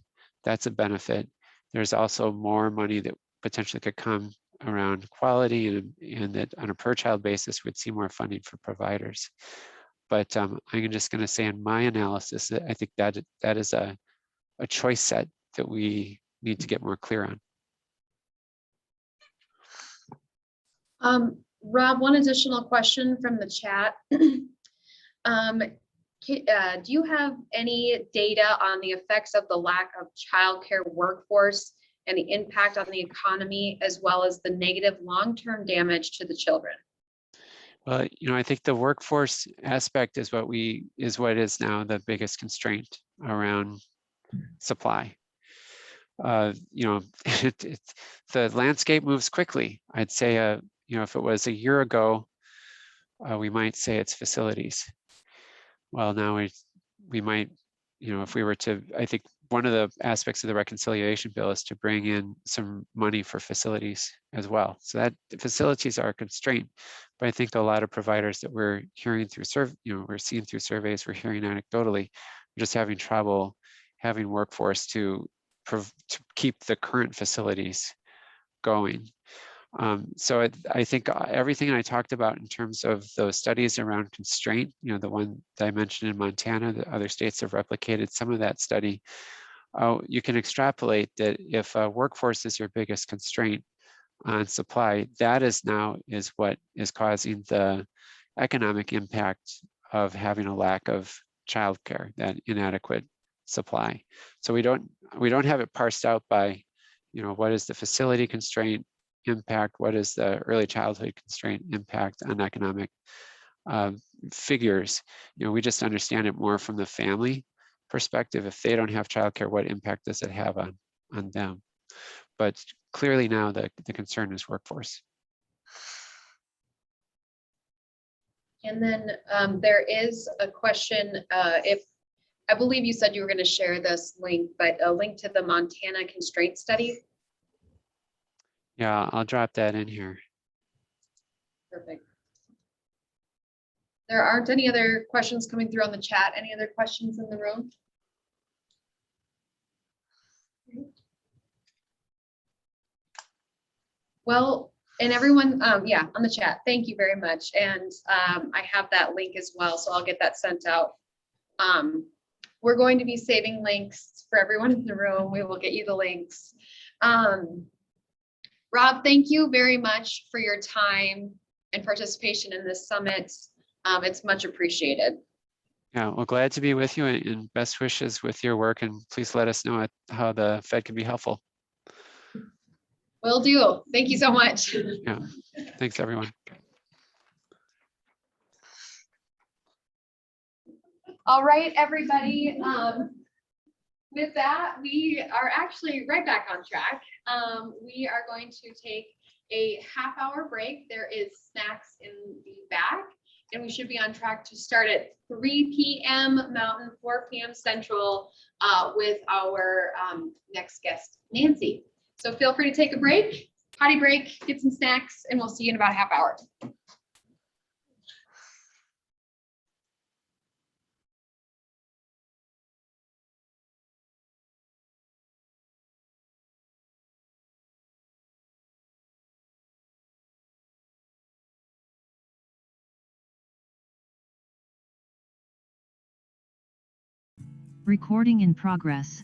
That's a benefit. There's also more money that potentially could come around quality, and that on a per child basis would see more funding for providers. But I'm just going to say, in my analysis, that I think that is a choice set that we need to get more clear on.
Rob, one additional question from the chat. Do you have any data on the effects of the lack of childcare workforce and the impact on the economy, as well as the negative long-term damage to the children?
Well, I think the workforce aspect is what is now the biggest constraint around supply. The landscape moves quickly. I'd say, if it was a year ago, we might say it's facilities. Well, now we might, if we were to, I think one of the aspects of the reconciliation bill is to bring in some money for facilities as well. So that facilities are a constraint, but I think a lot of providers that we're hearing through we're seeing through surveys, we're hearing anecdotally, just having trouble having workforce to keep the current facilities going. So I think everything I talked about in terms of those studies around constraint, the one that I mentioned in Montana, that other states have replicated some of that study, you can extrapolate that if workforce is your biggest constraint on supply, that is what is causing the economic impact of having a lack of childcare, that inadequate supply. So we don't have it parsed out by, what is the facility constraint impact, what is the early childhood constraint impact on economic figures. We just understand it more from the family perspective. If they don't have childcare, what impact does it have on them? But clearly now the concern is workforce.
And then there is a question, I believe you said you were going to share this link, but a link to the Montana constraint study.
Yeah, I'll drop that in here.
Perfect. There aren't any other questions coming through on the chat. Any other questions in the room? Well, and everyone, yeah, on the chat, thank you very much. And I have that link as well, so I'll get that sent out. We're going to be saving links for everyone in the room. We will get you the links. Rob, thank you very much for your time and participation in this summit. It's much appreciated.
Yeah, well, glad to be with you, and best wishes with your work, and please let us know how the Fed can be helpful.
Will do. Thank you so much.
Yeah, thanks everyone.
All right, everybody. With that, we are actually right back on track. We are going to take a half-hour break. There is snacks in the back, and we should be on track to start at 3 p.m. Mountain, 4 p.m. Central with our next guest, Nancy. So feel free to take a break, potty break, get some snacks, and we'll see you in about a half hour.
Recording in progress.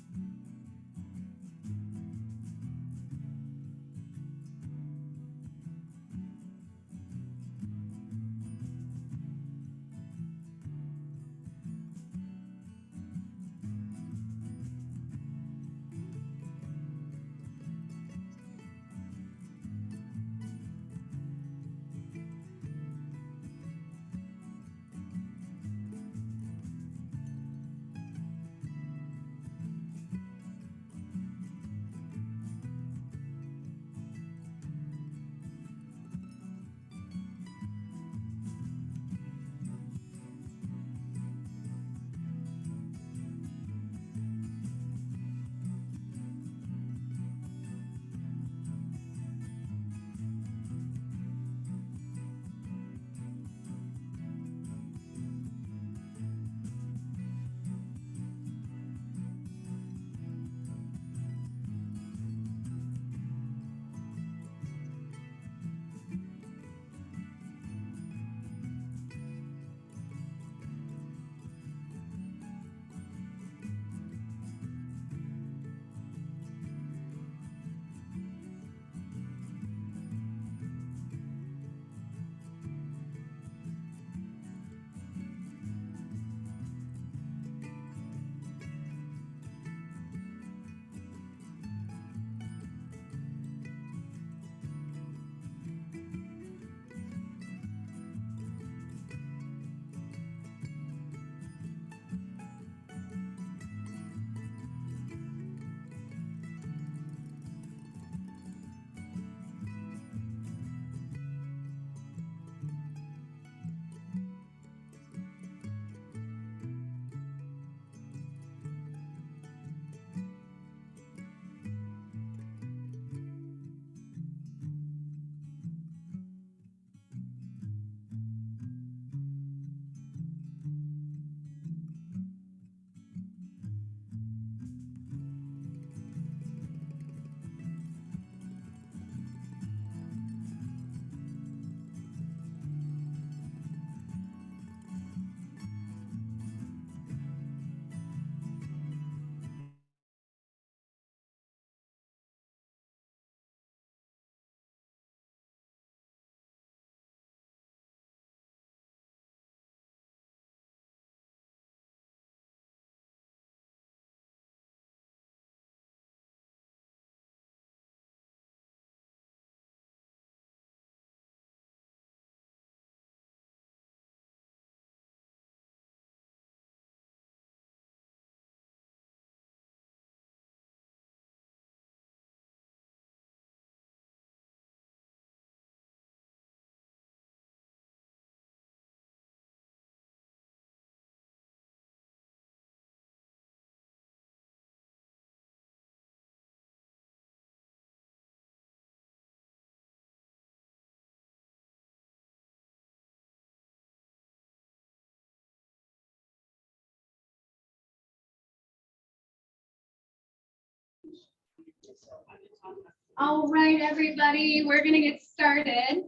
All right, everybody, we're gonna get started.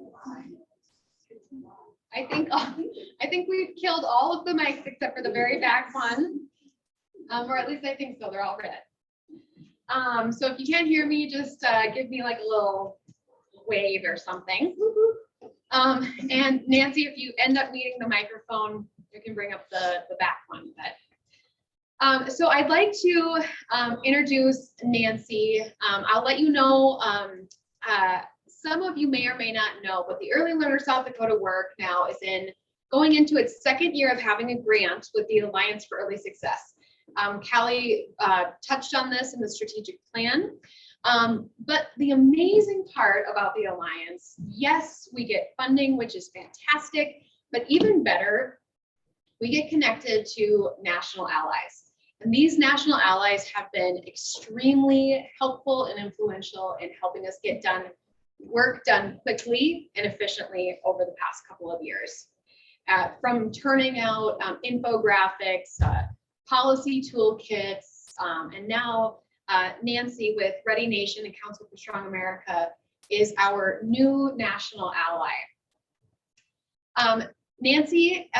I think we've killed all of the mics except for the very back one. Or at least I think so, they're all red. So if you can't hear me, just give me like a little wave or something. And Nancy, if you end up needing the microphone, you can bring up the back one. But so I'd like to introduce Nancy. I'll let you know, some of you may or may not know, but the Early Learner South Dakota Work now is going into its second year of having a grant with the Alliance for Early Success. Callie touched on this in the strategic plan. But the amazing part about the Alliance, yes, we get funding, which is fantastic, but even better, we get connected to national allies. And these national allies have been extremely helpful and influential in helping us get work done quickly and efficiently over the past couple of years. From turning out infographics, policy toolkits, and now Nancy with Ready Nation and Council for Strong America is our new national ally. Nancy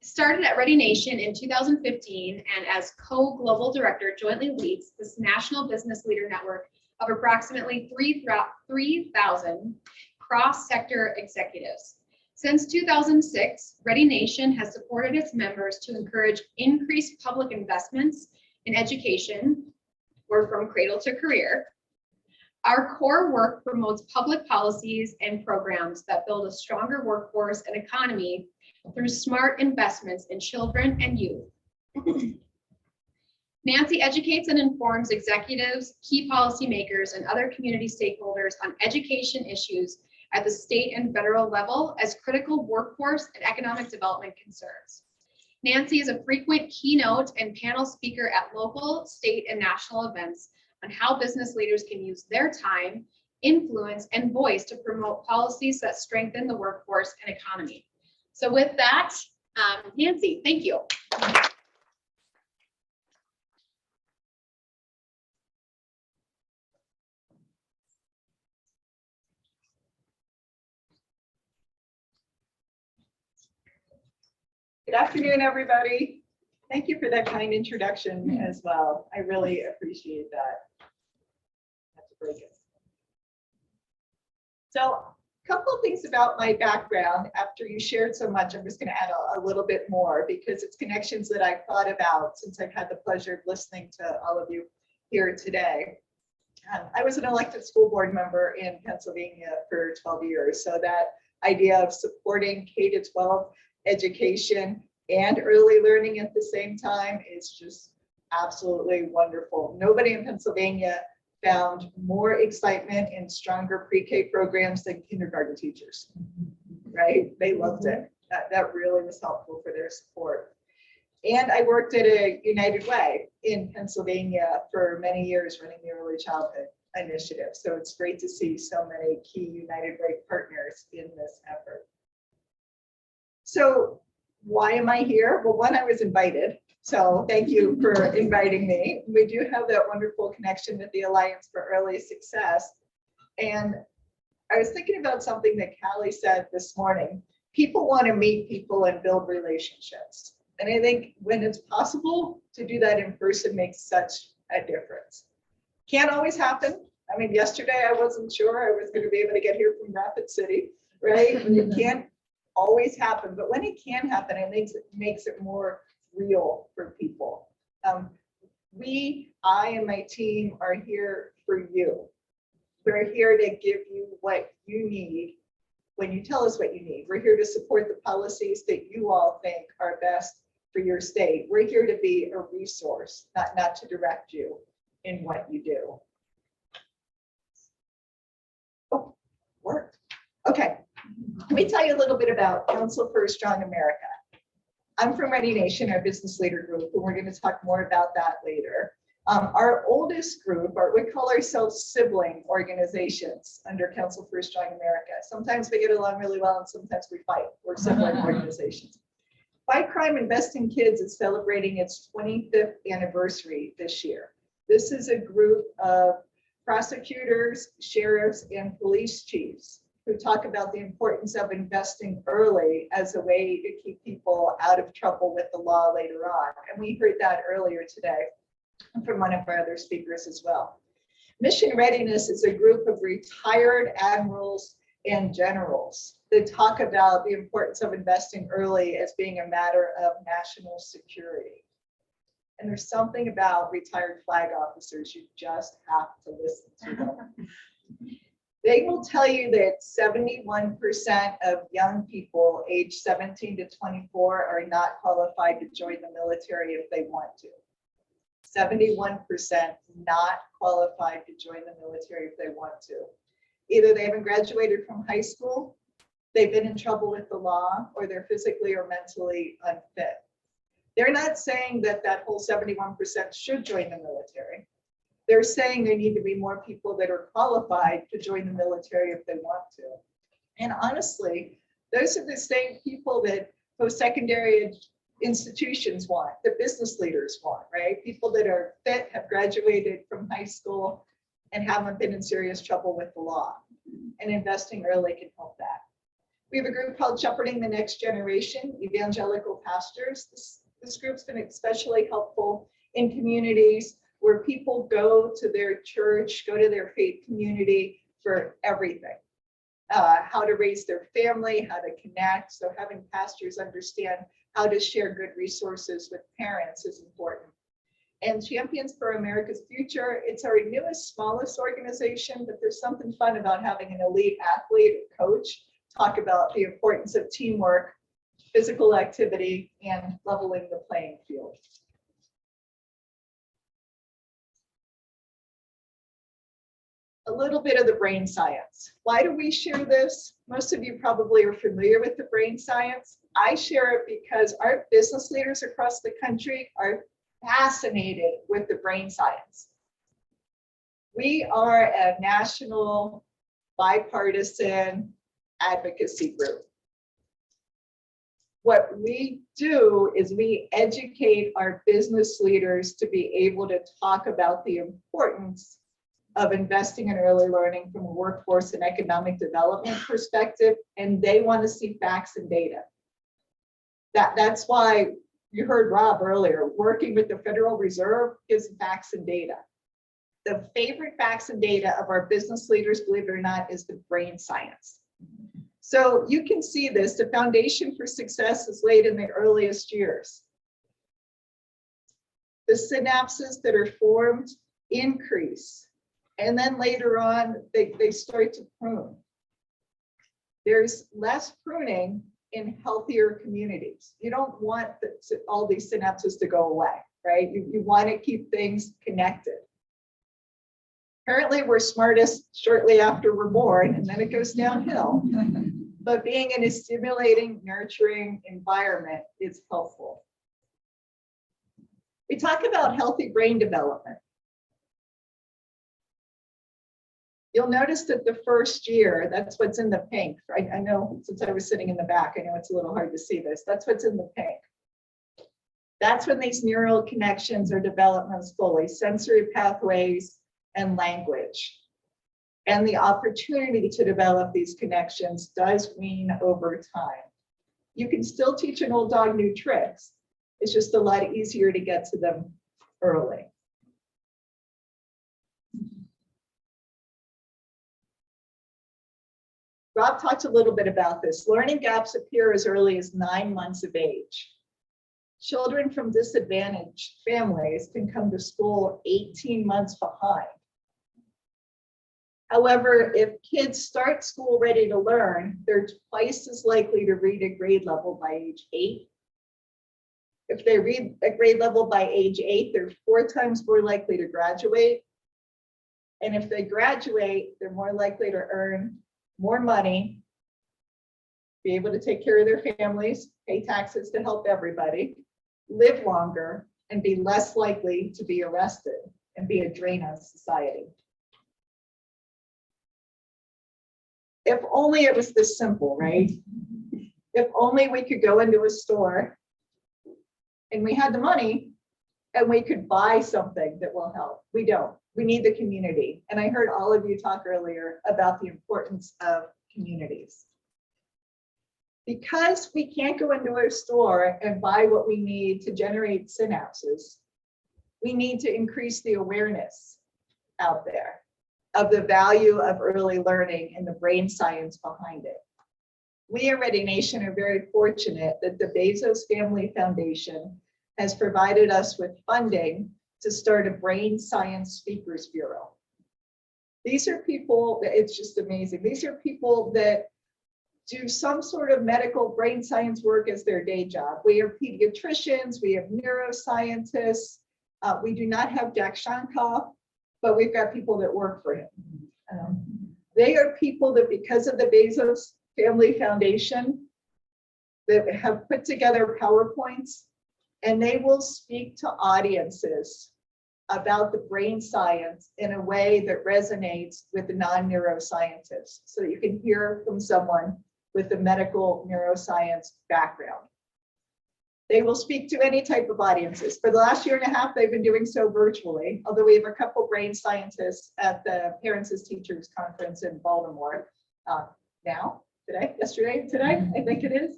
started at Ready Nation in 2015 and as co-global director jointly leads this national business leader network of approximately 3,000 cross-sector executives. Since 2006, Ready Nation has supported its members to encourage increased public investments in education or from cradle to career. Our core work promotes public policies and programs that build a stronger workforce and economy through smart investments in children and youth. Nancy educates and informs executives, key policymakers, and other community stakeholders on education issues at the state and federal level as critical workforce and economic development concerns. Nancy is a frequent keynote and panel speaker at local, state, and national events on how business leaders can use their time, influence, and voice to promote policies that strengthen the workforce and economy. So with that, Nancy, thank you.
Good afternoon, everybody. Thank you for that kind introduction as well. I really appreciate that. Have to break it. So a couple of things about my background. After you shared so much, I'm just going to add a little bit more because it's connections that I've thought about since I've had the pleasure of listening to all of you here today. I was an elected school board member in Pennsylvania for 12 years. So that idea of supporting K-12 education and early learning at the same time is just absolutely wonderful. Nobody in Pennsylvania found more excitement in stronger pre-K programs than kindergarten teachers, right? They loved it. That really was helpful for their support. And I worked at a United Way in Pennsylvania for many years running the early childhood initiative. So it's great to see so many key United Way partners in this effort. So why am I here? Well, one, I was invited. So thank you for inviting me. We do have that wonderful connection with the Alliance for Early Success. And I was thinking about something that Callie said this morning. People want to meet people and build relationships. And I think when it's possible to do that in person makes such a difference. Can't always happen. I mean, yesterday I wasn't sure I was going to be able to get here from Rapid City, right? It can't always happen, but when it can happen, it makes it more real for people. I and my team are here for you. We're here to give you what you need when you tell us what you need. We're here to support the policies that you all think are best for your state. We're here to be a resource, not to direct you in what you do. Oh, worked. Okay. Let me tell you a little bit about Council for a Strong America. I'm from Ready Nation, our business leader group, and we're going to talk more about that later. Our oldest group, we call ourselves sibling organizations under Council for a Strong America. Sometimes we get along really well and sometimes we fight. We're sibling organizations. Fight Crime, Invest in Kids is celebrating its 25th anniversary this year. This is a group of prosecutors, sheriffs, and police chiefs who talk about the importance of investing early as a way to keep people out of trouble with the law later on. And we heard that earlier today from one of our other speakers as well. Mission Readiness is a group of retired admirals and generals that talk about the importance of investing early as being a matter of national security. And there's something about retired flag officers, you just have to listen to them. They will tell you that 71% of young people aged 17 to 24 are not qualified to join the military if they want to. 71% not qualified to join the military if they want to. Either they haven't graduated from high school, they've been in trouble with the law, or they're physically or mentally unfit. They're not saying that that whole 71% should join the military. They're saying there need to be more people that are qualified to join the military if they want to. And honestly, those are the same people that post-secondary institutions want, the business leaders want, right? People that are fit, have graduated from high school, and haven't been in serious trouble with the law. And investing early can help that. We have a group called Shepherding the Next Generation, Evangelical Pastors. This group's been especially helpful in communities where people go to their church, go to their faith community for everything. How to raise their family, how to connect. So having pastors understand how to share good resources with parents is important. And Champions for America's Future, it's our newest, smallest organization, but there's something fun about having an elite athlete or coach talk about the importance of teamwork, physical activity, and leveling the playing field. A little bit of the brain science. Why do we share this? Most of you probably are familiar with the brain science. I share it because our business leaders across the country are fascinated with the brain science. We are a national bipartisan advocacy group. What we do is we educate our business leaders to be able to talk about the importance of investing in early learning from a workforce and economic development perspective, and they want to see facts and data. That's why you heard Rob earlier, working with the Federal Reserve is facts and data. The favorite facts and data of our business leaders, believe it or not, is the brain science. So you can see this, the foundation for success is laid in the earliest years. The synapses that are formed increase, and then later on, they start to prune. There's less pruning in healthier communities. You don't want all these synapses to go away, right? You want to keep things connected. Apparently, we're smartest shortly after we're born, and then it goes downhill. But being in a stimulating, nurturing environment is helpful. We talk about healthy brain development. You'll notice that the first year, that's what's in the pink, right? I know since I was sitting in the back, I know it's a little hard to see this. That's what's in the pink. That's when these neural connections are developed most fully, sensory pathways and language. And the opportunity to develop these connections does wean over time. You can still teach an old dog new tricks. It's just a lot easier to get to them early. Rob talked a little bit about this. Learning gaps appear as early as 9 months of age. Children from disadvantaged families can come to school 18 months behind. However, if kids start school ready to learn, they're twice as likely to read at grade level by age 8. If they read at grade level by age 8, they're 4 times more likely to graduate. And if they graduate, they're more likely to earn more money, be able to take care of their families, pay taxes to help everybody, live longer, and be less likely to be arrested and be a drain on society. If only it was this simple, right? If only we could go into a store and we had the money and we could buy something that will help. We don't. We need the community. And I heard all of you talk earlier about the importance of communities. Because we can't go into a store and buy what we need to generate synapses, we need to increase the awareness out there of the value of early learning and the brain science behind it. We at Ready Nation are very fortunate that the Bezos Family Foundation has provided us with funding to start a brain science speakers bureau. These are people, it's just amazing. These are people that do some sort of medical brain science work as their day job. We have pediatricians, we have neuroscientists. We do not have Jack Shonkoff, but we've got people that work for him. They are people that, because of the Bezos Family Foundation, that have put together PowerPoints, and they will speak to audiences about the brain science in a way that resonates with the non-neuroscientists, so that you can hear from someone with the medical neuroscience background. They will speak to any type of audiences. For the last year and a half, they've been doing so virtually, although we have a couple brain scientists at the Parents as Teachers Conference in Baltimore now. today, I think it is.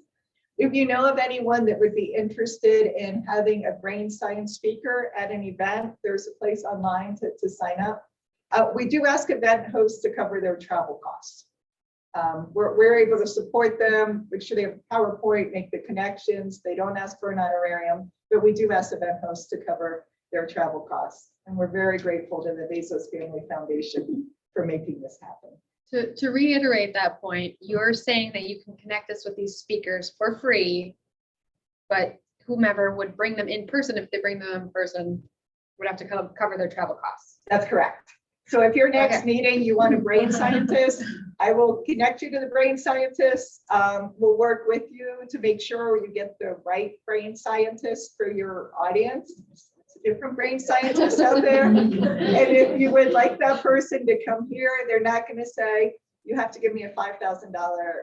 If you know of anyone that would be interested in having a brain science speaker at an event, there's a place online to sign up. We do ask event hosts to cover their travel costs. We're able to support them, make sure they have PowerPoint, make the connections. They don't ask for an honorarium, but we do ask event hosts to cover their travel costs. And we're very grateful to the Bezos Family Foundation for making this happen.
To reiterate that point, you're saying that you can connect us with these speakers for free, but whomever would bring them in person, if they bring them in person, would have to cover their travel costs.
That's correct. So if your next meeting, you want a brain scientist, I will connect you to the brain scientist. We'll work with you to make sure you get the right brain scientist for your audience. Different brain scientists out there. And if you would like that person to come here, they're not going to say, you have to give me a $5,000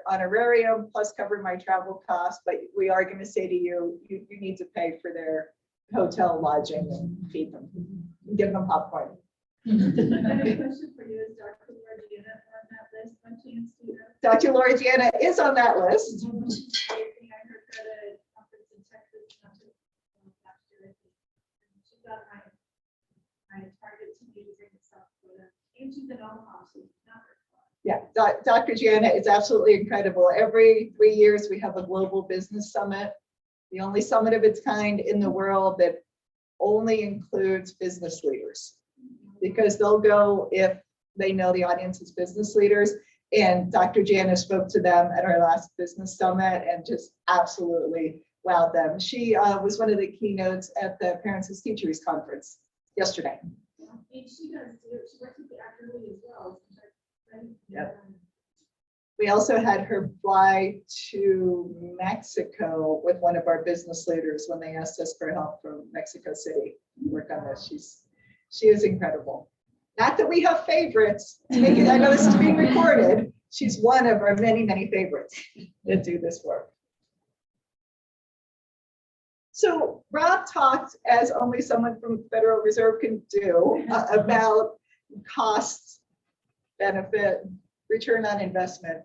honorarium plus cover my travel costs, but we are going to say to you, you need to pay for their hotel lodging and feed them, and give them popcorn.
My question for you is Dr. Laura Gianna on that list, by chance, do you know?
Dr. Laura Gianna is on that list.
I heard her at a conference in Texas, not too last year, I think. And she got my target to be to bring this up for them. And she's in Omaha, so not very far.
Yeah, Dr. Gianna is absolutely incredible. Every 3 years, we have a global business summit, the only summit of its kind in the world that only includes business leaders, because they'll go if they know the audience is business leaders. And Dr. Gianna spoke to them at our last business summit and just absolutely wowed them. She was one of the keynotes at the Parents as Teachers Conference yesterday.
Yeah, and she does, she works with the Actor League as well. Right?
Yep. We also had her fly to Mexico with one of our business leaders when they asked us for help from Mexico City to work on this. She is incredible. Not that we have favorites. To make it, I know this is being recorded. She's one of our many, many favorites that do this work. So Rob talked, as only someone from Federal Reserve can do, about costs, benefit, return on investment.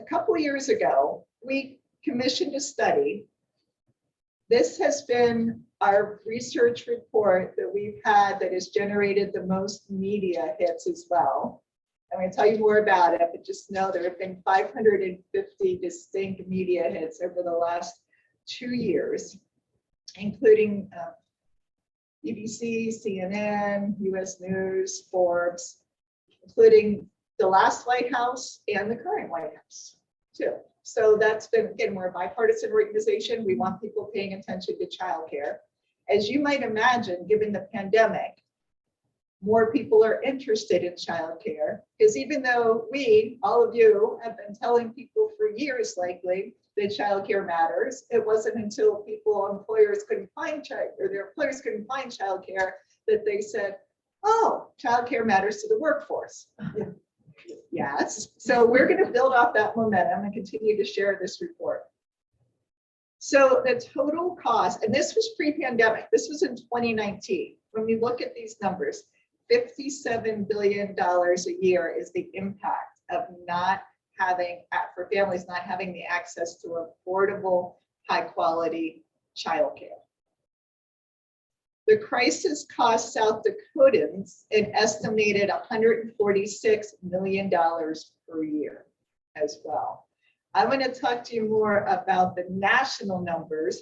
A couple of years ago, we commissioned a study. This has been our research report that we've had that has generated the most media hits as well. I'm going to tell you more about it, but just know there have been 550 distinct media hits over the last 2 years, including BBC, CNN, US News, Forbes, including the last White House and the current White House too. So that's been, again, we're a bipartisan organization. We want people paying attention to childcare. As you might imagine, given the pandemic, more people are interested in childcare, because even though we, all of you, have been telling people for years likely that childcare matters, it wasn't until employers couldn't find their employers couldn't find childcare that they said, oh, childcare matters to the workforce. Yes, so we're going to build off that momentum and continue to share this report. So the total cost, and this was pre-pandemic, this was in 2019. When we look at these numbers, $57 billion a year is the impact of not having, for families not having the access to affordable, high quality childcare. The crisis cost South Dakotans an estimated $146 million per year as well. I'm going to talk to you more about the national numbers.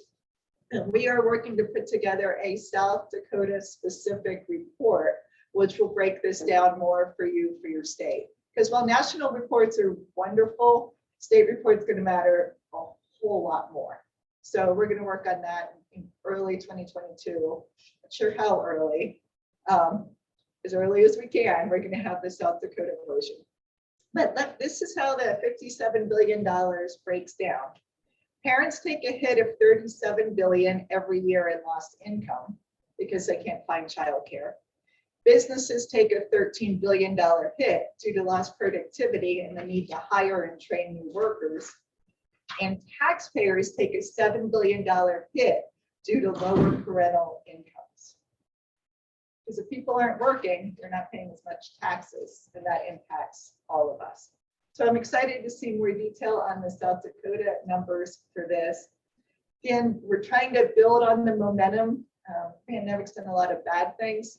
And we are working to put together a South Dakota specific report, which will break this down more for you for your state. Because while national reports are wonderful, state reports going to matter a whole lot more. So we're going to work on that in early 2022. Not sure how early, as early as we can. We're going to have the South Dakota version. But this is how the $57 billion breaks down. Parents take a hit of $37 billion every year in lost income because they can't find childcare. Businesses take a $13 billion hit due to lost productivity and the need to hire and train new workers. And taxpayers take a $7 billion hit due to lower parental incomes. Because if people aren't working, they're not paying as much taxes, and that impacts all of us. So I'm excited to see more detail on the South Dakota numbers for this. Again, we're trying to build on the momentum. Pandemic's done a lot of bad things.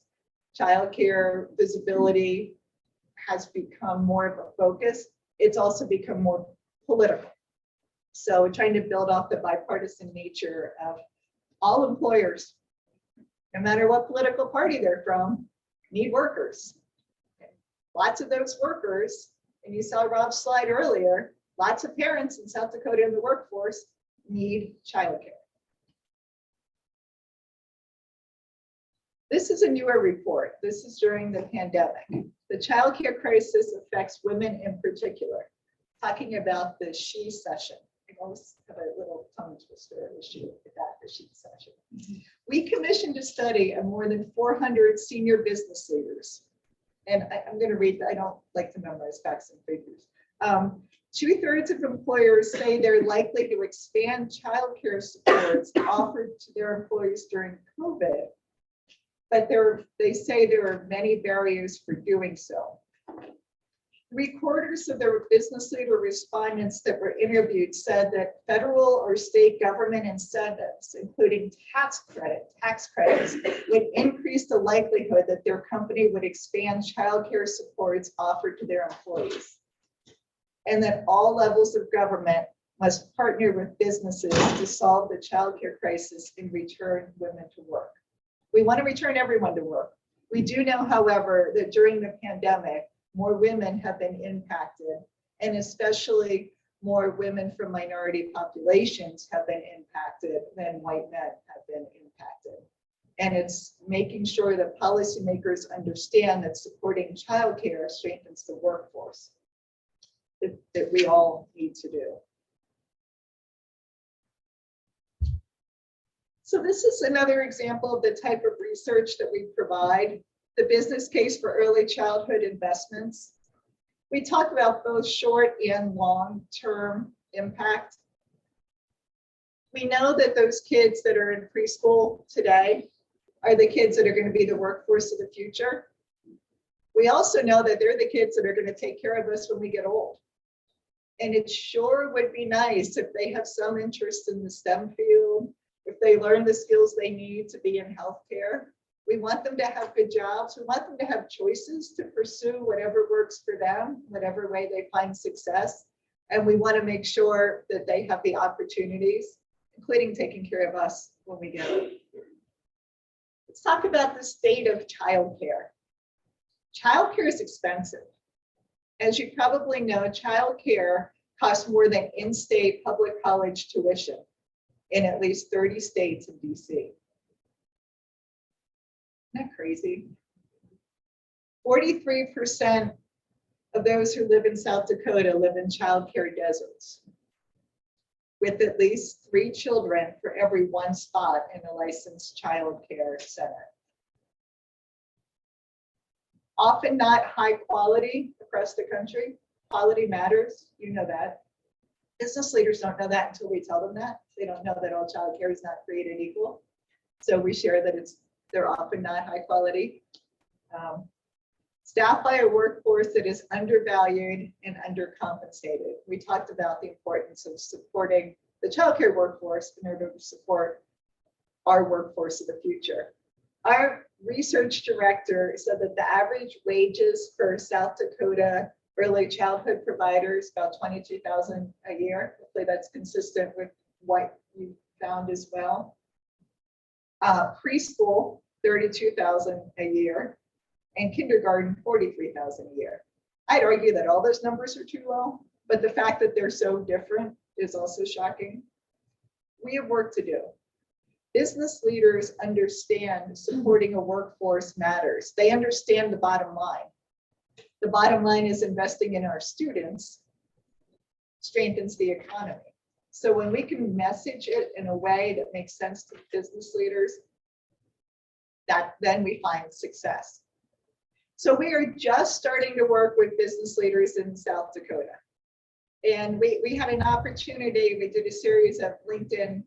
Childcare visibility has become more of a focus. It's also become more political. So we're trying to build off the bipartisan nature of all employers, no matter what political party they're from, need workers. Lots of those workers, and you saw Rob's slide earlier, lots of parents in South Dakota in the workforce need childcare. This is a newer report. This is during the pandemic. The childcare crisis affects women in particular, talking about the she session. I always have a little tongue twister issue with that, the she session. We commissioned a study of more than 400 senior business leaders. And I'm going to read, I don't like to memorize facts and figures. 2/3 of employers say they're likely to expand childcare supports offered to their employees during COVID, but they say there are many barriers for doing so. 3/4 of their business leader respondents that were interviewed said that federal or state government incentives, including tax credits, would increase the likelihood that their company would expand childcare supports offered to their employees. And that all levels of government must partner with businesses to solve the childcare crisis and return women to work. We want to return everyone to work. We do know, however, that during the pandemic, more women have been impacted, and especially more women from minority populations have been impacted than white men have been impacted. And it's making sure that policymakers understand that supporting childcare strengthens the workforce that we all need to do. So this is another example of the type of research that we provide, the business case for early childhood investments. We talk about both short and long-term impact. We know that those kids that are in preschool today are the kids that are going to be the workforce of the future. We also know that they're the kids that are going to take care of us when we get old. And it sure would be nice if they have some interest in the STEM field, if they learn the skills they need to be in healthcare. We want them to have good jobs. We want them to have choices to pursue whatever works for them, whatever way they find success. And we want to make sure that they have the opportunities, including taking care of us when we get old. Let's talk about the state of childcare. Childcare is expensive. As you probably know, childcare costs more than in-state public college tuition in at least 30 states and DC. Isn't that crazy? 43% of those who live in South Dakota live in childcare deserts, with at least 3 children for every 1 spot in a licensed childcare center. Often not high quality across the country. Quality matters, you know that. Business leaders don't know that until we tell them that. They don't know that all childcare is not created equal. So we share that they're often not high quality. Staffed by a workforce that is undervalued and undercompensated. We talked about the importance of supporting the childcare workforce in order to support our workforce of the future. Our research director said that the average wages for South Dakota early childhood providers, about $22,000 a year. Hopefully that's consistent with what you found as well. Preschool, $32,000 a year, and kindergarten, $43,000 a year. I'd argue that all those numbers are too low, but the fact that they're so different is also shocking. We have work to do. Business leaders understand supporting a workforce matters. They understand the bottom line. The bottom line is investing in our students strengthens the economy. So when we can message it in a way that makes sense to business leaders, then we find success. So we are just starting to work with business leaders in South Dakota. And we had an opportunity, we did a series of LinkedIn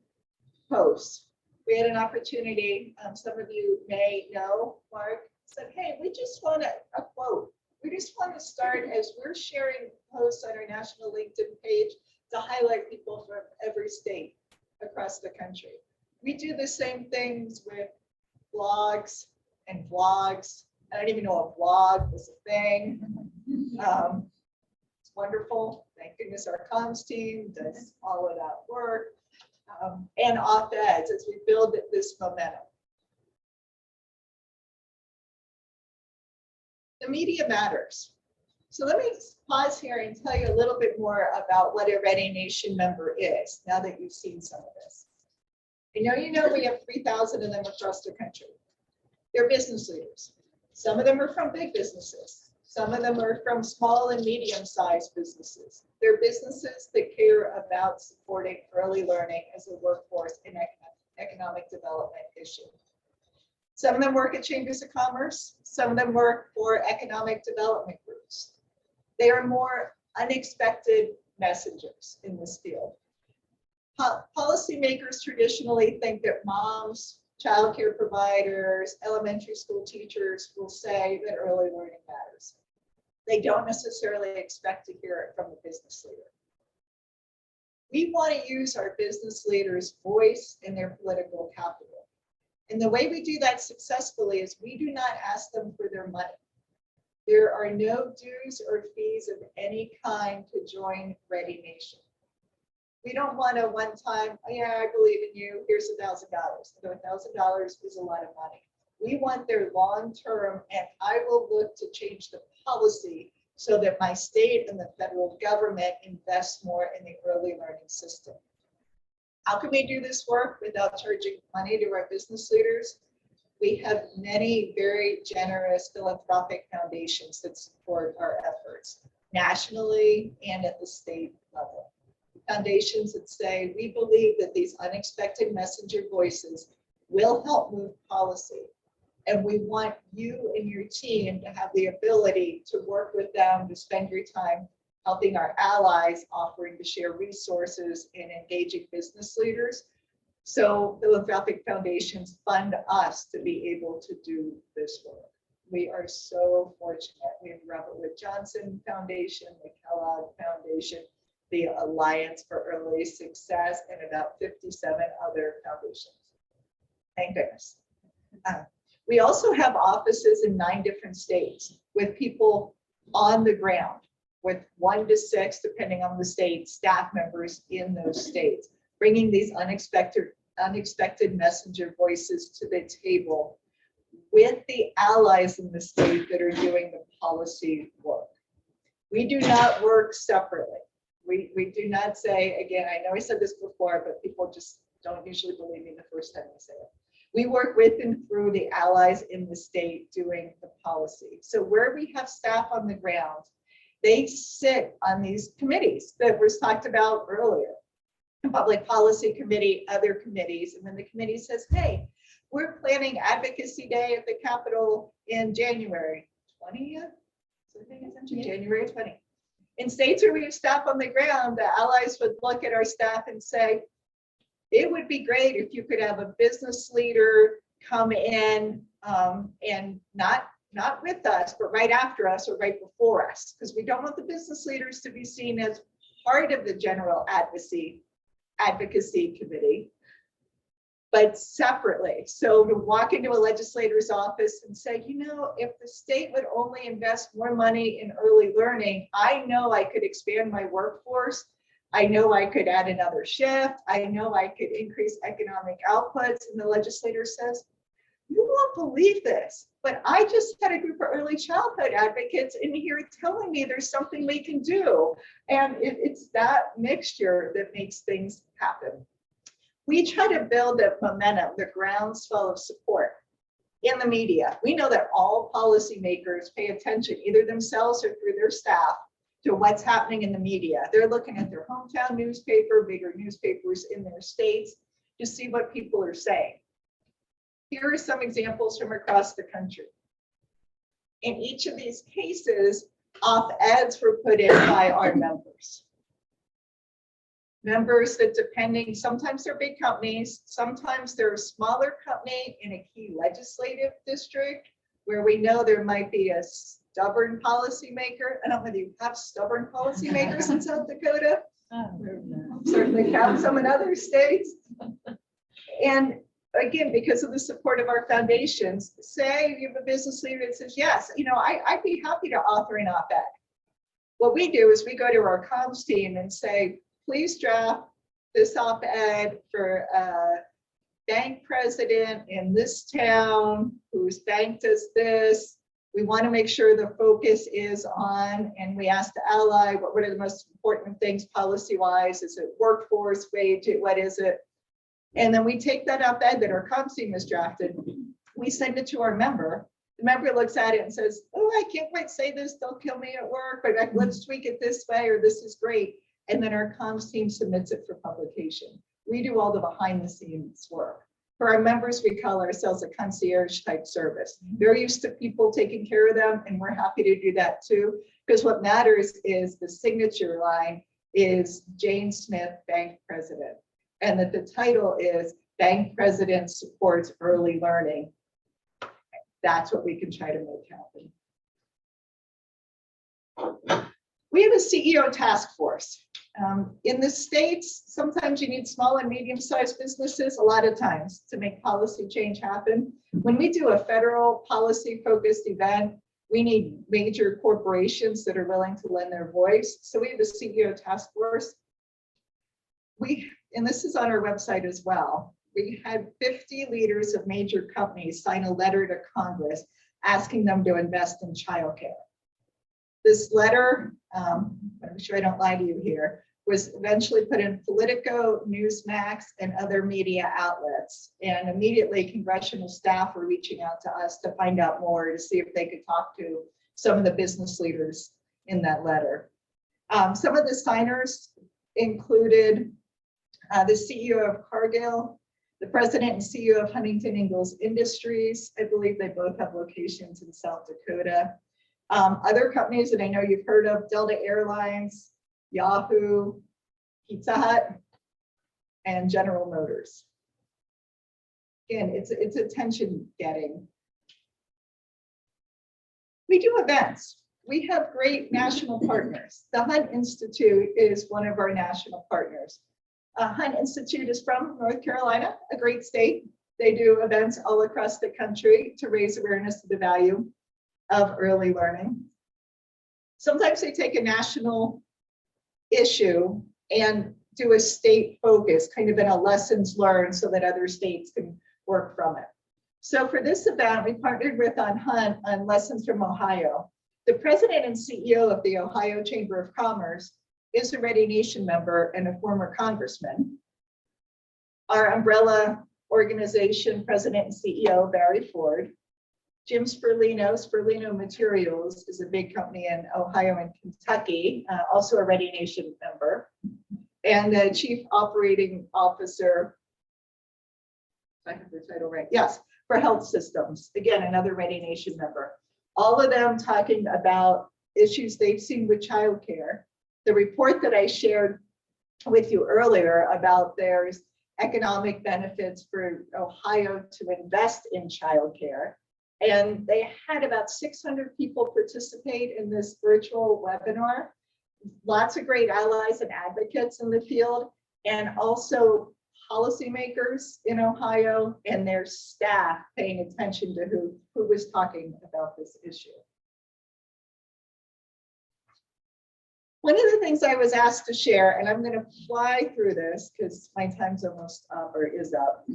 posts. We had an opportunity, some of you may know, Mark said, hey, we just want a quote We just want to start as we're sharing posts on our national LinkedIn page to highlight people from every state across the country. We do the same things with blogs and vlogs. I don't even know a vlog was a thing. It's wonderful. Thank goodness our comms team does all of that work. And op-eds as we build this momentum. The media matters. So let me pause here and tell you a little bit more about what a Ready Nation member is, now that you've seen some of this. I know you know we have 3,000 of them across the country. They're business leaders. Some of them are from big businesses. Some of them are from small and medium-sized businesses. They're businesses that care about supporting early learning as a workforce and economic development issue. Some of them work at chambers of commerce. Some of them work for economic development groups. They are more unexpected messengers in this field. Policymakers traditionally think that moms, childcare providers, elementary school teachers will say that early learning matters. They don't necessarily expect to hear it from a business leader. We want to use our business leaders' voice and their political capital. And the way we do that successfully is we do not ask them for their money. There are no dues or fees of any kind to join Ready Nation. We don't want a one-time, oh, yeah, I believe in you, here's $1,000. $1,000 is a lot of money. We want their long-term, and I will look to change the policy so that my state and the federal government invest more in the early learning system. How can we do this work without charging money to our business leaders? We have many very generous philanthropic foundations that support our efforts nationally and at the state level. Foundations that say, we believe that these unexpected messenger voices will help move policy. And we want you and your team to have the ability to work with them, to spend your time helping our allies, offering to share resources and engaging business leaders. So philanthropic foundations fund us to be able to do this work. We are so fortunate. We have Robert Wood Johnson Foundation, the Kellogg Foundation, the Alliance for Early Success, and about 57 other foundations. Thank goodness. We also have offices in 9 different states with people on the ground, with 1 to 6, depending on the state, staff members in those states, bringing these unexpected messenger voices to the table with the allies in the state that are doing the policy work. We do not work separately. We do not say, again, I know I said this before, but people just don't usually believe me the first time I say it. We work with and through the allies in the state doing the policy. So where we have staff on the ground, they sit on these committees that was talked about earlier. Public Policy Committee, other committees, and then the committee says, hey, we're planning Advocacy Day at the Capitol in January 20th. January 20th. In states where we have staff on the ground, the allies would look at our staff and say, it would be great if you could have a business leader come in and not with us, but right after us or right before us, because we don't want the business leaders to be seen as part of the general advocacy committee, but separately. So to walk into a legislator's office and say, you know, if the state would only invest more money in early learning, I know I could expand my workforce. I know I could add another shift. I know I could increase economic outputs. And the legislator says, you won't believe this, but I just had a group of early childhood advocates in here telling me there's something we can do. And it's that mixture that makes things happen. We try to build the momentum, the groundswell of support in the media. We know that all policymakers pay attention, either themselves or through their staff, to what's happening in the media. They're looking at their hometown newspaper, bigger newspapers in their states to see what people are saying. Here are some examples from across the country. In each of these cases, op-eds were put in by our members. Members that depending, sometimes they're big companies, sometimes they're a smaller company in a key legislative district where we know there might be a stubborn policymaker. I don't know whether you have stubborn policymakers in South Dakota. Certainly have some in other states. And again, because of the support of our foundations, say you have a business leader that says, yes, I'd be happy to author an op-ed. What we do is we go to our comms team and say, please draft this op-ed for a bank president in this town whose bank does this. We want to make sure the focus is on, and we ask the ally, what are the most important things policy-wise? Is it workforce, wage, what is it? And then we take that op-ed that our comms team has drafted, we send it to our member. The member looks at it and says, oh, I can't quite say this, they'll kill me at work, but let's tweak it this way, or this is great. And then our comms team submits it for publication. We do all the behind the scenes work. For our members, we call ourselves a concierge type service. They're used to people taking care of them, and we're happy to do that too, because what matters is the signature line is Jane Smith, Bank President, and that the title is Bank President Supports Early Learning. That's what we can try to make happen. We have a CEO task force. In the States, sometimes you need small and medium-sized businesses, a lot of times, to make policy change happen. When we do a federal policy-focused event, we need major corporations that are willing to lend their voice. So we have a CEO task force. And this is on our website as well. We had 50 leaders of major companies sign a letter to Congress asking them to invest in childcare. This letter, I'm sure I don't lie to you here, was eventually put in Politico, Newsmax, and other media outlets. And immediately congressional staff were reaching out to us to find out more, to see if they could talk to some of the business leaders in that letter. Some of the signers included the CEO of Cargill, the president and CEO of Huntington Ingalls Industries. I believe they both have locations in South Dakota. Other companies that I know you've heard of, Delta Airlines, Yahoo, Pizza Hut, and General Motors. Again, it's attention getting. We do events. We have great national partners. The Hunt Institute is one of our national partners. Hunt Institute is from North Carolina, a great state. They do events all across the country to raise awareness of the value of early learning. Sometimes they take a national issue and do a state focus, kind of in a lessons learned, so that other states can work from it. So for this event, we partnered with Hunt on Lessons from Ohio. The president and CEO of the Ohio Chamber of Commerce is a Ready Nation member and a former congressman. Our umbrella organization president and CEO, Barry Ford. Jim Sperlino, Sperlino Materials, is a big company in Ohio and Kentucky, also a Ready Nation member. And the Chief Operating Officer, I have the title right, yes, for Health Systems, again, another Ready Nation member. All of them talking about issues they've seen with childcare. The report that I shared with you earlier about there's economic benefits for Ohio to invest in childcare. And they had about 600 people participate in this virtual webinar. Lots of great allies and advocates in the field, and also policymakers in Ohio and their staff paying attention to who was talking about this issue. One of the things I was asked to share, and I'm going to fly through this because my time's almost up or is up.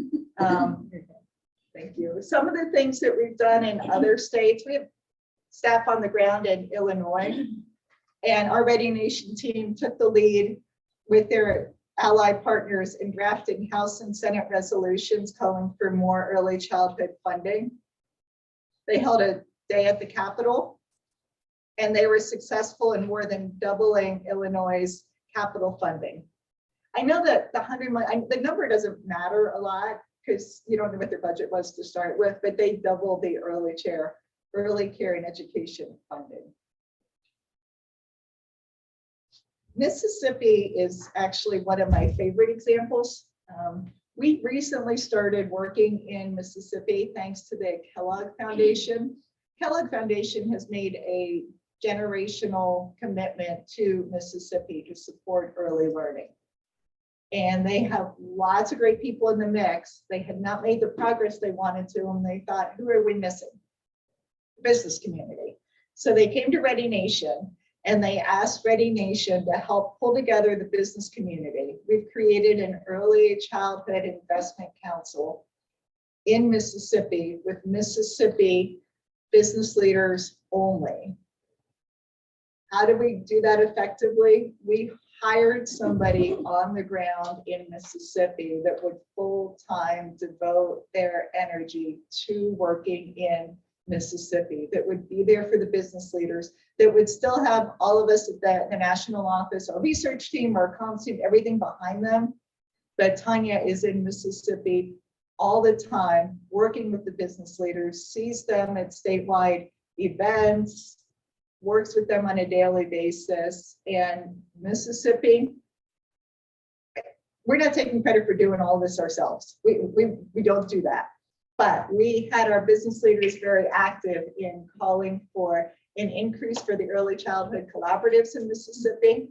Thank you. Some of the things that we've done in other states, we have staff on the ground in Illinois, and our Ready Nation team took the lead with their allied partners in drafting House and Senate resolutions calling for more early childhood funding. They held a day at the Capitol, and they were successful in more than doubling Illinois' capital funding. I know that the 100 million, the number doesn't matter a lot because you don't know what their budget was to start with, but they doubled the early care and education funding. Mississippi is actually one of my favorite examples. We recently started working in Mississippi thanks to the Kellogg Foundation. Kellogg Foundation has made a generational commitment to Mississippi to support early learning. And they have lots of great people in the mix. They had not made the progress they wanted to, and they thought, who are we missing? Business community. So they came to Ready Nation and they asked Ready Nation to help pull together the business community. We've created an early childhood investment council in Mississippi with Mississippi business leaders only. How do we do that effectively? We hired somebody on the ground in Mississippi that would full-time devote their energy to working in Mississippi, that would be there for the business leaders, that would still have all of us at the national office, our research team, our comms team, everything behind them. But Tanya is in Mississippi all the time, working with the business leaders, sees them at statewide events, works with them on a daily basis. And Mississippi, we're not taking credit for doing all this ourselves. We don't do that. But we had our business leaders very active in calling for an increase for the early childhood collaboratives in Mississippi.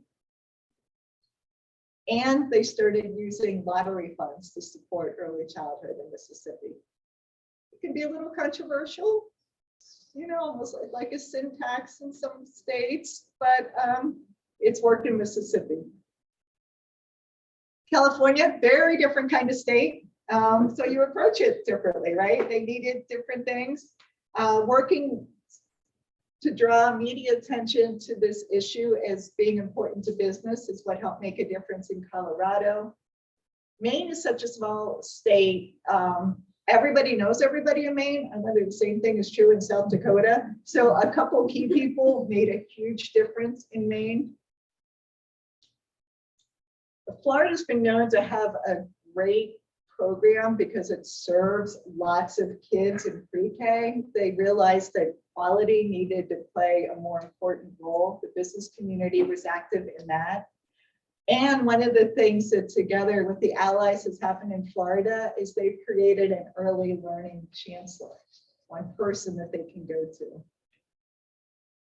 And they started using lottery funds to support early childhood in Mississippi. It can be a little controversial, you know, almost like a sin tax in some states, but it's worked in Mississippi. California, very different kind of state. So you approach it differently, right? They needed different things. Working to draw media attention to this issue as being important to business is what helped make a difference in Colorado. Maine is such a small state. Everybody knows everybody in Maine, and whether the same thing is true in South Dakota. So a couple key people made a huge difference in Maine. Florida's been known to have a great program because it serves lots of kids in pre-K. They realized that quality needed to play a more important role. The business community was active in that. And one of the things that together with the allies has happened in Florida is they've created an early learning chancellor, one person that they can go to.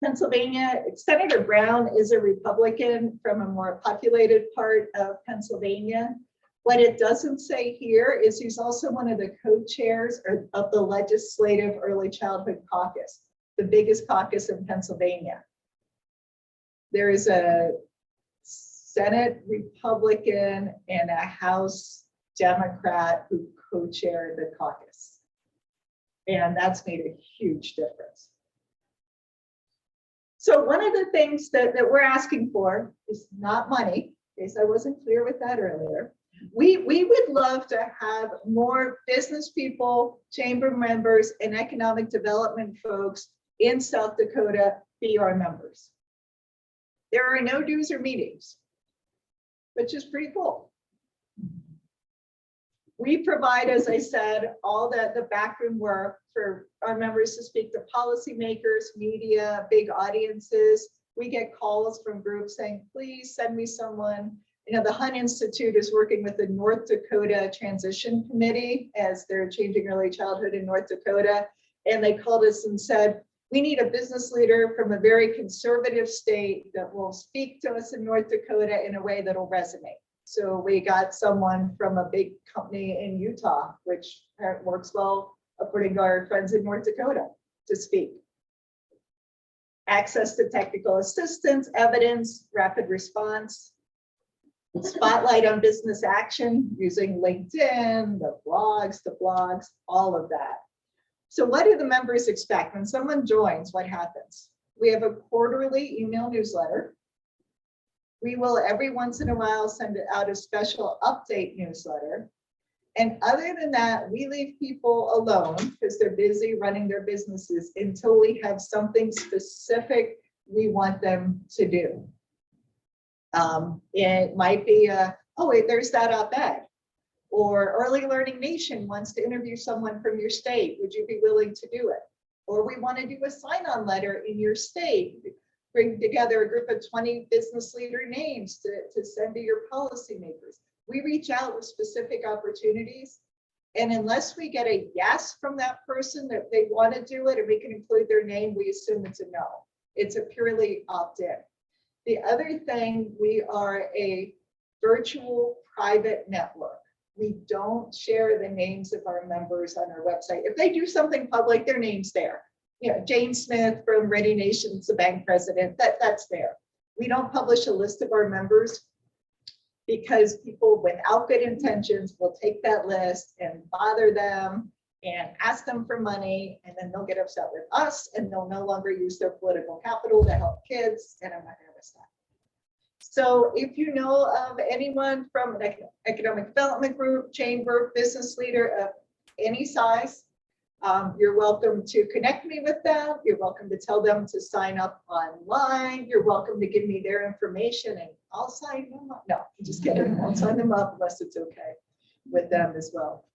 Pennsylvania, Senator Brown is a Republican from a more populated part of Pennsylvania. What it doesn't say here is he's also one of the co-chairs of the Legislative Early Childhood Caucus, the biggest caucus in Pennsylvania. There is a Senate Republican and a House Democrat who co-chair the caucus. And that's made a huge difference. So one of the things that we're asking for is not money, in case I wasn't clear with that earlier. We would love to have more business people, chamber members, and economic development folks in South Dakota be our members. There are no dues or meetings, which is pretty cool. We provide, as I said, all the backroom work for our members to speak to policymakers, media, big audiences. We get calls from groups saying, please send me someone. You know, the Hunt Institute is working with the North Dakota Transition Committee as they're changing early childhood in North Dakota. And they called us and said, we need a business leader from a very conservative state that will speak to us in North Dakota in a way that'll resonate. So we got someone from a big company in Utah, which works well according to our friends in North Dakota, to speak. Access to technical assistance, evidence, rapid response, spotlight on business action using LinkedIn, the blogs, all of that. So what do the members expect? When someone joins, what happens? We have a quarterly email newsletter. We will every once in a while send out a special update newsletter. And other than that, we leave people alone because they're busy running their businesses until we have something specific we want them to do. It might be oh wait, there's that op-ed. Or Early Learning Nation wants to interview someone from your state. Would you be willing to do it? Or we want to do a sign-on letter in your state. Bring together a group of 20 business leader names to send to your policymakers. We reach out with specific opportunities. And unless we get a yes from that person that they want to do it and we can include their name, we assume it's a no. It's a purely opt-in. The other thing, we are a virtual private network. We don't share the names of our members on our website. If they do something public, their name's there. You know, Jane Smith from Ready Nation's the bank president, that's there. We don't publish a list of our members because people without good intentions will take that list and bother them and ask them for money, and then they'll get upset with us and they'll no longer use their political capital to help kids, and I'm not gonna miss that. So if you know of anyone from an economic development group, chamber, business leader of any size, you're welcome to connect me with them. You're welcome to tell them to sign up online. You're welcome to give me their information and I'll sign them up. No, I'm just kidding. I won't sign them up unless it's okay with them as well.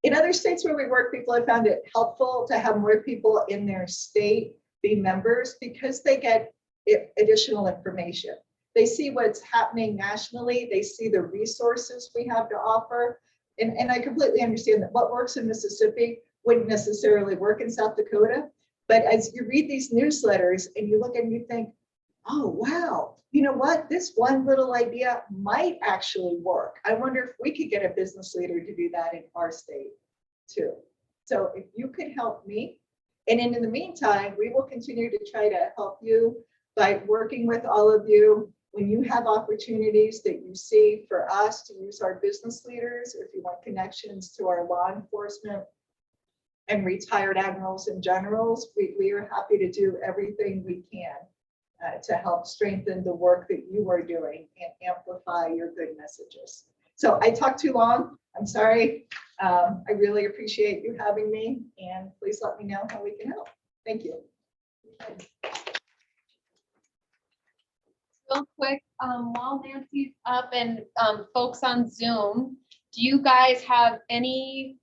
In other states where we work, people have found it helpful to have more people in their state be members because they get additional information. They see what's happening nationally. They see the resources we have to offer. And I completely understand that what works in Mississippi wouldn't necessarily work in South Dakota. But as you read these newsletters and you look and you think, oh, wow, you know what? This one little idea might actually work. I wonder if we could get a business leader to do that in our state too. So if you could help me, and in the meantime, we will continue to try to help you by working with all of you. When you have opportunities that you see for us to use our business leaders, or if you want connections to our law enforcement and retired admirals and generals, we are happy to do everything we can to help strengthen the work that you are doing and amplify your good messages. So I talked too long. I'm sorry. I really appreciate you having me, and please let me know how we can help. Thank you.
Real quick, while Nancy's up and folks on Zoom, do you guys have any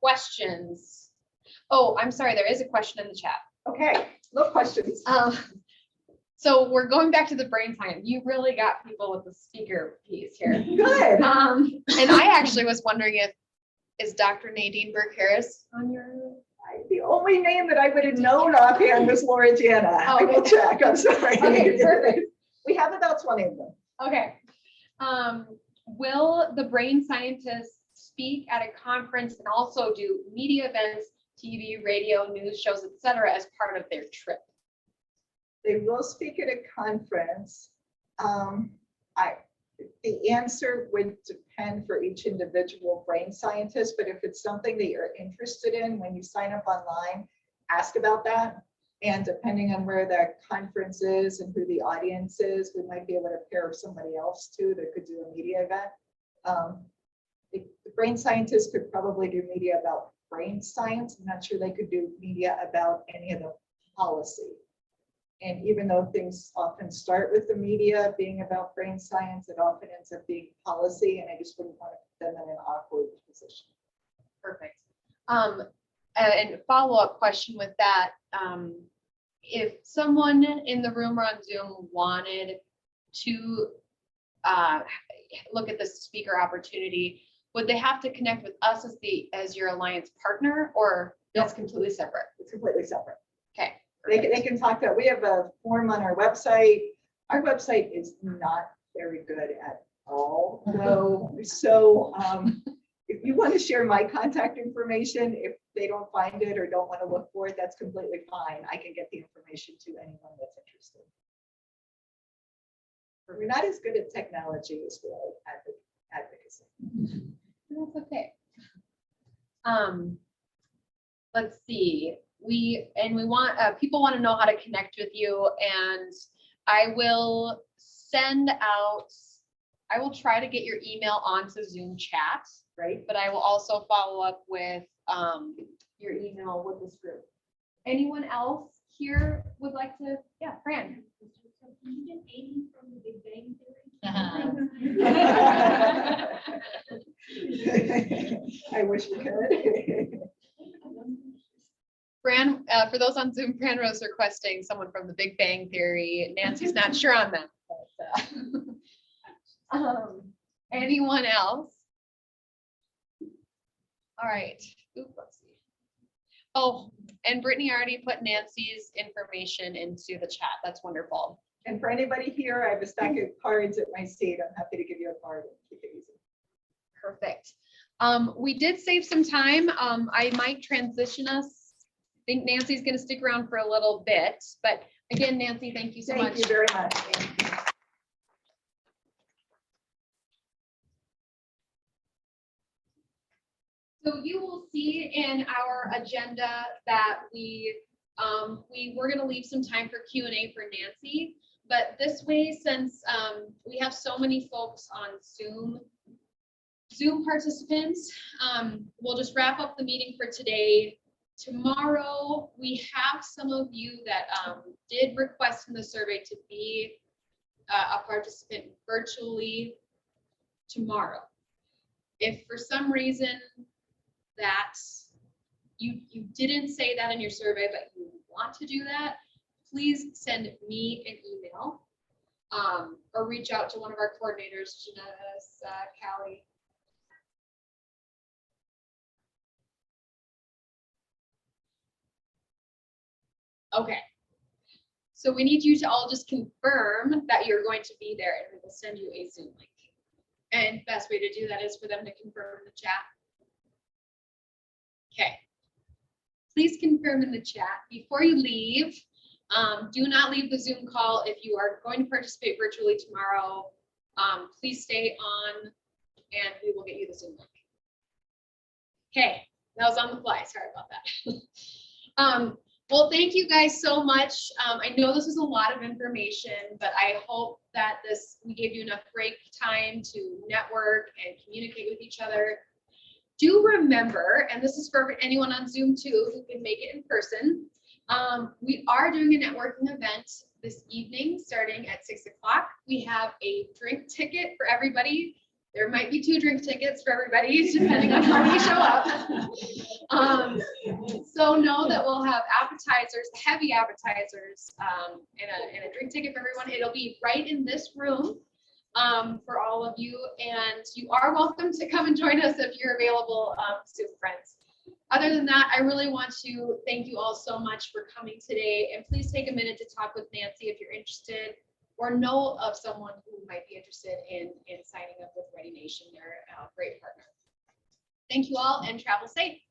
questions? Oh, I'm sorry, there is a question in the chat.
Okay, no questions.
So we're going back to the brain science. You really got people with the speaker piece here.
Good.
And I actually was wondering is Dr. Nadine Burke-Harris on your?
The only name that I would have known offhand was Laura Jana.
Oh,
I will check. I'm sorry.
Okay, perfect.
We have about 20 of them.
Okay. Will the brain scientists speak at a conference and also do media events, TV, radio, news shows, etc., as part of their trip?
They will speak at a conference. The answer would depend for each individual brain scientist, but if it's something that you're interested in, when you sign up online, ask about that. And depending on where that conference is and who the audience is, we might be able to pair somebody else too that could do a media event. The brain scientists could probably do media about brain science. I'm not sure they could do media about any of the policy. And even though things often start with the media being about brain science, it often ends up being policy, and I just wouldn't want to put them in an awkward position.
Perfect. And follow-up question with that, if someone in the room or on Zoom wanted to look at this speaker opportunity, would they have to connect with us as your alliance partner, or that's completely separate?
It's completely separate.
Okay.
They can talk to, we have a form on our website. Our website is not very good at all, though. So if you want to share my contact information, if they don't find it or don't want to look for it, that's completely fine. I can get the information to anyone that's interested. We're not as good at technology as we are advocacy.
That's okay. Let's see. We want people want to know how to connect with you, and I will try to get your email onto Zoom chat,
right?
But I will also follow up with your email with this group. Anyone else here would like to? Yeah, Fran.
Can you get Amy from the Big Bang Theory?
I wish we could.
Fran, for those on Zoom, Fran Rose requesting someone from the Big Bang Theory. Nancy's not sure on that. But, anyone else? All right. Oop, let's see. Oh, and Brittany already put Nancy's information into the chat. That's wonderful.
And for anybody here, I have a stack of cards at my seat. I'm happy to give you a card and keep it easy.
Perfect. We did save some time. I might transition us. I think Nancy's going to stick around for a little bit, but again, Nancy, thank you so much.
Thank you very much.
So you will see in our agenda that we were going to leave some time for Q&A for Nancy, but this way, since we have so many folks on Zoom participants, we'll just wrap up the meeting for today. Tomorrow, we have some of you that did request in the survey to be a participant virtually tomorrow. If for some reason that you didn't say that in your survey, but you want to do that, please send me an email or reach out to one of our coordinators, Janetta, Callie. Okay. So we need you to all just confirm that you're going to be there, and we will send you a Zoom link. And best way to do that is for them to confirm in the chat. Okay. Please confirm in the chat. Before you leave, do not leave the Zoom call. If you are going to participate virtually tomorrow, please stay on and we will get you the Zoom link. Okay, that was on the fly. Sorry about that. Well, thank you guys so much. I know this was a lot of information, but I hope that we gave you enough break time to network and communicate with each other. Do remember, and this is for anyone on Zoom too who can make it in person, we are doing a networking event this evening starting at 6 o'clock. We have a drink ticket for everybody. There might be 2 drink tickets for everybody, depending on how many show up. So know that we'll have appetizers, heavy appetizers, and a drink ticket for everyone. It'll be right in this room for all of you, and you are welcome to come and join us if you're available, Zoom friends. Other than that, I really want to thank you all so much for coming today, and please take a minute to talk with Nancy if you're interested or know of someone who might be interested in signing up with Ready Nation. They're a great partner. Thank you all and travel safe.